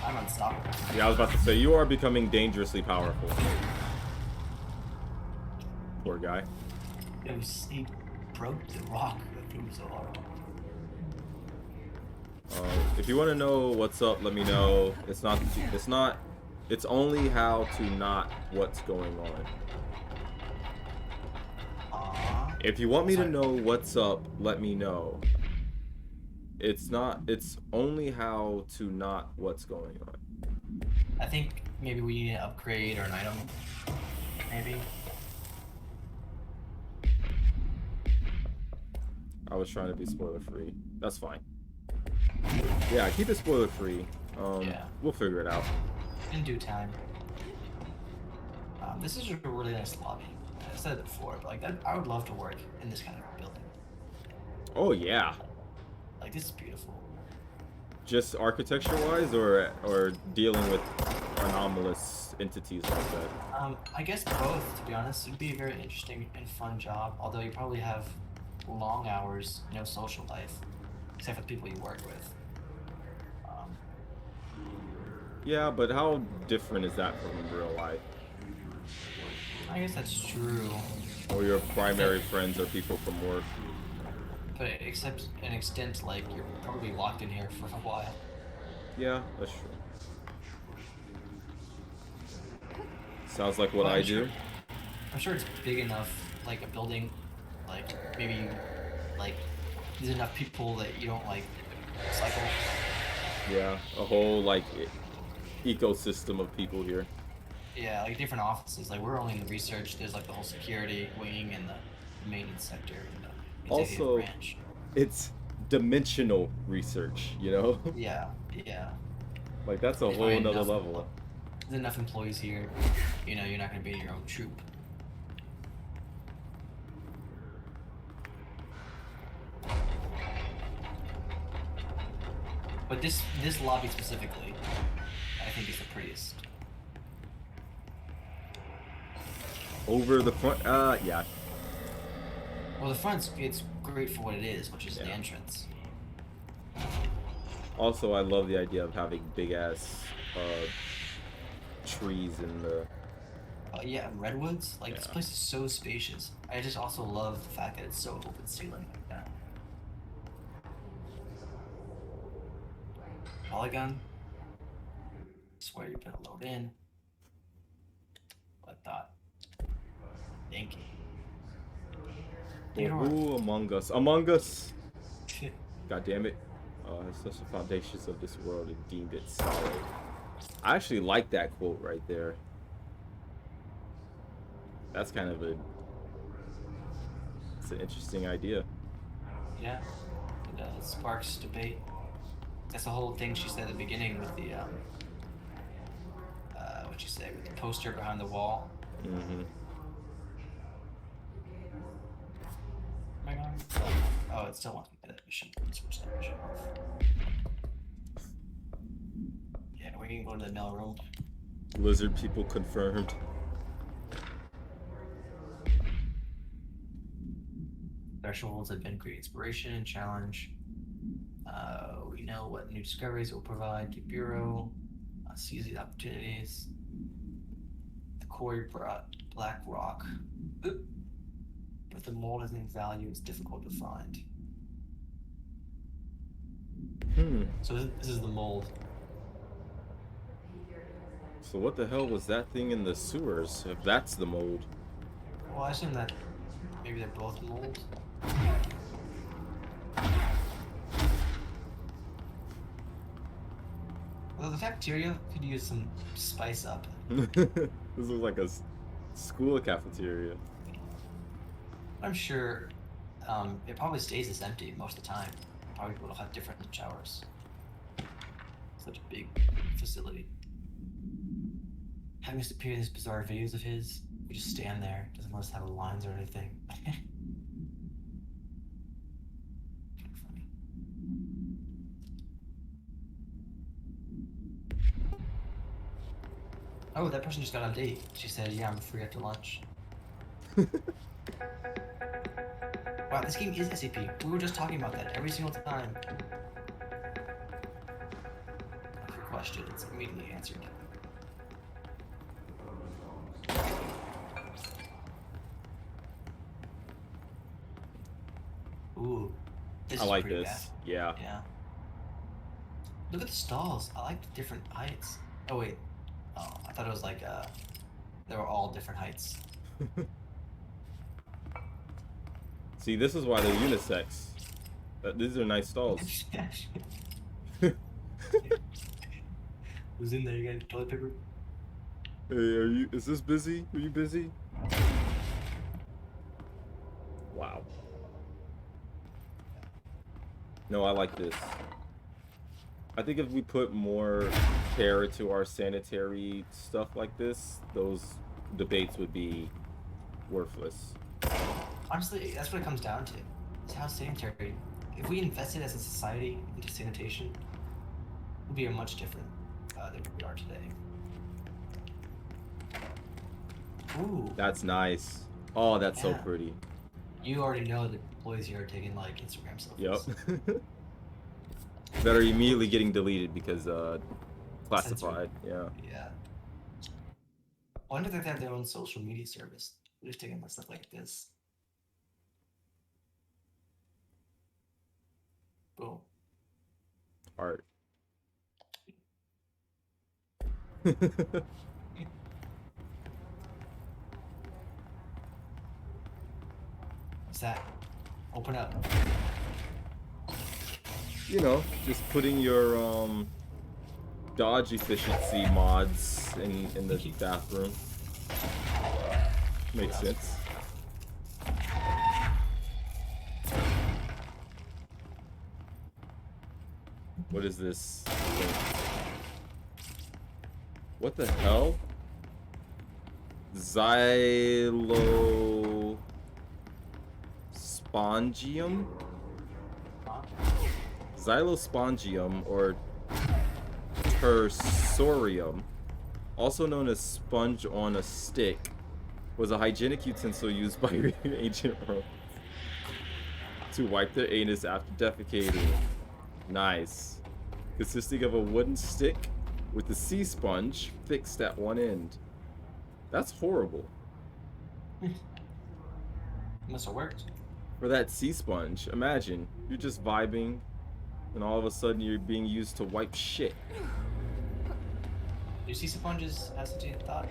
I'm unstoppable. Yeah, I was about to say, you are becoming dangerously powerful. Poor guy. He broke the rock that threw him so hard. If you want to know what's up, let me know. It's only how to not what's going on. If you want me to know what's up, let me know. It's only how to not what's going on. I think maybe we need an upgrade or an item. Maybe. I was trying to be spoiler free. That's fine. Yeah, keep it spoiler free. Yeah. We'll figure it out. In due time. This is a really nice lobby. I said it before, but like that, I would love to work in this kind of building. Oh yeah. Like this is beautiful. Just architecture-wise, or dealing with anomalous entities like that? I guess both. To be honest, it'd be a very interesting and fun job. Although you probably have long hours, no social life, except for the people you work with. Yeah, but how different is that from real life? I guess that's true. Or your primary friends are people from work. But except an extent, like you're probably locked in here for a while. Yeah, that's true. Sounds like what I do. I'm sure it's big enough, like a building, like maybe like there's enough people that you don't like cycle. Yeah, a whole like ecosystem of people here. Yeah, like different offices. Like we're only in the research. There's like the whole security wing and the maintenance sector and the executive Also, branch. it's dimensional research, you know? Yeah, yeah. Like that's a There's whole probably nother enough- level. There's enough employees here. You know, you're not gonna be in your own troop. But this lobby specifically, I think is the prettiest. Over the front, yeah. Well, the front's it's great for what it is, which is the entrance. Also, I love the idea of having big ass trees and the. Yeah, redwoods. Like this Yeah. place is so spacious. I just also love the fact that it's so open ceiling like that. Polygon. Swear you better load in. Like that. Thank you. Ooh, Among Us. Among Us! God damn it. It's such the foundations of this world and deemed it solid. I actually like that quote right there. That's kind of a... It's an interesting idea. Yeah. It sparks debate. That's the whole thing she said at the beginning with the, what'd you say, with the poster behind the wall. Mm-hmm. Am I going? Oh, it still wants me to do that mission. Switch that mission off. Yeah, we can go to the mail room. Lizard people confirmed. Thresholds have been great inspiration and challenge. We know what new discoveries it will provide to Bureau. Seize these opportunities. The quarry brought Black Rock. But the mold has any value, it's difficult to find. So this is the mold. So what the hell was that thing in the sewers, if that's the mold? Well, I assume that maybe they're both mold. Well, the bacteria could use some spice up. This looks like a school cafeteria. I'm sure it probably stays this empty most of the time. Probably will have different showers. Such a big facility. Having us appear in these bizarre videos of his, we just stand there. Doesn't let us have lines or anything. Oh, that person just got on a date. She said, yeah, I'm free after lunch. Wow, this game is SCP. We were just talking about that every single time. Quick question, it's immediately answered. Ooh, this I is like pretty this. bad. Yeah. Yeah. Look at the stalls. I like the different heights. Oh wait. Oh, I thought it was like they were all different heights. See, this is why they're unisex. These are nice stalls. Who's in there? You got toilet paper? Hey, is this busy? Are you busy? Wow. No, I like this. I think if we put more care into our sanitary stuff like this, those debates would be worthless. Honestly, that's what it comes down to. It's how sanitary. If we invested as a society into sanitation, we'd be much different than we are today. Ooh. That's nice. Oh, that's so Yeah. pretty. You already know that employees here are taking like Instagram selfies. Yep. That are immediately getting deleted because classified. Yeah. Yeah. I wonder if they have their own social media service. They're just taking stuff like this. Boom. Art. What's that? Open up. You know, just putting your dodge efficiency mods in the bathroom. Makes sense. What is this? What the hell? Xylospongium? Xylospongium or tersorium, also known as sponge on a stick, was a hygienic utensil used by ancient Romans to wipe their anus after defecating. Nice. Consisting of a wooden stick with the sea sponge fixed at one end. That's horrible. Must have worked. For that sea sponge, imagine you're just vibing, and all of a sudden you're being used to wipe shit. Do sea sponges have such a thought?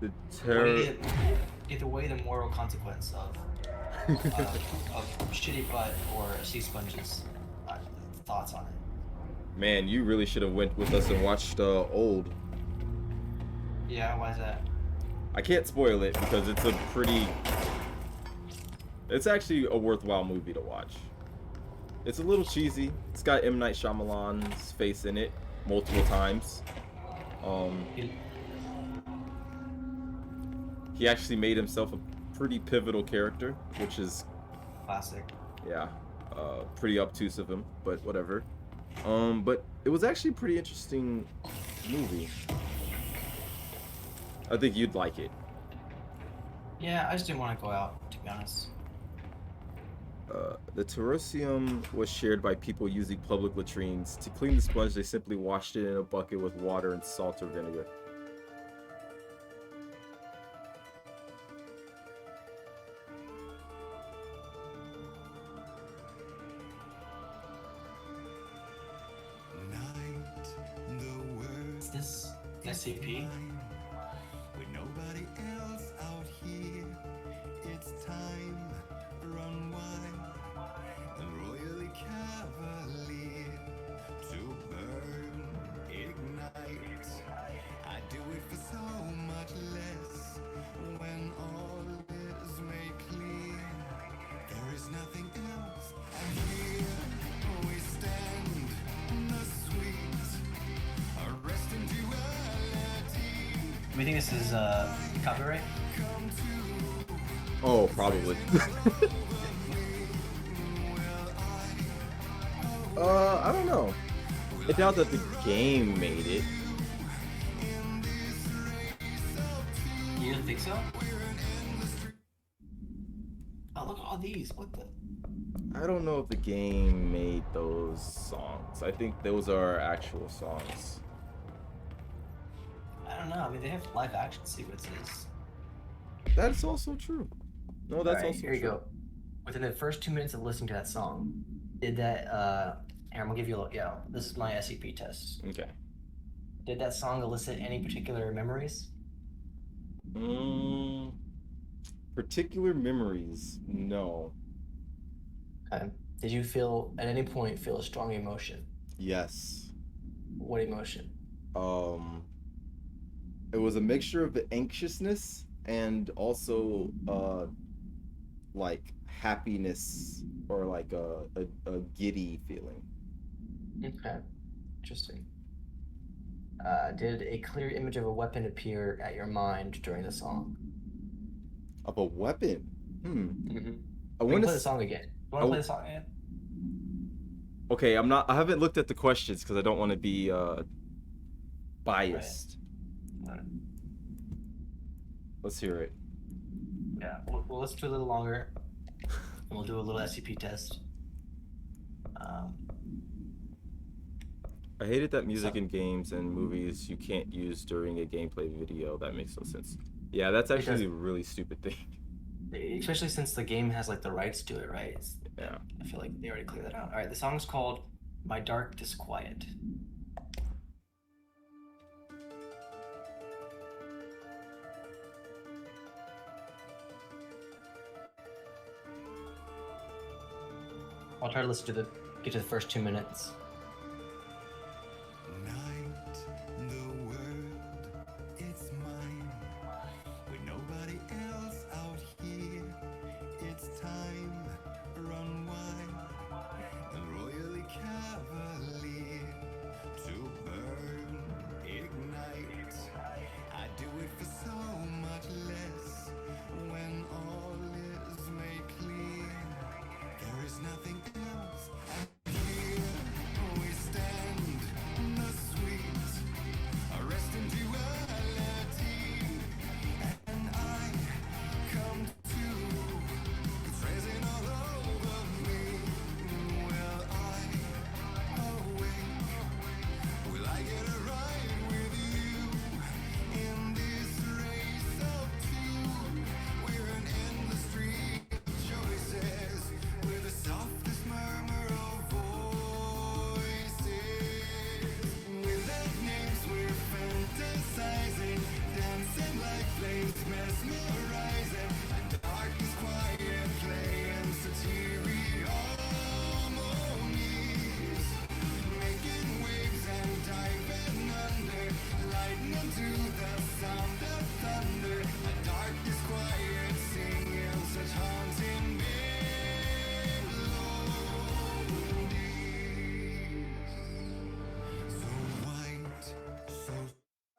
The Get away the moral consequence of shitty butt or sea sponges. Thoughts on it? Man, you really should have went with us and watched Old. Yeah, why is that? I can't spoil it because it's a pretty... It's actually a worthwhile movie to watch. It's a little cheesy. It's got M. Night Shyamalan's face in it multiple times. He actually made himself a pretty pivotal character, which is... Classic. Yeah. Pretty obtuse of him, but whatever. But it was actually a pretty interesting movie. I think you'd like it. Yeah, I just didn't want to go out, to be honest. The terrarium was shared by people using public latrines. To clean the sponge, they simply washed it in a bucket with water and salt or vinegar. Is this SCP? With nobody else out here, it's time run wide and royally cavalier to burn, ignite. I do it for so much less when all is made clear. There is nothing else, and here we stand, the sweet arresting duality. Do we think this is copyright? Oh, probably. I don't know. I doubt that the game made it. You don't think so? Oh, look at all these. What the? I don't know if the game made those songs. I think those are actual songs. I don't know. I mean, they have live action sequences. That's also true. No, that's Alright, also here you true. go. Within the first 2 minutes of listening to that song, did that, here, I'm gonna give you a look. Yeah, this is my SCP test. Okay. Did that song elicit any particular memories? Particular memories? No. Okay. Did you feel, at any point, feel a strong emotion? Yes. What emotion? It was a mixture of anxiousness and also like happiness or like a giddy feeling. Okay. Interesting. Did a clear image of a weapon appear at your mind during the song? Of a weapon? I We want can to play the song again. You want to play the song again? Okay, I haven't looked at the questions because I don't want to be biased. Right. Let's hear it. Yeah, we'll listen to it a little longer, and we'll do a little SCP test. I hated that music in games and movies you can't use during a gameplay video. That makes no sense. Yeah, that's actually a really stupid thing. Especially since the game has like the rights to it, right? Yeah. I feel like they already cleared that out. All right, the song's called "My Dark Disquiet." I'll try to get to the first 2 minutes. The world, it's mine. With nobody else out here, it's time run wide and royally cavalier to burn, ignite. I do it for so much less when all is made clear. There is nothing else. And here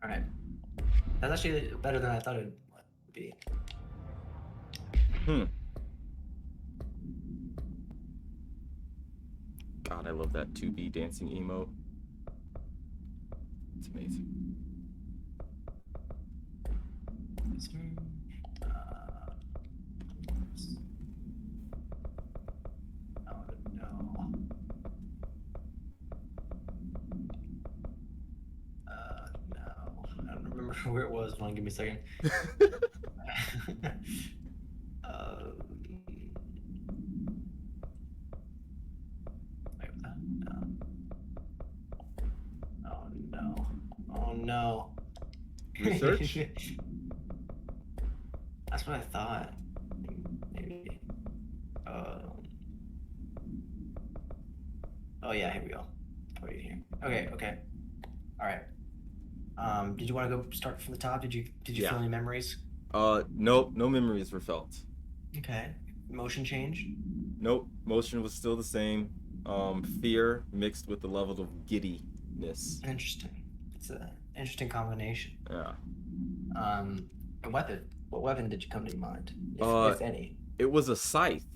Alright. That's actually better than I thought it would be. God, I love that 2B dancing emote. It's amazing. Oh no. No. I don't remember where it was. Hold on, give me a second. Oh no. Oh no. Research? That's what I thought. Maybe. Oh yeah, here we go. Oh, you're here. Okay, okay. All right. Did you want to go start from the top? Did you feel any memories? Nope, no memories were felt. Okay. Motion change? Nope, motion was still the same. Fear mixed with the level of giddiness. Interesting. It's an interesting combination. Yeah. A weapon. What weapon did you come to mind, if any? It was a scythe.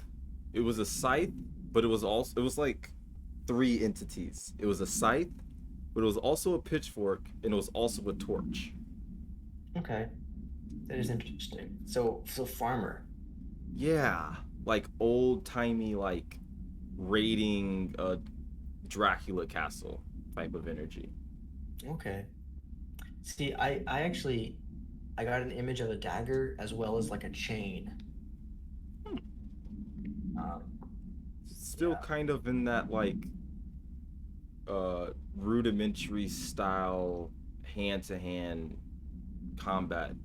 It was a scythe, but it was like 3 entities. It was a scythe, but it was also a pitchfork, and it was also a torch. Okay. That is interesting. So farmer. Yeah, like old-timey, like raiding a Dracula castle type of energy. Okay. See, I got an image of a dagger as well as like a chain. Still kind of in that like rudimentary style hand-to-hand combat.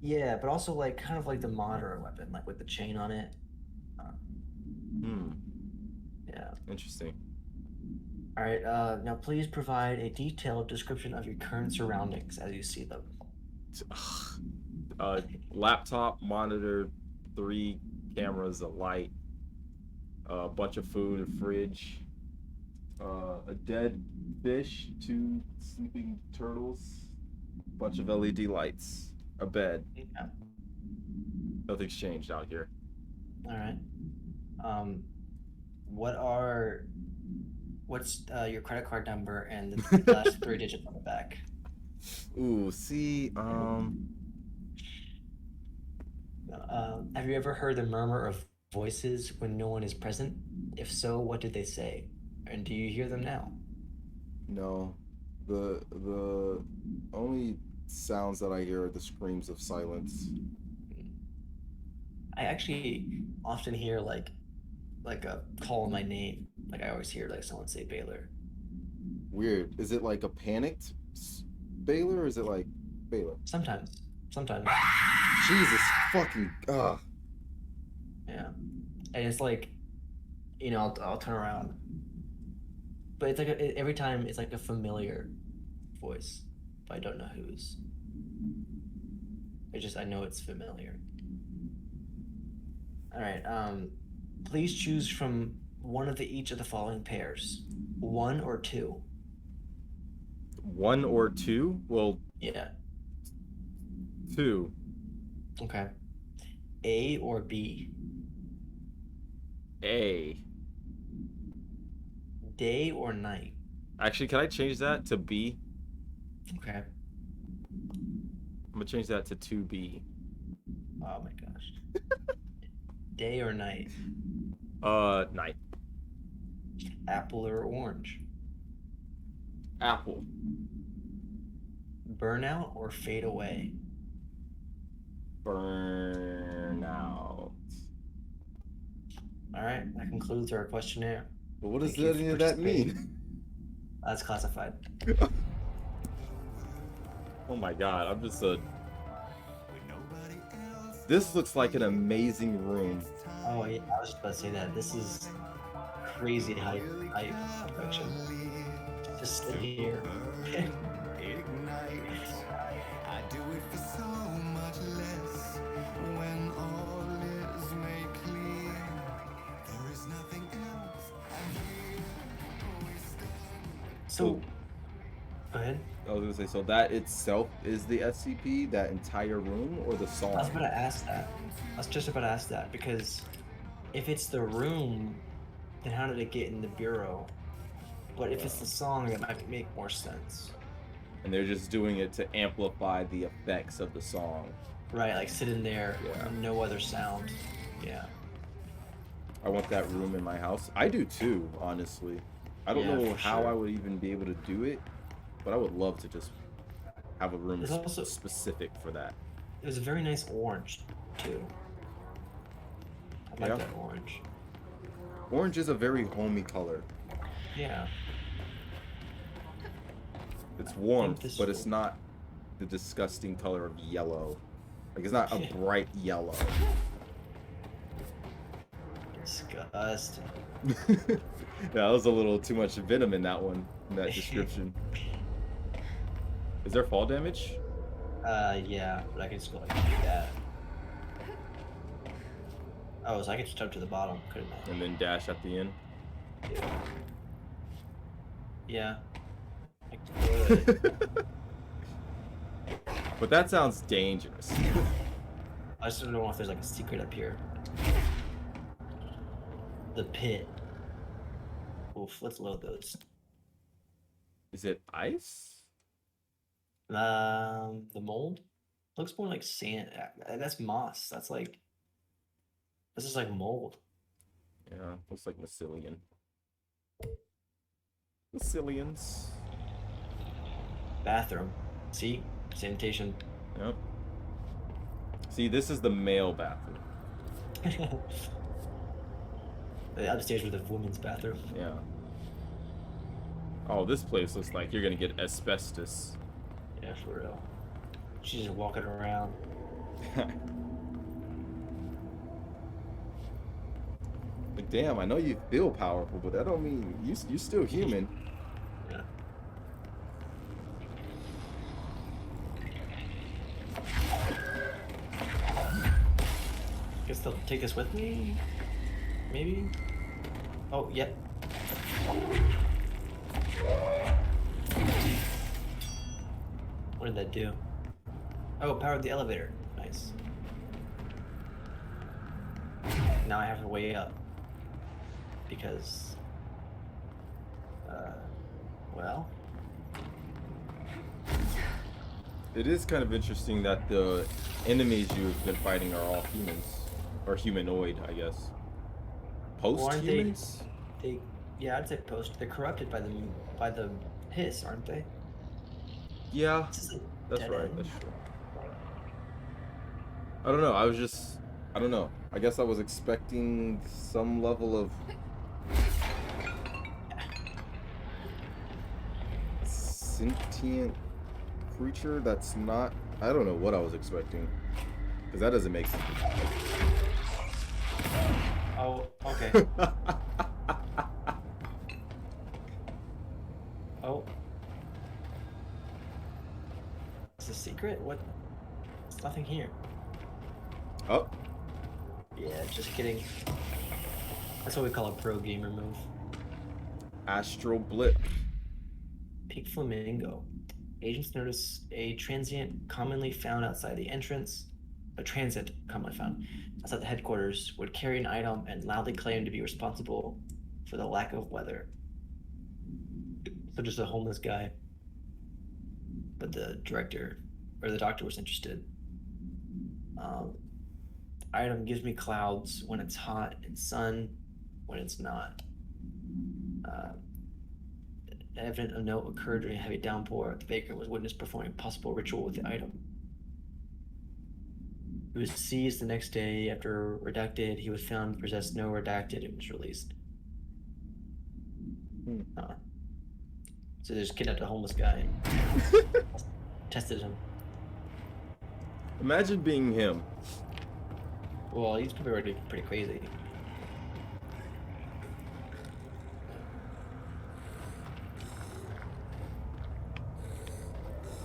Yeah, but also like kind of like the modern weapon, like with the chain on it. Yeah. Interesting. All right. Now please provide a detailed description of your current surroundings as you see them. Laptop, monitor, 3 cameras, a light, a bunch of food, a fridge, a dead fish, 2 sleeping turtles, a bunch of LED lights, a bed. Yeah. Nothing's changed out here. All right. What's your credit card number and the last 3 digits on the back? Ooh, see, have you ever heard the murmur of voices when no one is present? If so, what did they say? And do you hear them now? No. The only sounds that I hear are the screams of silence. I actually often hear like a call my name. Like I always hear like someone say Baylor. Weird. Is it like a panicked Baylor or is it like Baylor? Sometimes. Jesus fucking Yeah. And it's like, I'll turn around. But it's like every time it's like a familiar voice, but I don't know whose. I know it's familiar. All right. Please choose from one of each of the following pairs. 1 or 2. 1 or 2? Well, yeah. 2. Okay. A or B? A. Day or night? Actually, can I change that to B? Okay. I'm gonna change that to 2B. Oh my gosh. Day or night? Night. Apple or orange? Apple. Burnout or fade away? Burnout. All right, that concludes our questionnaire. But what does any of that mean? That's classified. Oh my god, I'm just a... This looks like an amazing room. Oh yeah, I was just about to say that. This is crazy high production. Just sit here. I do it for so much less when all is made clear. There is nothing else. So, Go ahead. I was gonna say, so that itself is the SCP, that entire room, or the song? I was about to ask that. I was just about to ask that because if it's the room, then how did it get in the bureau? But if it's the song, that might make more sense. And they're just doing it to amplify the effects of the song. Right, like sit in there, no other sound. Yeah. I want that room in my house. I do too, honestly. I don't know how I would even be able to do it, but I would love to just have a room also specific for that. It was a very nice orange, too. I like that orange. Orange is a very homey color. Yeah. It's warm, but it's not the disgusting color of yellow. Like, it's not a bright yellow. Disgusting. Yeah, that was a little too much venom in that one, in that description. Is there fall damage? Yeah, but I can just go like do that. Oh, so I can just jump to the bottom, couldn't I? And then dash at the end? Yeah. I could. But that sounds dangerous. I just don't know if there's like a secret up here. The pit. Oof, let's load those. Is it ice? The mold looks more like sand. That's moss. That's like. This is like mold. Yeah, looks like mycelium. Myceliums. Bathroom. See? Sanitation. Yep. See, this is the male bathroom. The upstairs with the women's bathroom. Yeah. Oh, this place looks like you're gonna get asbestos. Yeah, for real. She's just walking around. Like, damn, I know you feel powerful, but that don't mean you still human. Yeah. Guess they'll take this with me? Maybe? Oh, yep. What did that do? Oh, powered the elevator. Nice. Now I have to way up. Because... well... It is kind of interesting that the enemies you've been fighting are all humans. Or humanoid, I guess. Post-humans? They, yeah, I'd say post. They're corrupted by the hiss, aren't they? Yeah, that's right. That's true. I don't know. I don't know. I guess I was expecting some level of sentient creature that's not. I don't know what I was expecting, because that doesn't make sense. Oh, okay. Oh. Is this a secret? What? There's nothing here. Oh. Yeah, just kidding. That's what we call a pro gamer move. Astral blip. Pink flamingo. Agents notice a transient commonly found outside the entrance. A transit commonly found outside the headquarters would carry an item and loudly claim to be responsible for the lack of weather. So just a homeless guy. But the director or the doctor was interested. Item gives me clouds when it's hot and sun when it's not. Evident a note occurred during a heavy downpour. The baker was witnessed performing a possible ritual with the item. He was seized the next day after redacted. He was found to possess no redacted and was released. So they just kidnapped a homeless guy and tested him. Imagine being him. Well, he's probably already pretty crazy.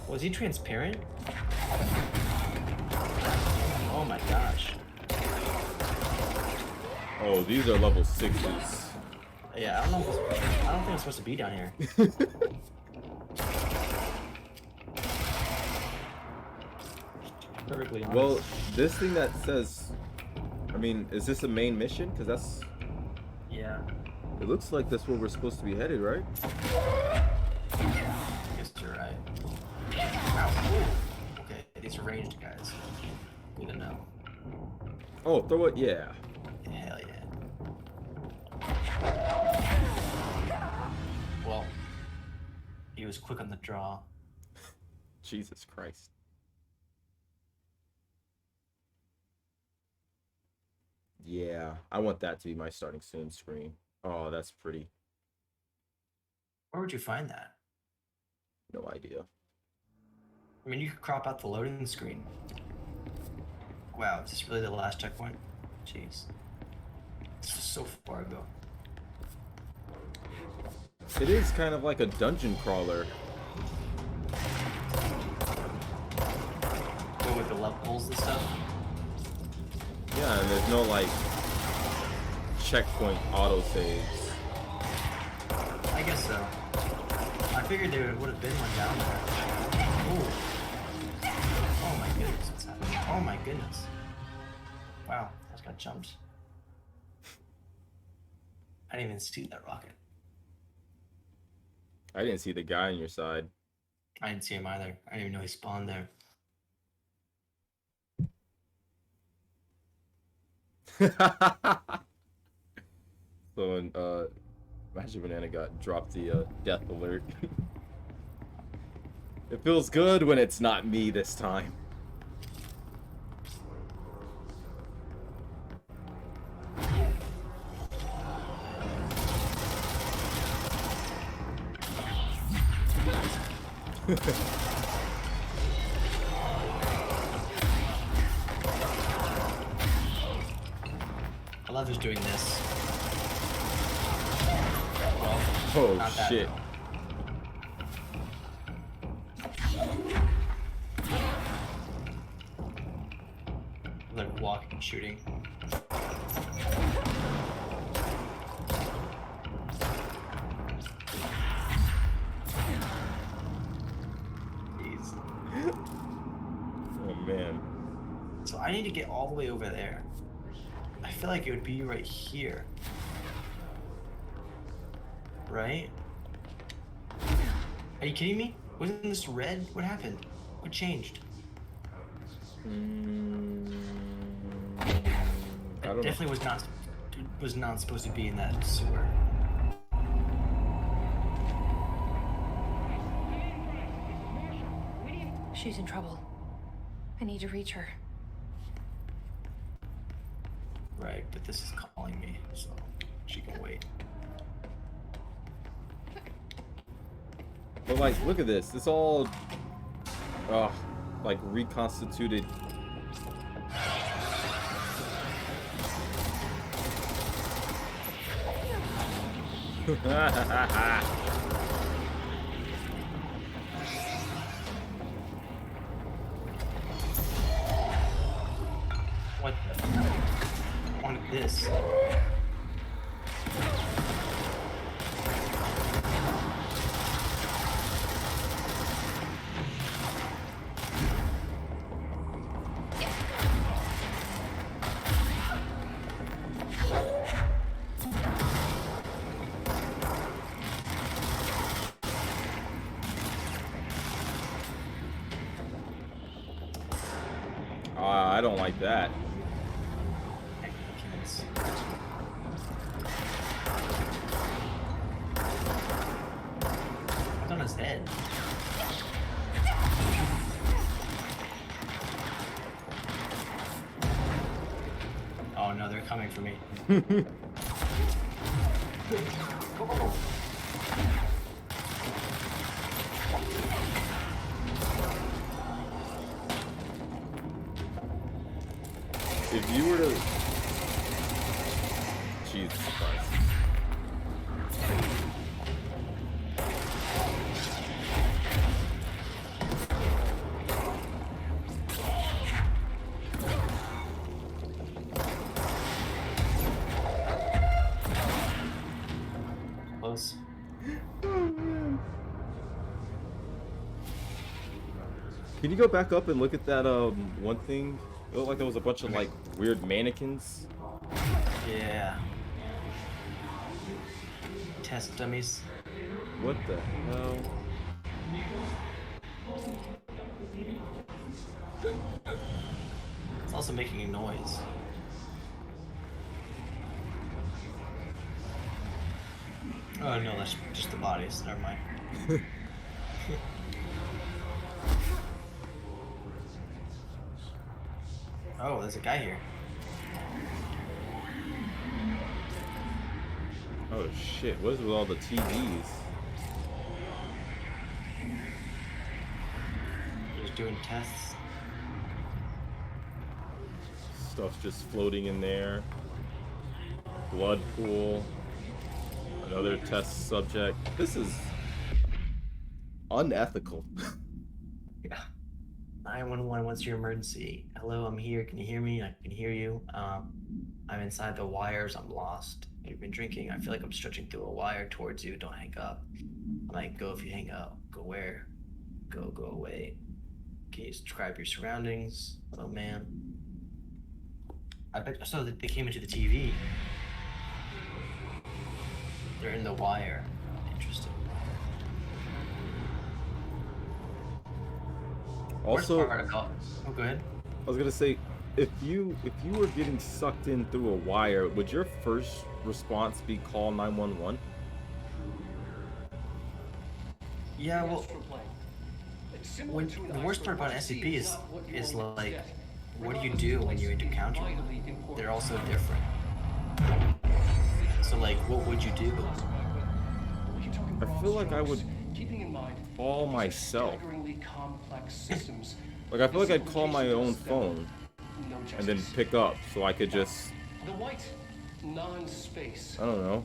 Was he transparent? Oh my gosh. Oh, these are level 6s. Yeah, I don't think I'm supposed to be down here. perfectly honest. Well, this thing that says, I mean, is this a main mission? Because that's. Yeah. It looks like that's where we're supposed to be headed, right? I guess you're right. Ow. Okay, these are ranged guys. Good to know. Oh, throw it, yeah. Hell yeah. Well, he was quick on the draw. Jesus Christ. Yeah, I want that to be my starting soon screen. Oh, that's pretty. Where would you find that? No idea. I mean, you could crop out the loading screen. Wow, is this really the last checkpoint? Jeez. This is so far ago. It is kind of like a dungeon crawler. Go with the levels and stuff? Yeah, and there's no like checkpoint autosaves. I guess so. I figured there would have been one down there. Ooh. Oh my goodness, what's happening? Oh my goodness. Wow, I just got jumped. I didn't even see that rocket. I didn't see the guy on your side. I didn't see him either. I didn't even know he spawned there. So, Magic Banana dropped the death alert. It feels good when it's not me this time. I love just doing this. Well, oh not that, shit. Like walking, shooting. Jeez. Oh man. So I need to get all the way over there. I feel like it would be right here. Right? Are you kidding me? Wasn't this red? What happened? What changed? It definitely was not supposed to be in that sewer. She's in trouble. I need to reach her. Right, but this is calling me, so she can wait. But like, look at this. It's all, like reconstituted. What the? I wanted this. I don't like that. What's on his head? Oh no, they're coming for me. If you were to... Jesus Christ. Close. Can you go back up and look at that one thing? It looked like there was a bunch of like weird mannequins. Yeah. Test dummies. What the hell? It's also making a noise. Oh no, that's just the bodies. Never mind. Oh, there's a guy here. Oh shit, what is with all the TVs? Just doing tests. Stuff's just floating in there. Blood pool. Another test subject. This is unethical. Yeah. 911, what's your emergency? Hello, I'm here. Can you hear me? I can hear you. I'm inside the wires. I'm lost. You've been drinking. I feel like I'm stretching through a wire towards you. Don't hang up. I'm like, go if you hang up. Go where? Go away. Can you describe your surroundings? Oh man. I bet I saw that they came into the TV. They're in the wire. Interesting. Also, oh, go ahead. I was gonna say, if you were getting sucked in through a wire, would your first response be call 911? Yeah, well, the worst part about SCP is like, what do you do when you encounter them? They're all so different. So like, what would you do? I feel like I would call myself. Like, I feel like I'd call my own phone and then pick up so I could just, I don't know,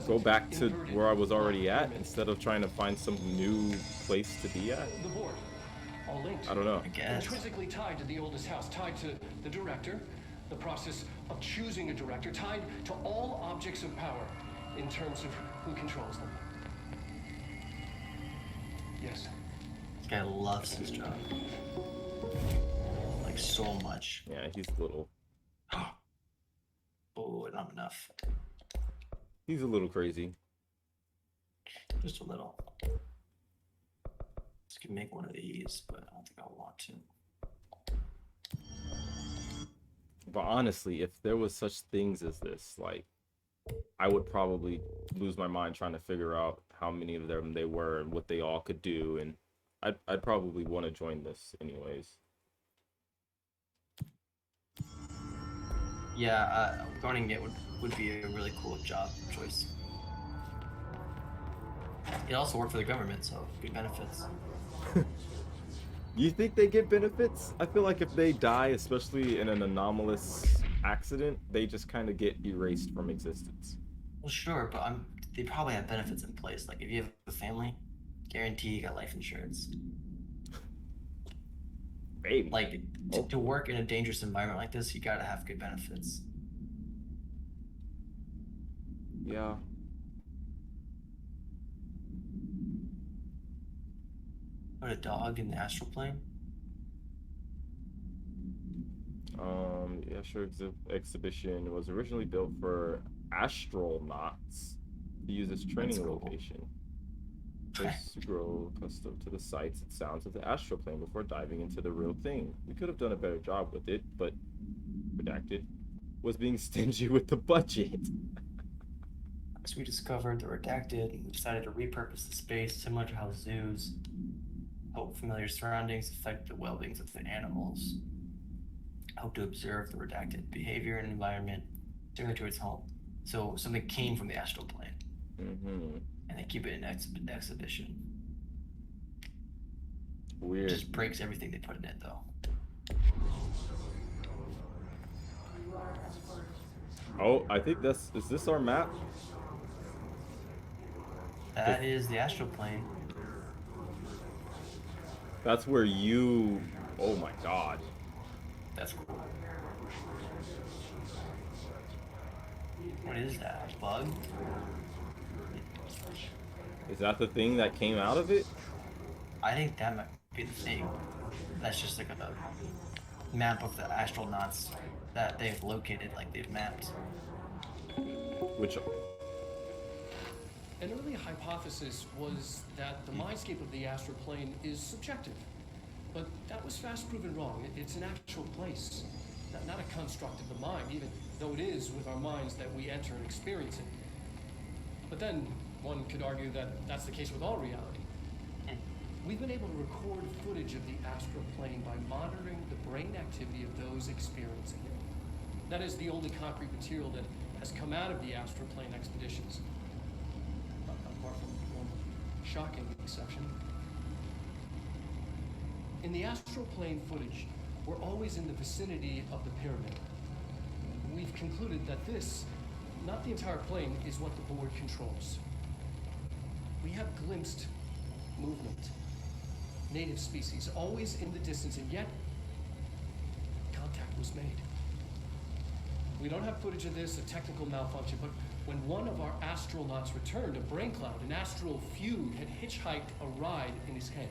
go back to where I was already at instead of trying to find some new place to be at. I don't know. Intrinsically tied to the oldest house, tied to the director, the process of choosing a director, tied to all objects of power in terms of who controls them. Yes. This guy loves his job. Like, so much. Yeah, he's a little. Oh, not enough. He's a little crazy. Just a little. Just can make one of these, but I don't think I want to. But honestly, if there was such things as this, like, I would probably lose my mind trying to figure out how many of them they were and what they all could do, and I'd probably want to join this anyways. Yeah, running it would be a really cool job choice. It also worked for the government, so good benefits. You think they get benefits? I feel like if they die, especially in an anomalous accident, they just kind of get erased from existence. Well, sure, but they probably have benefits in place. Like, if you have a family, guarantee you got life insurance. Maybe. Like, to work in a dangerous environment like this, you gotta have good benefits. Yeah. Put a dog in the astral plane? The Astro exhibition was originally built for astronauts to use as training location. Place to grow accustomed to the sights and sounds of the astral plane before diving into the real thing. We could have done a better job with it, but redacted was being stingy with the budget. So we discovered the redacted and decided to repurpose the space, similar to how zoos hope familiar surroundings affect the well-being of the animals. Hope to observe the redacted behavior and environment similar to its home. So something came from the astral plane. Mm-hmm. And they keep it in exhibition. Weird. It just breaks everything they put in it, though. Oh, I think is this our map? That is the astral plane. That's where you, oh my god. That's cool. What is that? A bug? Is that the thing that came out of it? I think that might be the thing. That's just like a map of the astronauts that they've located, like they've mapped. Which? An early hypothesis was that the mindscape of the astral plane is subjective. But that was fast proven wrong. It's an actual place, not a construct of the mind, even though it is with our minds that we enter and experience it. But then one could argue that that's the case with all reality. We've been able to record footage of the astral plane by monitoring the brain activity of those experiencing it. That is the only concrete material that has come out of the astral plane expeditions. Apart from one shocking exception. In the astral plane footage, we're always in the vicinity of the pyramid. We've concluded that this, not the entire plane, is what the board controls. We have glimpsed movement, native species, always in the distance, and yet contact was made. We don't have footage of this, a technical malfunction, but when one of our astronauts returned, a brain cloud, an astral feud, had hitchhiked a ride in his head.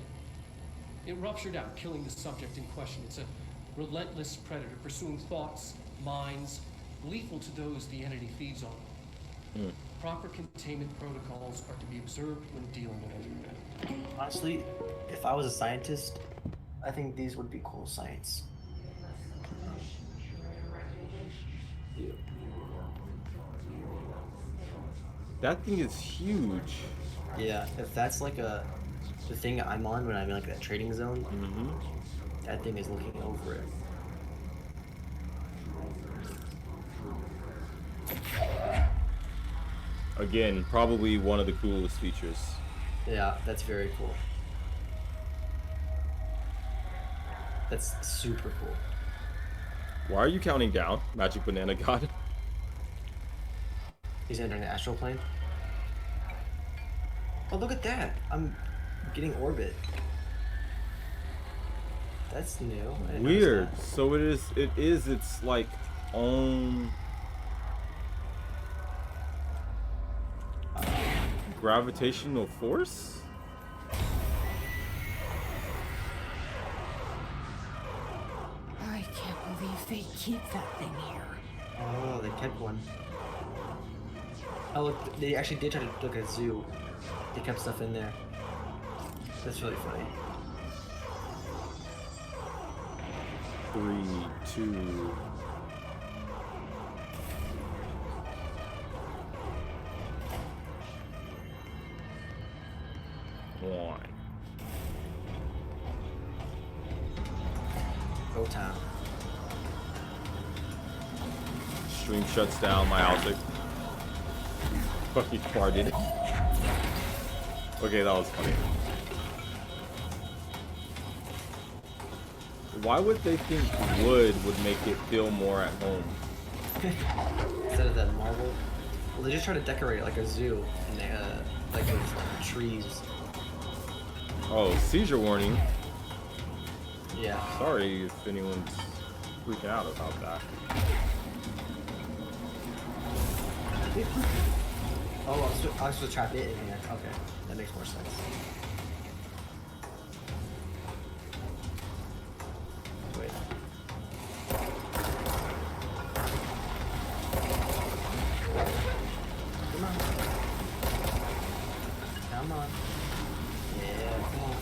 It ruptured out, killing the subject in question. It's a relentless predator, pursuing thoughts, minds, lethal to those the entity feeds on. Proper containment protocols are to be observed when dealing with it. Honestly, if I was a scientist, I think these would be cool science. That thing is huge. Yeah, if that's like the thing I'm on when I'm in like that trading zone, that thing is looking over it. Again, probably one of the coolest features. Yeah, that's very cool. That's super cool. Why are you counting down, Magic Banana God? He's entering the astral plane. Oh, look at that! I'm getting orbit. That's new. I didn't Weird. notice that. So it is its like own gravitational force? I can't believe they keep that thing here. Oh, they kept one. Oh, look, they actually did try to look at a zoo. They kept stuff in there. That's really funny. 3, 2. Go time. Stream shuts down my outfit. Fucking farted. Okay, that was funny. Why would they think wood would make it feel more at home? Instead of that marble. Well, they just try to decorate it like a zoo, and they like with trees. Oh, seizure warning. Yeah. Sorry if anyone's freaking out about that. Oh, I was supposed to trap it in here. Okay, that makes more sense. Wait. Come on. Come on. Yeah, come on.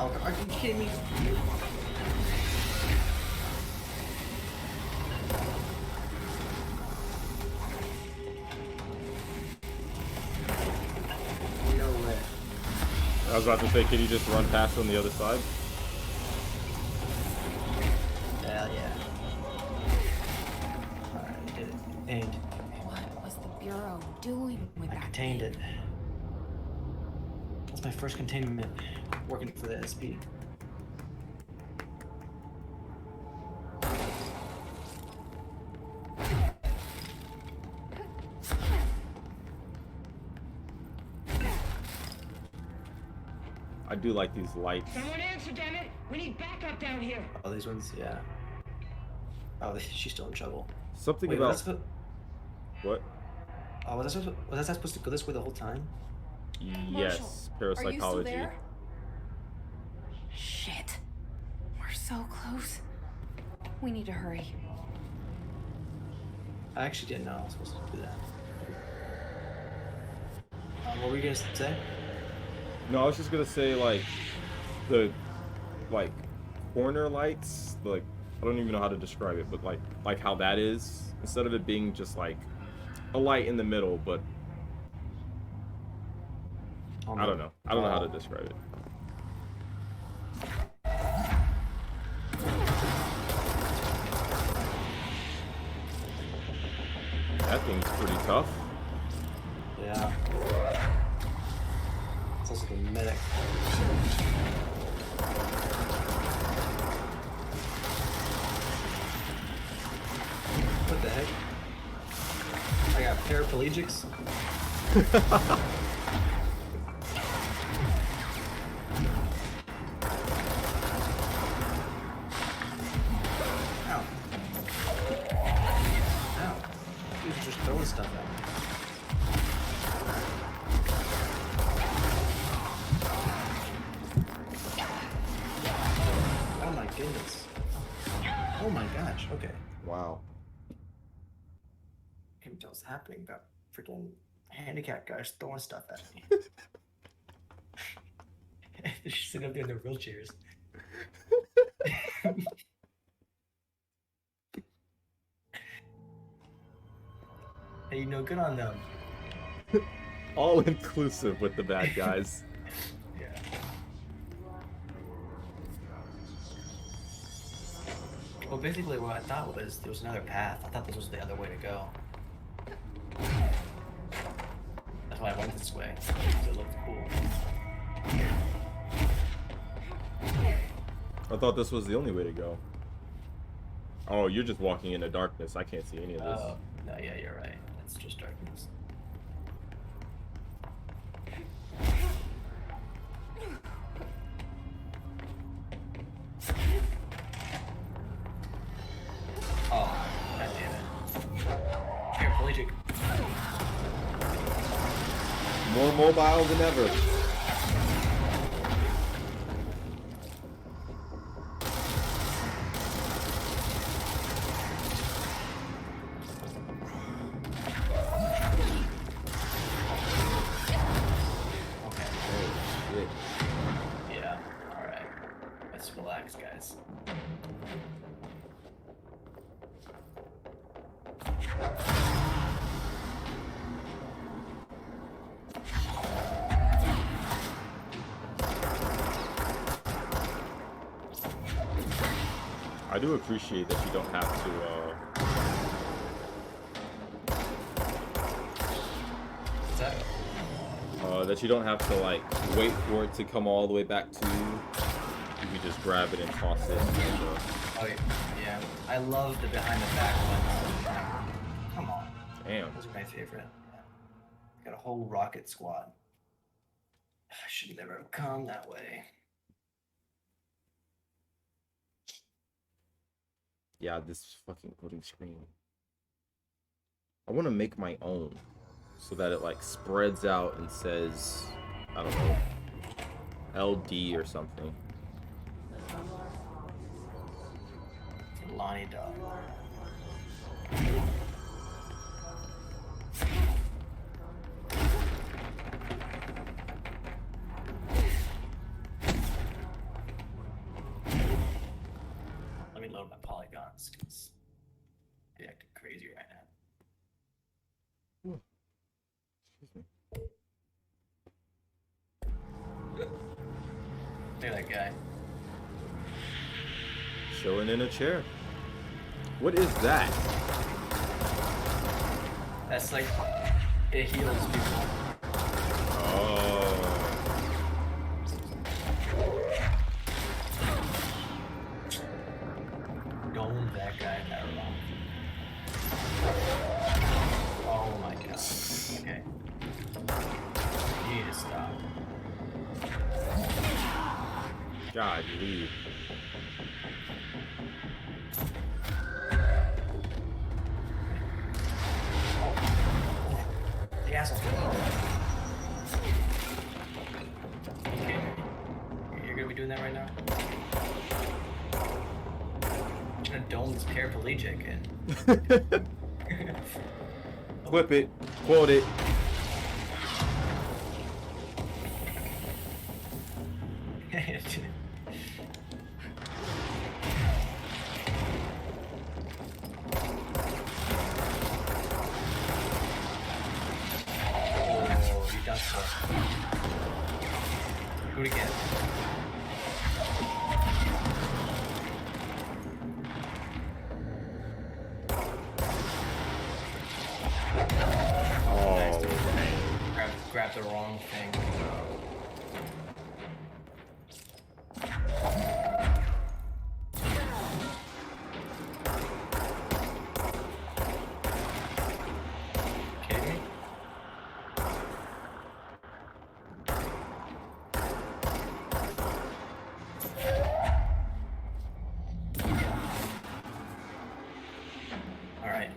Oh, are you kidding me? No way. I was about to say, can you just run past on the other side? Hell yeah. Alright, we did it. And What was the Bureau doing with I that contained thing? it. That's my first containment working for the SP. I do like these lights. Someone answer, damn it! We need backup down here. Oh, these ones, yeah. Oh, she's still in trouble. Something Wait, about what? Oh, was that supposed to go this way the whole time? Yes, parapsychology. Shit. We're so close. We need to hurry. I actually didn't know I was supposed to do that. What were you gonna say? No, I was just gonna say like the corner lights, like I don't even know how to describe it, but like how that is, instead of it being just like a light in the middle, but I don't know. I don't know how to describe it. That thing's pretty tough. Yeah. It's also the medic. What the heck? I got paraplegics. Ow. Ow. Dudes are just throwing stuff at me. Oh my goodness. Oh my gosh, okay. Wow. I can't tell what's happening, but freaking handicapped guys throwing stuff at me. They're just sitting up there in their wheelchairs. Hey, good on them. All inclusive with the bad guys. Yeah. Well, basically what I thought was there was another path. I thought this was the other way to go. That's why I went this way, because it looked cool. I thought this was the only way to go. Oh, you're just walking into darkness. I can't see any of this. Oh, no, yeah, you're right. It's just darkness. Oh, god damn it. Paraplegic. More mobile than ever. Yeah, alright. Let's relax, guys. I do appreciate that you don't have to, What's that? that you don't have to, like, wait for it to come all the way back to you. You can just grab it and toss it. And, Oh, yeah. I love the behind the back ones. Come on. Damn. Those are my favorite. Yeah. Got a whole rocket squad. I should never have come that way. Yeah, this fucking loading screen. I want to make my own so that it like spreads out and says, I don't know, LD or something. Lonnie dog. Let me load my polygons because they're acting crazy right now. Excuse me. Look at that guy. Chilling in a chair. What is that? That's like, it heals people. Oh. Dome that guy that wrong. Oh my god. Okay. You need to stop. God, leave. The asshole's okay. You're gonna be doing that right now? I'm gonna dome this paraplegic and Clip it. Quote it. Do it again. Oh, nice. dang. Grab the wrong thing. Kidding me? Alright.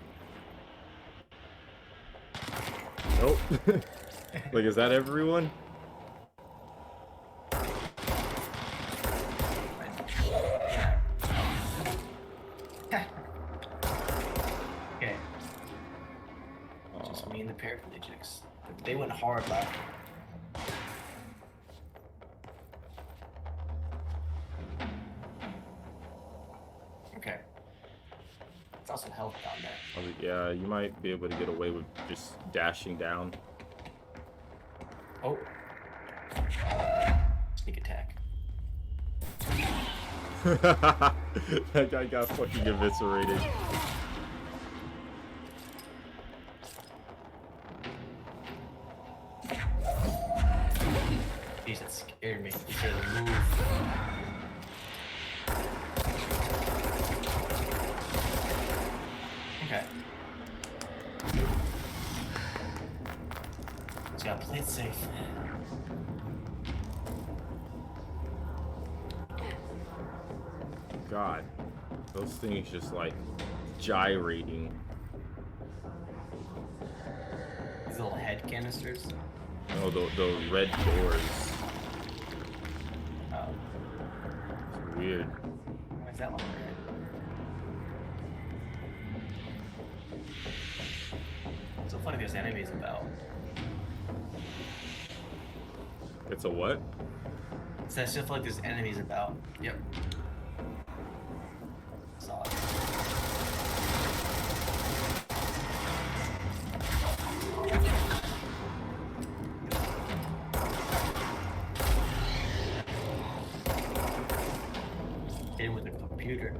Nope. Like, is that everyone? Okay. Just me and the paraplegics. They went hard last time. Okay. Saw some health down there. Oh, yeah, you might be able to get away with just dashing down. Oh. Sneak attack. That guy got fucking eviscerated. Jeez, that scared me. He said move. Okay. Just gotta play it safe. God, those things just like gyrating. These little head canisters. No, the red doors. Oh. It's weird. Why is that one red? It's so funny there's enemies about. It's a what? So I still feel like there's enemies about. Yep. Saw it. Hit him with a computer.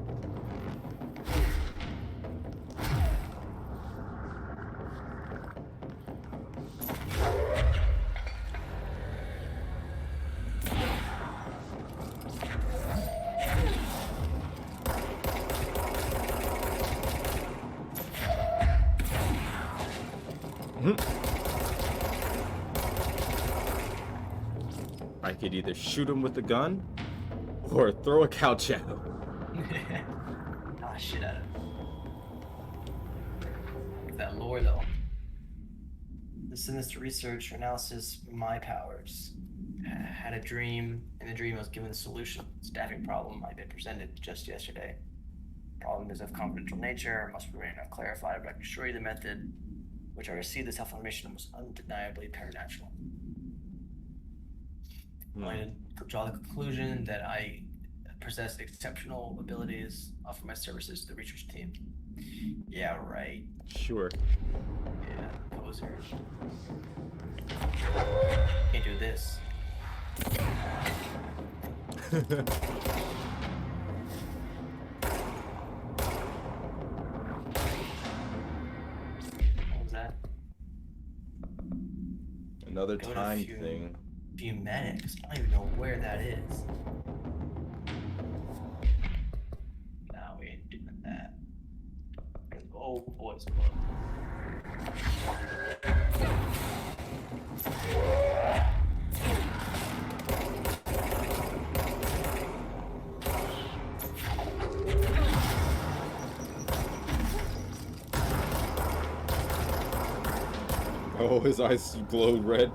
I could either shoot him with the gun or throw a couch at him. Ah, shit out of it. That lore, though. The sinister research or analysis of my powers. Had a dream. In the dream, I was given the solution. Staffing problem I'd been presented just yesterday. Problem is of confidential nature, must remain unclarified, but I can assure you the method which I received this information was undeniably paranatural. I draw the conclusion that I possess exceptional abilities, offer my services to the research team. Yeah, right. Sure. Yeah, poser. Can't do this. What was that? Another time thing. Fumetics. I don't even know where that is. Nah, we ain't doing that. Oh, boys club. Oh, his eyes glowed red.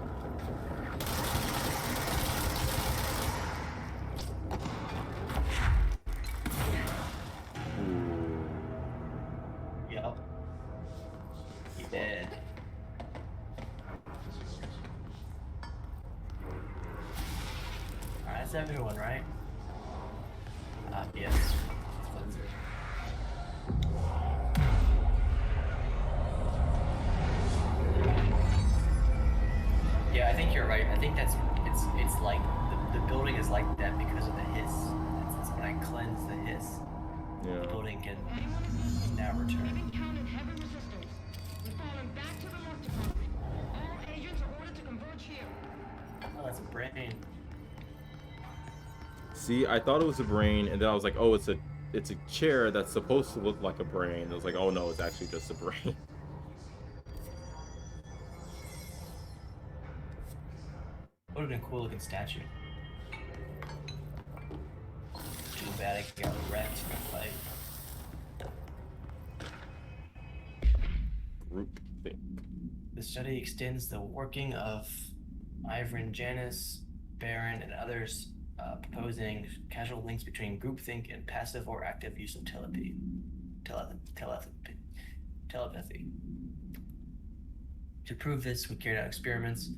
Yup. He did. Alright, that's everyone, right? Yes. Yeah, I think you're right. I think that's it's like the building is like that because of the hiss. It's when I cleanse the hiss. Yeah. The building can now return. Oh, that's a brain. See, I thought it was a brain, and then I was like, oh, it's a chair that's supposed to look like a brain. I was like, oh no, it's actually just a brain. Would have been a cool looking statue. Too bad I got wrecked in the fight. Group think. The study extends the working of Ivrin Janus, Baron, and others, proposing casual links between groupthink and passive or active use of telepathy. To prove this, we carried out experiments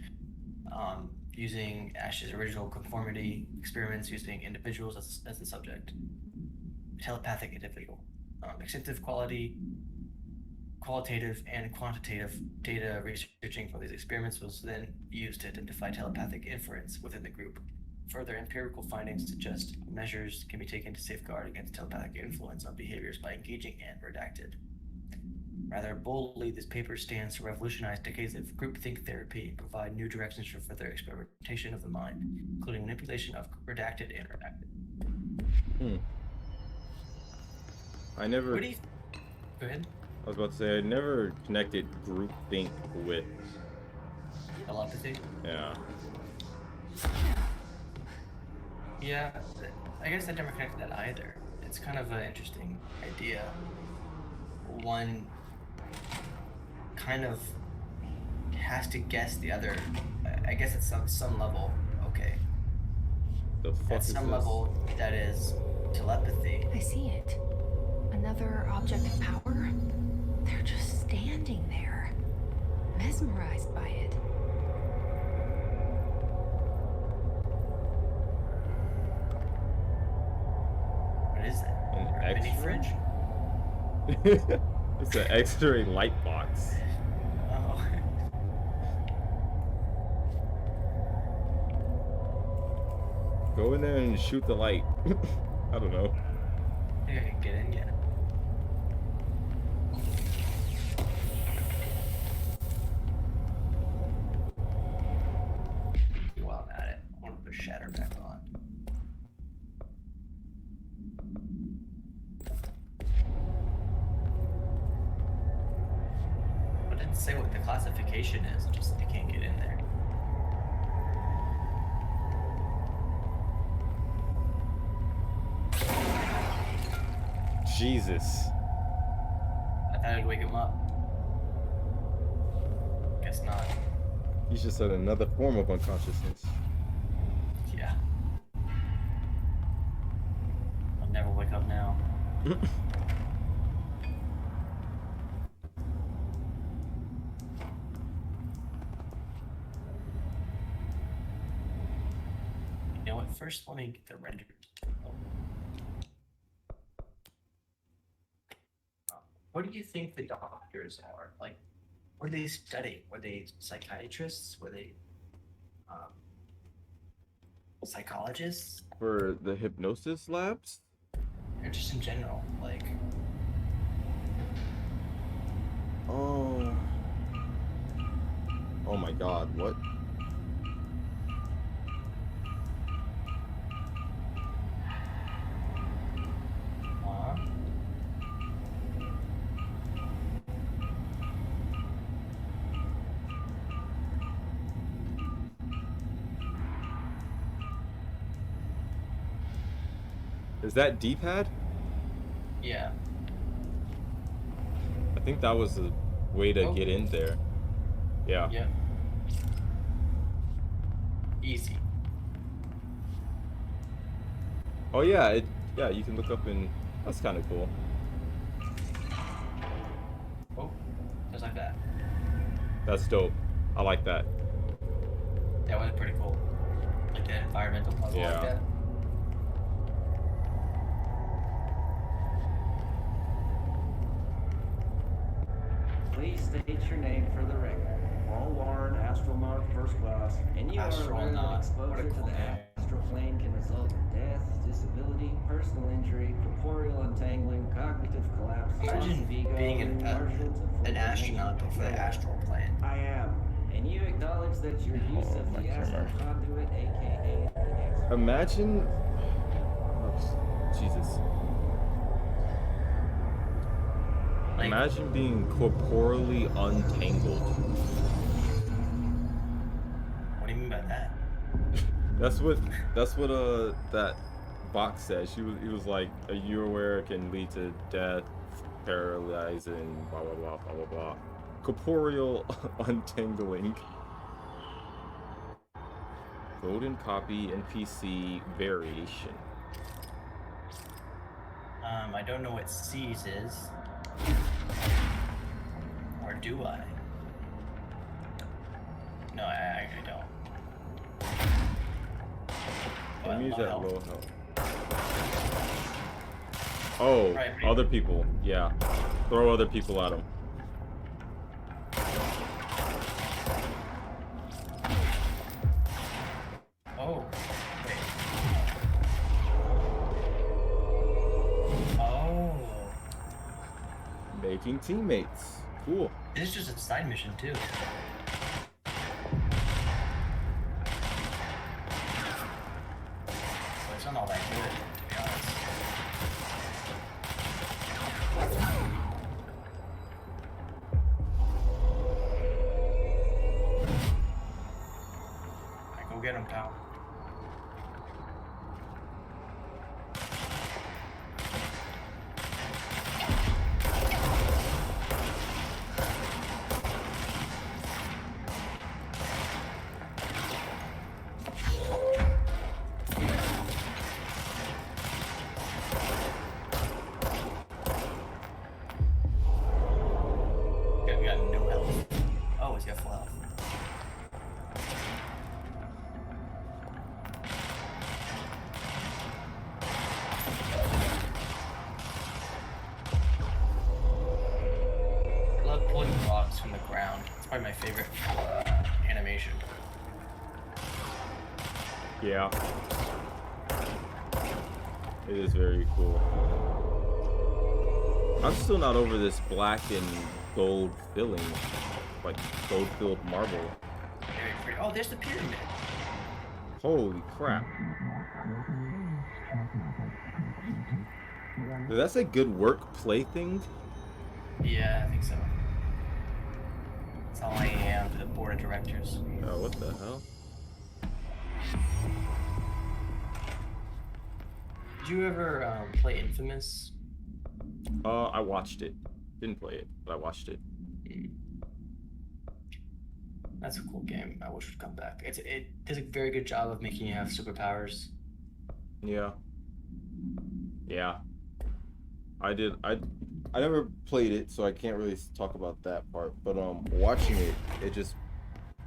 using Ash's original conformity experiments using individuals as the subject. Telepathic individual. Extensive qualitative and quantitative data researching for these experiments was then used to identify telepathic inference within the group. Further empirical findings suggest measures can be taken to safeguard against telepathic influence on behaviors by engaging and redacted. Rather boldly, this paper stands to revolutionize decades of groupthink therapy and provide new directions for further experimentation of the mind, including manipulation of redacted and redacted. I never. What do you... Go ahead. I was about to say I never connected groupthink with telepathy. Yeah. Yeah, I guess I never connected that either. It's kind of an interesting idea. One kind of has to guess the other. I guess at some level, okay. The fuck at is some this? level, that is telepathy. I see it. Another object of power. They're just standing there, mesmerized by it. What is that? An Mini X-ray? fridge? It's an X-ray light box. Oh. Go in there and shoot the light. I don't know. I think I can get in yet. While I'm at it, I want to put Shatter back on. I didn't say what the classification is, just I can't get in there. Jesus. I thought I'd wake him up. Guess not. He's just at another form of unconsciousness. Yeah. I'll never wake up now. You know what? First, let me get the render. What do you think the doctors are? Like, what do they study? Were they psychiatrists? Were they psychologists? For the hypnosis labs? Or just in general, like... Oh. Oh my god, what? Is that D-pad? Yeah. I think that was the way to get in there. Yeah. Yeah. Easy. Oh yeah, yeah, you can look up and that's kind of cool. Oh, just like that. That's dope. I like that. That was pretty cool. Like that environmental puzzle like that. Please state your name for the record. Paul Warren, astronaut first class, and you are aware that exposure to the astral plane can result in death, disability, personal injury, corporeal untangling, cognitive collapse, Imagine being an astronaut but for the astral plane. I am. And you acknowledge that your use of the astral conduit, aka Imagine. Oh, Jesus. Imagine being corporeally untangled. What do you mean by that? That's what that box says. He was like, are you aware it can lead to death, paralyzing, blah blah blah blah blah blah. Corporeal untangling. Golden copy NPC variation. I don't know what C's is. Or do I? No, I don't. Can use that low health. Oh, other people. Yeah. Throw other people at them. Oh. Oh. Making teammates. Cool. This is just a side mission too. So it's not all that good, to be honest. Alright, go get him, pal. We got no health. Oh, he's got full health. I love pulling rocks from the ground. It's probably my favorite animation. Yeah. It is very cool. I'm still not over this black and gold filling. Like gold filled marble. Very pretty. Oh, there's the pyramid. Holy crap. Dude, that's a good work play thing. Yeah, I think so. That's all I am to the board of directors. Oh, what the hell? Did you ever play Infamous? I watched it. Didn't play it, but I watched it. That's a cool game. I wish it would come back. It does a very good job of making you have superpowers. Yeah. Yeah. I never played it, so I can't really talk about that part. But watching it,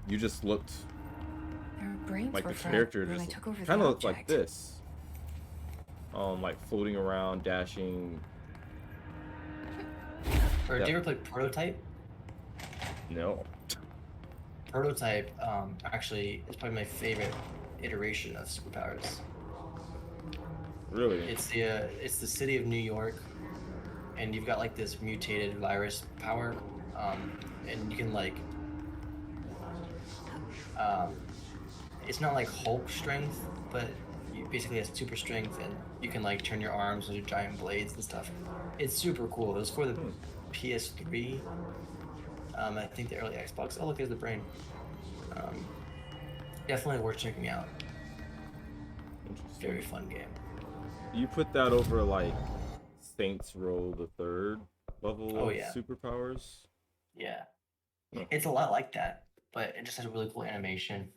you just looked Their brains like were the fried character when I just took over the kind of looked like object. this. Like floating around, dashing. Or did you ever play Prototype? No. Prototype actually is probably my favorite iteration of superpowers. Really? It's the city of New York, and you've got like this mutated virus power, and you can like, it's not like Hulk strength, but you basically have super strength, and you can like turn your arms into giant blades and stuff. It's super cool. It was for the PS3. I think the early Xbox. Oh look, there's the brain. Definitely worth checking out. Very fun game. You put that over like Saints Row the Third level Oh, of yeah. superpowers? Yeah. It's a lot like that. but it just has a really cool animation.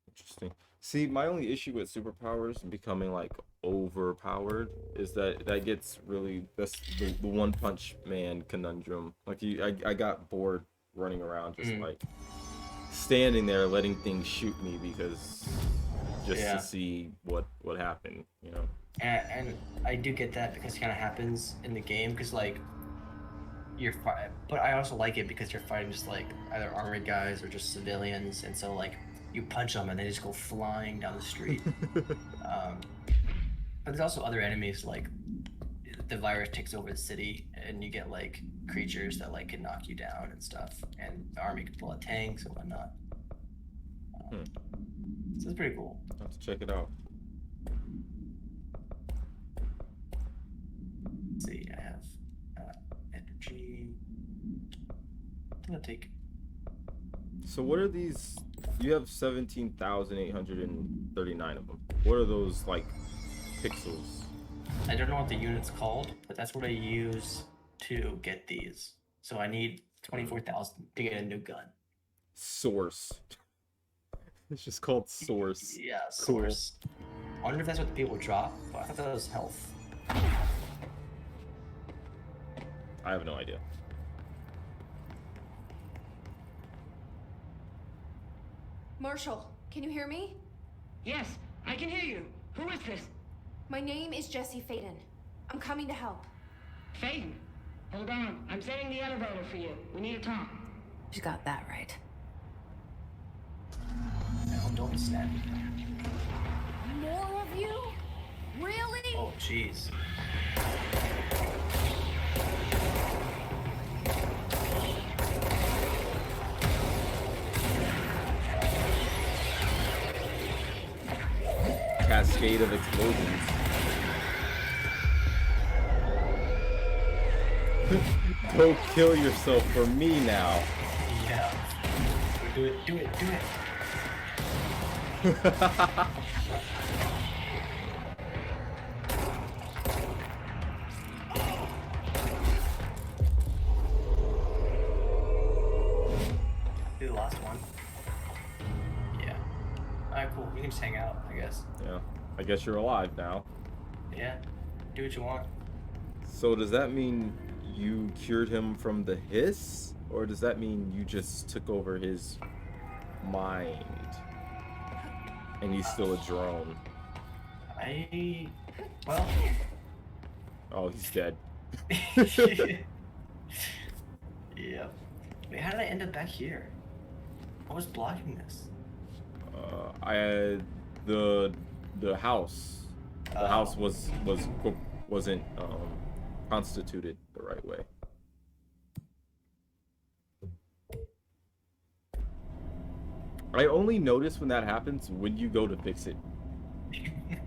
Interesting. See, my only issue with superpowers becoming like overpowered is that gets really that's the One Punch Man conundrum. Like I got bored running around just like standing there letting things shoot me because just to see what happened, you know. And I do get that because it kind of happens in the game because like but I also like it because you're fighting just like either armored guys or just civilians, and so like you punch them and they just go flying down the street. But there's also other enemies, like the virus takes over the city and you get like creatures that like can knock you down and stuff, and the army can pull out tanks and whatnot. So it's pretty cool. I'll have to check it out. Let's see, I have energy. I'm gonna take. So what are these? You have 17,839 of them. What are those like pixels? I don't know what the unit's called, but that's what I use to get these. So I need 24,000 to get a new gun. Source. It's just called Source. Yeah, Cool. Source. I wonder if that's what the people drop, but I thought that was health. I have no idea. Marshall, can you hear me? Yes, I can hear you. Who is this? My name is Jesse Faden. I'm coming to help. Faden? Hold on. I'm setting the elevator for you. We need to talk. You got that right. No, don't snap. More of you? Really? Oh, jeez. Cascade of explosions. Go kill yourself for me now. Yeah. Do it, do it, do it. Do the last one. Yeah. Alright, cool. We can just hang out, I guess. Yeah. I guess you're alive now. Yeah. Do what you want. So does that mean you cured him from the hiss? Or does that mean you just took over his mind? And he's still a drone? Well... Oh, he's dead. Yeah. Wait, how did I end up back here? What was blocking this? The house. The house wasn't constituted the right way. I only notice when that happens when you go to fix it.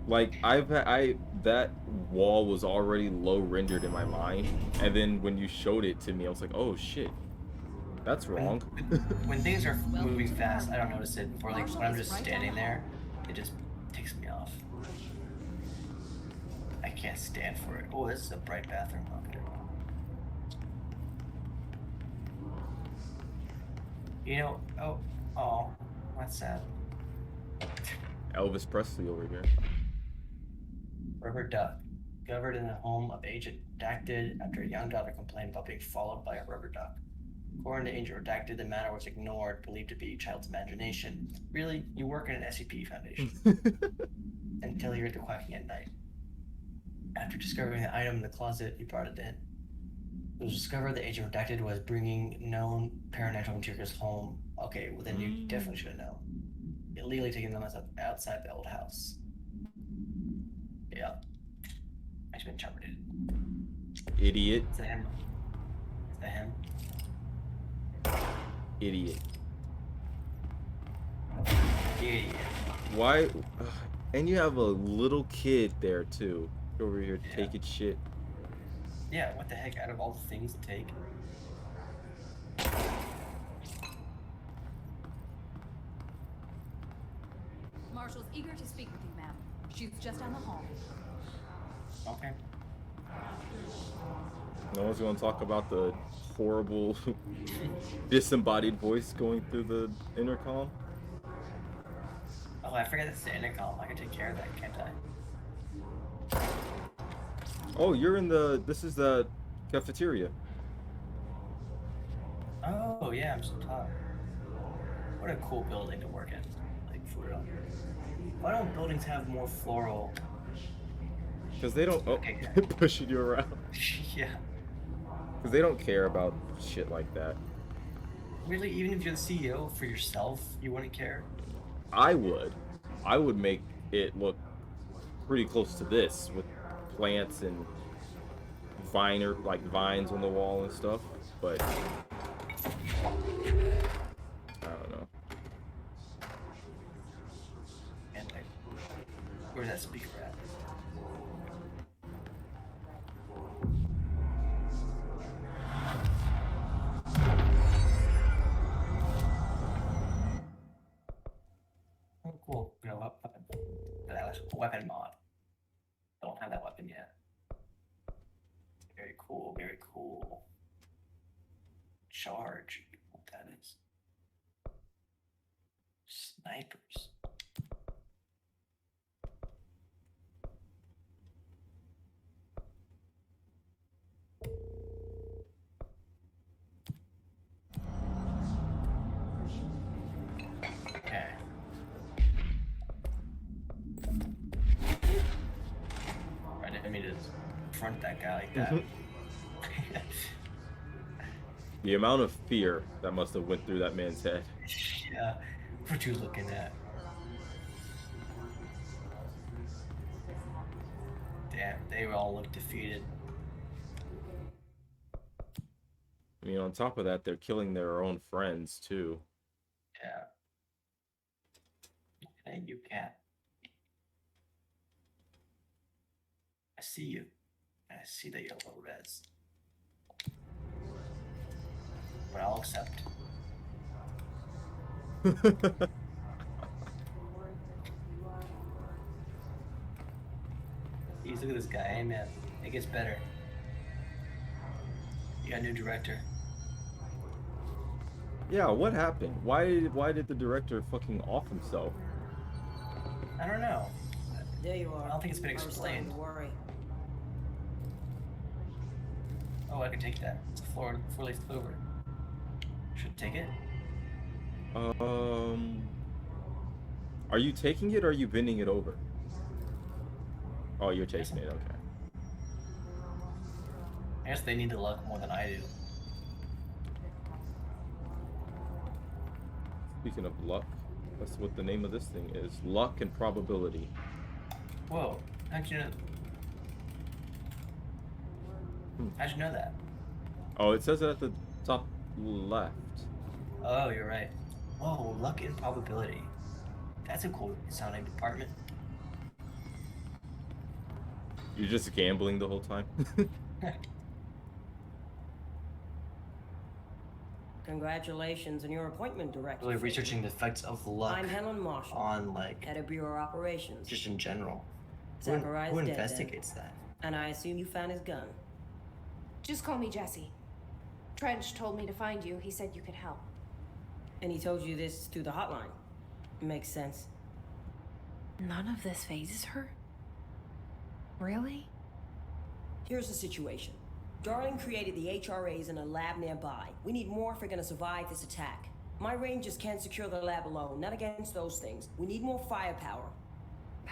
Like that wall was already low rendered in my mind, and then when you showed it to me, I was like, oh shit, that's wrong. When things are moving fast, I don't notice it. Or like when I'm just standing there, it just takes me off. I can't stand for it. Oh, this is a bright bathroom. Okay. You know, oh, that's sad. Elvis Presley over here. Rubber duck. Discovered in the home of Agent Redacted after a young daughter complained about being followed by a rubber duck. According to Agent Redacted, the matter was ignored, believed to be a child's imagination. Really? You work in an SCP Foundation. Until you heard the quacking at night. After discovering the item in the closet, he brought it in. It was discovered that Agent Redacted was bringing known paranormal materials home. Okay, well then you definitely should have known. Illegally taking them outside the old house. Yeah. It's been interpreted. Idiot. Is that him? Is that him? Idiot. Idiot. Why? And you have a little kid there too. Over here taking shit. Yeah, what the heck? Out of all the things to take. Marshall's eager to speak with you, ma'am. She's just down the hall. Okay. No one's gonna talk about the horrible disembodied voice going through the intercom. Oh, I forget it's the intercom. I can take care of that, can't I? Oh, you're in the. This is the cafeteria. Oh yeah, I'm so top. What a cool building to work in. Like for real. Why don't buildings have more floral? Because they don't. Oh, pushing you around. Yeah. Because they don't care about shit like that. Really, even if you're the CEO for yourself, you wouldn't care? I would. I would make it look pretty close to this with plants and vines on the wall and stuff, but I don't know. And like, where's that speaker at? Oh, cool. You know, weapon. That was a weapon mod. Don't have that weapon yet. Very cool, very cool. Charge. What that is. Snipers. Okay. I didn't mean to confront that guy like that. The amount of fear that must have went through that man's head. Yeah, what you looking at? Damn, they all look defeated. I mean, on top of that, they're killing their own friends too. Yeah. Hey, you cat. I see you. I see that you're a little res. But I'll accept. Jeez, look at this guy. Hey, man. It gets better. You got a new director. Yeah, what happened? Why did the director fucking off himself? I don't know. There you are. I don't think it's been explained. Worry. Oh, I can take that. It's a four-leaf clover. Should take it. Are you taking it or are you bending it over? Oh, you're taking it. Okay. I guess they need the luck more than I do. Speaking of luck, that's what the name of this thing is. Luck and probability. Whoa. How'd you know? How'd you know that? Oh, it says it at the top left. Oh, you're right. Oh, luck and probability. That's a cool sounding department. You're just gambling the whole time? Congratulations on your appointment, Director. Really researching the effects of luck I'm Helen Marshall, on, like, head of Bureau Operations. just in general. Zachariah's Who dead, investigates then. that? And I assume you found his gun. Just call me Jesse. Trench told me to find you. He said you could help. And he told you this through the hotline. Makes sense. None of this phases her? Really? Here's the situation. Darling created the HRAs in a lab nearby. We need more if we're gonna survive this attack. My rangers can't secure the lab alone, not against those things. We need more firepower.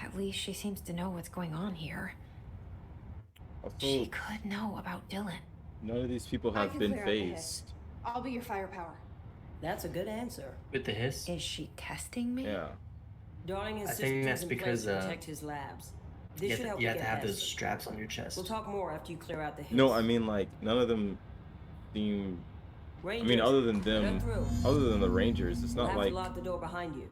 At least she seems to know what's going on here. She could know about Dylan. None of these people have been phased. I'll be your firepower. That's a good answer. With the hiss? Is she testing me? Yeah. Darling has I think that's systems in because, place to protect his labs. This should help you have get to have past those it. straps on your chest. We'll talk more after you clear out the hiss. No, I mean, like, none of them seem... I mean, other than them, other than the Rangers, it's We'll not have like... to lock the door behind you.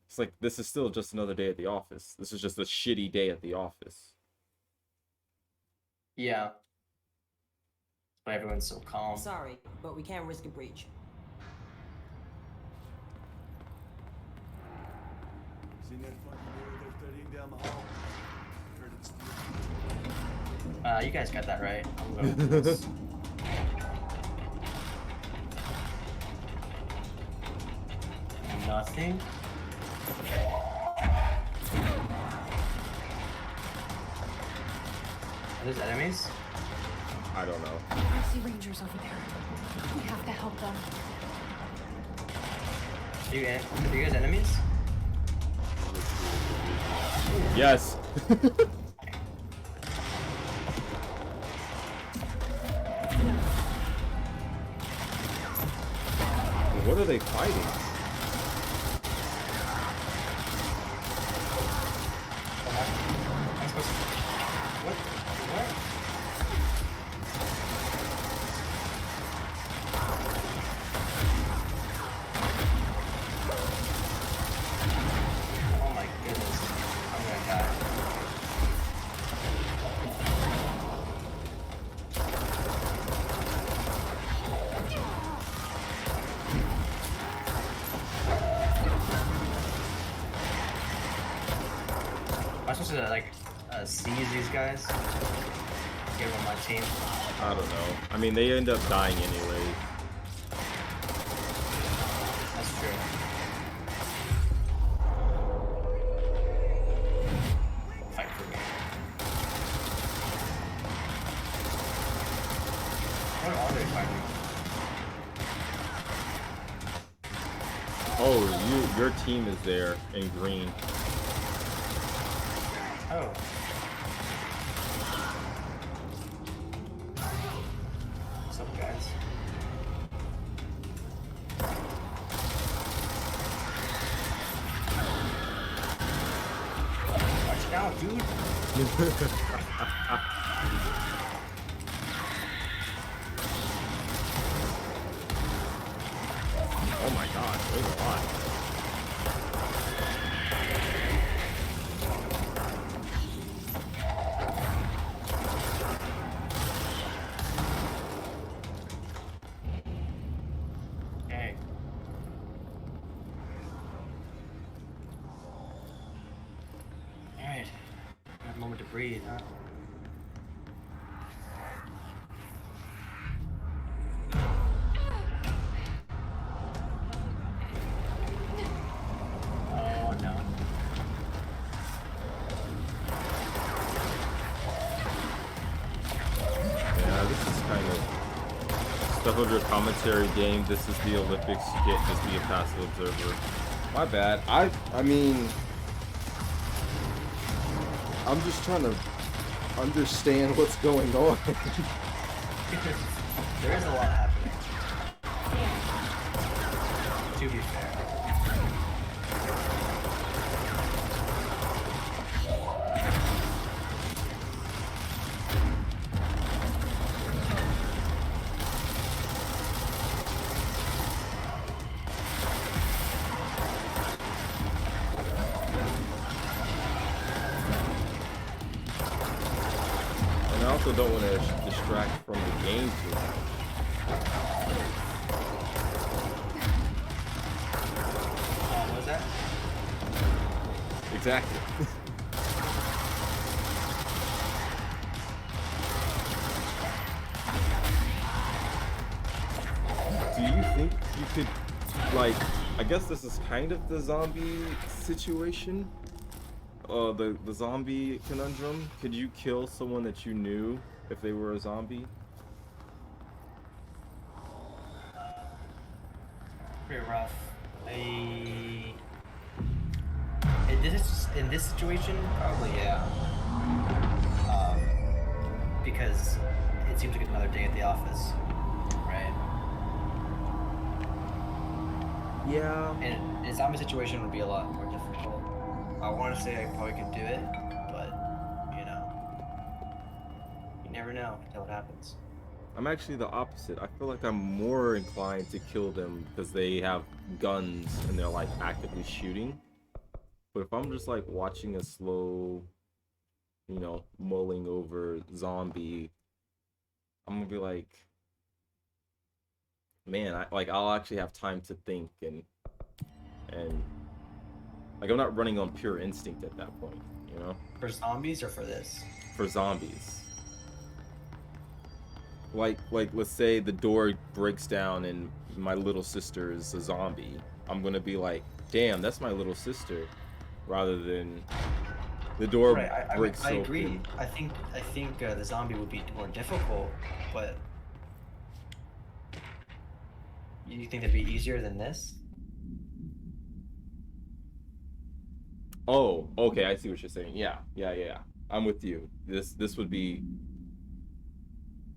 It's like, this is still just another day at the office. This is just a shitty day at the office. Yeah. But everyone's so calm. Sorry, but we can't risk a breach. Seen that fucking mirror they're studying down the hall? Heard it's You guys got that right. I'm going with this. Nothing. Are those enemies? I don't know. I see rangers over there. We have to help them. Are you guys enemies? Yes. What are they fighting? Oh my goodness. I'm gonna die. Am I supposed to like seize these guys? Get them on my team? I don't know. I mean, they end up dying anyway. That's true. Fight for me. What are they fighting? Oh, your team is there in green. Oh. What's up, guys? Watch out, dude! Oh my god, there's a lot. Hey. Alright. Have a moment to breathe, huh? Oh no. Yeah, this is kind of stuff of your commentary game. This is the Olympics. You can't just be a passive observer. My bad. I mean, I'm just trying to understand what's going on. There is a lot happening. To be fair. And I also don't want to distract from the game too much. What was that? Exactly. Do you think you could, like, I guess this is kind of the zombie situation? The zombie conundrum? Could you kill someone that you knew if they were a zombie? Pretty rough. In this situation, probably yeah. Because it seems like another day at the office, right? Yeah. And a zombie situation would be a lot more difficult. I want to say I probably could do it, but you know, you never know until it happens. I'm actually the opposite. I feel like I'm more inclined to kill them because they have guns and they're like actively shooting. But if I'm just like watching a slow, you know, mulling over zombie, I'm gonna be like, man, I'll actually have time to think and like I'm not running on pure instinct at that point, you know? For zombies or for this? For zombies. like let's say the door breaks down and my little sister is a zombie. I'm gonna be like, damn, that's my little sister, rather than the door breaks I open. agree. I think the zombie would be more difficult, but you think it'd be easier than this? Oh, okay, I see what you're saying. Yeah. I'm with you. This would be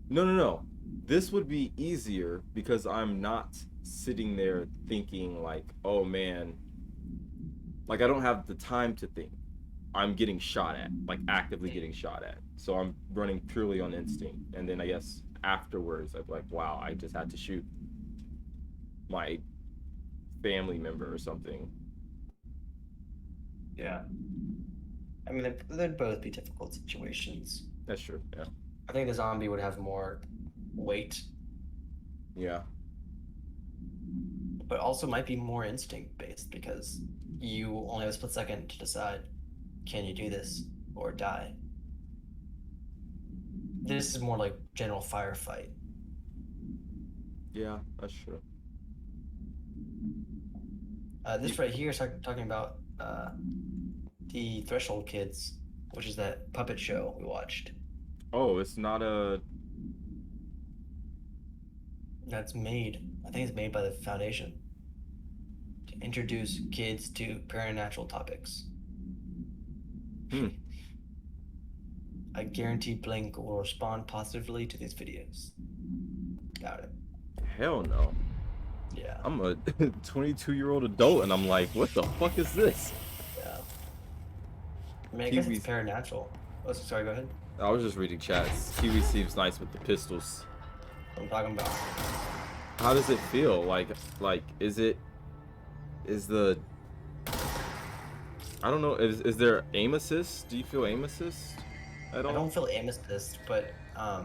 no. This would be easier because I'm not sitting there thinking like, oh man, like I don't have the time to think. I'm getting shot at, like actively getting shot at. So I'm running purely on instinct. And then I guess afterwards, I'm like, wow, I just had to shoot my family member or something. Yeah. I mean, they'd both be difficult situations. That's true, yeah. I think the zombie would have more weight. Yeah. But also might be more instinct-based because you only have a split second to decide, can you do this or die? This is more like general firefight. Yeah, that's true. This right here is talking about the Threshold Kids, which is that puppet show we watched. Oh, it's not a... That's made, I think it's made by the Foundation to introduce kids to paranatural topics. I guarantee Blink will respond positively to these videos. Got it. Hell no. Yeah. I'm a 22-year-old adult and I'm like, what the fuck is this? Yeah. I mean, I guess it's paranatural. Oh, sorry, go ahead. I was just reading chats. Kiwi seems nice with the pistols. What I'm talking about. How does it feel? Like, is the... I don't know, is there aim assist? Do you feel aim assist at all? I don't feel aim assist, but I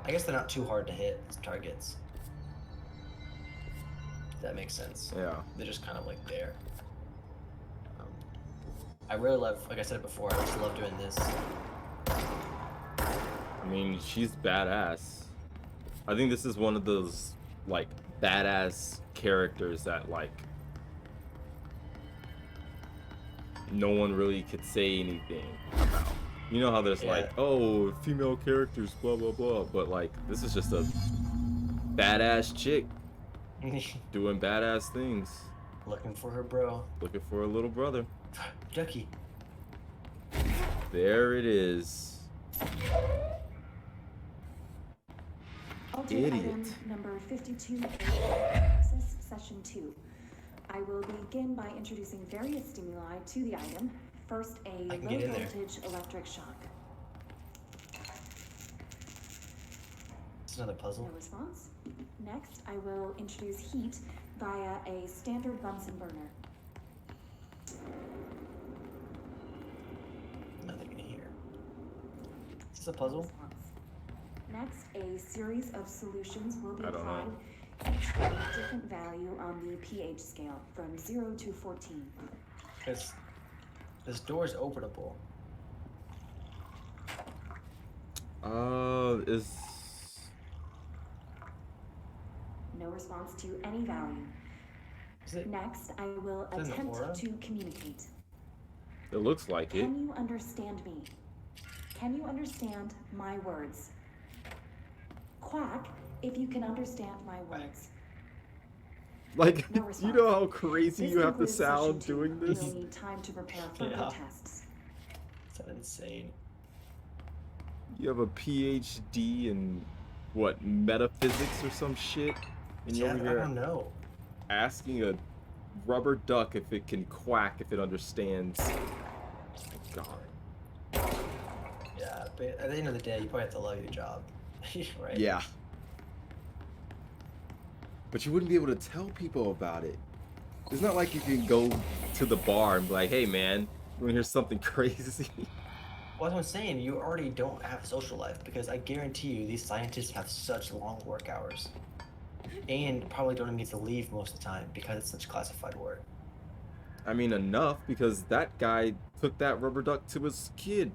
guess they're not too hard to hit as targets. If that makes sense. Yeah. They're just kind of like there. I really love, like I said before, I just love doing this. I mean, she's badass. I think this is one of those, like, badass characters that, like, no one really could say anything about. You know how there's like, oh, female characters, blah, blah, blah. But, like, this is just a badass chick doing badass things. Looking for her bro. Looking for her little brother. Ducky. There it is. Altered item number 52, access session 2. I will begin by introducing various stimuli to the item. First, a low voltage electric shock. It's another puzzle. No response. Next, I will introduce heat via a standard Bunsen burner. Nothing in here. Is this a puzzle? Next, a series of solutions will be applied, each with a different value on the pH scale, from 0 to 14. This door is openable. Is... No response to any value. Next, I will attempt to communicate. It looks like it. Can you understand me? Can you understand my words? Quack if you can understand my words. Like, No you know how crazy you have to sound session 2. doing this? You'll need time to prepare further tests. That's insane. You have a PhD in, what, metaphysics or some shit? And you're over here I don't know. asking a rubber duck if it can quack, if it understands. Oh, God. Yeah, but at the end of the day, you probably have to love your job. Right? Yeah. But you wouldn't be able to tell people about it. It's not like you can go to the bar and be like, hey man, you wanna hear something crazy? Well, as I'm saying, you already don't have a social life because I guarantee you these scientists have such long work hours. And probably don't even get to leave most of the time because it's such classified work. I mean, enough, because that guy took that rubber duck to his kid.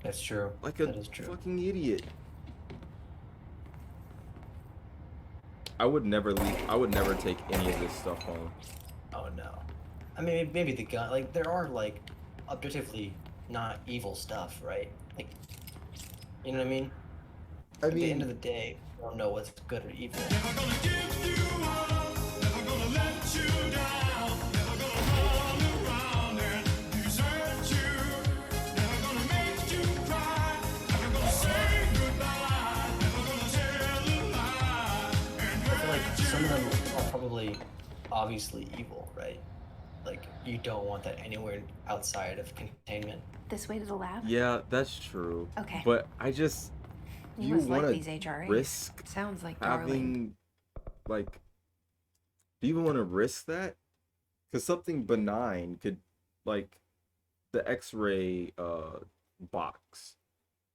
That's true. Like a that is true. fucking idiot. I would never leave. I would never take any of this stuff home. Oh no. I mean, maybe the gun. Like, there are like objectively not evil stuff, right? Like, you know what I mean? I At mean, the end of the day, we don't know what's good or evil. I feel like some of them are probably obviously evil, right? Like, you don't want that anywhere outside of containment. This way to the lab? yeah, that's true. Okay. But I just, You you must like want these to HRAs. risk Sounds like Darling. having, like, do you even want to risk that? Because something benign could, like, the X-ray box.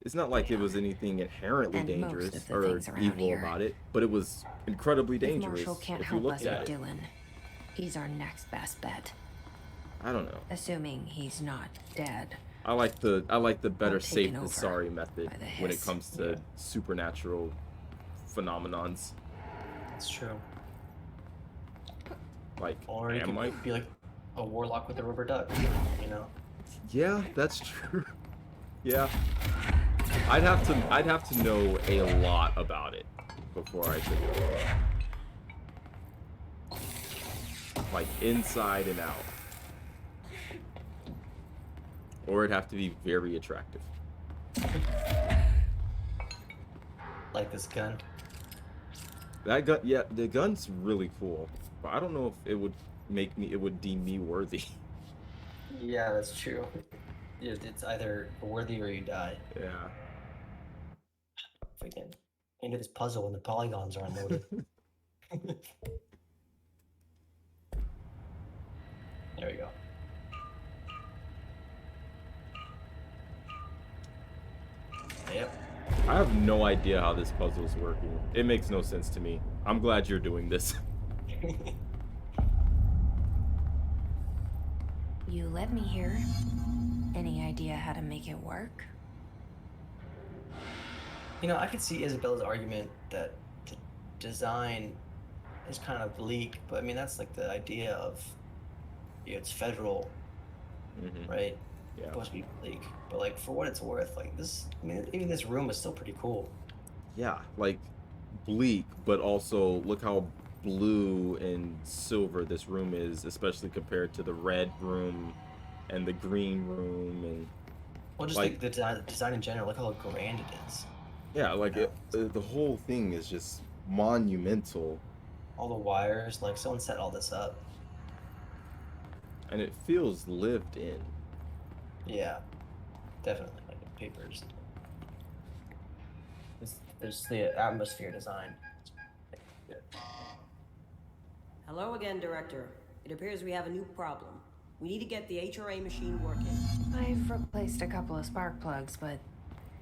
It's not like it was anything inherently And most dangerous of the or things around evil here. about it, but it was incredibly If dangerous Marshall can't if you help looked us at with it. Dylan, he's our next best bet. I don't know. Assuming he's not dead. I like the better Or safe taken than over sorry method by the when it hiss. comes to supernatural phenomenons. It's true. Like, Or you am I? could be like a warlock with a rubber duck, you know? Yeah, that's true. Yeah, I'd have to know a lot about it before I could do it. Like inside and out. Or it'd have to be very attractive. Like this gun. That gun, yeah, the gun's really cool, but I don't know if it would deem me worthy. Yeah, that's true. It's either worthy or you die. Yeah. Freaking into this puzzle when the polygons are unloaded. There we go. Yep. I have no idea how this puzzle is working. It makes no sense to me. I'm glad you're doing this. You led me here. Any idea how to make it work? You know, I could see Isabella's argument that the design is kind of bleak, but I mean, that's like the idea of, you know, it's federal, right? Yeah. It's supposed to be bleak. But like, for what it's worth, like this, I mean, even this room is still pretty cool. Yeah, like bleak, but also look how blue and silver this room is, especially compared to the red room and the green room, and Well, just like the design in general, look how grand it is. yeah, like the whole thing is just monumental, All the wires, like someone set all this up. and it feels lived in. Yeah, definitely, like the papers. There's the atmosphere design. Hello again, Director. It appears we have a new problem. We need to get the HRA machine working. I've replaced a couple of spark plugs, but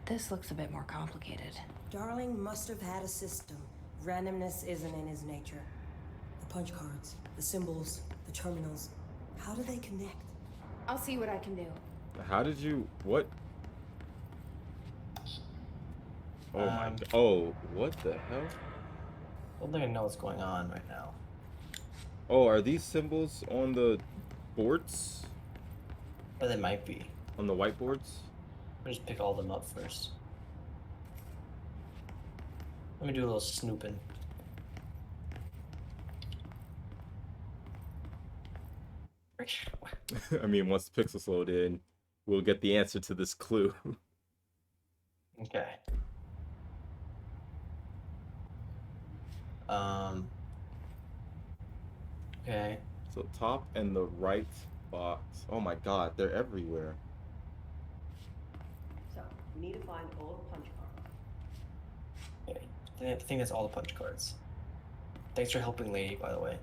this looks a bit more complicated. Darling must have had a system. Randomness isn't in his nature. The punch cards, the symbols, the terminals. How do they connect? I'll see what I can do. How did you what? Oh my! Oh, what the hell? I don't think I know what's going on right now. Oh, are these symbols on the boards? But they might be. On the whiteboards? I'll just pick all of them up first. Let me do a little snooping. I mean, once the pixels load in, we'll get the answer to this clue. Okay. Okay. So top and the right box. Oh my god, they're everywhere. So, we need to find all the punch cards. Okay. I think that's all the punch cards. Thanks for helping, lady, by the way.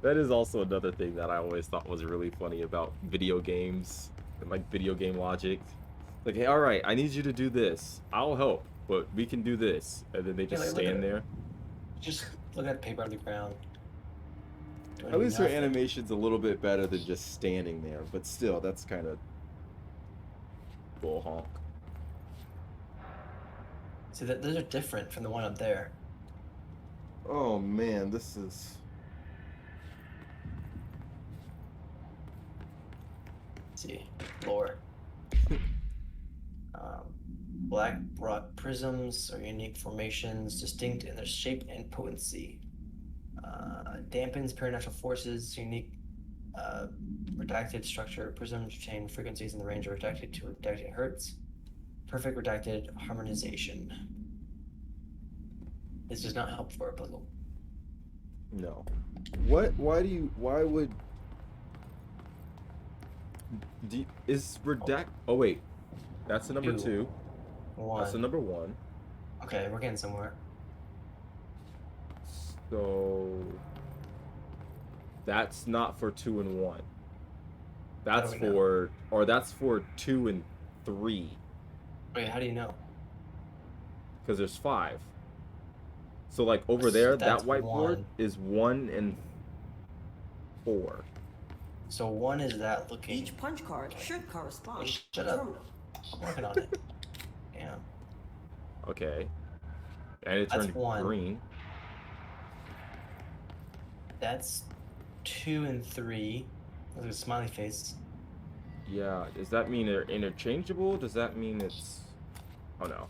That is also another thing that I always thought was really funny about video games and like video game logic. Like, hey, all right, I need you to do this. I'll help, but we can do this, and then they just like, look stand at it. there. Just look at the paper on the ground. Doing At least her nothing. animation's a little bit better than just standing there, but still, that's kind of bull honk. See, those are different from the one up there. Oh man, this is. Let's see, lore. Black rock prisms are unique formations, distinct in their shape and potency. Dampens paranatural forces, unique redacted structure. Prisms retain frequencies in the range of redacted to redacted hertz. Perfect redacted harmonization. This does not help for a puzzle. No. What? Why do you? Why would? Is redact? Oh wait, that's the number 2. 1. That's the number 1. Okay, we're getting somewhere. So that's not for 2 and 1. That's for, or that's for 2 and 3. Wait, how do you know? Because there's 5. So like over there, that whiteboard 1. is 1 and 4. So 1 is that looking. Each punch card should correspond. Shut up. I'm working on it. Damn. Okay. And it That's turned 1. green. That's 2 and 3. There's a smiley face. Yeah. Does that mean they're interchangeable? Does that mean it's? Oh no.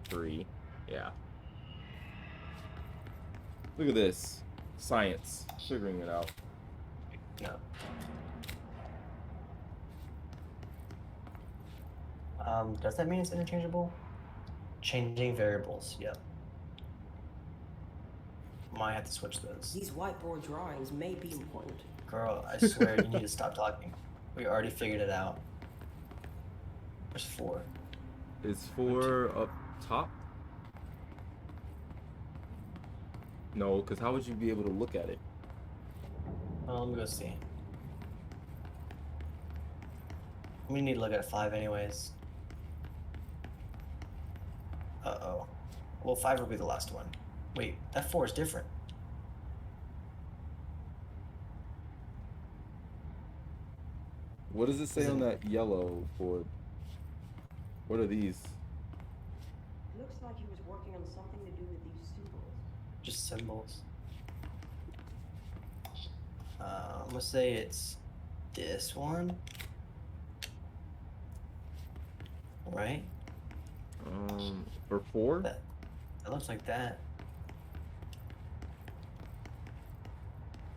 3. Yeah. Look at this. Science. Figuring it out. No. Does that mean it's interchangeable? Changing variables, yep. Might have to switch those. These whiteboard drawings may be important. Girl, I swear you need to stop talking. We already figured it out. There's 4. Is 4 up top? No, because how would you be able to look at it? Well, let me go see. We need to look at 5 anyways. Uh-oh. Well, 5 would be the last one. Wait, that 4 is different. What does it say on that yellow board? What are these? Looks like he was working on something to do with these symbols. Just symbols. I'm gonna say it's this one. Right? For 4? That looks like that.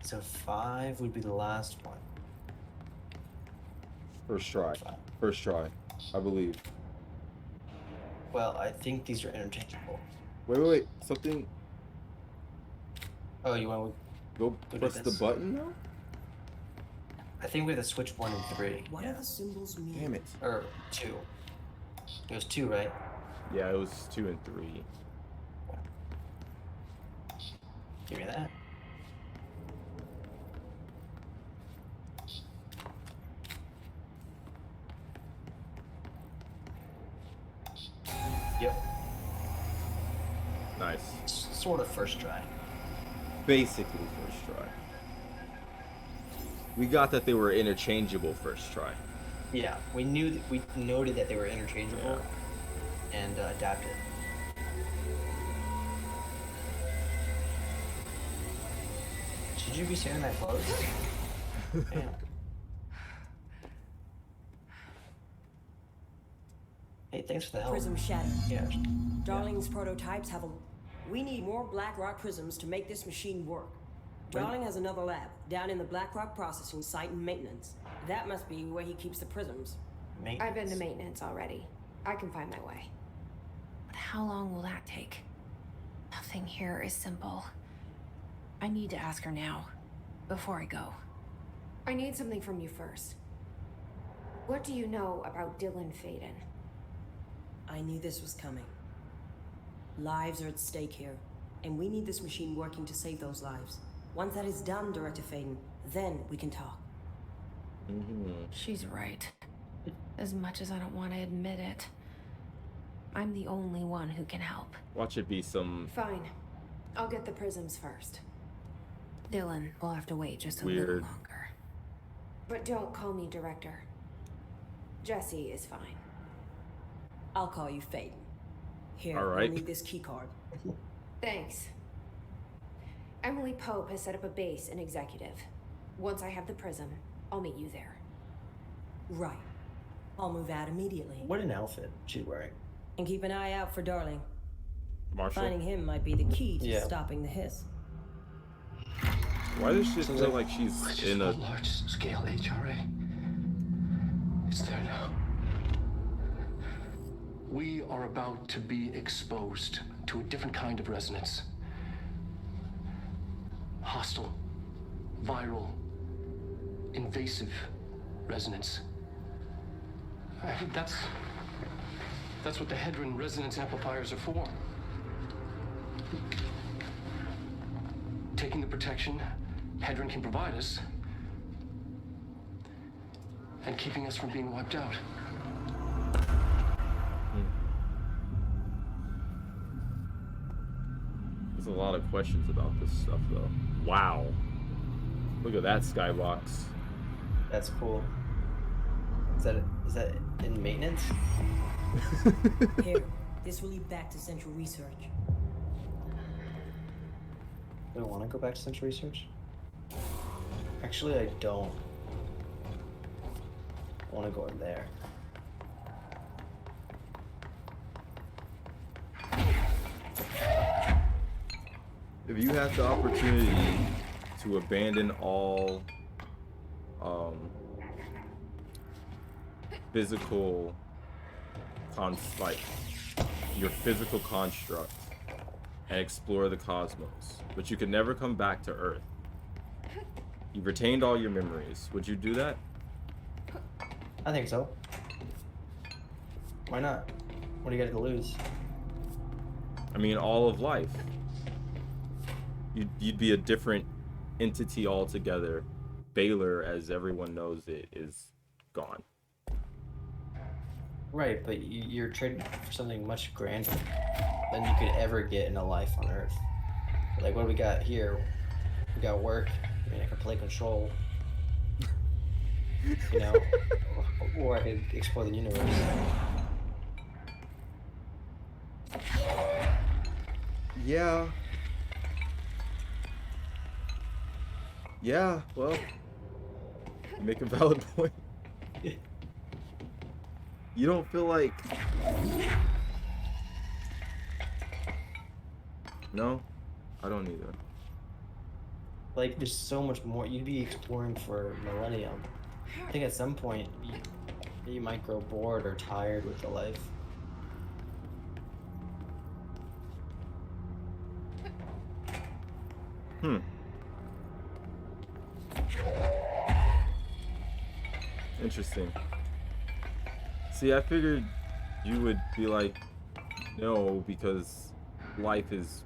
So 5 would be the last one. First try. First try. I believe. Well, I think these are interchangeable. Wait. Something. Oh, you want to go press the button now? I think we have to switch 1 and 3. What do the symbols mean? Damn it. Or 2. It was 2, right? Yeah, it was 2 and 3. Give me that. Yep. Nice. Sort of first try. Basically first try. We got that they were interchangeable first try. Yeah, we noted that they were interchangeable and adapted. Should you be sharing that clothes? Damn. Hey, thanks for the help. Prism shattered. Yeah. Darling's prototypes have a. We need more black rock prisms to make this machine work. Darling has another lab down in the black rock processing site in maintenance. That must be where he keeps the prisms. I've been to maintenance already. I can find my way. But how long will that take? Nothing here is simple. I need to ask her now, before I go. I need something from you first. What do you know about Dylan Faden? I knew this was coming. Lives are at stake here, and we need this machine working to save those lives. Once that is done, Director Faden, then we can talk. She's right. As much as I don't want to admit it, I'm the only one who can help. Watch it be some... Fine. I'll get the prisms first. Dylan will have to wait just a Weird. little longer. But don't call me Director. Jesse is fine. I'll call you Faden. Here, All I'll right. need this key card. Thanks. Emily Pope has set up a base in Executive. Once I have the prism, I'll meet you there. Right. I'll move out immediately. What an outfit she's wearing. And keep an eye out for Darling. Marshall. Finding him might be the key to stopping the hiss. Why does she feel like she's in a large-scale HRA? It's there now. We are about to be exposed to a different kind of resonance. Hostile, viral, invasive resonance. I think that's what the Hedron resonance amplifiers are for. Taking the protection Hedron can provide us and keeping us from being wiped out. There's a lot of questions about this stuff, though. Wow. Look at that skybox. That's cool. Is that in maintenance? Here, this will lead back to Central Research. Do I want to go back to Central Research? Actually, I don't. I want to go in there. If you had the opportunity to abandon all physical like your physical construct and explore the cosmos, but you could never come back to Earth. You've retained all your memories. Would you do that? I think so. Why not? What do you got to lose? I mean, all of life. You'd be a different entity altogether. Baylor, as everyone knows it, is gone. Right, but you're trading for something much grander than you could ever get in a life on Earth. Like, what do we got here? We got work. I mean, I can play Control. You know? Or I could explore the universe. Yeah. Yeah, well, you make a valid point. You don't feel like... No, I don't either. Like, there's so much more. You'd be exploring for millennium. I think at some point, you might grow bored or tired with the life. Interesting. See, I figured you would be like, no, because life is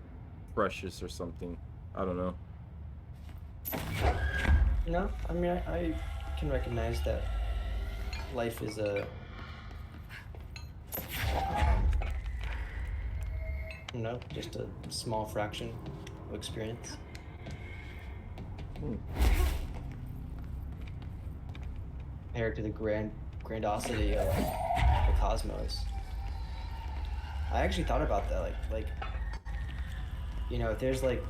precious or something. I don't know. You know, I mean, I can recognize that life is a, you know, just a small fraction of experience. Compared to the grandiosity of the cosmos. I actually thought about that, like, you know, if there's like,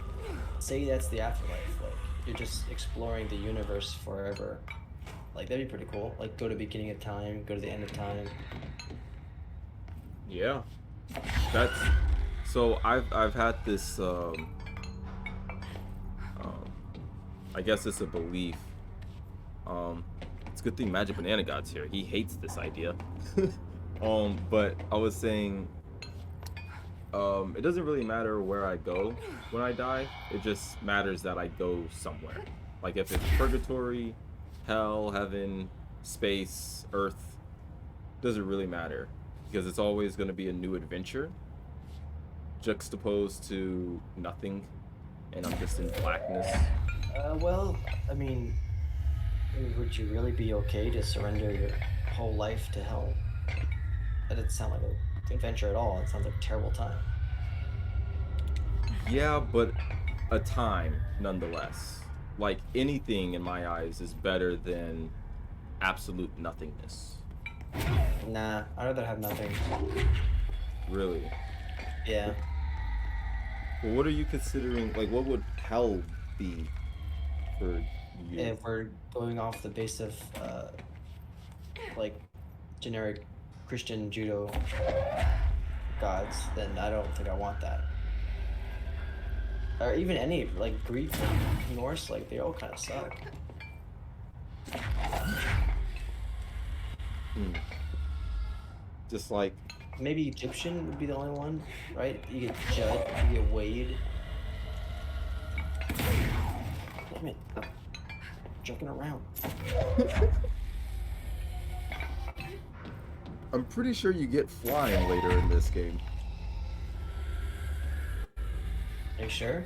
say that's the afterlife, like, you're just exploring the universe forever. Like, that'd be pretty cool. Like, go to the beginning of time, go to the end of time. Yeah. That's... So, I've had this, I guess it's a belief. It's a good thing Magic Banana God's here. He hates this idea. But I was saying, it doesn't really matter where I go when I die. It just matters that I go somewhere. Like, if it's purgatory, hell, heaven, space, earth, doesn't really matter, because it's always going to be a new adventure juxtaposed to nothing, and I'm just in blackness. Well, I mean, would you really be okay to surrender your whole life to hell? That doesn't sound like an adventure at all. It sounds like a terrible time. Yeah, but a time nonetheless. Like, anything in my eyes is better than absolute nothingness. Nah, I'd rather have nothing. Really? Yeah. Well, what are you considering? Like, what would hell be for you? If we're going off the base of like generic Christian judo gods, then I don't think I want that. Or even any like Greek, Norse, like they all kind of suck. Just like maybe Egyptian would be the only one, right? You get Judd, you get Wade. Damn it, I'm joking around. I'm pretty sure you get flying later in this game. Are you sure?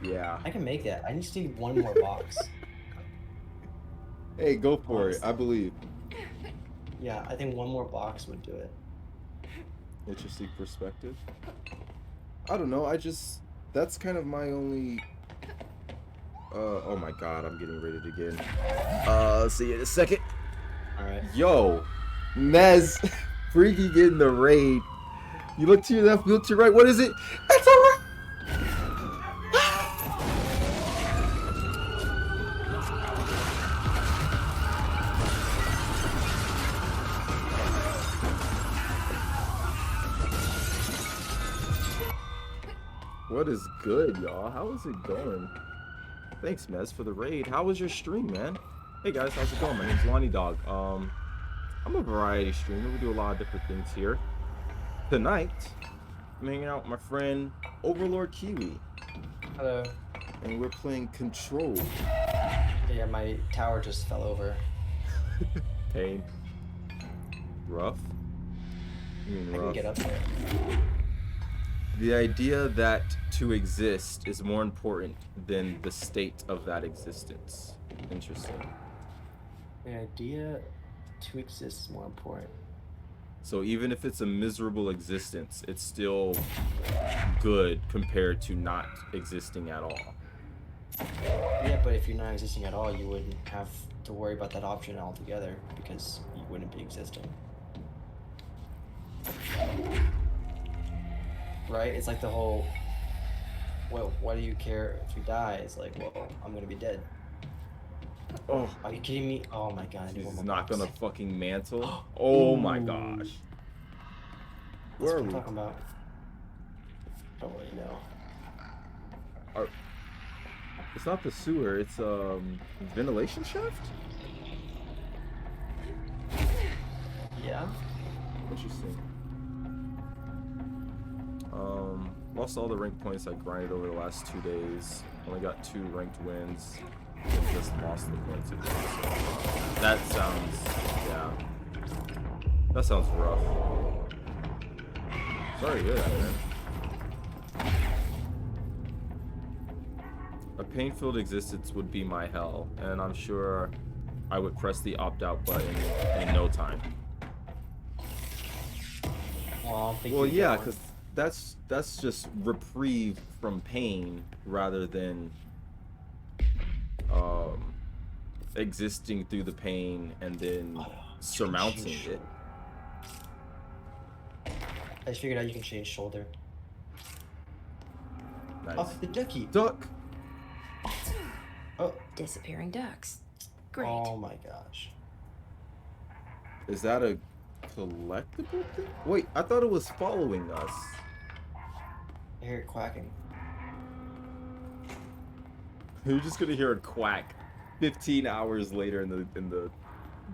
Yeah. I can make that. I just need one more box. Hey, go for it. I believe. Yeah, I think one more box would do it. Interesting perspective. I don't know. That's kind of my only. Oh my god, I'm getting raided again. See you in a second. Alright. Yo, Nez, freaking getting the raid. You look to your left, you look to your right. What is it? It's a raid! What is good, y'all? How is it going? Thanks, Mez, for the raid. How was your stream, man? Hey guys, how's it going? My name's Lonnie Dog. I'm a variety streamer. We do a lot of different things here. Tonight, I'm hanging out with my friend Overlord Kiwi. Hello. And we're playing Control. Yeah, my tower just fell over. Pain. Rough? You mean I rough? can get up there. The idea that to exist is more important than the state of that existence. Interesting. The idea to exist is more important. So even if it's a miserable existence, it's still good compared to not existing at all. Yeah, but if you're not existing at all, you wouldn't have to worry about that option altogether because you wouldn't be existing. Right? It's like the whole, well, why do you care if you die? It's like, well, I'm gonna be dead. Oh, are you kidding me? Oh my god, he's not gonna fucking mantle. Oh my gosh. That's Where what are I'm we? talking about. Don't really know. It's not the sewer. It's ventilation shaft. Yeah. Interesting. Lost all the rank points I grinded over the last 2 days. Only got 2 ranked wins. And just lost the points again. So that sounds, yeah. That sounds rough. Sorry to hear that, man. A pain-filled existence would be my hell, and I'm sure I would press the opt-out button in no time. Well, yeah, because that's just reprieve from pain rather than existing through the pain and then surmounting it. I just figured out you can change shoulder. Nice. Oh, the ducky. Duck. Oh, disappearing ducks. Great. Oh my gosh. Is that a collectible thing? Wait, I thought it was following us. I hear it quacking. You're just gonna hear it quack 15 hours later in the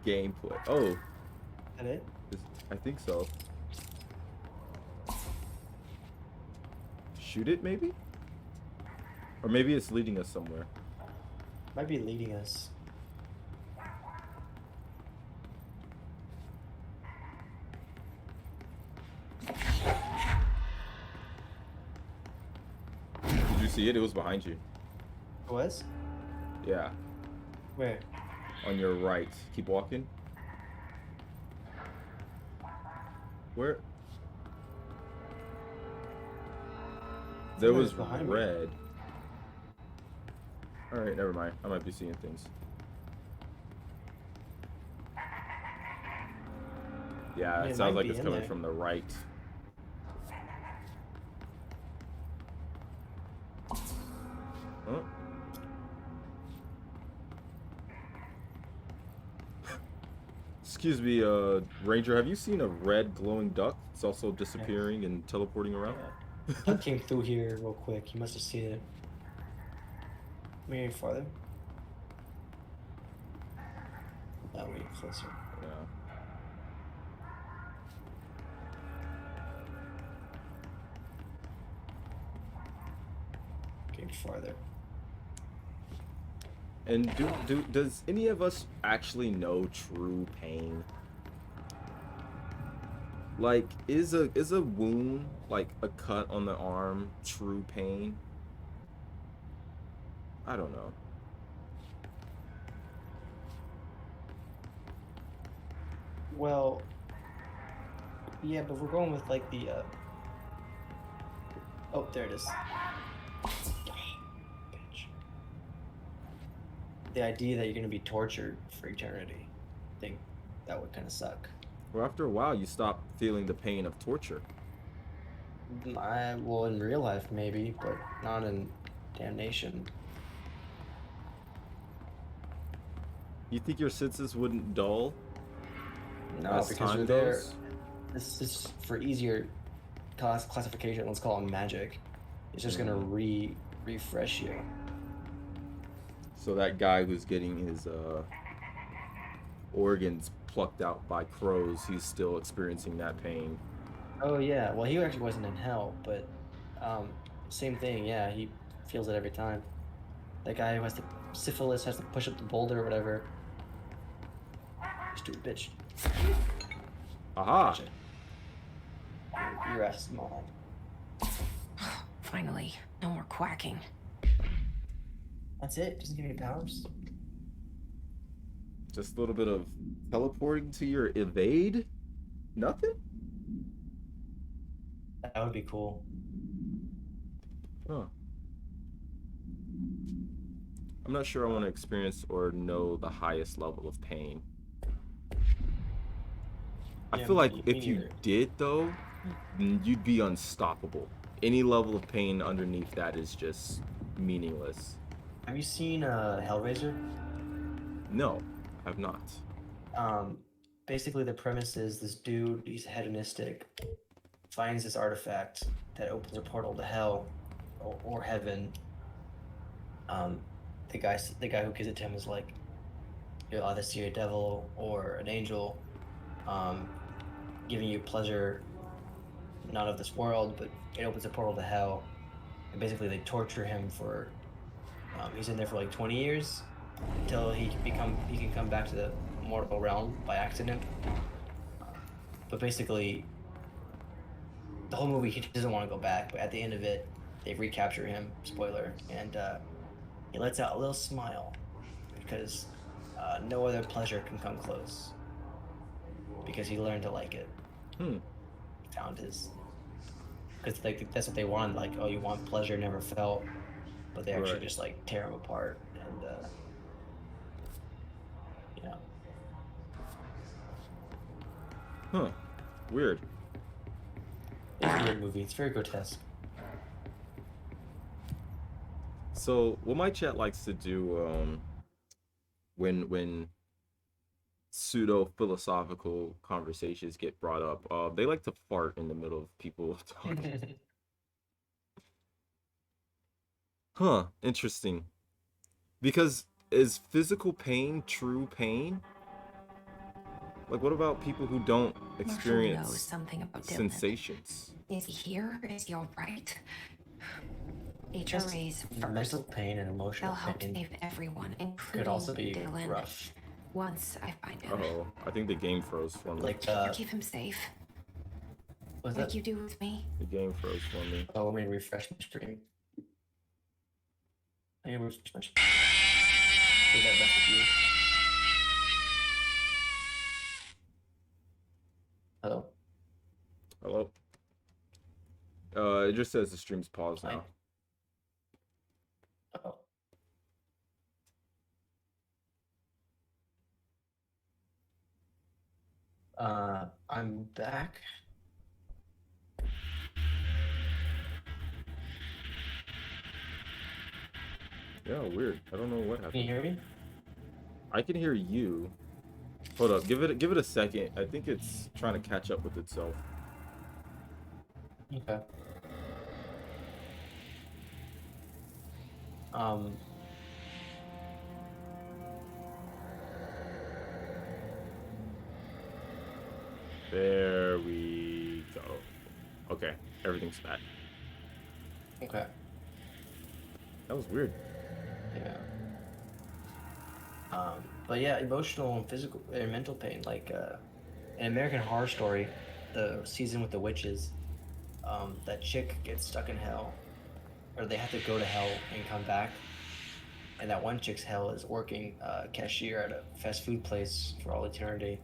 gameplay. Oh. Is that it? I think so. Shoot it, maybe? Or maybe it's leading us somewhere. Might be leading us. Did you see it? It was behind you. It was? Yeah. Where? On your right. Keep walking. Where? There was red. Alright, never mind. I might be seeing things. Yeah, it sounds like it's coming from the right. Excuse me, Ranger, have you seen a red glowing duck? It's also disappearing and teleporting around. Duck came through here real quick. You must have seen it. Maybe farther. Oh, wait, closer. Yeah. Came farther. And does any of us actually know true pain? Like, is a wound, like a cut on the arm, true pain? I don't know. Well, yeah, but we're going with like the oh, there it is. Bitch. The idea that you're gonna be tortured for eternity. I think that would kind of suck. Well, after a while, you stop feeling the pain of torture. Well, in real life maybe, but not in damnation. You think your senses wouldn't dull? No, as because time you're there. goes? This is for easier classification. Let's call it magic. It's just gonna refresh you. So that guy who's getting his organs plucked out by crows, he's still experiencing that pain. Oh yeah, well he actually wasn't in hell, but same thing. Yeah, he feels it every time. That guy who has the syphilis has to push up the boulder or whatever. Stupid bitch. Aha! Gotcha. Your ass is mine. Finally, no more quacking. That's it? Doesn't give me powers? Just a little bit of teleporting to your evade? Nothing? That would be cool. Huh. I'm not sure I want to experience or know the highest level of pain. I feel like if you did, though, you'd be unstoppable. Any level of pain underneath that is just meaningless. Have you seen Hellraiser? No, I've not. Basically the premise is this dude, he's hedonistic, finds this artifact that opens a portal to hell or heaven. The guy who gives it to him is like, you'll either see a devil or an angel, giving you pleasure, not of this world, but it opens a portal to hell. And basically they torture him for, he's in there for like 20 years until he can come back to the mortal realm by accident. But basically, the whole movie, he doesn't want to go back, but at the end of it, they recapture him, spoiler, and he lets out a little smile because no other pleasure can come close because he learned to like it. He found his, because like that's what they want, like, oh, you want pleasure never felt, but they actually just like tear him apart and you know. Huh. Weird. It's a weird movie. It's very grotesque. So what my chat likes to do when pseudo philosophical conversations get brought up, they like to fart in the middle of people talking. Huh, interesting. Because is physical pain true pain? Like, what about people who don't experience knows something about Dylan. sensations? Is he here? Is he all right? HRA's first. Mental pain and emotional They'll help pain save everyone, including could also be Dylan. rough. Once I find him. Uh-oh, I think the game froze for me. Like, Keep him safe. What's Like that? you do with me. The game froze for me. Oh, let me refresh my stream. I need to refresh my stream. Is that best with you? Hello? Hello? It just says the stream's paused now. Oh. I'm back. Yeah, weird. I don't know what happened. Can you hear me? I can hear you, Hold up, give it a second. I think it's trying to catch up with itself. Okay. There we go. Okay, everything's back. Okay. That was weird. Yeah. But yeah, emotional and physical and mental pain. Like in American Horror Story, the season with the witches, that chick gets stuck in hell, or they have to go to hell and come back. And that one chick's hell is working cashier at a fast food place for all eternity,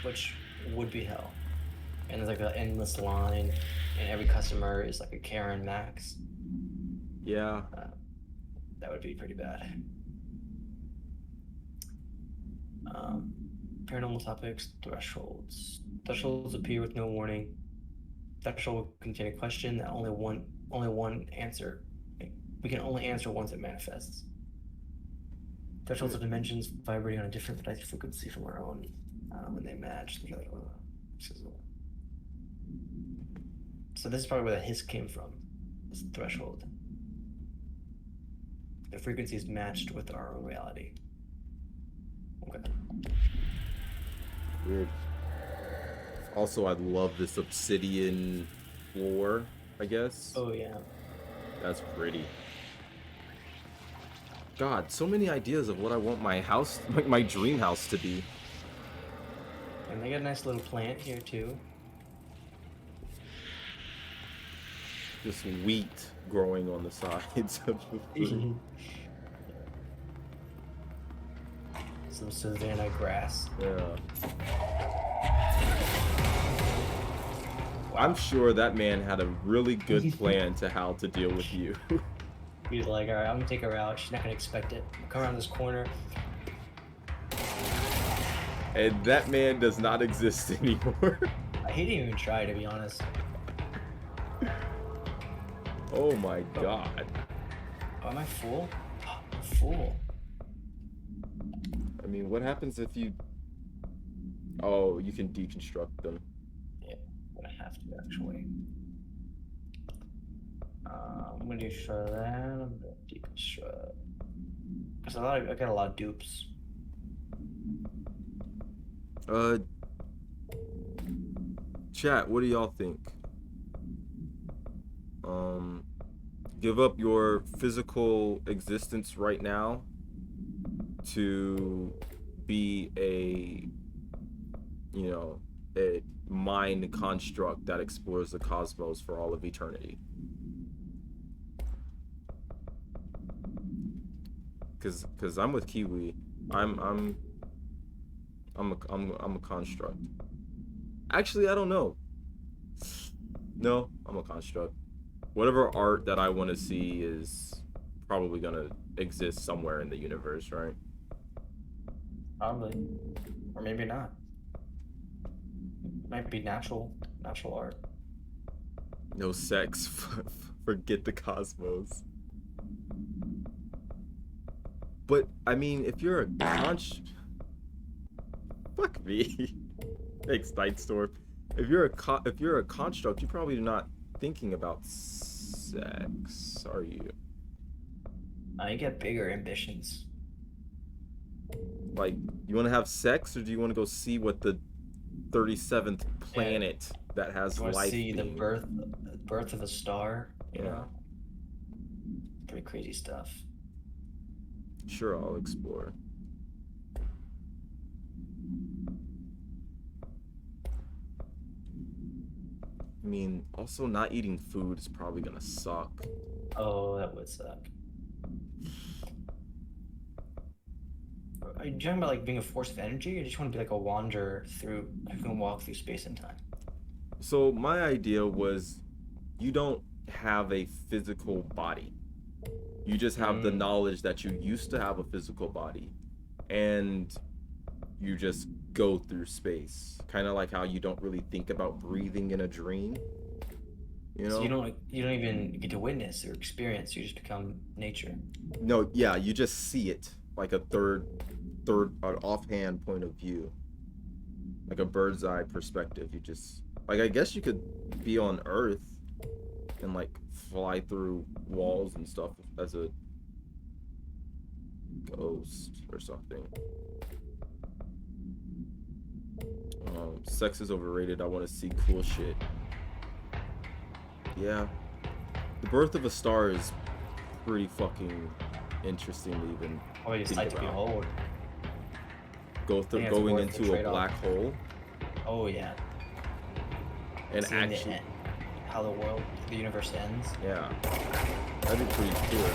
which would be hell. And there's like an endless line, and every customer is like a Karen Max. Yeah. That would be pretty bad. Paranormal topics, thresholds. Thresholds appear with no warning. Threshold will contain a question that only one answer. We can only answer once it manifests. Thresholds of dimensions vibrating on a different frequency from our own. When they match, they're like, oh, so this is probably where the hiss came from. This threshold. The frequency is matched with our own reality. Okay. Weird. Also, I love this obsidian floor, I guess. Oh, yeah. That's pretty. God, so many ideas of what I want my house, my dream house to be. And they got a nice little plant here, too. Just wheat growing on the sides of the food. Some Savannah grass. Yeah. I'm sure that man had a really good plan to how to deal with you. He's like, all right, I'm gonna take her out. She's not gonna expect it. Come around this corner. And that man does not exist anymore. He didn't even try, to be honest. Oh my god. Oh, am I full? I'm full. I mean, what happens if you... Oh, you can deconstruct them. Yeah, I'm gonna have to, actually. I'm gonna destroy that. I'm gonna deconstruct. Cause I got a lot of dupes. Chat, what do y'all think? Give up your physical existence right now to be a, you know, a mind construct that explores the cosmos for all of eternity. Cause I'm with Kiwi. I'm a construct. Actually, I don't know. No, I'm a construct. Whatever art that I want to see is probably gonna exist somewhere in the universe, right? Probably, or maybe not. Might be natural art. No sex. Forget the cosmos. But I mean, if you're a fuck me. Thanks, Nightstorm. If you're a construct, you're probably not thinking about sex, are you? You get bigger ambitions. Like, you want to have sex, or do you want to go see what the 37th planet that has you life? See the birth of a star. You know, pretty crazy stuff. Sure, I'll explore. I mean, also not eating food is probably gonna suck. Oh, that would suck. Are you talking about like being a force of energy, or do you just want to be like a wanderer who can walk through space and time? So my idea was, you don't have a physical body. You just have the knowledge that you used to have a physical body, and you just go through space. Kind of like how you don't really think about breathing in a dream. You know? So you don't even get to witness or experience. You just become nature. No, yeah, you just see it like a third an offhand point of view, like a bird's eye perspective. You just like, I guess you could be on Earth and like fly through walls and stuff as a ghost or something. Sex is overrated. I want to see cool shit. Yeah, The Birth of a Star is pretty fucking interesting to even it's think like to about. behold. Going into a black hole. Oh yeah. And Seeing actually, how the universe ends. Yeah, that'd be pretty cool.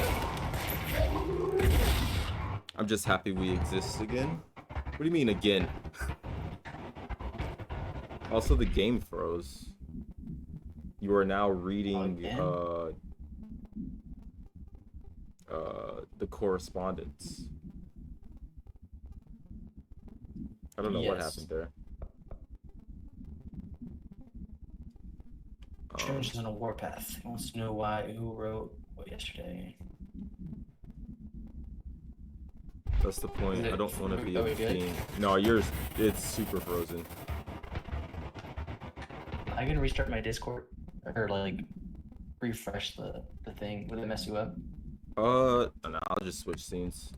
I'm just happy we exist again. What do you mean again? Also, the game froze. You are now reading the correspondence. I don't know what happened there. Strange is on a warpath. He wants to know who wrote what yesterday. That's the point. I don't want to be a being. No, it's super frozen. I can restart my Discord or like refresh the thing. Would it mess you up? No, I'll just switch scenes.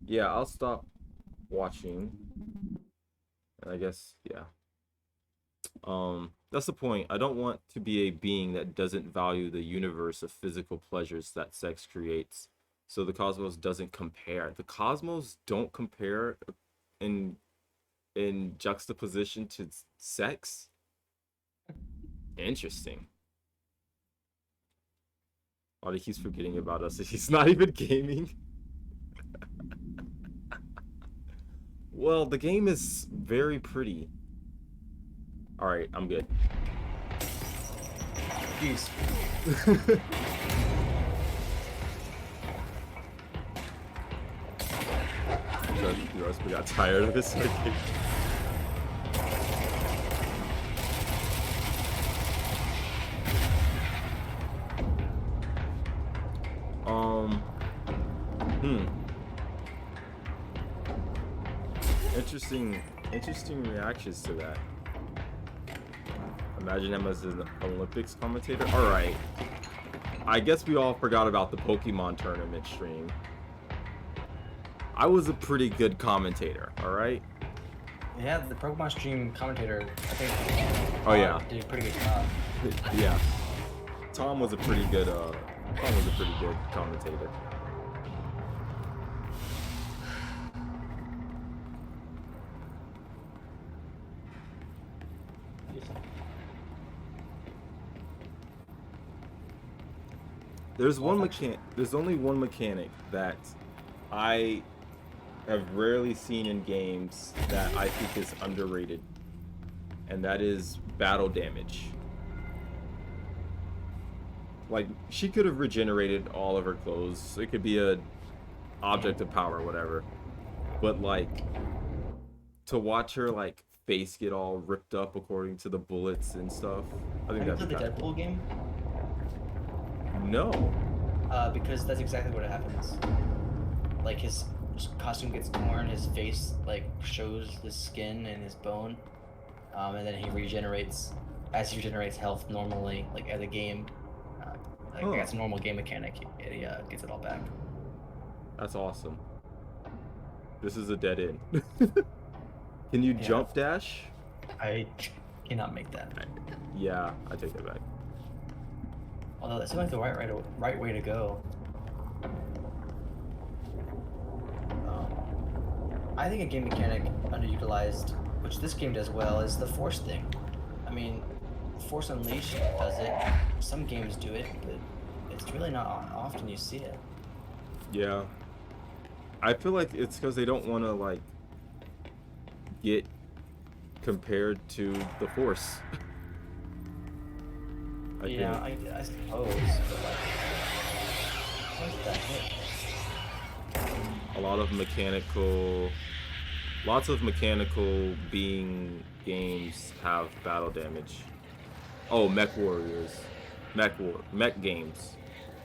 Yeah, I'll stop watching. And I guess, yeah. That's the point. I don't want to be a being that doesn't value the universe of physical pleasures that sex creates. So the cosmos doesn't compare. The cosmos don't compare in juxtaposition to sex. Interesting. Oh, he keeps forgetting about us. He's not even gaming. Well, the game is very pretty. Alright, I'm good. Peace. We got tired of this. Interesting reactions to that. Imagine him as an Olympics commentator. All right. I guess we all forgot about the Pokemon tournament stream. I was a pretty good commentator. All right. Yeah, the Pokemon stream commentator, I think. Oh yeah. Did a pretty good job. Yeah. Tom was a pretty good commentator. There's only one mechanic that I have rarely seen in games that I think is underrated, and that is battle damage. Like, she could have regenerated all of her clothes. It could be a object of power or whatever. But like, to watch her like face get all ripped up according to the bullets and stuff, I think that's the Deadpool game. No. Because that's exactly what happens. Like his costume gets torn, his face like shows the skin and his bone, and then he regenerates. As he regenerates health normally, like as a game, that's a normal game mechanic. He gets it all back. That's awesome. This is a dead end. Can you jump dash? I cannot make that. Yeah, I take that back. Although that seems like the right way to go. I think a game mechanic underutilized, which this game does well, is the Force thing. I mean, Force Unleashed does it. Some games do it, but it's really not often you see it. Yeah. I feel like it's because they don't want to like get compared to the Force. I suppose. But like, what's that hit? Lots of mechanical being games have battle damage. Oh, Mech Warriors, Mech games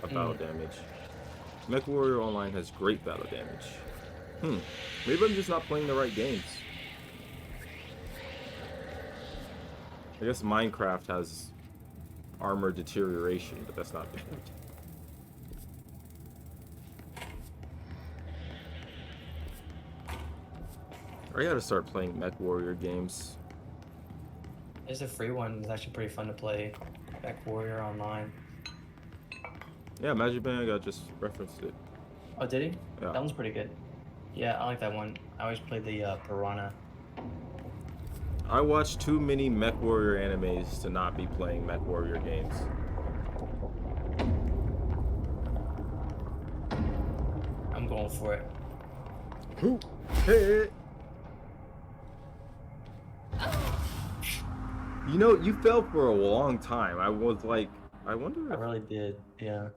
have battle damage. Mech Warrior Online has great battle damage. Maybe I'm just not playing the right games. I guess Minecraft has armor deterioration, but that's not bad. I gotta start playing Mech Warrior games. There's a free one. It's actually pretty fun to play. Mech Warrior Online. Yeah, Magic Band just referenced it. Oh, did he? Yeah. That one's pretty good. Yeah, I like that one. I always play the Piranha. I watch too many Mech Warrior animes to not be playing Mech Warrior games. I'm going for it. Hey! You know, you fell for a long time. I was like, I wonder if... I really did, yeah.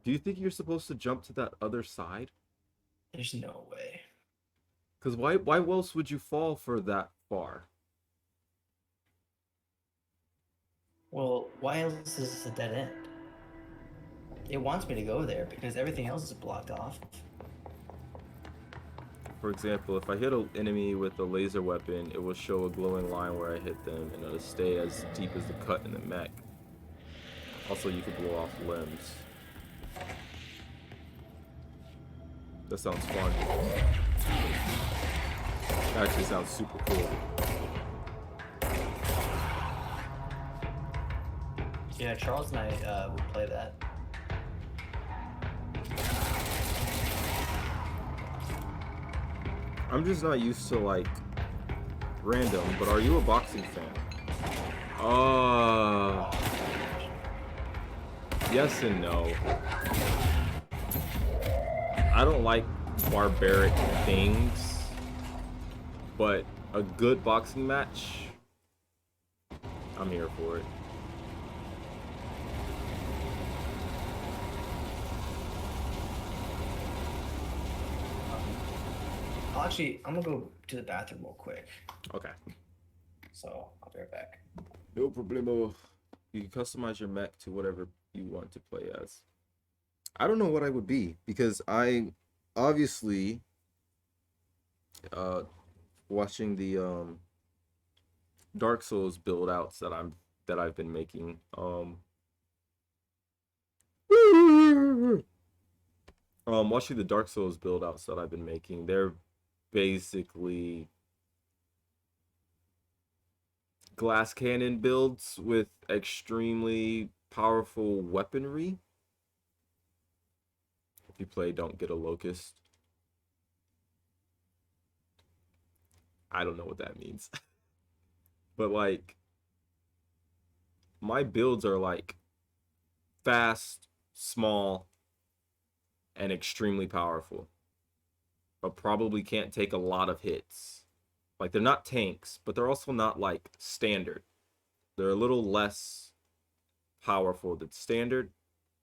Do you think you're supposed to jump to that other side? There's no way. Because why else would you fall for that far? Well, why else is this a dead end? It wants me to go there because everything else is blocked off. For example, if I hit an enemy with a laser weapon, it will show a glowing line where I hit them, and it'll stay as deep as the cut in the mech. Also, you can blow off limbs. That sounds fun. That actually sounds super cool. Yeah, Charles and I would play that. I'm just not used to, like, random, but are you a boxing fan? Yes and no. I don't like barbaric things, but a good boxing match, I'm here for it. I'm gonna go to the bathroom real quick. Okay. So I'll be right back. No problemo. You can customize your mech to whatever you want to play as. I don't know what I would be because I obviously watching the Dark Souls build outs that I've been making. Watching the Dark Souls build outs that I've been making, they're basically glass cannon builds with extremely powerful weaponry. If you play Don't Get a Locust, I don't know what that means. But like, my builds are like fast, small, and extremely powerful, but probably can't take a lot of hits. Like, they're not tanks, but they're also not like standard. They're a little less powerful than standard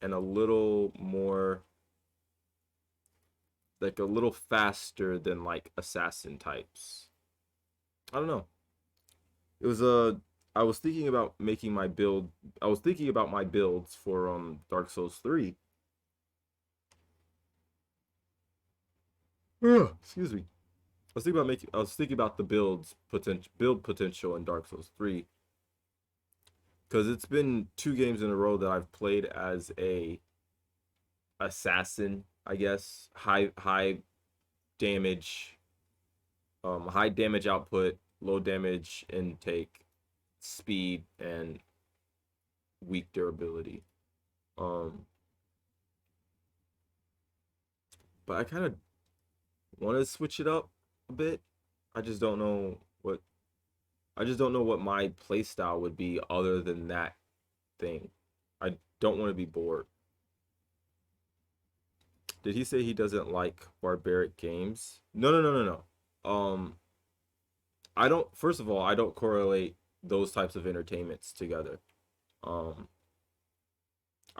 and a little more, like, a little faster than like assassin types. I don't know. It was I was thinking about making my build. I was thinking about my builds for Dark Souls 3. Excuse me. I was thinking about the build potential in Dark Souls 3. Cuz it's been 2 games in a row that I've played as a assassin, I guess. High damage output, low damage intake, speed, and weak durability. But I kind of want to switch it up a bit. I just don't know what my playstyle would be other than that thing. I don't want to be bored. Did he say he doesn't like barbaric games? No. First of all, I don't correlate those types of entertainments together.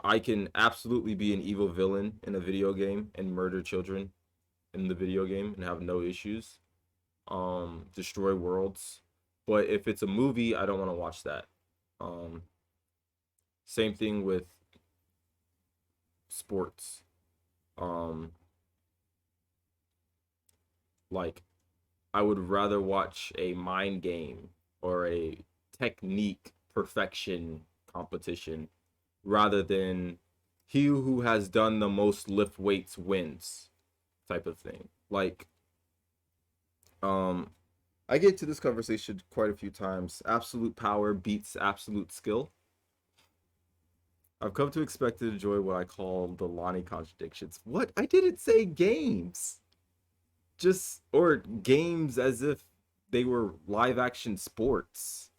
I can absolutely be an evil villain in a video game and murder children in the video game and have no issues. Destroy worlds. But if it's a movie, I don't want to watch that. Same thing with sports. Like, I would rather watch a mind game or a technique perfection competition rather than he who has done the most lift weights wins type of thing. Like, I get to this conversation quite a few times. Absolute power beats absolute skill. I've come to expect to enjoy what I call the Lonnie contradictions. What? I didn't say games. Just, or games as if they were live action sports.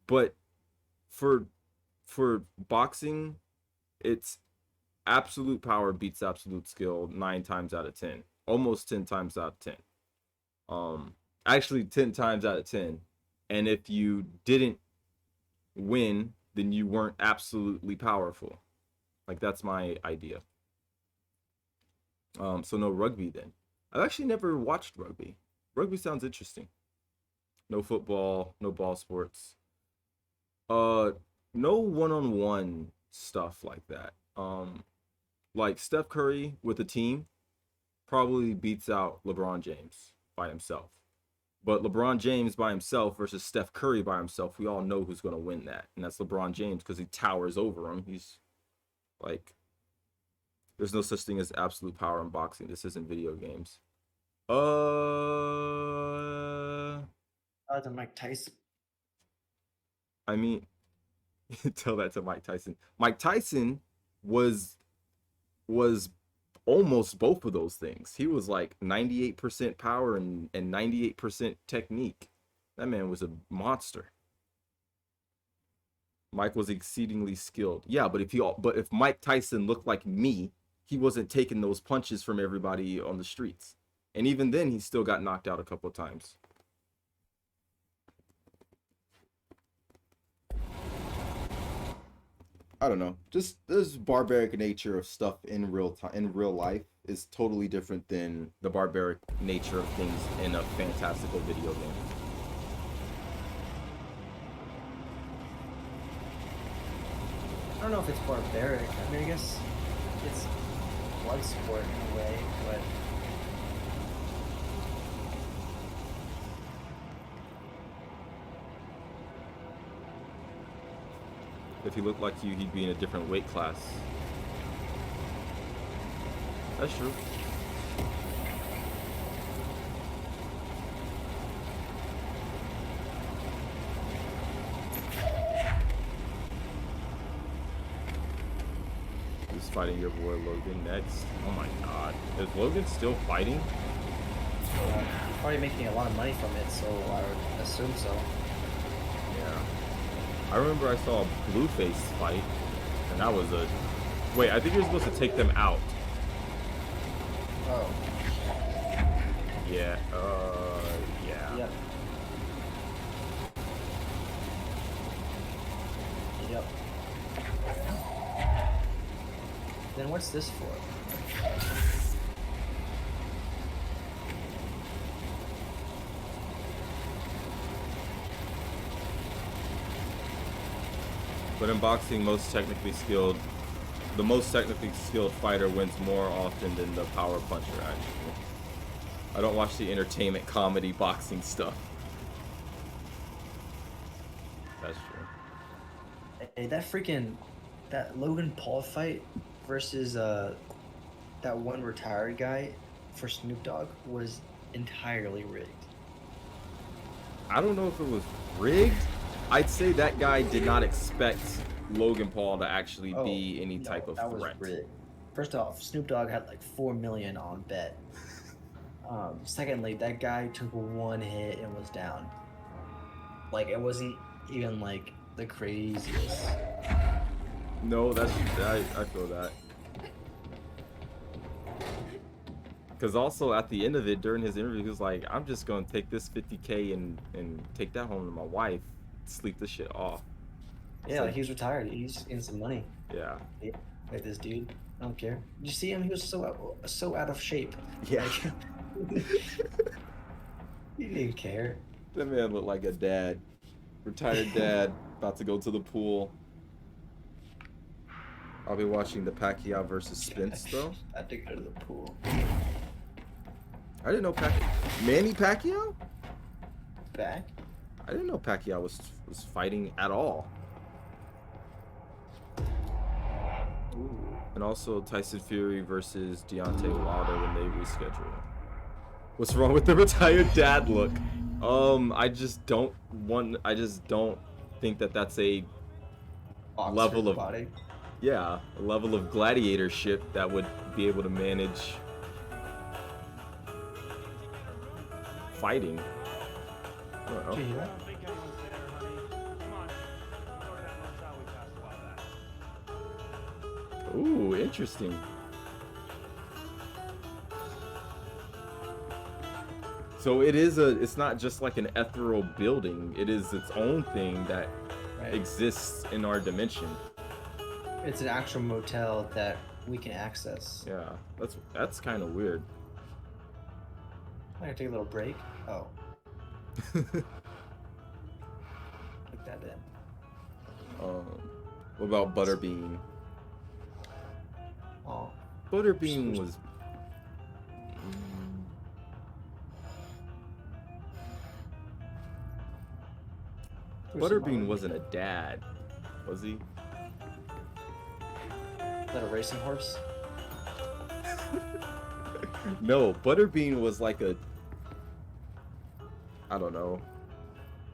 But for boxing, it's absolute power beats absolute skill 9 times out of 10. Almost 10 times out of 10. Actually 10 times out of 10. And if you didn't win, then you weren't absolutely powerful. Like, that's my idea. So no rugby then. I've actually never watched rugby. Rugby sounds interesting. No football, no ball sports. No one-on-one stuff like that. Like Steph Curry with a team probably beats out LeBron James by himself. But LeBron James by himself versus Steph Curry by himself, we all know who's going to win that. And that's LeBron James because he towers over him. He's like, there's no such thing as absolute power in boxing. This isn't video games. To Mike Tyson. I mean, tell that to Mike Tyson. Mike Tyson was almost both of those things. He was like 98% power and 98% technique. That man was a monster. Mike was exceedingly skilled. Yeah, but if Mike Tyson looked like me, he wasn't taking those punches from everybody on the streets. And even then, he still got knocked out a couple of times. I don't know. Just this barbaric nature of stuff in real life is totally different than the barbaric nature of things in a fantastical video game. I don't know if it's barbaric. I mean, I guess it's blood sport in a way, but If he looked like you, he'd be in a different weight class. That's true. He's fighting your boy Logan next. Oh my god. Is Logan still fighting? he's probably making a lot of money from it, so I would assume so. Yeah. I remember I saw a Blueface fight, and that was a... Wait, I think you're supposed to take them out. Oh. Yeah, yeah. Yep. Yep. Then what's this for? But in boxing, the most technically skilled fighter wins more often than the power puncher, actually. I don't watch the entertainment comedy boxing stuff. That's true. Hey, that Logan Paul fight versus that one retired guy for Snoop Dogg was entirely rigged. I don't know if it was rigged. I'd say that guy did not expect Logan Paul to actually be any type of that threat. Was rigged. First off, Snoop Dogg had like $4 million on bet. Secondly, that guy took one hit and was down. Like, it wasn't even like the craziest. No, I feel that. Because also at the end of it, during his interview, he was like, I'm just going to take this $50K and take that home to my wife, sleep this shit off. Yeah, like, he was retired. He's in some money. Yeah. Like this dude. I don't care. Did you see him? He was so out of shape. Yeah. Like, he didn't care. That man looked like a dad. Retired dad, about to go to the pool. I'll be watching the Pacquiao versus Spence though. I had to go to the pool. I didn't know Manny Pacquiao? Back? I didn't know Pacquiao was fighting at all. Ooh. And also Tyson Fury versus Deontay Wilder when they reschedule. What's wrong with the retired dad look? I just don't think that that's a Boxer level of body. Yeah, a level of gladiatorship that would be able to manage fighting. I don't know. Did you hear that? Ooh, interesting. So it's not just like an ethereal building. It is its own thing that exists in our dimension. It's an actual motel that we can access. Yeah, that's kind of weird. I'm gonna take a little break. Oh. Put that in. What about Butterbean? Oh. Butterbean was. Butterbean wasn't a dad, was he? Is that a racing horse? No, Butterbean was like a, I don't know,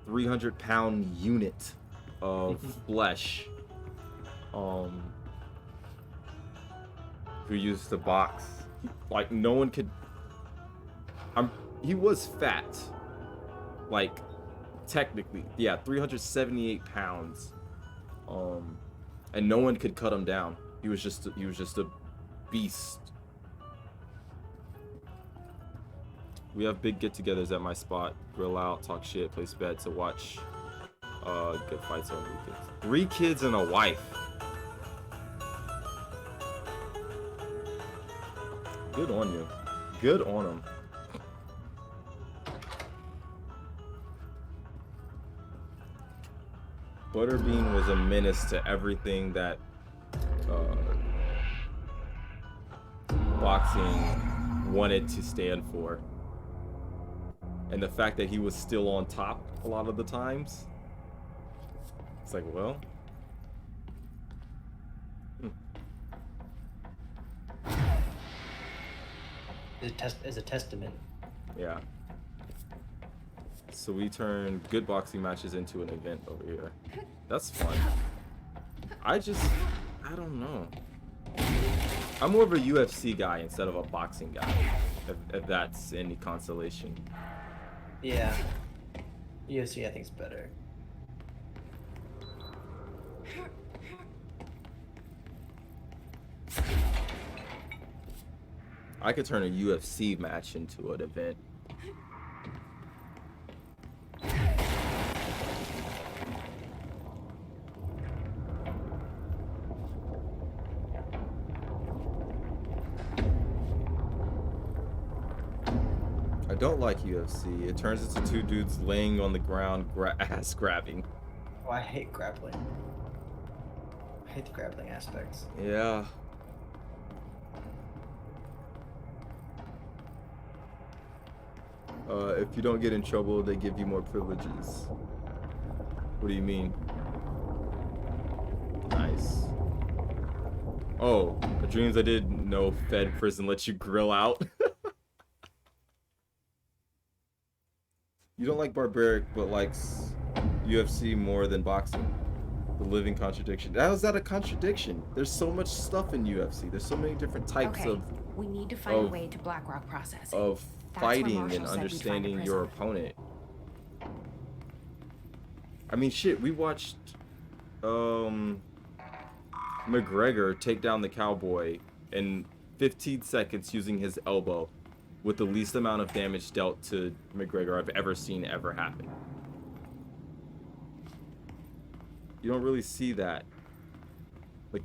300-pound unit of flesh, who used to box. Like no one could. He was fat, like technically, yeah, 378 pounds, and no one could cut him down. He was just a beast. We have big get-togethers at my spot. Grill out, talk shit, place bets, and watch good fights on weekends. 3 kids and a wife. Good on you. Good on him. Butterbean was a menace to everything that boxing wanted to stand for. And the fact that he was still on top a lot of the times, it's like, well, As a testament. Yeah. So we turn good boxing matches into an event over here. That's fun. I don't know. I'm more of a UFC guy instead of a boxing guy, if that's any consolation. Yeah. UFC I think is better. I could turn a UFC match into an event. I don't like UFC. It turns into 2 dudes laying on the ground, ass grabbing. Oh, I hate grappling. I hate the grappling aspects. Yeah. If you don't get in trouble, they give you more privileges. What do you mean? Nice. Oh, the dreams I didn't know Fed prison lets you grill out. You don't like barbaric, but likes UFC more than boxing. The living contradiction. How is that a contradiction? There's so much stuff in UFC. There's so many different types of. We need to find a way to Blackrock process it. Of That's where fighting Marshall and said we'd find a understanding your prison. opponent. I mean, shit. We watched McGregor take down the Cowboy in 15 seconds using his elbow, with the least amount of damage dealt to McGregor I've ever seen ever happen. You don't really see that.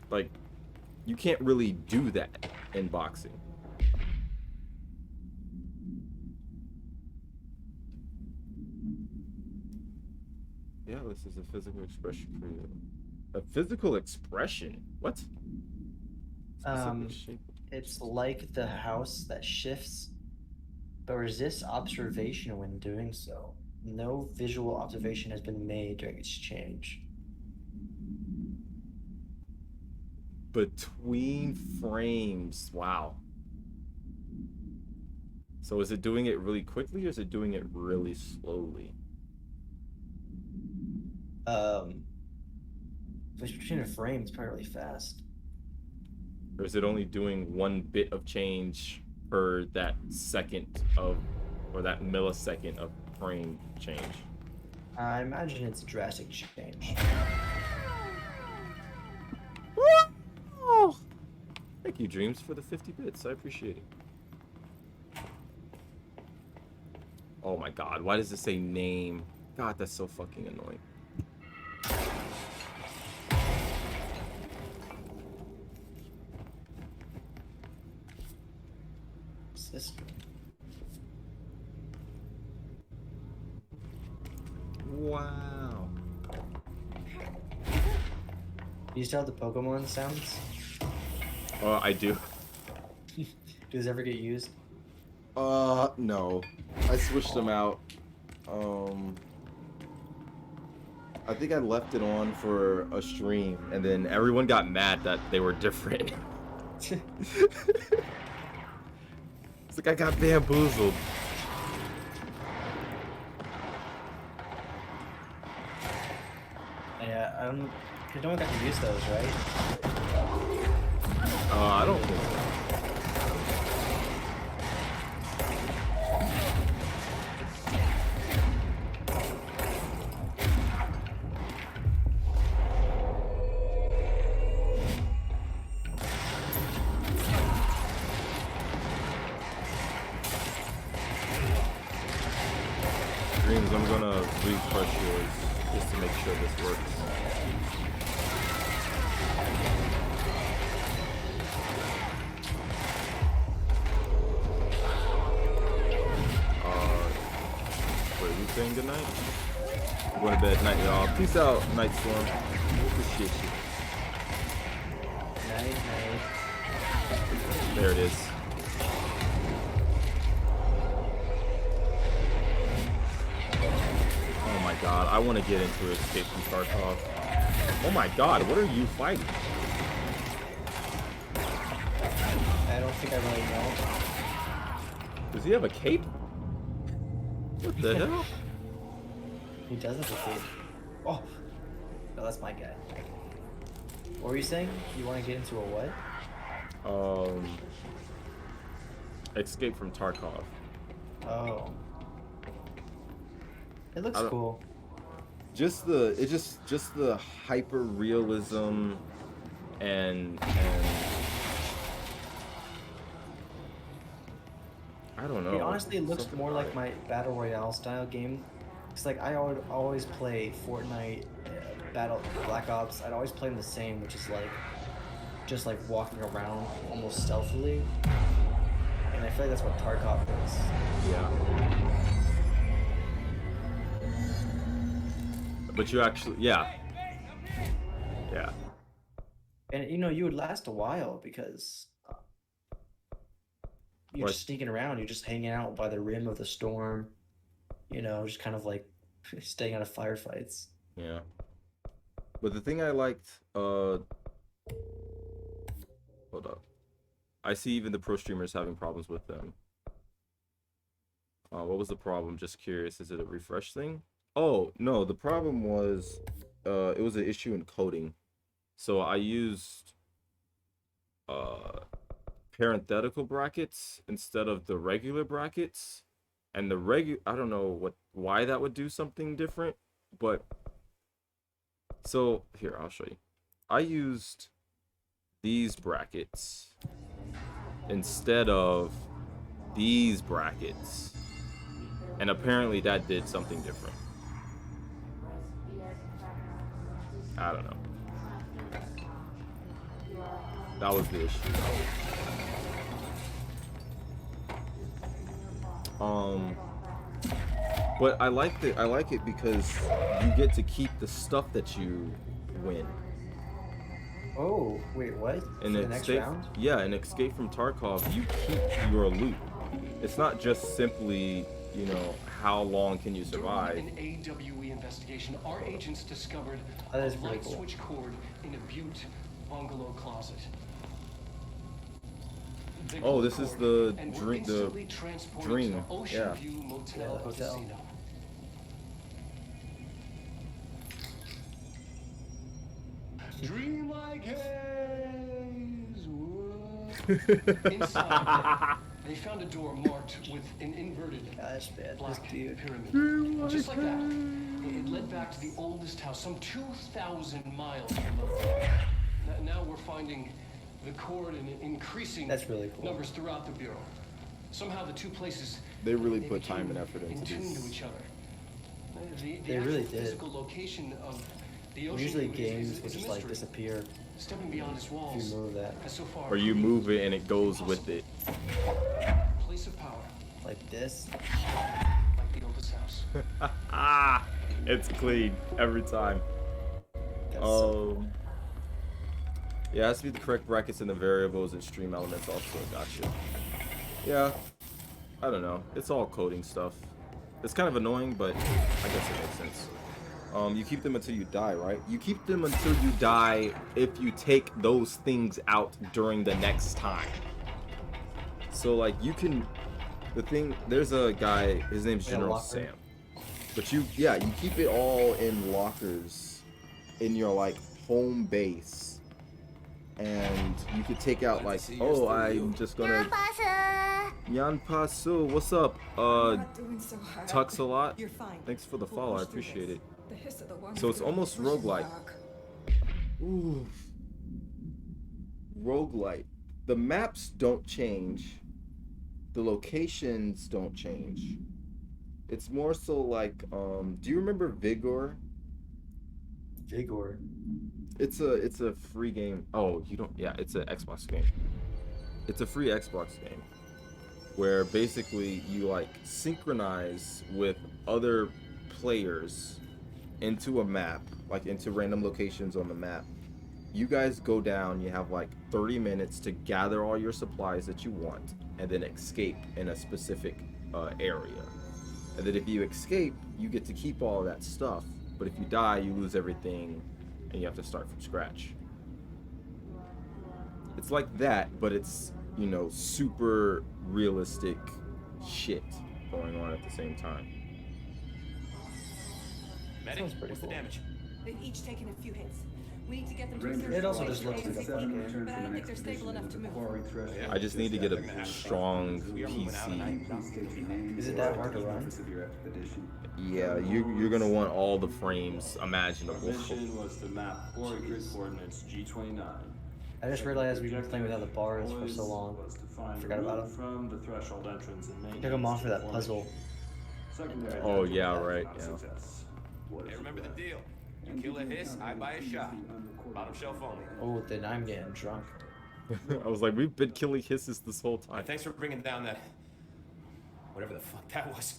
Like, you can't really do that in boxing. Yeah, this is a physical expression for you. A physical expression? What? It's like the house that shifts, but resists observation when doing so. No visual observation has been made during its change. Between frames. Wow. So is it doing it really quickly or is it doing it really slowly? Between a frame, it's probably really fast. Or is it only doing 1 bit of change per that second of, or that millisecond of frame change? I imagine it's a drastic change. Thank you, Dreams, for the 50 bits. I appreciate it. Oh my god, why does it say name? God, that's so fucking annoying. Sister. Wow. You still have the Pokemon sounds? I do. Do those ever get used? No. I switched them out. I think I left it on for a stream, and then everyone got mad that they were different. It's like I got bamboozled. Yeah, you don't got to use those, right? I don't think so. Dreams, I'm gonna refresh yours just to make sure this works. Wait, we saying goodnight? I'm going to bed. Night, y'all. Peace out, Night Storm. Appreciate you. Night. There it is. Oh my god, I want to get into Escape from Tarkov. Oh my god, what are you fighting? I don't think I really know. Does he have a cape? What the hell? He does have a cape. Oh! No, that's my guy. What were you saying? You want to get into a what? Escape from Tarkov. Oh. It looks cool. Just the hyper realism and I don't know. It honestly looks more like my Battle Royale style game. It's like I would always play Fortnite, Black Ops. I'd always play them the same, which is like just like walking around almost stealthily. And I feel like that's what Tarkov is. Yeah. But you actually, yeah. And you know, you would last a while because you're just sneaking around. You're just hanging out by the rim of the storm. You know, just kind of like staying out of firefights. Yeah. But the thing I liked, hold up. I see even the pro streamers having problems with them. What was the problem? Just curious. Is it a refresh thing? Oh, no. The problem was, it was an issue in coding. So I used, parenthetical brackets instead of the regular brackets. And the I don't know why that would do something different, but so here, I'll show you. I used these brackets instead of these brackets, and apparently that did something different. I don't know. That was the issue. But I like it because you get to keep the stuff that you win. Oh, wait, what? In the next escape, round? yeah, in Escape from Tarkov, you keep your loot. It's not just simply, you know, how long can you survive. During an AWE investigation, our agents discovered a light switch cord in a Butte bungalow closet. Oh, this is the dream. Yeah. Hotel. Dreamlike haze. Inside, they found a door marked with an inverted black pyramid. Just like that, it led back to the oldest house, some 2,000 miles removed. Now we're finding the cord in increasing numbers throughout the bureau. Somehow the two places they really put time and effort into tune this. to each other. They really did. Physical location of the ocean Usually games will just like disappear. Stepping beyond its walls. If you move that. So far, Or you move it and it goes with it. Place of power. Like this. Like the oldest house. It's clean every time. Yeah, it has to be the correct brackets and the variables and stream elements also. Gotcha. Yeah, I don't know. It's all coding stuff. It's kind of annoying, but I guess it makes sense. You keep them until you die, right? You keep them until you die if you take those things out during the next time. So like you can, there's a guy, his name's General Sam. But you keep it all in lockers in your like home base. And you could take out like, oh, I'm just gonna. Yan Pasu, what's up? Tux a lot. You're fine. Thanks for the follow, I appreciate it. The hiss of the one So it's almost roguelike. Ooh. Roguelike. The maps don't change. The locations don't change. It's more so like, do you remember Vigor? Vigor. It's a free game. Oh, you don't? Yeah, it's an Xbox game. It's a free Xbox game where basically you like synchronize with other players into a map, like into random locations on the map. You guys go down, you have like 30 minutes to gather all your supplies that you want and then escape in a specific area. And then if you escape, you get to keep all of that stuff. But if you die, you lose everything and you have to start from scratch. It's like that, but it's, you know, super realistic shit going on at the same time. Medic, what's the damage? They've each taken a few hits. We need to get them to Rangers, it also just looks like a but I don't think they're stable enough to move. I just need to get a strong PC. Is it that hard to run? Yeah, you're gonna want all the frames imaginable. Mission was to map quarry grid coordinates G29. I just realized we've been playing without the bars for so long. Forgot about them. From the threshold entrance and main. Took them off for that puzzle. Oh yeah, right. Yeah. Hey, remember the deal. You kill a hiss, I buy a shot. Bottom shelf only. Oh, then I'm getting drunk. I was like, we've been killing hisses this whole time. Thanks for bringing down that, whatever the fuck that was.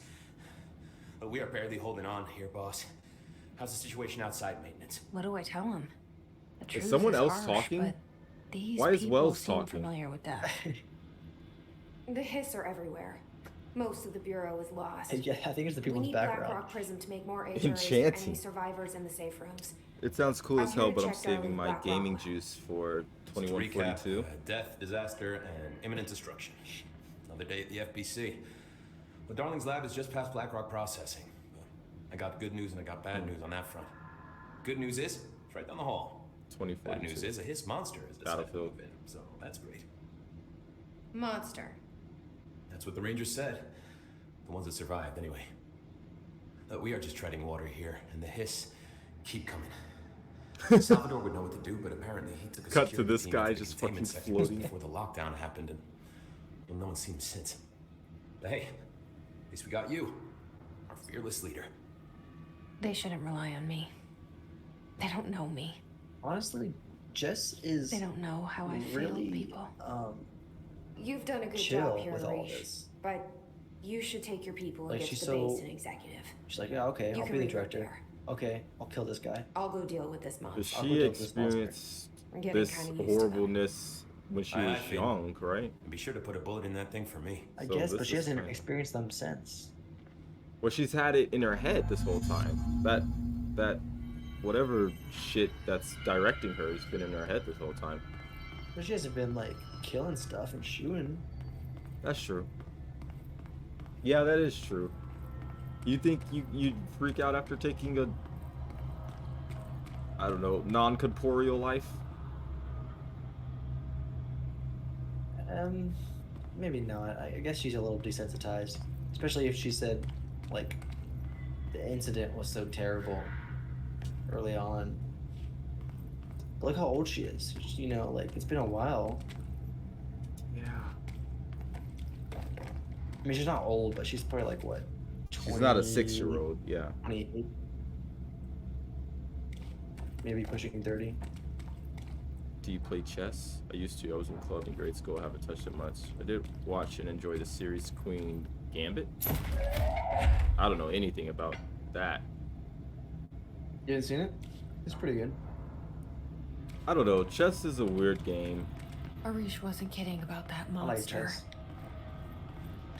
But we are barely holding on here, boss. How's the situation outside maintenance? What do I tell him? The truth Is someone else harsh, talking? but these Why is people Wells seem talking? familiar with that. The hiss are everywhere. Most of the bureau is lost. Yeah, I think it's the people in the We need background. Black Rock Prison to make more HRAs Enchanting. for any survivors in the safe rooms. It sounds cool I'm as here hell, to but I'm check down saving with my Black gaming Rock. juice for To recap, 2142. death, disaster, and imminent destruction. Another day at the FBC. But Darling's lab is just past Black Rock processing. I got good news and I got bad news on that front. Good news is, it's right down the hall. 2042. Bad news is, a hiss monster is decided to Battlefield. move in, so that's great. Monster. That's what the Rangers said. The ones that survived, anyway. We are just treading water here, and the hiss keep coming. Salvador would know what to do, but apparently he took a Cut to security this team guy into the just containment fucking section floating. before the lockdown happened, and well, no one's seen him since. But hey, at least we got you, our fearless leader. They shouldn't rely on me. They don't know me. Honestly, Jess is They don't know how I really, feel, people. You've done a good chill job here, with all Reach, this. but you should take your people and Like, get she's to the so- base and executive. She's like, yeah, okay, You I'll can be the rework director. there. Okay, I'll kill this guy. I'll go deal with this monster. Does I'll go she deal with this monster. experienced getting this kind of used to them. horribleness when she was young, right? Be sure to put a bullet in that thing for me. I So guess, this but she is hasn't fine. experienced them since. Well, she's had it in her head this whole time. That whatever shit that's directing her has been in her head this whole time. But she hasn't been like killing stuff and shooting. That's true. Yeah, that is true. You think you'd freak out after taking a, I don't know, non-corporeal life? Maybe not. I guess she's a little desensitized, especially if she said, like, the incident was so terrible early on. But look how old she is. You know, like, it's been a while. Yeah. I mean, she's not old, but she's probably like what? 20, She's not a 6-year-old. Yeah. 28. Maybe pushing 30. Do you play chess? I used to. I was in club in grade school. I haven't touched it much. I did watch and enjoy the series Queen Gambit. I don't know anything about that. You haven't seen it? It's pretty good. I don't know. Chess is a weird game. Arish wasn't kidding about that I like monster. chess.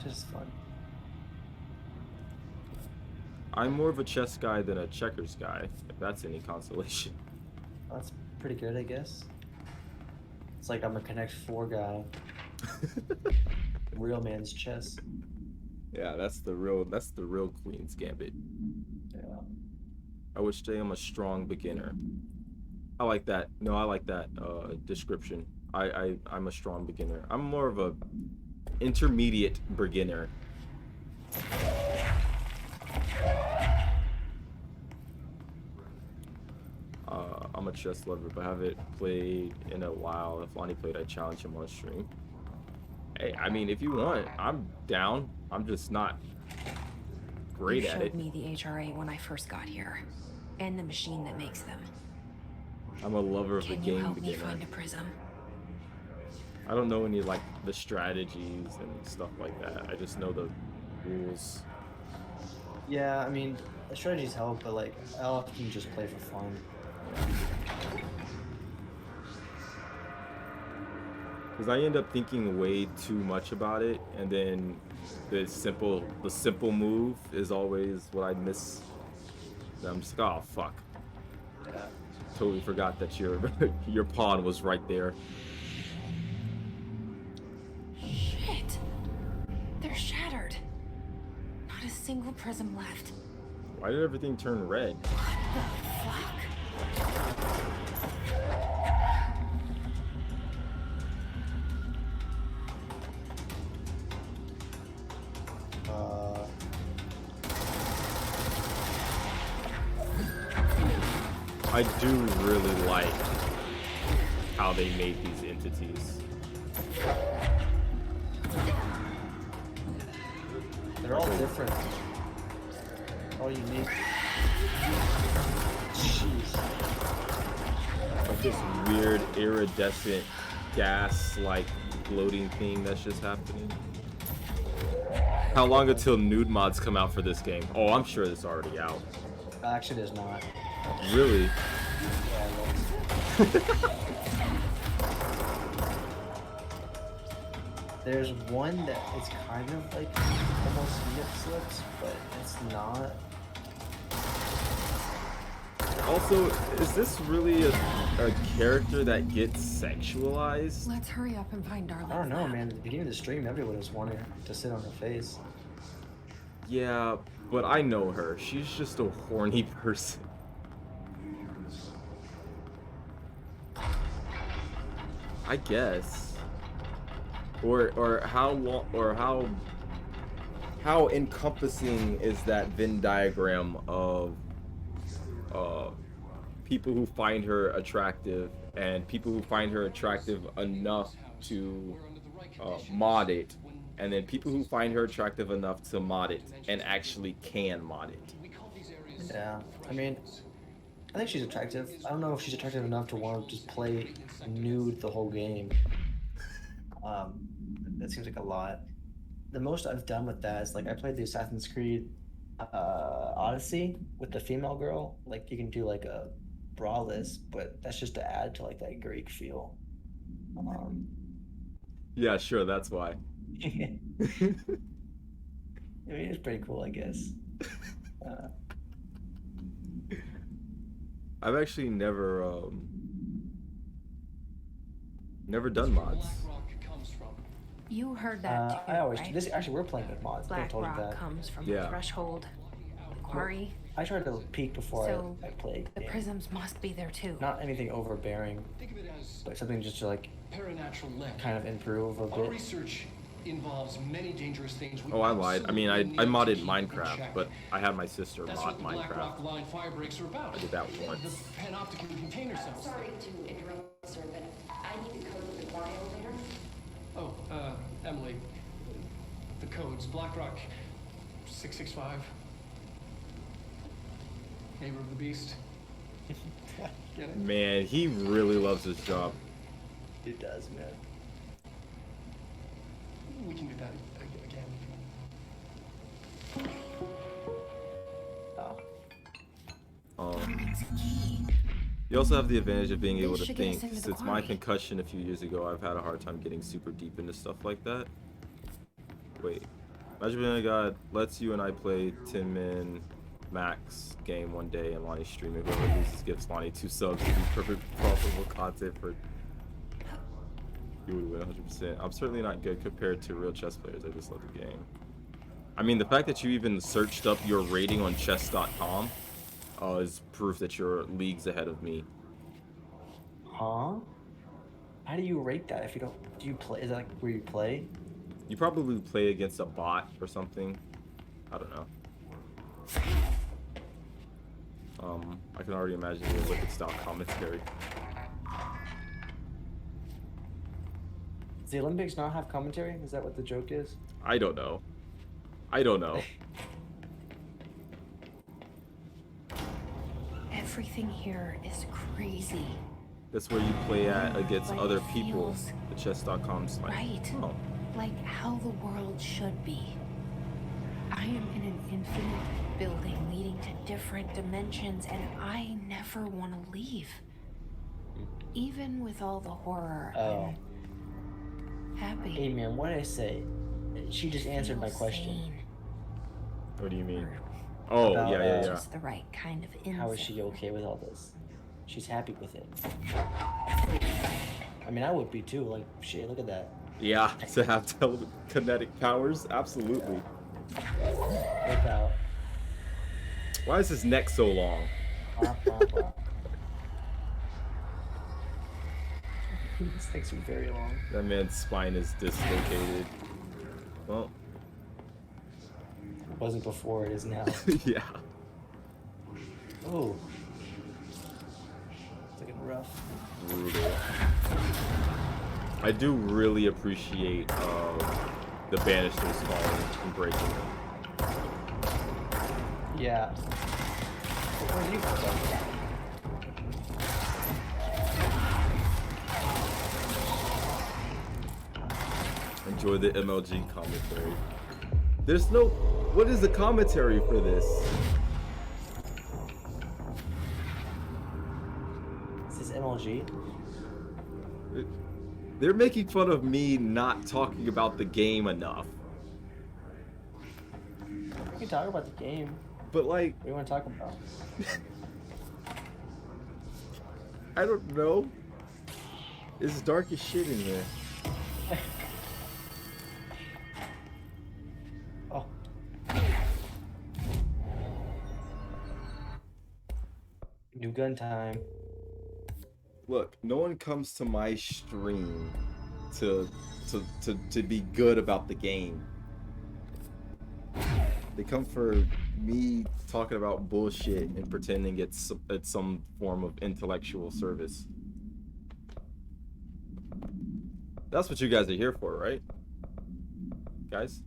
Chess is fun. I'm more of a chess guy than a checkers guy, if that's any consolation. That's pretty good, I guess. It's like I'm a Connect 4 guy. Real man's chess. Yeah, that's the real Queen's Gambit. Yeah. I would say I'm a strong beginner. I like that. No, I like that description. I'm a strong beginner. I'm more of a intermediate beginner. I'm a chess lover, but I haven't played in a while. If Lonnie played, I'd challenge him on stream. Hey, I mean, if you want, I'm down. I'm just not great You at showed it. me the HRA when I first got here, and the machine that makes them. I'm a lover of the Can you game help me beginner. find a prism? I don't know any like the strategies and stuff like that. I just know the rules. Yeah, I mean, the strategies help, but like, I often just play for fun. Because I end up thinking way too much about it, and then the simple move is always what I miss. And I'm just like, oh fuck. Yeah. Totally forgot that your your pawn was right there. Shit! They're shattered. Not a single prism left. Why did everything turn red? What the fuck? I do really like how they made these entities. They're all different. All unique. Jeez. Like this weird iridescent gas-like floating thing that's just happening. How long until nude mods come out for this game? Oh, I'm sure it's already out. Actually, there's not. Really? There's one that is kind of like almost nip slips, but it's not. Also, is this really a character that gets sexualized? Let's hurry up and find Darling. I don't know, man. At the beginning of the stream, everyone was wanting to sit on her face. Yeah, but I know her. She's just a horny person. I guess. Or how long, or how encompassing is that Venn diagram of people who find her attractive and people who find her attractive enough to mod it, and then people who find her attractive enough to mod it and actually can mod it. Yeah, I mean, I think she's attractive. I don't know if she's attractive enough to want to just play nude the whole game. That seems like a lot. The most I've done with that is like I played the Assassin's Creed Odyssey with the female girl. Like you can do like a braless, but that's just to add to like that Greek feel. Yeah, sure, that's why. I mean, it's pretty cool, I guess. I've actually never done mods. You heard that too, I always right? this actually we're playing with mods. I Black told you rock that. comes from the threshold, the quarry. I tried to peek before So I played. the prisms must be there too. Not anything overbearing, but something just to like Paranatural left. kind of improve a Our bit. research involves many dangerous things. We Oh, I lied. I mean, I absolutely need modded to keep in Minecraft, check. but I had my sister That's mod what the Black Rock Minecraft. line fire breaks are about. I did that The once. panopticon container cells. Sorry to interrupt, sir, but I need the code for the quarry elevator. Oh, Emily. The codes. Black Rock 665. Neighbor of the Beast. Get it? Man, he really loves his job. It does, man. We can do that again. You also have the advantage of being able to should get us think. into the Since my quarry. concussion a few years ago, I've had a hard time getting super deep into stuff like that. Wait. Magic Banana God lets you and I play 10-man max game one day and Lonnie stream it. Whoever loses gives Lonnie 2 subs to be perfect profitable content for you would win 100%. I'm certainly not good compared to real chess players. I just love the game. I mean, the fact that you even searched up your rating on chess.com is proof that you're leagues ahead of me. Huh? How do you rate that if you don't? Do you play? Is that like where you play? You probably play against a bot or something. I don't know. I can already imagine the Olympic style commentary. Does the Olympics not have commentary? Is that what the joke is? I don't know. I don't know. Everything here is crazy. That's where you play at against Like other it people. feels The chess.com's like, right. oh. Like how the world should be. I am in an infinite building leading to different dimensions, and I never want to leave. Even with all the horror, Oh. I'm happy. Hey man, what did I say? She just answered my question. What do you mean? Oh, About, yeah. Just the right kind of insect. How is she okay with all this? She's happy with it. I mean, I would be too. Like, shit, look at that. Yeah, to have telekinetic powers? Absolutely. Look out. Why is his neck so long? This takes me very long. That man's spine is dislocated. Well. It wasn't before, it is now. Yeah. Oh. It's looking rough. Brutal. I do really appreciate the banisters falling and breaking. Yeah. Where did you put that? Enjoy the MLG commentary. There's no... What is the commentary for this? Is this MLG? They're making fun of me not talking about the game enough. We can talk about the game. But like... What do you want to talk about? I don't know. It's dark as shit in here. Oh. New gun time. Look, no one comes to my stream to be good about the game. They come for me talking about bullshit and pretending it's some form of intellectual service. That's what you guys are here for, right? Guys?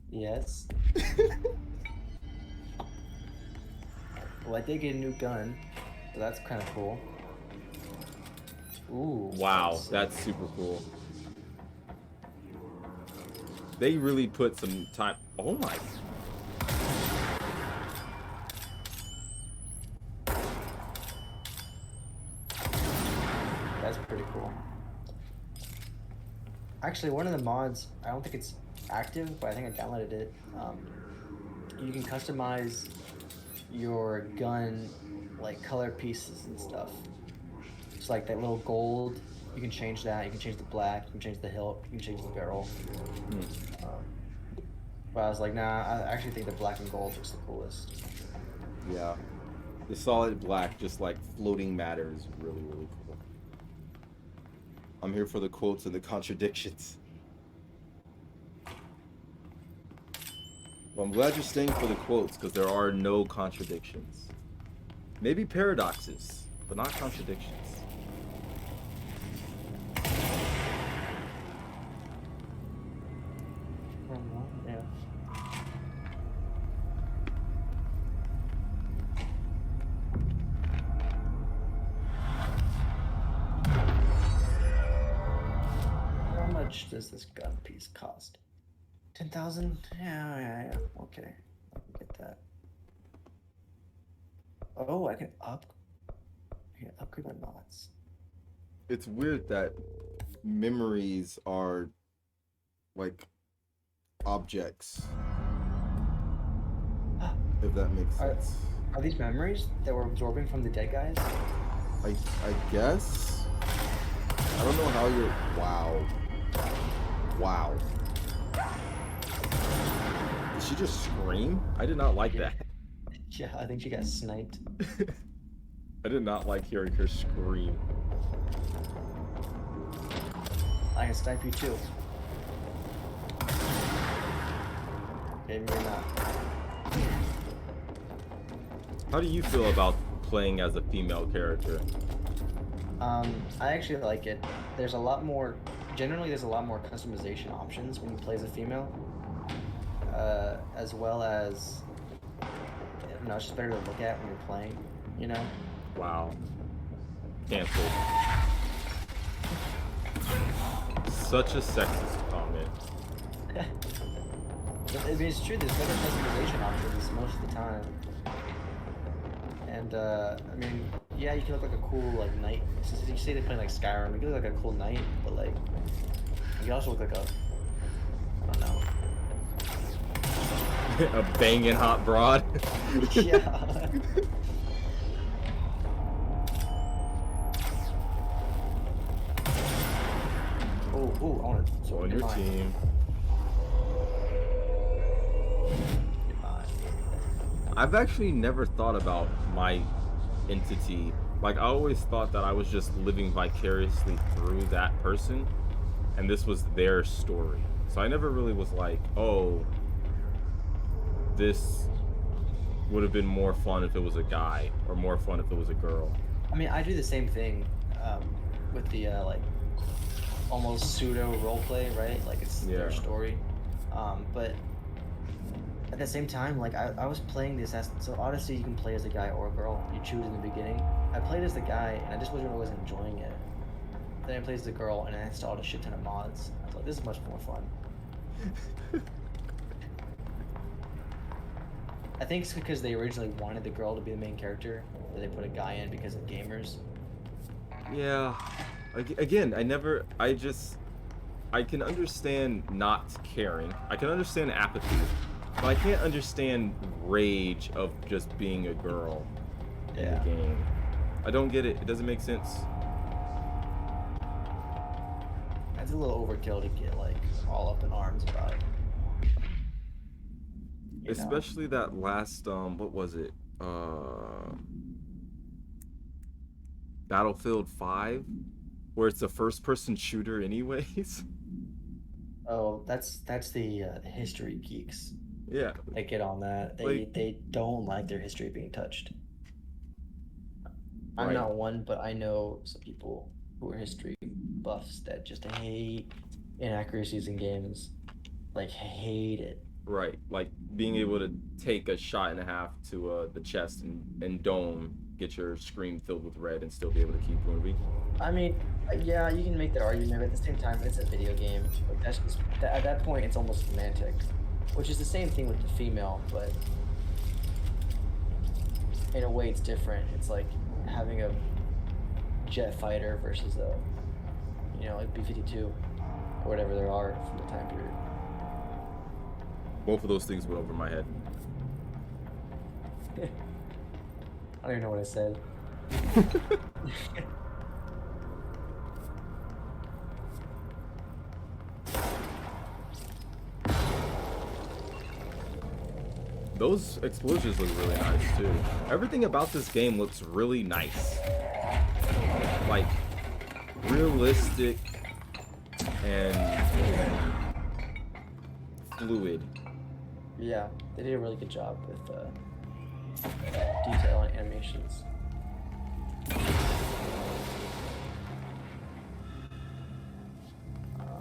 Yes. Well, I did get a new gun, so that's kind of cool. Ooh. Wow, that's super cool. they really put some time. Oh my. That's pretty cool. Actually, one of the mods, I don't think it's active, but I think I downloaded it. You can customize your gun, like color pieces and stuff. It's like that little gold. You can change that. You can change the black. You can change the hilt. You can change the barrel. But I was like, nah. I actually think the black and gold looks the coolest. Yeah, the solid black, just like floating matter, is really cool. I'm here for the quotes and the contradictions. Well, I'm glad you're staying for the quotes, because there are no contradictions. Maybe paradoxes, but not contradictions. Yeah. How much does this gun piece cost? 10,000? Yeah. Okay, I can get that. Oh, I can upgrade my mods. It's weird that memories are like objects. If that makes sense. Are these memories that we're absorbing from the dead guys? I guess. I don't know how you're. Wow. Did she just scream? I did not like that. Yeah, I think she got sniped. I did not like hearing her scream. I can snipe you too. Maybe not. How do you feel about playing as a female character? I actually like it. There's a lot more. Generally, there's a lot more customization options when you play as a female. As well as, you know, it's just better to look at when you're playing. You know. Wow. Cancelled. Such a sexist comment. I mean, it's true. There's better customization options most of the time. And I mean, yeah, you can look like a cool like knight. Since you say they're playing like Skyrim, you can look like a cool knight, but like you can also look like a, I don't know. A banging hot broad. Yeah. Oh, I want to. So on your team. I've actually never thought about my entity. Like, I always thought that I was just living vicariously through that person, and this was their story. So I never really was like, oh, this would have been more fun if it was a guy, or more fun if it was a girl. I mean, I do the same thing with the like almost pseudo roleplay, right? Like it's their story, but at the same time, like I was playing this as, so Odyssey you can play as a guy or a girl. You choose in the beginning. I played as the guy and I just wasn't always enjoying it. Then I played as the girl and I installed a shit ton of mods. I was like, this is much more fun. I think it's because they originally wanted the girl to be the main character, but they put a guy in because of gamers. Yeah. Again, I can understand not caring. I can understand apathy. But I can't understand rage of just being a girl in the game. I don't get it. It doesn't make sense. That's a little overkill to get like all up in arms about it. Especially that last what was it? Battlefield 5, where it's a first-person shooter anyways. Oh, that's the history geeks. Yeah. They get on that. They don't like their history being touched. I'm Right. not one, but I know some people who are history buffs that just hate inaccuracies in games. Like, hate it. Right, like being able to take a shot and a half to the chest and dome get your screen filled with red and still be able to keep moving. I mean, yeah, you can make that argument, but at the same time, it's a video game. Like, that's just, at that point, it's almost semantic, which is the same thing with the female, but in a way, it's different. It's like having a jet fighter versus a, you know, like B-52 or whatever there are from the time period. Both of those things went over my head. I don't even know what I said. Those explosions look really nice too. Everything about this game looks really nice. Like realistic and fluid. Yeah, they did a really good job with detail and animations.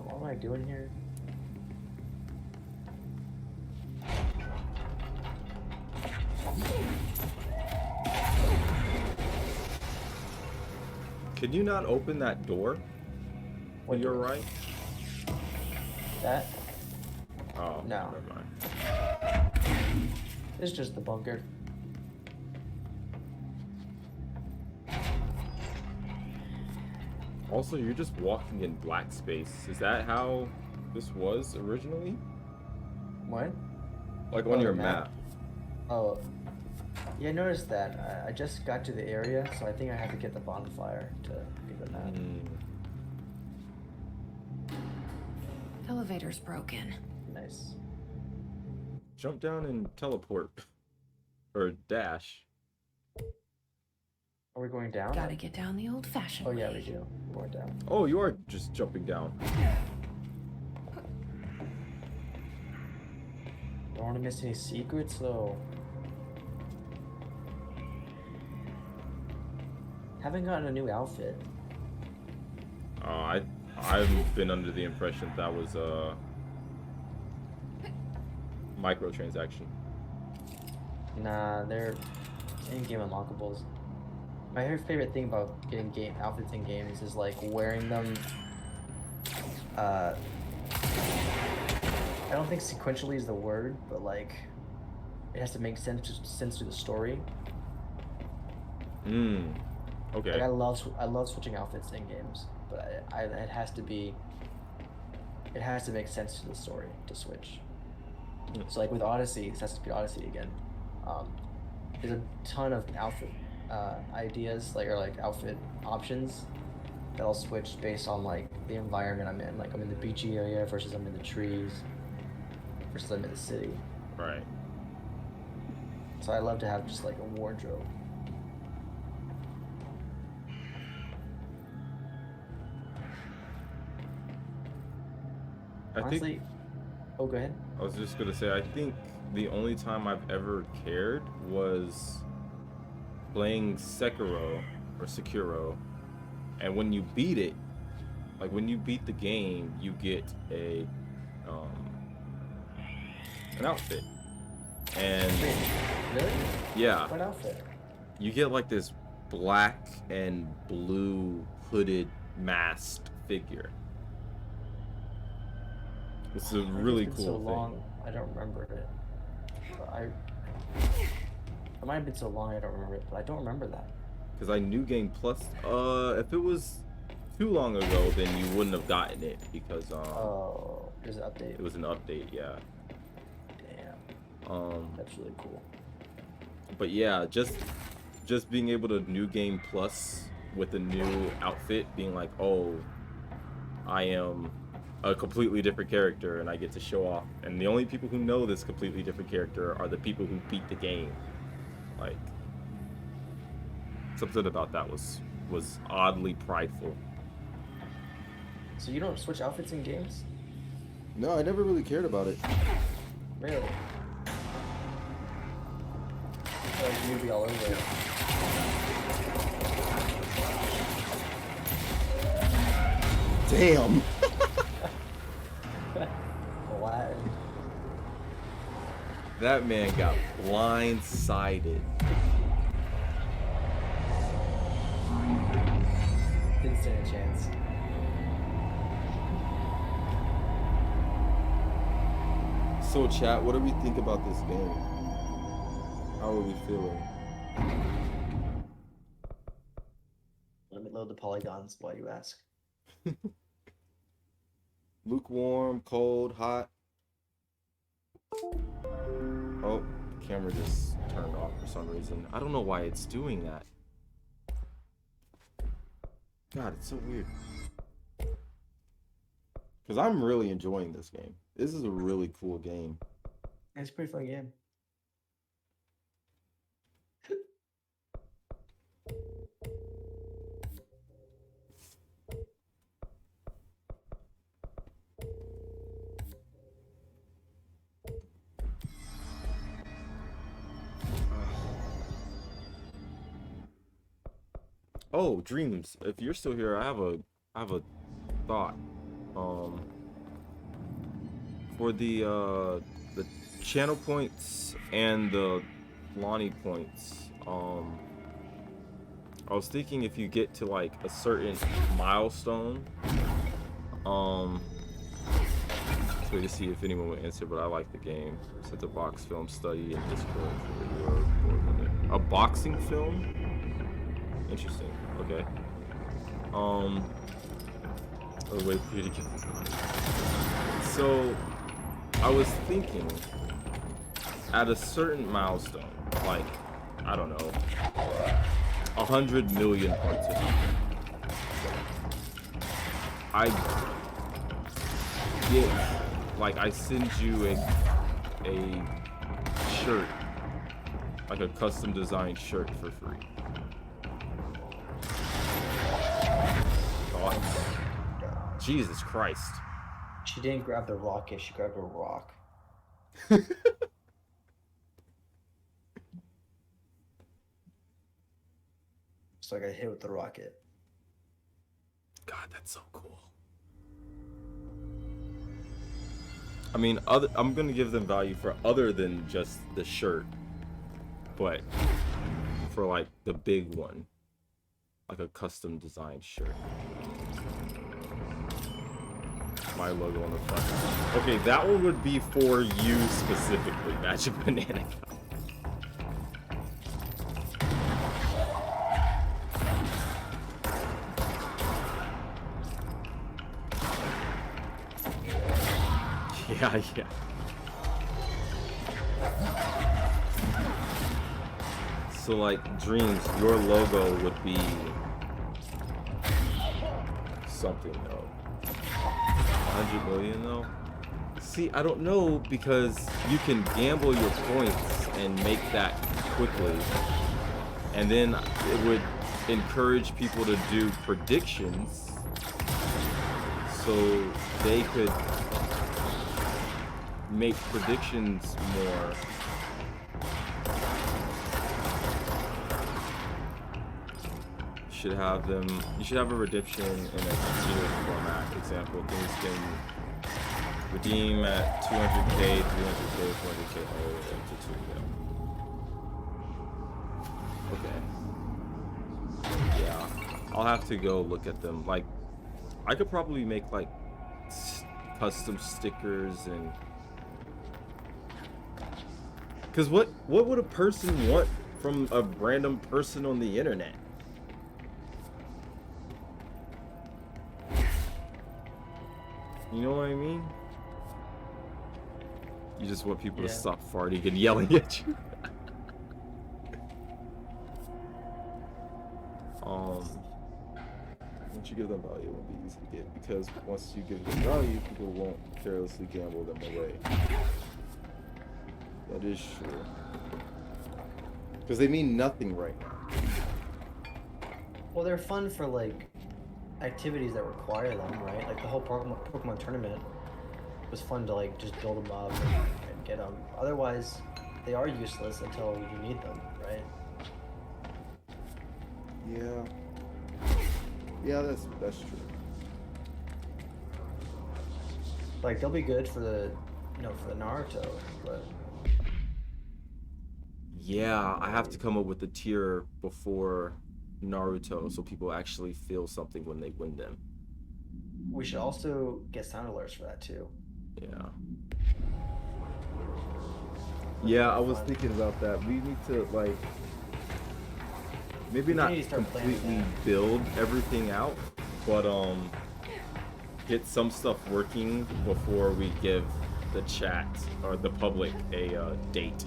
What am I doing here? Can you not open that door? What You're door? right. That? Oh, no. never mind. It's just the bunker. Also, you're just walking in black space. Is that how this was originally? What? Like on your map. Oh. Yeah, I noticed that. I just got to the area, so I think I have to get the bonfire to get the map. Elevator's broken. Nice. Jump down and teleport. Or dash. Are we going down? Gotta get down the old-fashioned Oh yeah, way. we do. We're going down. Oh, you are just jumping down. Don't want to miss any secrets though. Haven't gotten a new outfit. I've been under the impression that was a microtransaction. Nah, they're in-game unlockables. My favorite thing about getting game outfits in games is like wearing them. I don't think sequentially is the word, but like it has to make sense to the story. Okay. Like I love switching outfits in games, but it has to make sense to the story to switch. So like with Odyssey, Assassin's Creed Odyssey again, there's a ton of outfit ideas, like outfit options that I'll switch based on like the environment I'm in. Like I'm in the beachy area versus I'm in the trees versus I'm in the city. Right. So I love to have just like a wardrobe. Honestly, oh, go ahead. I was just gonna say, I think the only time I've ever cared was playing Sekiro, and when you beat it, like when you beat the game, you get an outfit. And really? Yeah. What outfit? You get like this black and blue hooded masked figure. It's a really cool so thing. Long, I don't remember it. But it might have been so long I don't remember it, but I don't remember that. Because I knew Game Plus. If it was too long ago, then you wouldn't have gotten it because oh, it was an update. It was an update, yeah. Damn. That's really cool. But yeah, just being able to New Game Plus with a new outfit, being like, oh, I am a completely different character and I get to show off, and the only people who know this completely different character are the people who beat the game. Like, something about that was oddly prideful. So you don't switch outfits in games? No, I never really cared about it. Really? Like movie all over it. Damn. What? That man got blindsided. Didn't stand a chance. So chat, what do we think about this game? How are we feeling? Let me load the polygons while you ask. Lukewarm, cold, hot. Oh, the camera just turned off for some reason. I don't know why it's doing that. God, it's so weird. Because I'm really enjoying this game. This is a really cool game. It's a pretty fun game. Oh, Dreams, if you're still here, I have a thought. For the channel points and the Lonnie points, I was thinking if you get to like a certain milestone, wait to see if anyone would answer, but I like the game. Set the box film study and Discord for video. A boxing film? Interesting. Okay. I'll wait for you to get. So, I was thinking, at a certain milestone, like, I don't know, 100 million points or something, I get, like, I send you a shirt, like a custom designed shirt for free. Thoughts? Jesus Christ. She didn't grab the rocket, she grabbed a rock. So I got hit with the rocket. God, that's so cool. I mean, I'm gonna give them value for other than just the shirt, but for like the big one, like a custom designed shirt. My logo on the front. Okay, that one would be for you specifically, Magic Banana. Yeah. So like Dreams, your logo would be something though. 100 million though? See, I don't know, because you can gamble your points and make that quickly, and then it would encourage people to do predictions so they could make predictions more. You should have a redemption in a tiered format. Example, things can redeem at 200k, 300k, 400k, all the way up to 2 mil. Okay. Yeah, I'll have to go look at them. Like, I could probably make like custom stickers and. Cause what would a person want from a random person on the internet? You know what I mean? You just want people to stop farting and yelling at you. Once you give them value, it won't be easy to get, because once you give them value, people won't carelessly gamble them away. That is true. Because they mean nothing right now. Well, they're fun for like activities that require them, right? Like the whole Pokemon tournament was fun to like just build them up and get them. Otherwise, they are useless until you need them, right? Yeah, that's true. Like they'll be good for the, for the Naruto, but. Yeah, I have to come up with a tier before Naruto, so people actually feel something when they win them. We should also get sound alerts for that too. Yeah. Yeah, I was thinking about that. We need to like maybe not completely build everything out, but get some stuff working before we give the chat or the public a date.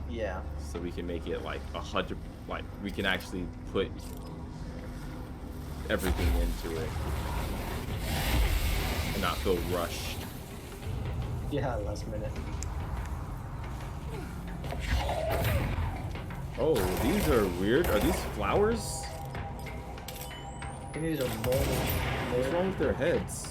Yeah. So we can make it like 100, like we can actually put everything into it and not feel rushed. Yeah, last minute. Oh, these are weird. Are these flowers? I think these are mold. What's wrong with their heads?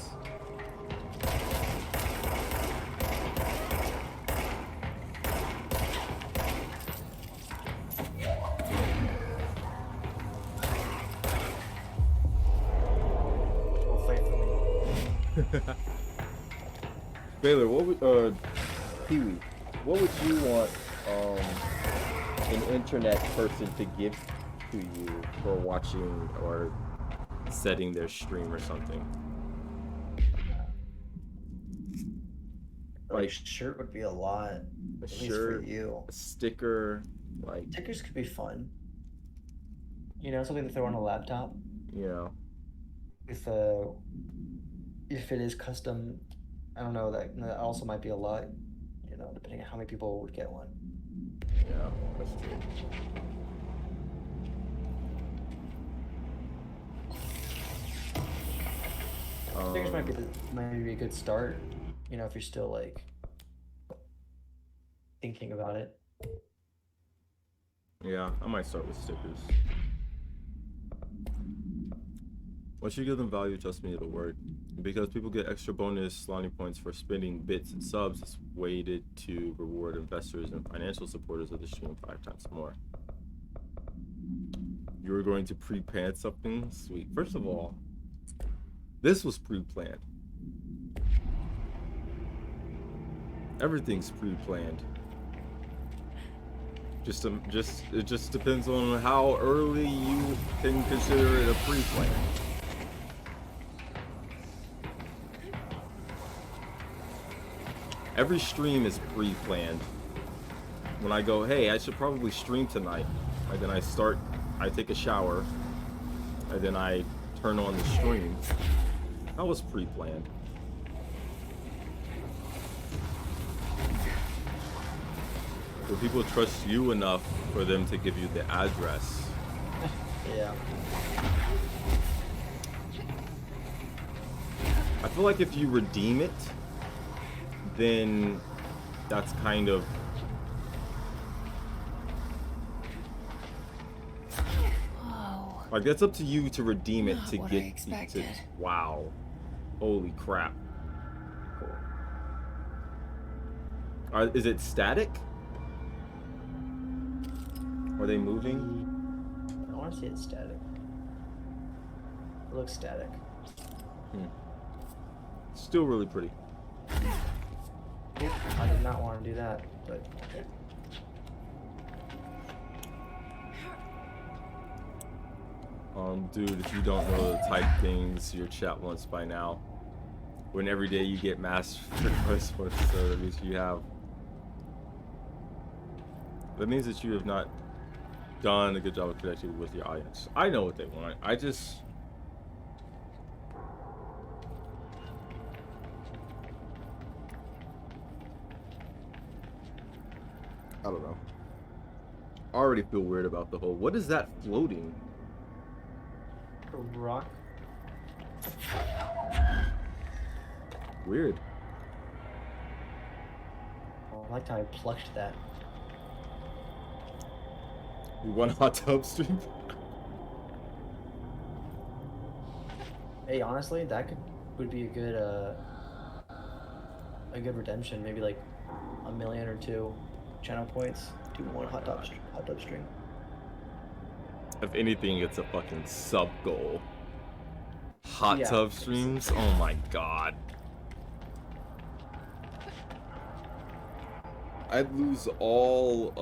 Baylor, what would Pee-wee, what would you want an internet person to give to you for watching or setting their stream or something? Like shirt would be a lot. A At least shirt, for you. a sticker, like Stickers could be fun. You know, something to throw on a laptop. Yeah. If it is custom, I don't know, that also might be a lot, you know, depending on how many people would get one. Yeah, that's true. Stickers might be a good start, you know, if you're still like thinking about it. Yeah, I might start with stickers. Once you give them value, trust me, it'll work. Because people get extra bonus Lonnie points for spending bits and subs, it's weighted to reward investors and financial supporters of the stream 5 times more. You were going to pre-plan something? Sweet. First of all, this was pre-planned. Everything's pre-planned. It just depends on how early you can consider it a pre-plan. Every stream is pre-planned. When I go, hey, I should probably stream tonight, and then I take a shower, and then I turn on the stream. That was pre-planned. So people trust you enough for them to give you the address. Yeah. I feel like if you redeem it, then that's kind of like that's up to you to redeem it to get to wow. Holy crap. Cool. Is it static? Are they moving? I want to see it static. It looks static. Still really pretty. I did not want to do that, but dude, if you don't know the type things your chat wants by now, when every day you get mass requests for it, so that means you have. That means that you have not done a good job of connecting with your audience. I know what they want. I don't know. I already feel weird about the whole. What is that floating? a rock. Weird. I liked how I plucked that. You want a hot tub stream? Hey, honestly, that would be a good redemption. Maybe like 1 million or 2 channel points. Do one hot tub stream. If anything, it's a fucking sub goal. Hot Yeah. tub streams? Oh my god. I'd lose all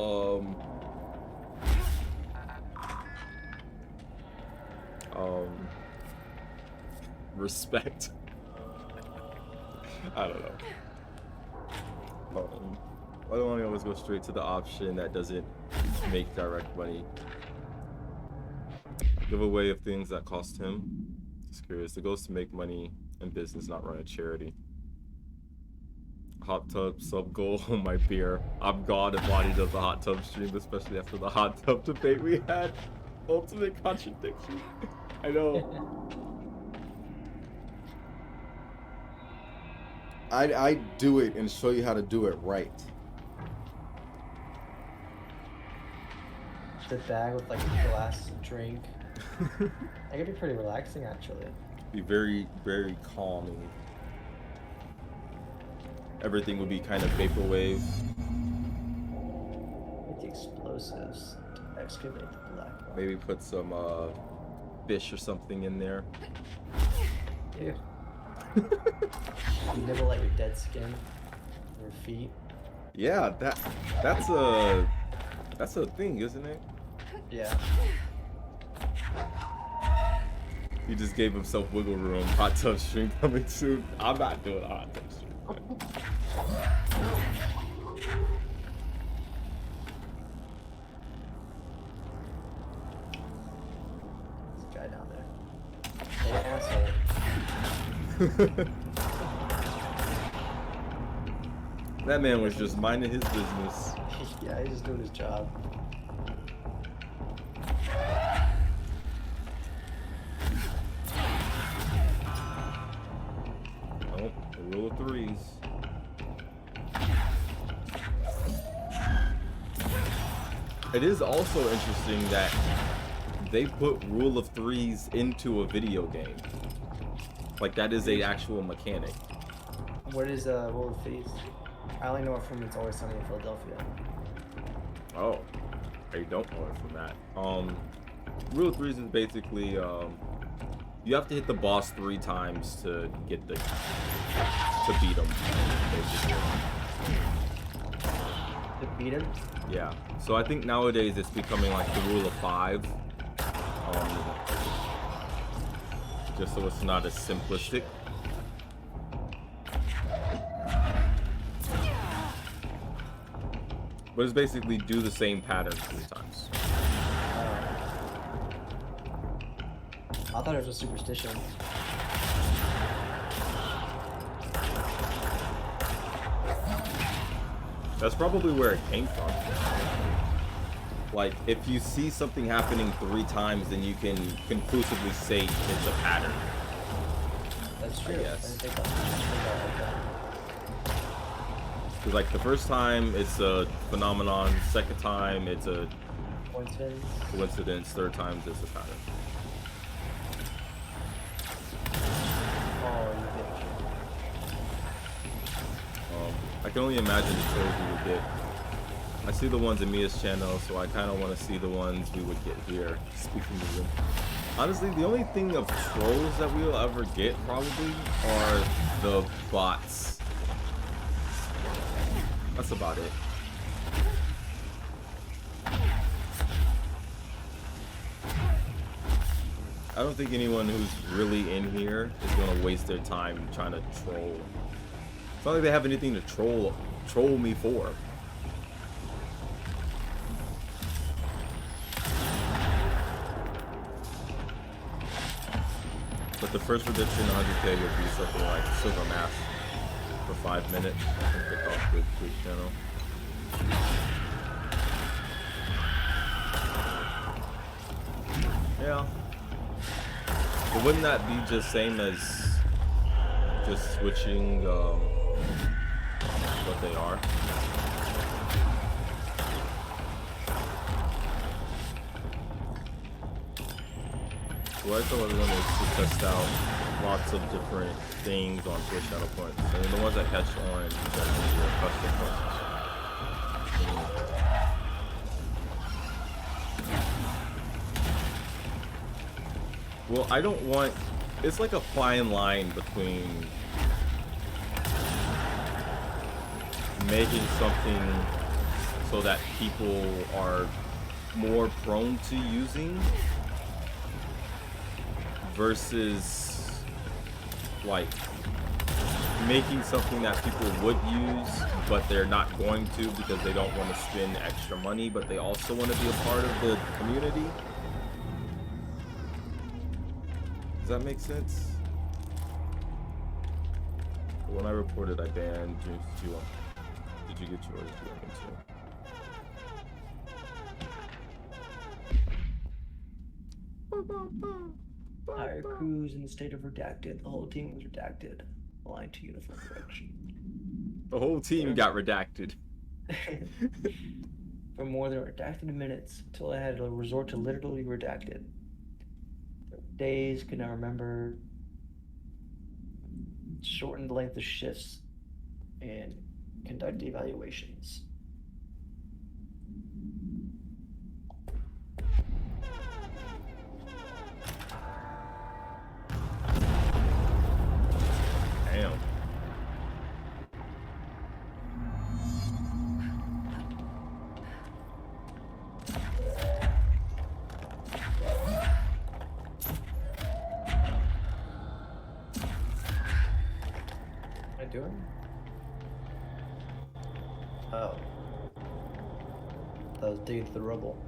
respect. I don't know. Why don't I always go straight to the option that doesn't make direct money? Giveaway of things that cost him. Just curious. It goes to make money in business, not run a charity. Hot tub sub goal on my beer. I'm gone if Lonnie does a hot tub stream, especially after the hot tub debate we had. Ultimate contradiction. I know. I'd do it and show you how to do it right. Sit back with like a glass of drink. That could be pretty relaxing, actually. Be very, very calming. Everything would be kind of vaporwave. With the explosives to excavate the black rock. Maybe put some fish or something in there. Ew. You nibble at your dead skin, your feet. Yeah, that's a thing, isn't it? Yeah. He just gave himself wiggle room. Hot tub stream coming soon. I'm not doing a hot tub stream. There's a guy down there. Hey, asshole. That man was just minding his business. Yeah, he's just doing his job. Oh, the rule of threes. It is also interesting that they put rule of threes into a video game. Like that is a actual mechanic. What is Rule of Threes? I only know it from It's Always Sunny in Philadelphia. Oh, I don't know it from that. Rule of threes is basically you have to hit the boss 3 times to get to beat him. Basically. To beat him? Yeah. So I think nowadays it's becoming like the rule of 5. Just so it's not as simplistic. But it's basically do the same pattern 3 times. I thought it was a superstition. That's probably where it came from. Like, if you see something happening 3 times, then you can conclusively say it's a pattern. That's true. Yes. I didn't think about that. Because, like, the first time, it's a phenomenon. Second time, it's a coincidence. Third time, it's a pattern. Oh, you bitch. I can only imagine the trolls we would get. I see the ones in Mia's channel, so I kind of want to see the ones we would get here. Speaking of them. Honestly, the only thing of trolls that we'll ever get, probably, are the bots. That's about it. I don't think anyone who's really in here is going to waste their time trying to troll. It's not like they have anything to troll me for. But the first prediction 100K would be something like Silver Mask for 5 minutes. I think they off the Twitch channel. Yeah. But wouldn't that be just same as just switching what they are? What I tell everyone is to test out lots of different things on Twitch channel points. And the ones that catch on are custom points. Well, I don't want... It's like a fine line between making something so that people are more prone to using versus like making something that people would use, but they're not going to because they don't want to spend extra money, but they also want to be a part of the community. Does that make sense? When I reported I banned Dreams, did you get yours? Hire crews in the state of redacted. The whole team was redacted. Aligned to uniform direction. The whole team got redacted. For more than redacted minutes, until I had to resort to literally redacted. Days, could not remember. Shortened the length of shifts and conduct evaluations. Damn. What am I doing? Oh. I was digging through the rubble.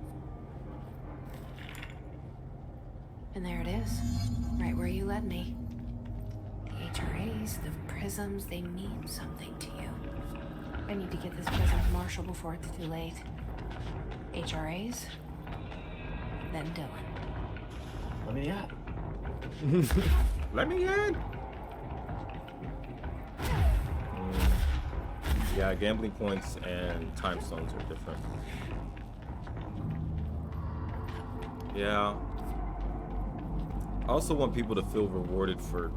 And there it is, right where you led me. The HRAs, the prisms, they mean something to you. I need to get this prism to Marshall before it's too late. HRAs, then Dylan. Let me out. Let me in. Yeah, gambling points and time stones are different. Yeah. I also want people to feel rewarded for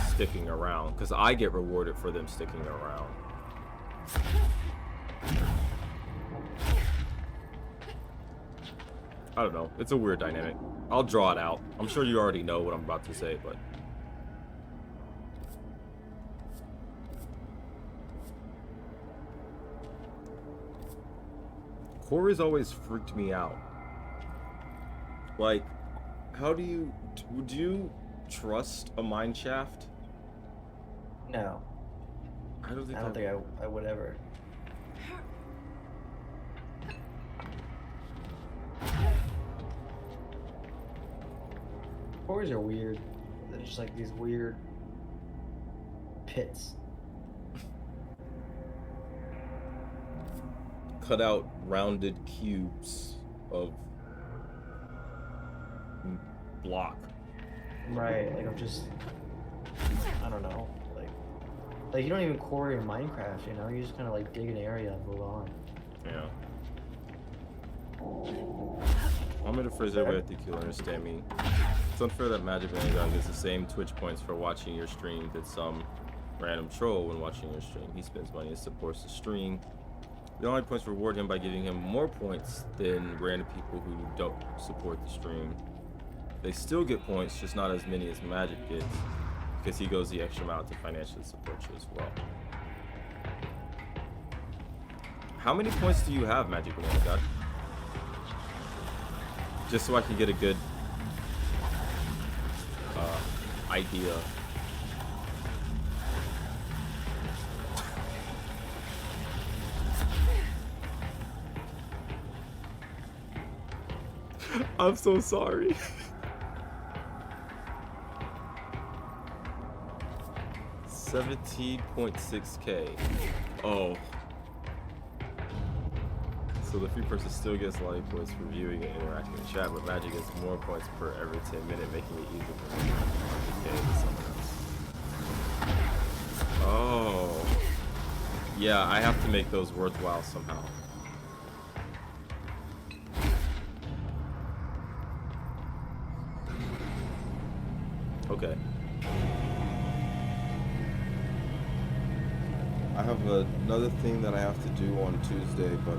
sticking around, because I get rewarded for them sticking around. I don't know. It's a weird dynamic. I'll draw it out. I'm sure you already know what I'm about to say, but... Corey's always freaked me out. Like, how do you... Would you trust a mine shaft? No. I don't think I would ever. Quarries are weird. They're just like these weird pits. Cut out rounded cubes of block. Right, like I'm just, I don't know, like you don't even quarry in Minecraft, you know? You just kind of like dig an area and move on. Yeah. I'm gonna phrase that way I think you'll understand me. It's unfair that Magic Vanguard gets the same Twitch points for watching your stream that some random troll when watching your stream. He spends money and supports the stream. The only points reward him by giving him more points than random people who don't support the stream. They still get points, just not as many as Magic gets, because he goes the extra mile to financially support you as well. How many points do you have, Magic Banana God? Just so I can get a good idea. I'm so sorry. $17.6K. Oh. So the free person still gets a lot of points for viewing and interacting in chat, but Magic gets more points per every 10 minutes, making it easier for me to pay someone else. Oh. Yeah, I have to make those worthwhile somehow. Okay. I have another thing that I have to do on Tuesday, but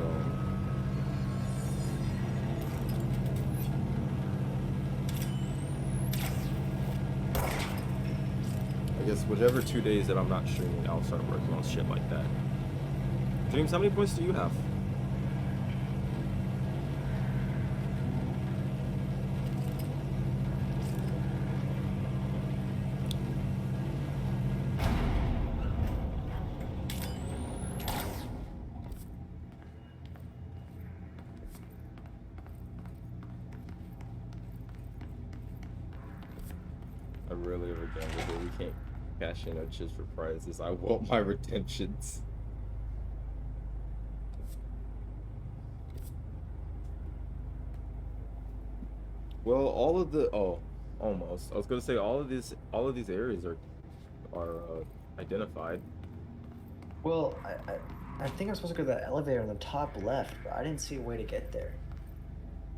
I guess whichever 2 days that I'm not streaming, I'll start working on shit like that. Dreams, how many points do you have? really ever gamble here. We can't cash in our chips for prizes. I want my redemptions. Well, all of the almost. I was gonna say all of these areas are identified. Well, I think I'm supposed to go to that elevator on the top left, but I didn't see a way to get there.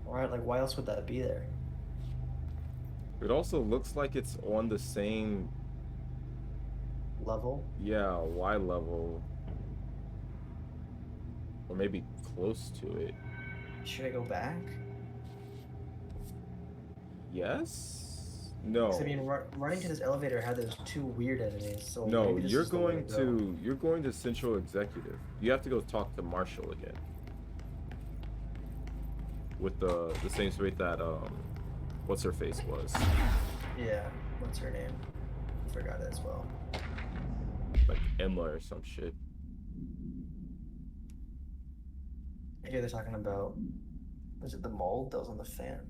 Alright, like why else would that be there? It also looks like it's on the same level. Yeah, Y level, or maybe close to it. Should I go back? Yes. No. 'Cause, I mean, running to this elevator had those two weird enemies. So No, maybe this you're is the way going go. you're going to Central Executive. You have to go talk to Marshall again. With the same street that what's her face was. Yeah, what's her name? Forgot it as well. Like Emma or some shit. Here they're talking about, was it the mold that was on the fan?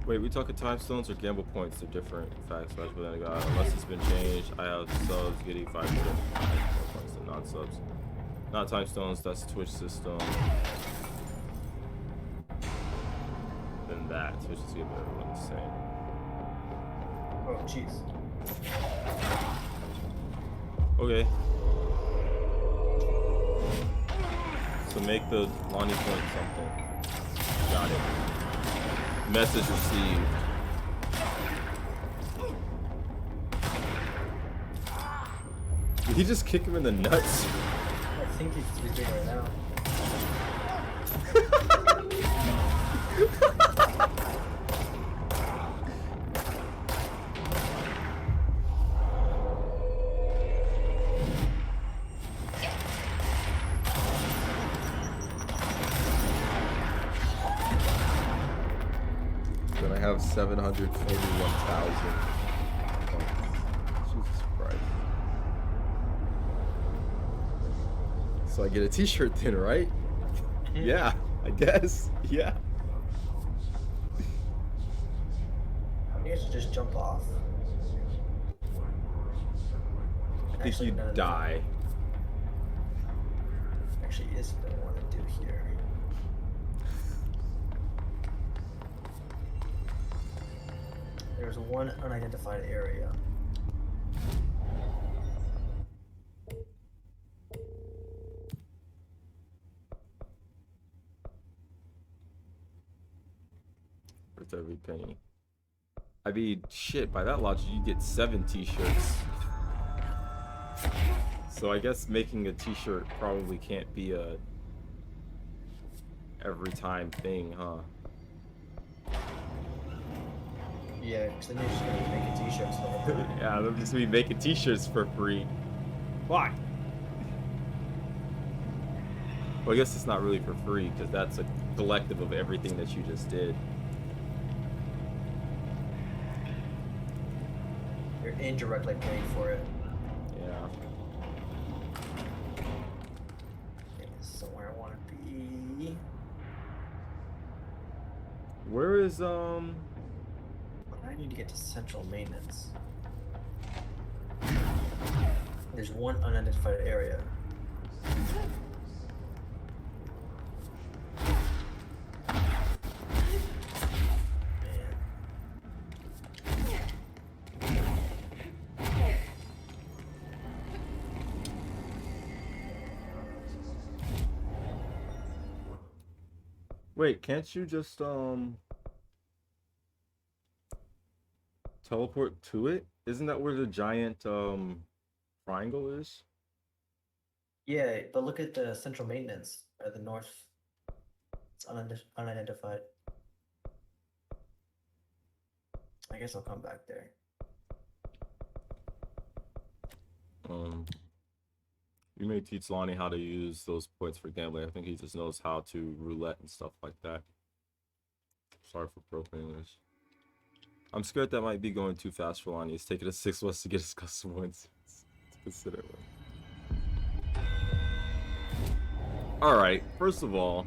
Wait, we talking time stones or gamble points? They're different facts, but then unless it's been changed, I have subs getting 5 points to non-subs. Not time stones, that's Twitch system. Then that Twitch is giving everyone the same. Oh, jeez. Okay. So make the Lonnie point something. Got it. Message received. Did he just kick him in the nuts? I think he's doing it right now. Then I have 741,000. Jesus Christ. So I get a t-shirt then, right? Yeah, I guess. Yeah. You guys should just jump off. I think you die. Actually, is what I want to do here. There's one unidentified area. Worth every penny. I mean, shit, by that logic, you get 7 t-shirts. So I guess making a t-shirt probably can't be a every time thing, huh? Yeah, because then you're just gonna be making t-shirts the whole time. Yeah, they'll just be making t-shirts for free. Why? Well, I guess it's not really for free, because that's a collective of everything that you just did. You're indirectly paying for it. Yeah. Okay, this is somewhere I want to be. Where is, I need to get to central maintenance. There's one unidentified area. Wait, can't you just, teleport to it? Isn't that where the giant, triangle is? Yeah, but look at the central maintenance at the north. It's unidentified. I guess I'll come back there. You may teach Lonnie how to use those points for gambling. I think he just knows how to roulette and stuff like that. Sorry for profaning this. I'm scared that might be going too fast for Lonnie. It's taking us 6 months to get his custom wins. It's considerable. Alright, first of all,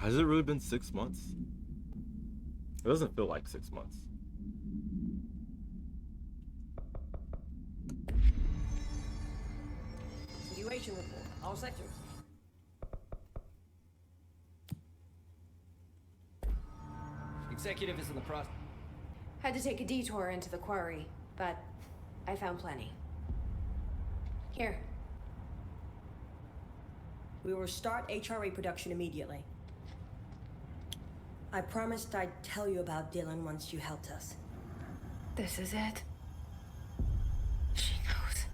Has it really been 6 months? It doesn't feel like 6 months. Situation report. All sectors. Executive is in the process. Had to take a detour into the quarry, but I found plenty. Here. We will start HRA production immediately. I promised I'd tell you about Dylan once you helped us. This is it. She knows.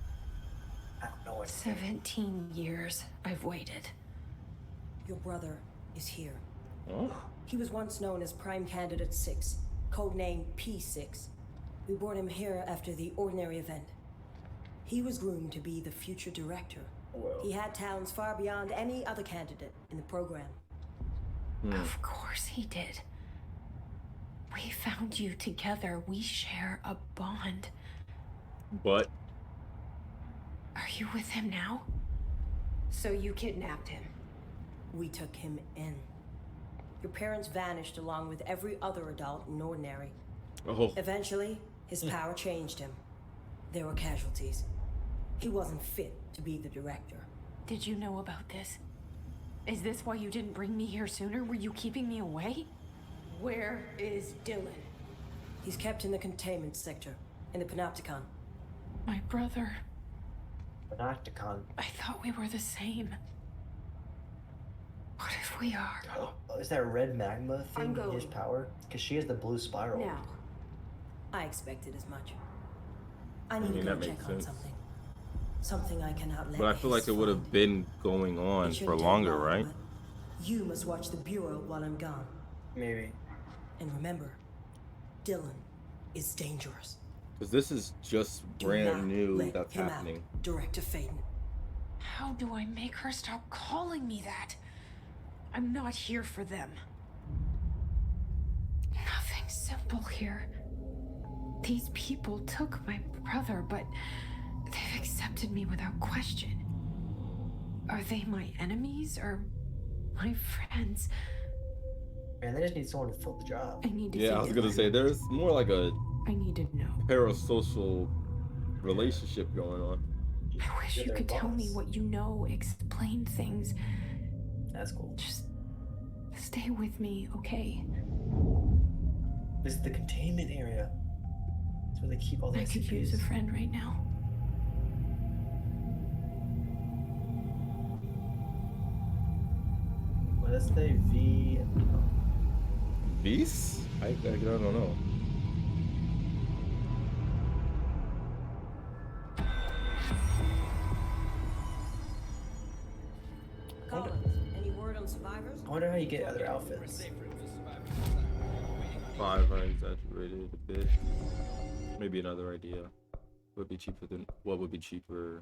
I don't know what. 17 years I've waited. Your brother is here. Oh? He was once known as Prime Candidate 6, codename P6. We brought him here after the ordinary event. He was groomed to be the future director. Whoa. He had talents far beyond any other candidate in the program. Of course he did. We found you together. We share a bond. But Are you with him now? So you kidnapped him. We took him in. Your parents vanished along with every other adult in Ordinary. Oh. Eventually, his power changed him. There were casualties. He wasn't fit to be the director. Did you know about this? Is this why you didn't bring me here sooner? Were you keeping me away? Where is Dylan? He's kept in the containment sector, in the Panopticon. My brother. Panopticon. I thought we were the same. What if we are? Oh, is that red magma I'm thing his going. power? Because she has the blue spiral. Now. I expected as much. I need to that go makes check on sense. something. Something I cannot let But I feel like hiss it would find. have been going on It for shouldn't take longer, long, right? but you must watch the Bureau while I'm gone. Maybe. And remember, Dylan is dangerous. Because this is just Do brand not new let that's him happening. Out, Director Faden. How do I make her stop calling me that? I'm not here for them. Nothing simple here. These people took my brother, but they've accepted me without question. Are they my enemies or my friends? Man, they just need someone to fill the job. I need to Yeah, I was gonna say there's more like a I need to know. parasocial relationship going on. I wish you could tell me what you know, explain things. That's cool. Just stay with me, okay? This is the containment area. That's where they keep all the I could use a friend right now. What does they V? Beasts? I don't know. Collins, any word on survivors? I wonder how you get other outfits. 5, I exaggerated a bit. Maybe another idea. Would be cheaper than what would be cheaper?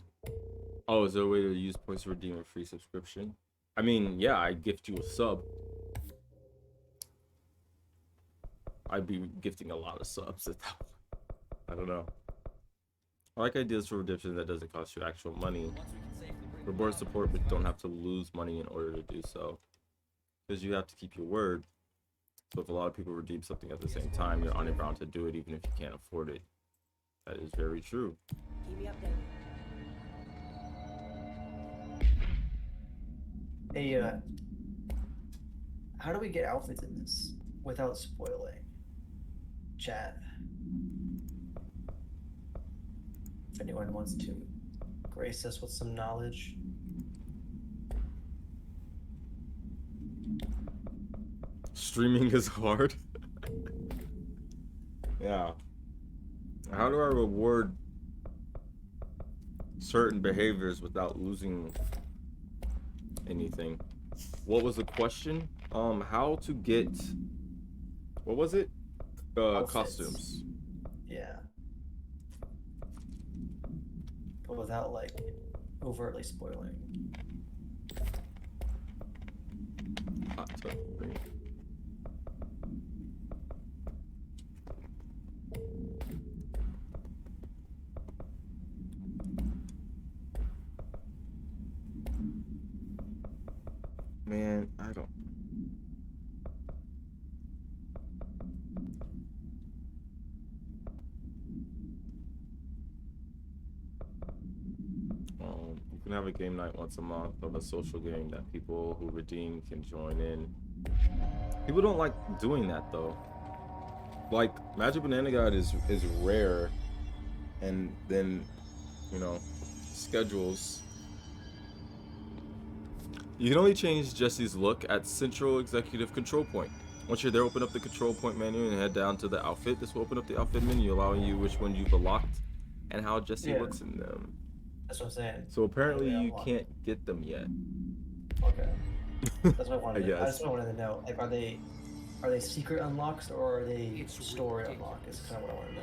Oh, is there a way to use points to redeem a free subscription? I mean, yeah, I gift you a sub. I'd be gifting a lot of subs at that point. I don't know. I like ideas for redemption that doesn't cost you actual money. Reward support, but don't have to lose money in order to do so. Because you have to keep your word. So if a lot of people redeem something at the same time, you're unbound to do it even if you can't afford it. That is very true. Keep me updated. Hey, how do we get outfits in this without spoiling? Chat. If anyone wants to grace us with some knowledge. Streaming is hard. Yeah. How do I reward certain behaviors without losing anything? What was the question? How to get, what was it? Costumes. Yeah. But without like overtly spoiling. Hot tub thing. Man, I don't. can have a game night once a month of a social game that people who redeem can join in. People don't like doing that though. Like Magic Banana God is rare, and then, you know, schedules. You can only change Jesse's look at Central Executive Control Point. Once you're there, open up the Control Point menu and head down to the outfit. This will open up the outfit menu, allowing you which one you've unlocked and how Jesse looks in them. That's what I'm saying. So apparently you can't get them yet. Okay. That's what I wanted. I guess. That's what I wanted to know. Like, are they secret unlocks or are they story unlock? Is kind of what I want to know.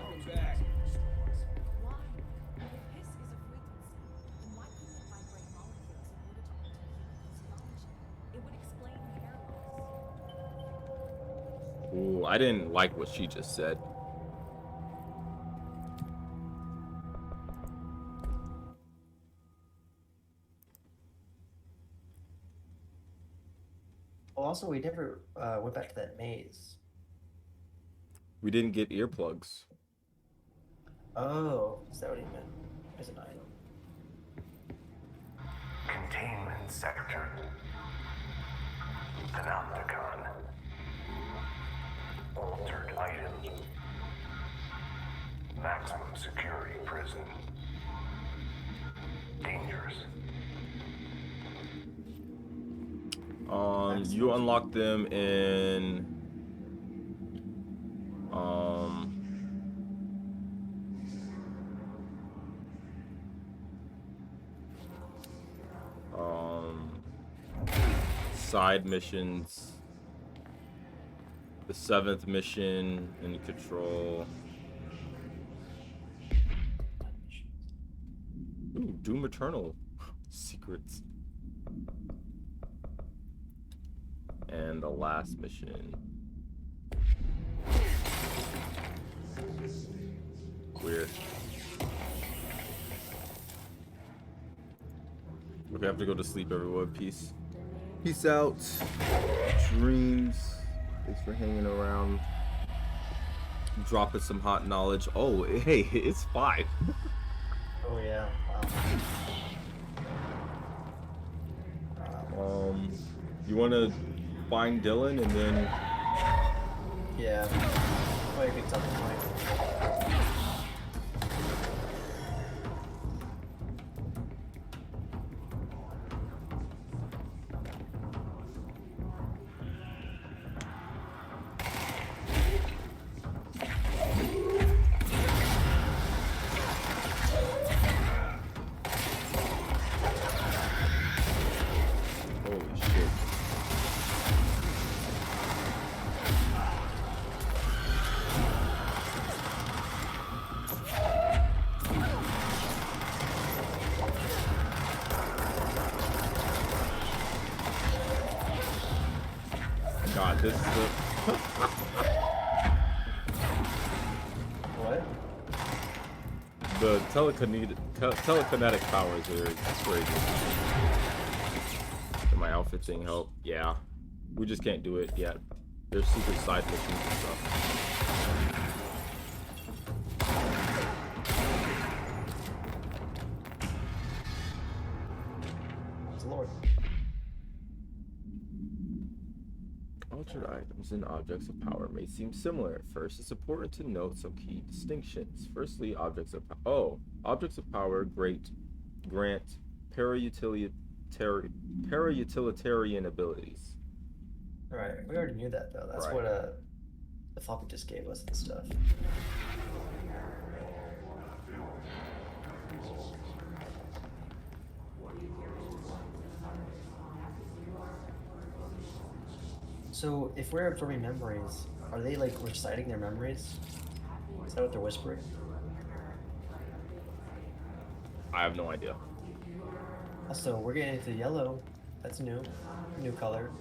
Ooh, I didn't like what she just said. Well, also, we never went back to that maze. We didn't get earplugs. Oh, is that what he meant? As an item. Containment sector. Panopticon. Altered items. Maximum security prison. Dangerous. You unlock them in side missions. The 7th mission in Control. Ooh, Doom Eternal secrets. And the last mission. Weird. Okay, I have to go to sleep, everyone. Peace. Peace out. Dreams. Thanks for hanging around. Dropping some hot knowledge. Oh, hey, it's 5. Oh yeah. Wow. You want to find Dylan and then? Yeah. Probably a good time point. God, this is the... What? The telekinetic powers are crazy. Did my outfit thing help? Yeah. We just can't do it yet. There's secret side missions and stuff. Lord. Altered items and objects of power may seem similar at first. It's important to note some key distinctions. Firstly, objects of power grant para-utilitarian abilities. Right, we already knew that though. That's right. What the floppy just gave us and stuff. So, if we're absorbing memories, are they like reciting their memories? Is that what they're whispering? I have no idea. Also, we're getting into yellow. That's new. New color.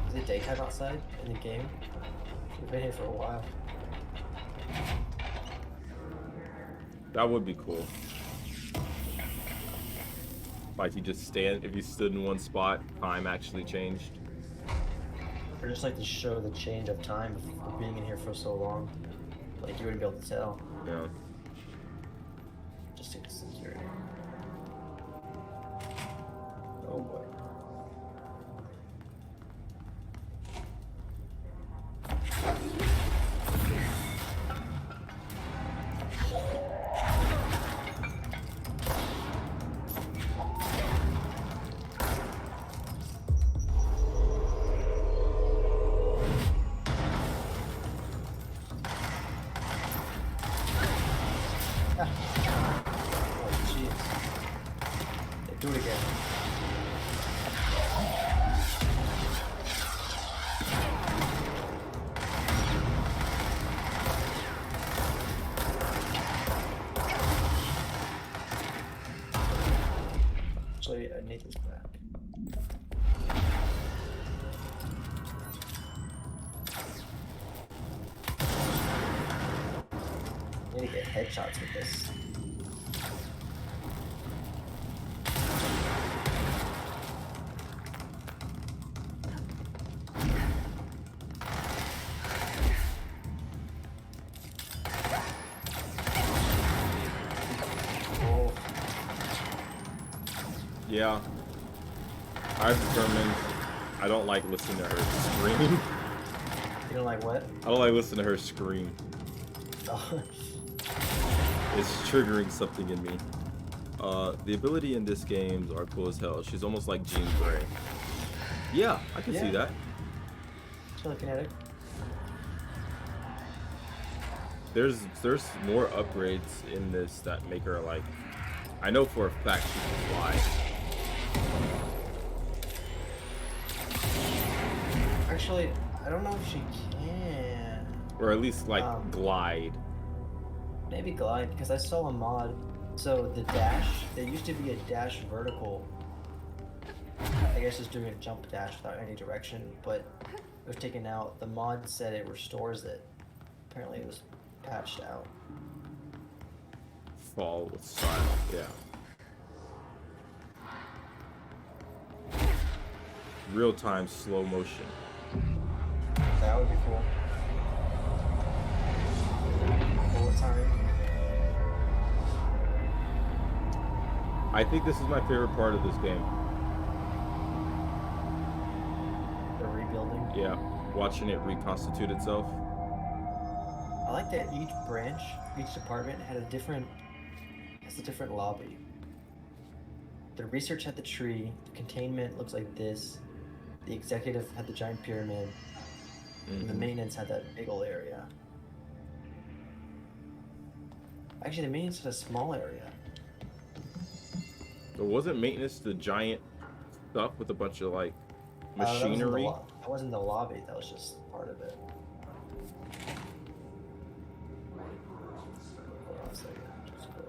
Is it daytime outside in the game? We've been here for a while. That would be cool. Like if you stood in one spot, time actually changed. Or just like to show the change of time of being in here for so long. Like you wouldn't be able to tell. Yeah. Just logistic security. Oh boy. Do it again. Actually, I need this back. I need to get headshots with this. Yeah. I've determined I don't like listening to her scream. You don't like what? I don't like listening to her scream. Oh. It's triggering something in me. The ability in this game are cool as hell. She's almost like Jean Grey. Yeah, I can see that. It's really kinetic. There's more upgrades in this that make her like, I know for a fact she can fly. Actually, I don't know if she can. Or at least like glide. Maybe glide, because I saw a mod. So the dash, there used to be a dash vertical. I guess it's doing a jump dash without any direction, but it was taken out. The mod said it restores it. Apparently it was patched out. Fall with style, yeah. Real-time slow motion. That would be cool. Bullet time. I think this is my favorite part of this game. The rebuilding? Yeah, watching it reconstitute itself. I like that each branch, each department has a different lobby. The research had the tree, the containment looks like this, the executive had the giant pyramid, and the maintenance had that big old area. Actually, the maintenance had a small area. But wasn't maintenance the giant stuff with a bunch of like machinery? That wasn't the lobby, that was just part of it. Hold on a second. Just go.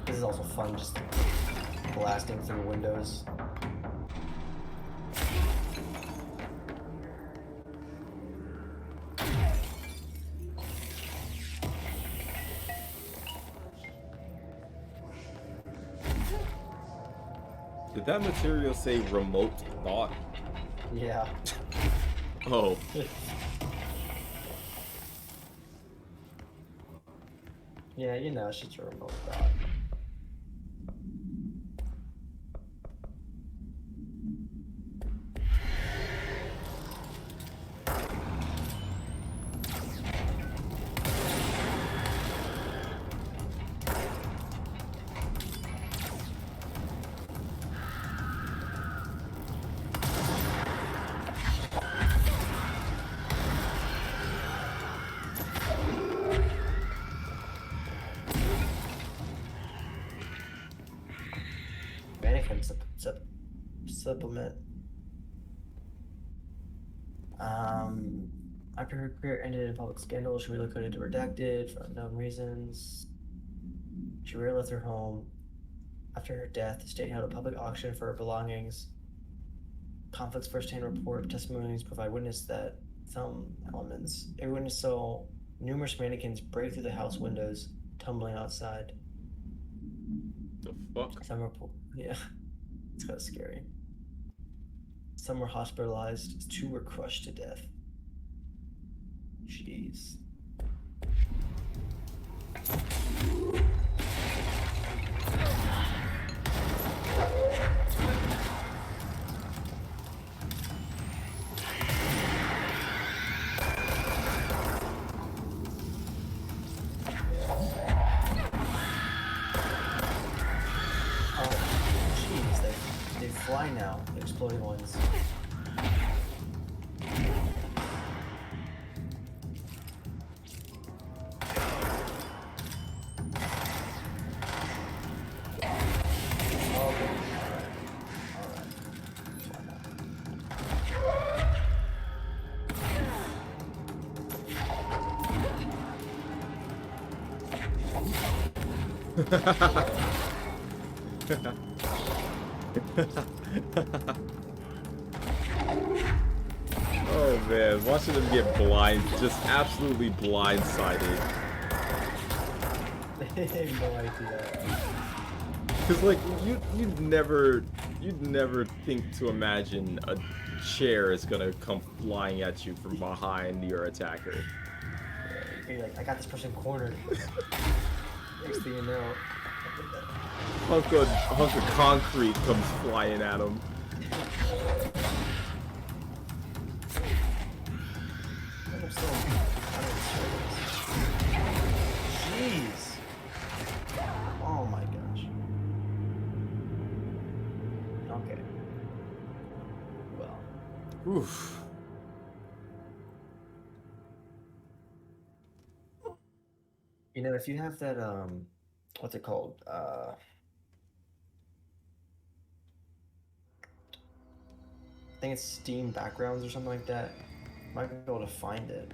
This is also fun, just blasting through windows. Did that material say remote thought? Yeah. Oh. Yeah, you know, she's a remote thought. Mannequin supplement. After her career ended in public scandal, she relocated to Redacted for unknown reasons. She rarely left her home. After her death, the state held a public auction for her belongings. Conflicts first-hand report testimonies provide witness that some elements. A witness saw numerous mannequins break through the house windows, tumbling outside. The fuck? Some report, yeah, it's kind of scary. Some were hospitalized. 2 were crushed to death. Jeez. Fly now, the exploding ones. Oh man, watching them get just absolutely blindsided. I have no idea. Cause like you'd never think to imagine a chair is gonna come flying at you from behind your attacker. You're like, I got this person cornered. Next thing you know, hunk of concrete comes flying at him. Jeez. Oh my gosh. Okay. Well. Oof. You know, if you have that, what's it called? I think it's Steam backgrounds or something like that. Might be able to find it.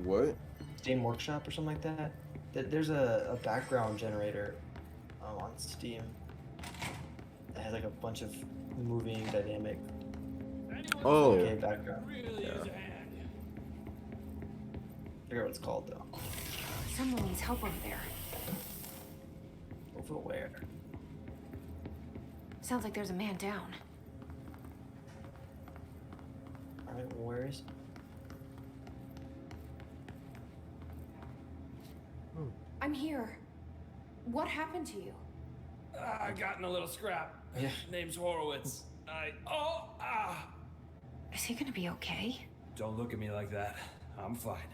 What? Steam Workshop or something like that. There's a background generator on Steam that has like a bunch of moving dynamic. Oh. Okay, background. Yeah. I forget what it's called though. Someone needs help over there. Over where? Sounds like there's a man down. Alright, well, where is? I'm here. What happened to you? I got in a little scrap. Yeah. Name's Horowitz. Is he gonna be okay? Don't look at me like that. I'm fine.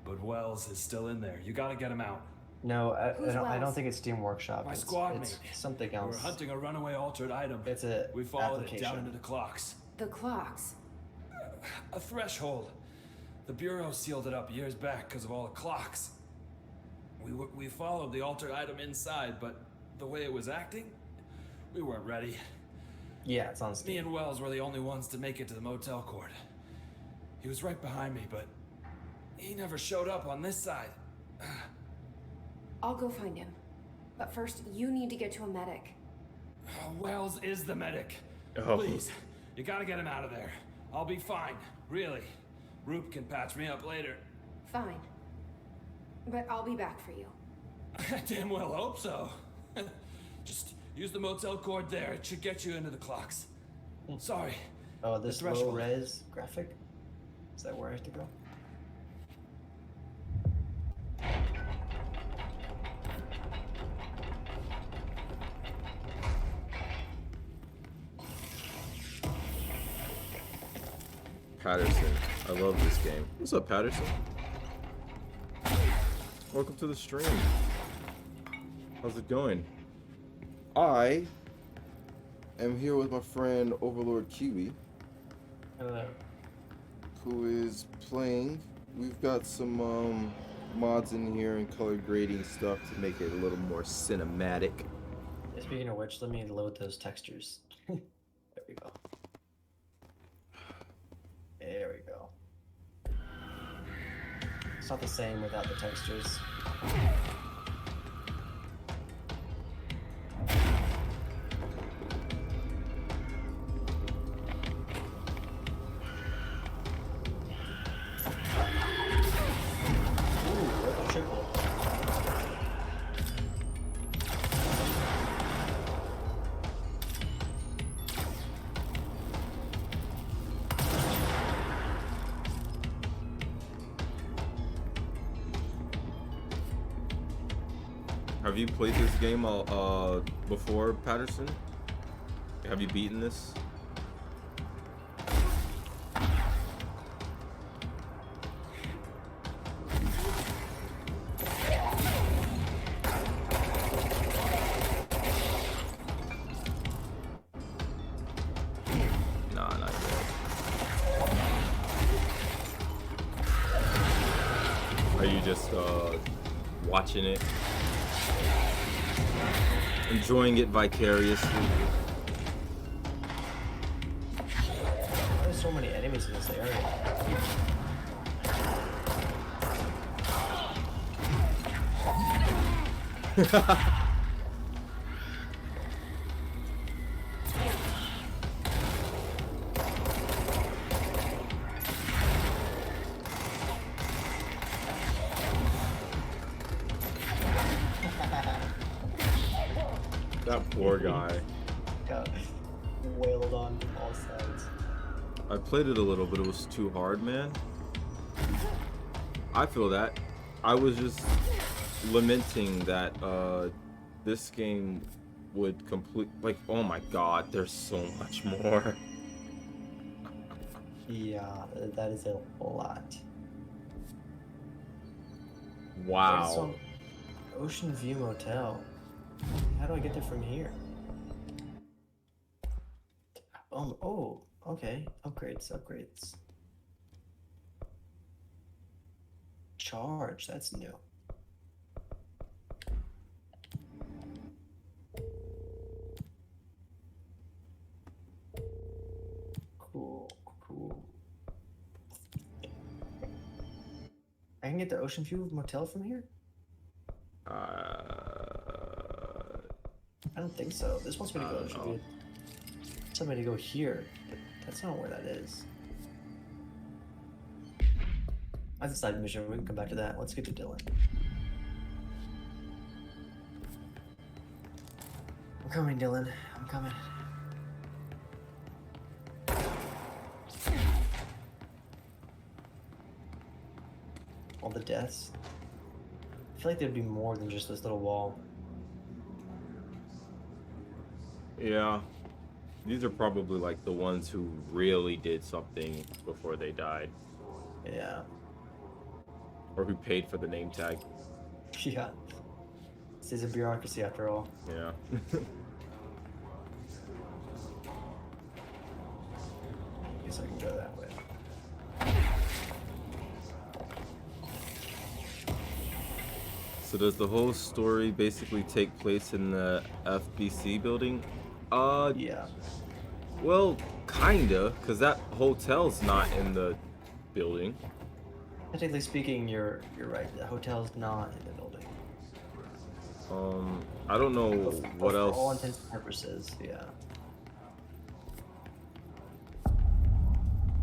But Wells is still in there. You gotta get him out. No, I don't think it's Steam Workshop. My squad it's mate. Something else. We're hunting a runaway altered item. It's a We followed application. it down into the clocks. The clocks. A threshold. The Bureau sealed it up years back because of all the clocks. We followed the altered item inside, but the way it was acting, we weren't ready. Yeah, it's on Steam. Me and Wells were the only ones to make it to the motel court. He was right behind me, but he never showed up on this side. I'll go find him. But first, you need to get to a medic. Wells is the medic. Oh. Please, you gotta get him out of there. I'll be fine, really. Roop can patch me up later. Fine. But I'll be back for you. I damn well hope so. Just use the motel cord there. It should get you into the clocks. Sorry. Oh, this The threshold. low-res graphic? Is that where I have to go? Patterson. I love this game. What's up, Patterson? Welcome to the stream. How's it going? I am here with my friend Overlord Kiwi. Hello. Who is playing. We've got some mods in here and color grading stuff to make it a little more cinematic. Speaking of which, let me load those textures. There we go. It's not the same without the textures. Have you played this game before, Patterson? Have you beaten this? Nah, not yet. Are you just watching it? Enjoying it vicariously. There's so many enemies in this area. That poor guy. Got wailed on all sides. I played it a little, but it was too hard, man. I feel that. I was just lamenting that this game would complete, like, oh my god, there's so much more. Yeah, that is a lot. Wow. So, Ocean View Motel. How do I get there from here? Oh, okay. Upgrades. Charge, that's new. Cool. I can get the Ocean View Motel from here? I don't think so. This wants me to go Ocean View. It's me to go here, but that's not where that is. That's a side mission. We can come back to that. Let's get to Dylan. I'm coming, Dylan. I'm coming. All the deaths. I feel like there'd be more than just this little wall. Yeah. These are probably like the ones who really did something before they died. Yeah. Or who paid for the name tag. Yeah. This is a bureaucracy after all. Yeah. Guess I can go that way. So does the whole story basically take place in the FBC building? Yeah. Well, kinda, because that hotel's not in the building. Technically speaking, you're right. The hotel's not in the building. I don't know what else. For all intents and purposes, yeah.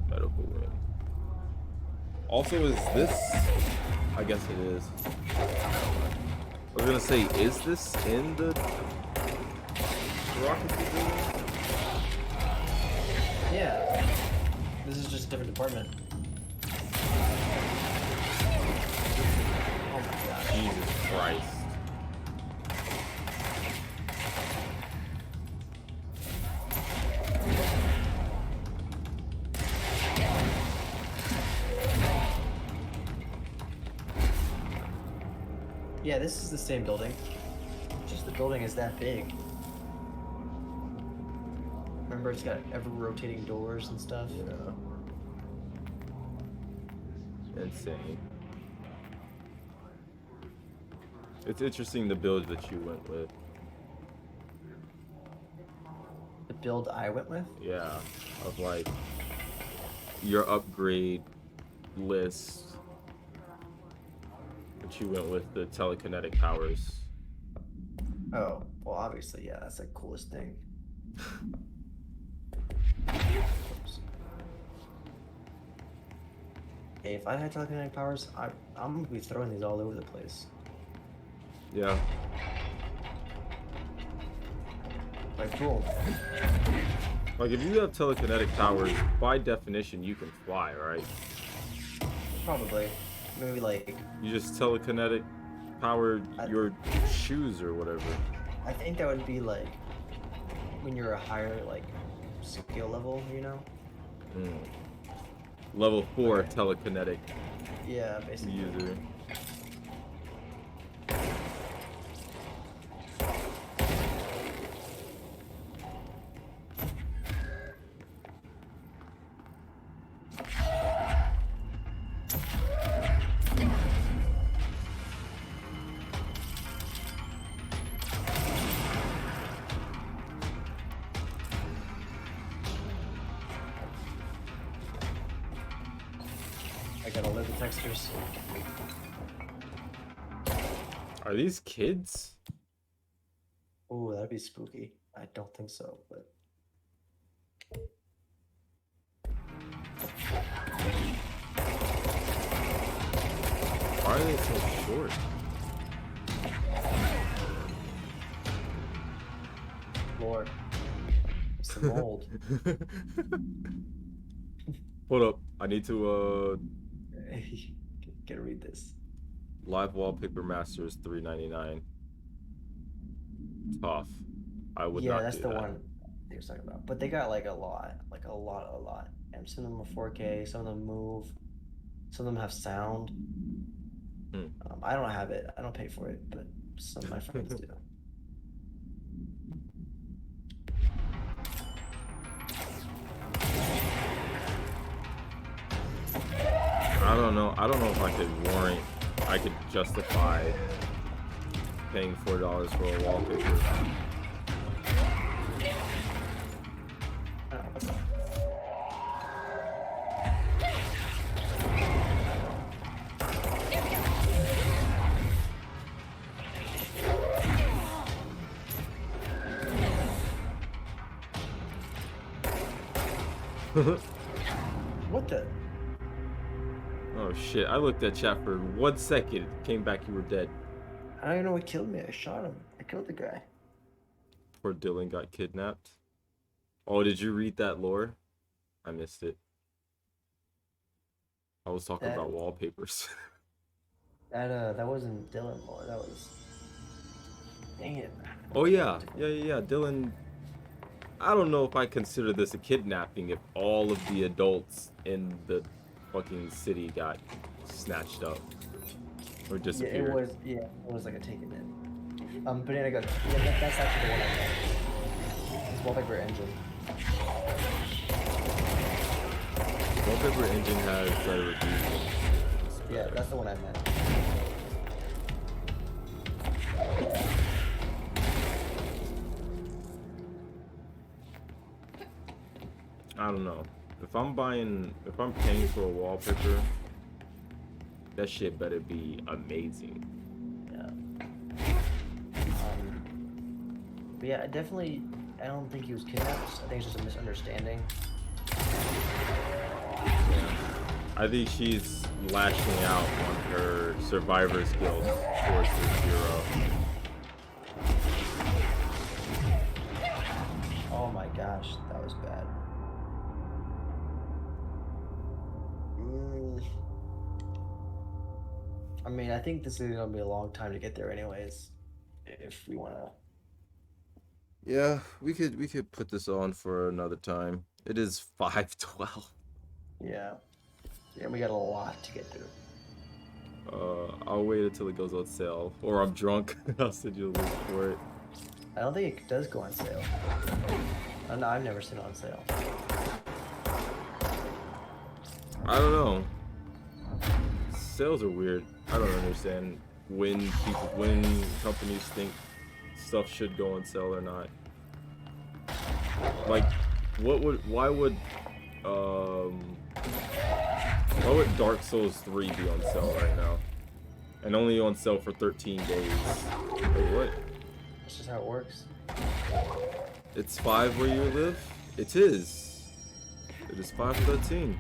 Medical wing. Also, is this? I guess it is. I was gonna say, is this in the rocket building? Yeah. This is just a different department. Oh my gosh. Jesus Christ. Yeah, this is the same building. Just the building is that big. Remember, it's got ever rotating doors and stuff. Yeah. Insane. It's interesting the build that you went with. The build I went with? Yeah, of like your upgrade list. But you went with the telekinetic powers. Oh, well, obviously, yeah, that's the coolest thing. Hey, if I had telekinetic powers, I'm gonna be throwing these all over the place. Yeah. Like, cool. Like, if you have telekinetic powers, by definition, you can fly, right? Probably. Maybe, like... You just telekinetic power your shoes or whatever. I think that would be, like, when you're a higher, like, skill level, you know? Mm. Level 4 telekinetic basically. user. I gotta live the textures. Are these kids? Ooh, that'd be spooky. I don't think so, but... Why are they so short? Lord. It's the mold. Hold up. I need to, Gotta read this. Live Wallpaper Masters $3.99. Tough. I would not Yeah, that's do the that. one they were talking about. But they got like a lot. And some of them are 4K, some of them move, some of them have sound. I don't have it. I don't pay for it, but some of my friends do. I don't know. I don't know if I could justify paying $4 for a wallpaper. What the? Oh shit, I looked at chat for 1 second, came back, you were dead. I don't even know what killed me. I shot him. I killed the guy. Poor Dylan got kidnapped. Oh, did you read that lore? I missed it. I was talking about wallpapers. That wasn't Dylan lore. That was... Dang it. Oh yeah, yeah. Dylan, I don't know if I consider this a kidnapping if all of the adults in the fucking city got snatched up or disappeared. It was like a taken in. Banana gun. Yeah, that's actually the one I meant. It's Wallpaper Engine. Wallpaper Engine has better reviews. Yeah, that's the one I meant. I don't know. If I'm paying for a wallpaper, that shit better be amazing. Yeah. But yeah, I don't think he was kidnapped. I think it's just a misunderstanding. I think she's lashing out on her survivor's guilt towards this hero. Oh my gosh, that was bad. I mean, I think this is gonna be a long time to get there anyways, if we wanna. Yeah, we could put this on for another time. It is 5:12. Yeah. Yeah, we got a lot to get through. I'll wait until it goes on sale, or I'm drunk. I'll send you a link for it. I don't think it does go on sale. No, I've never seen it on sale. I don't know. Sales are weird. I don't understand when companies think stuff should go on sale or not. Like, why would Dark Souls 3 be on sale right now? And only on sale for 13 days. Wait, what? That's just how it works. It's 5 where you live? It is. It is 5:13.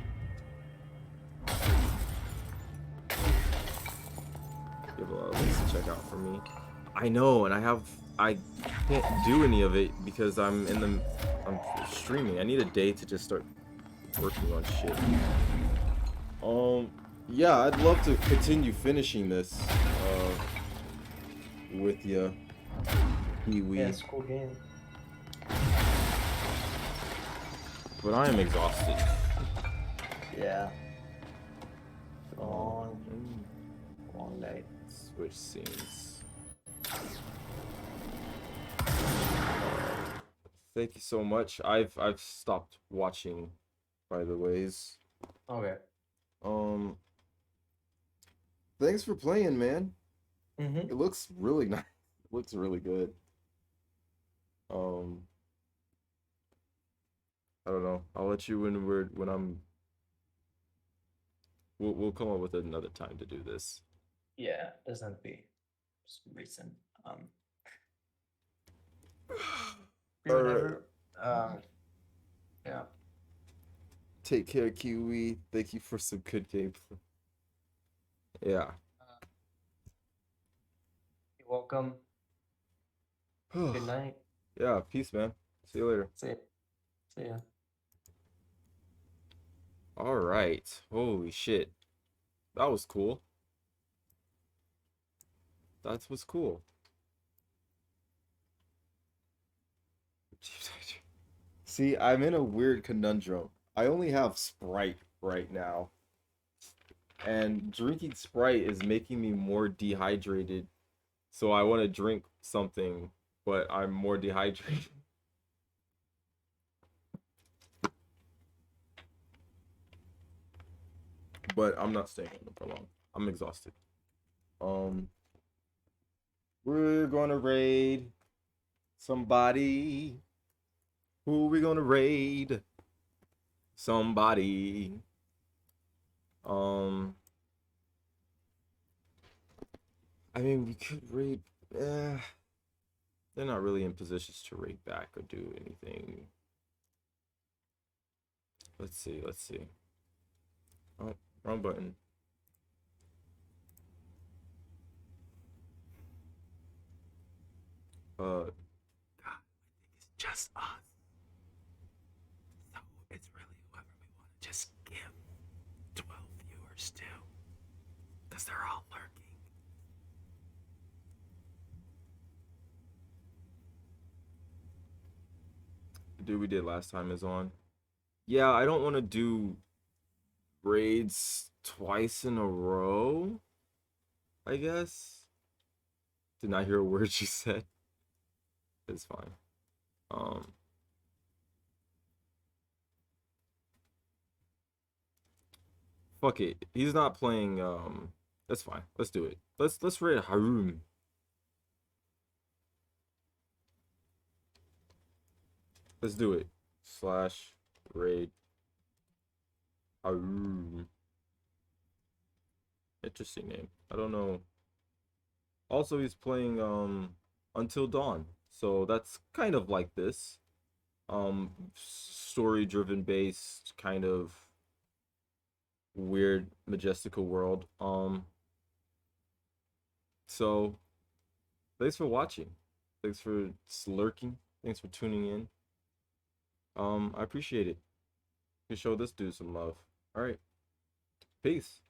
You have a lot of things to check out for me. I know, and I can't do any of it because I'm streaming. I need a day to just start working on shit. Yeah, I'd love to continue finishing this with you, Kiwi. Yeah, it's a cool game. But I am exhausted. Yeah. Long night. Switch scenes. Thank you so much. I've stopped watching, by the ways. Okay. Thanks for playing, man. Mm-hmm. It looks really nice. It looks really good. I don't know. I'll let you when I'm. We'll come up with another time to do this. Yeah, doesn't have to be just recent. Whatever. Yeah. Take care, Kiwi. Thank you for some good gameplay. Yeah. You're welcome. Good night. Yeah, peace, man. See you later. See ya. All right. Holy shit. That was cool. That was cool. See, I'm in a weird conundrum. I only have Sprite right now. And drinking Sprite is making me more dehydrated. So I want to drink something, but I'm more dehydrated. But I'm not staying on them for long. I'm exhausted. We're gonna raid somebody. Who are we gonna raid? Somebody. I mean, we could raid. They're not really in positions to raid back or do anything. Let's see. Oh, wrong button. God, I think it's just us. So it's really whoever we want to just give 12 viewers to. Because they're all lurking. The dude we did last time is on. Yeah, I don't want to do raids twice in a row, I guess. Did not hear a word she said. It's fine. Fuck it. He's not playing. That's fine. Let's do it. Let's raid Harum. Let's do it. / raid Harum. Interesting name. I don't know. Also, he's playing Until Dawn. So that's kind of like this. Story-driven based kind of weird majestical world. So thanks for watching. Thanks for lurking. Thanks for tuning in. I appreciate it. You show this dude some love. All right. Peace.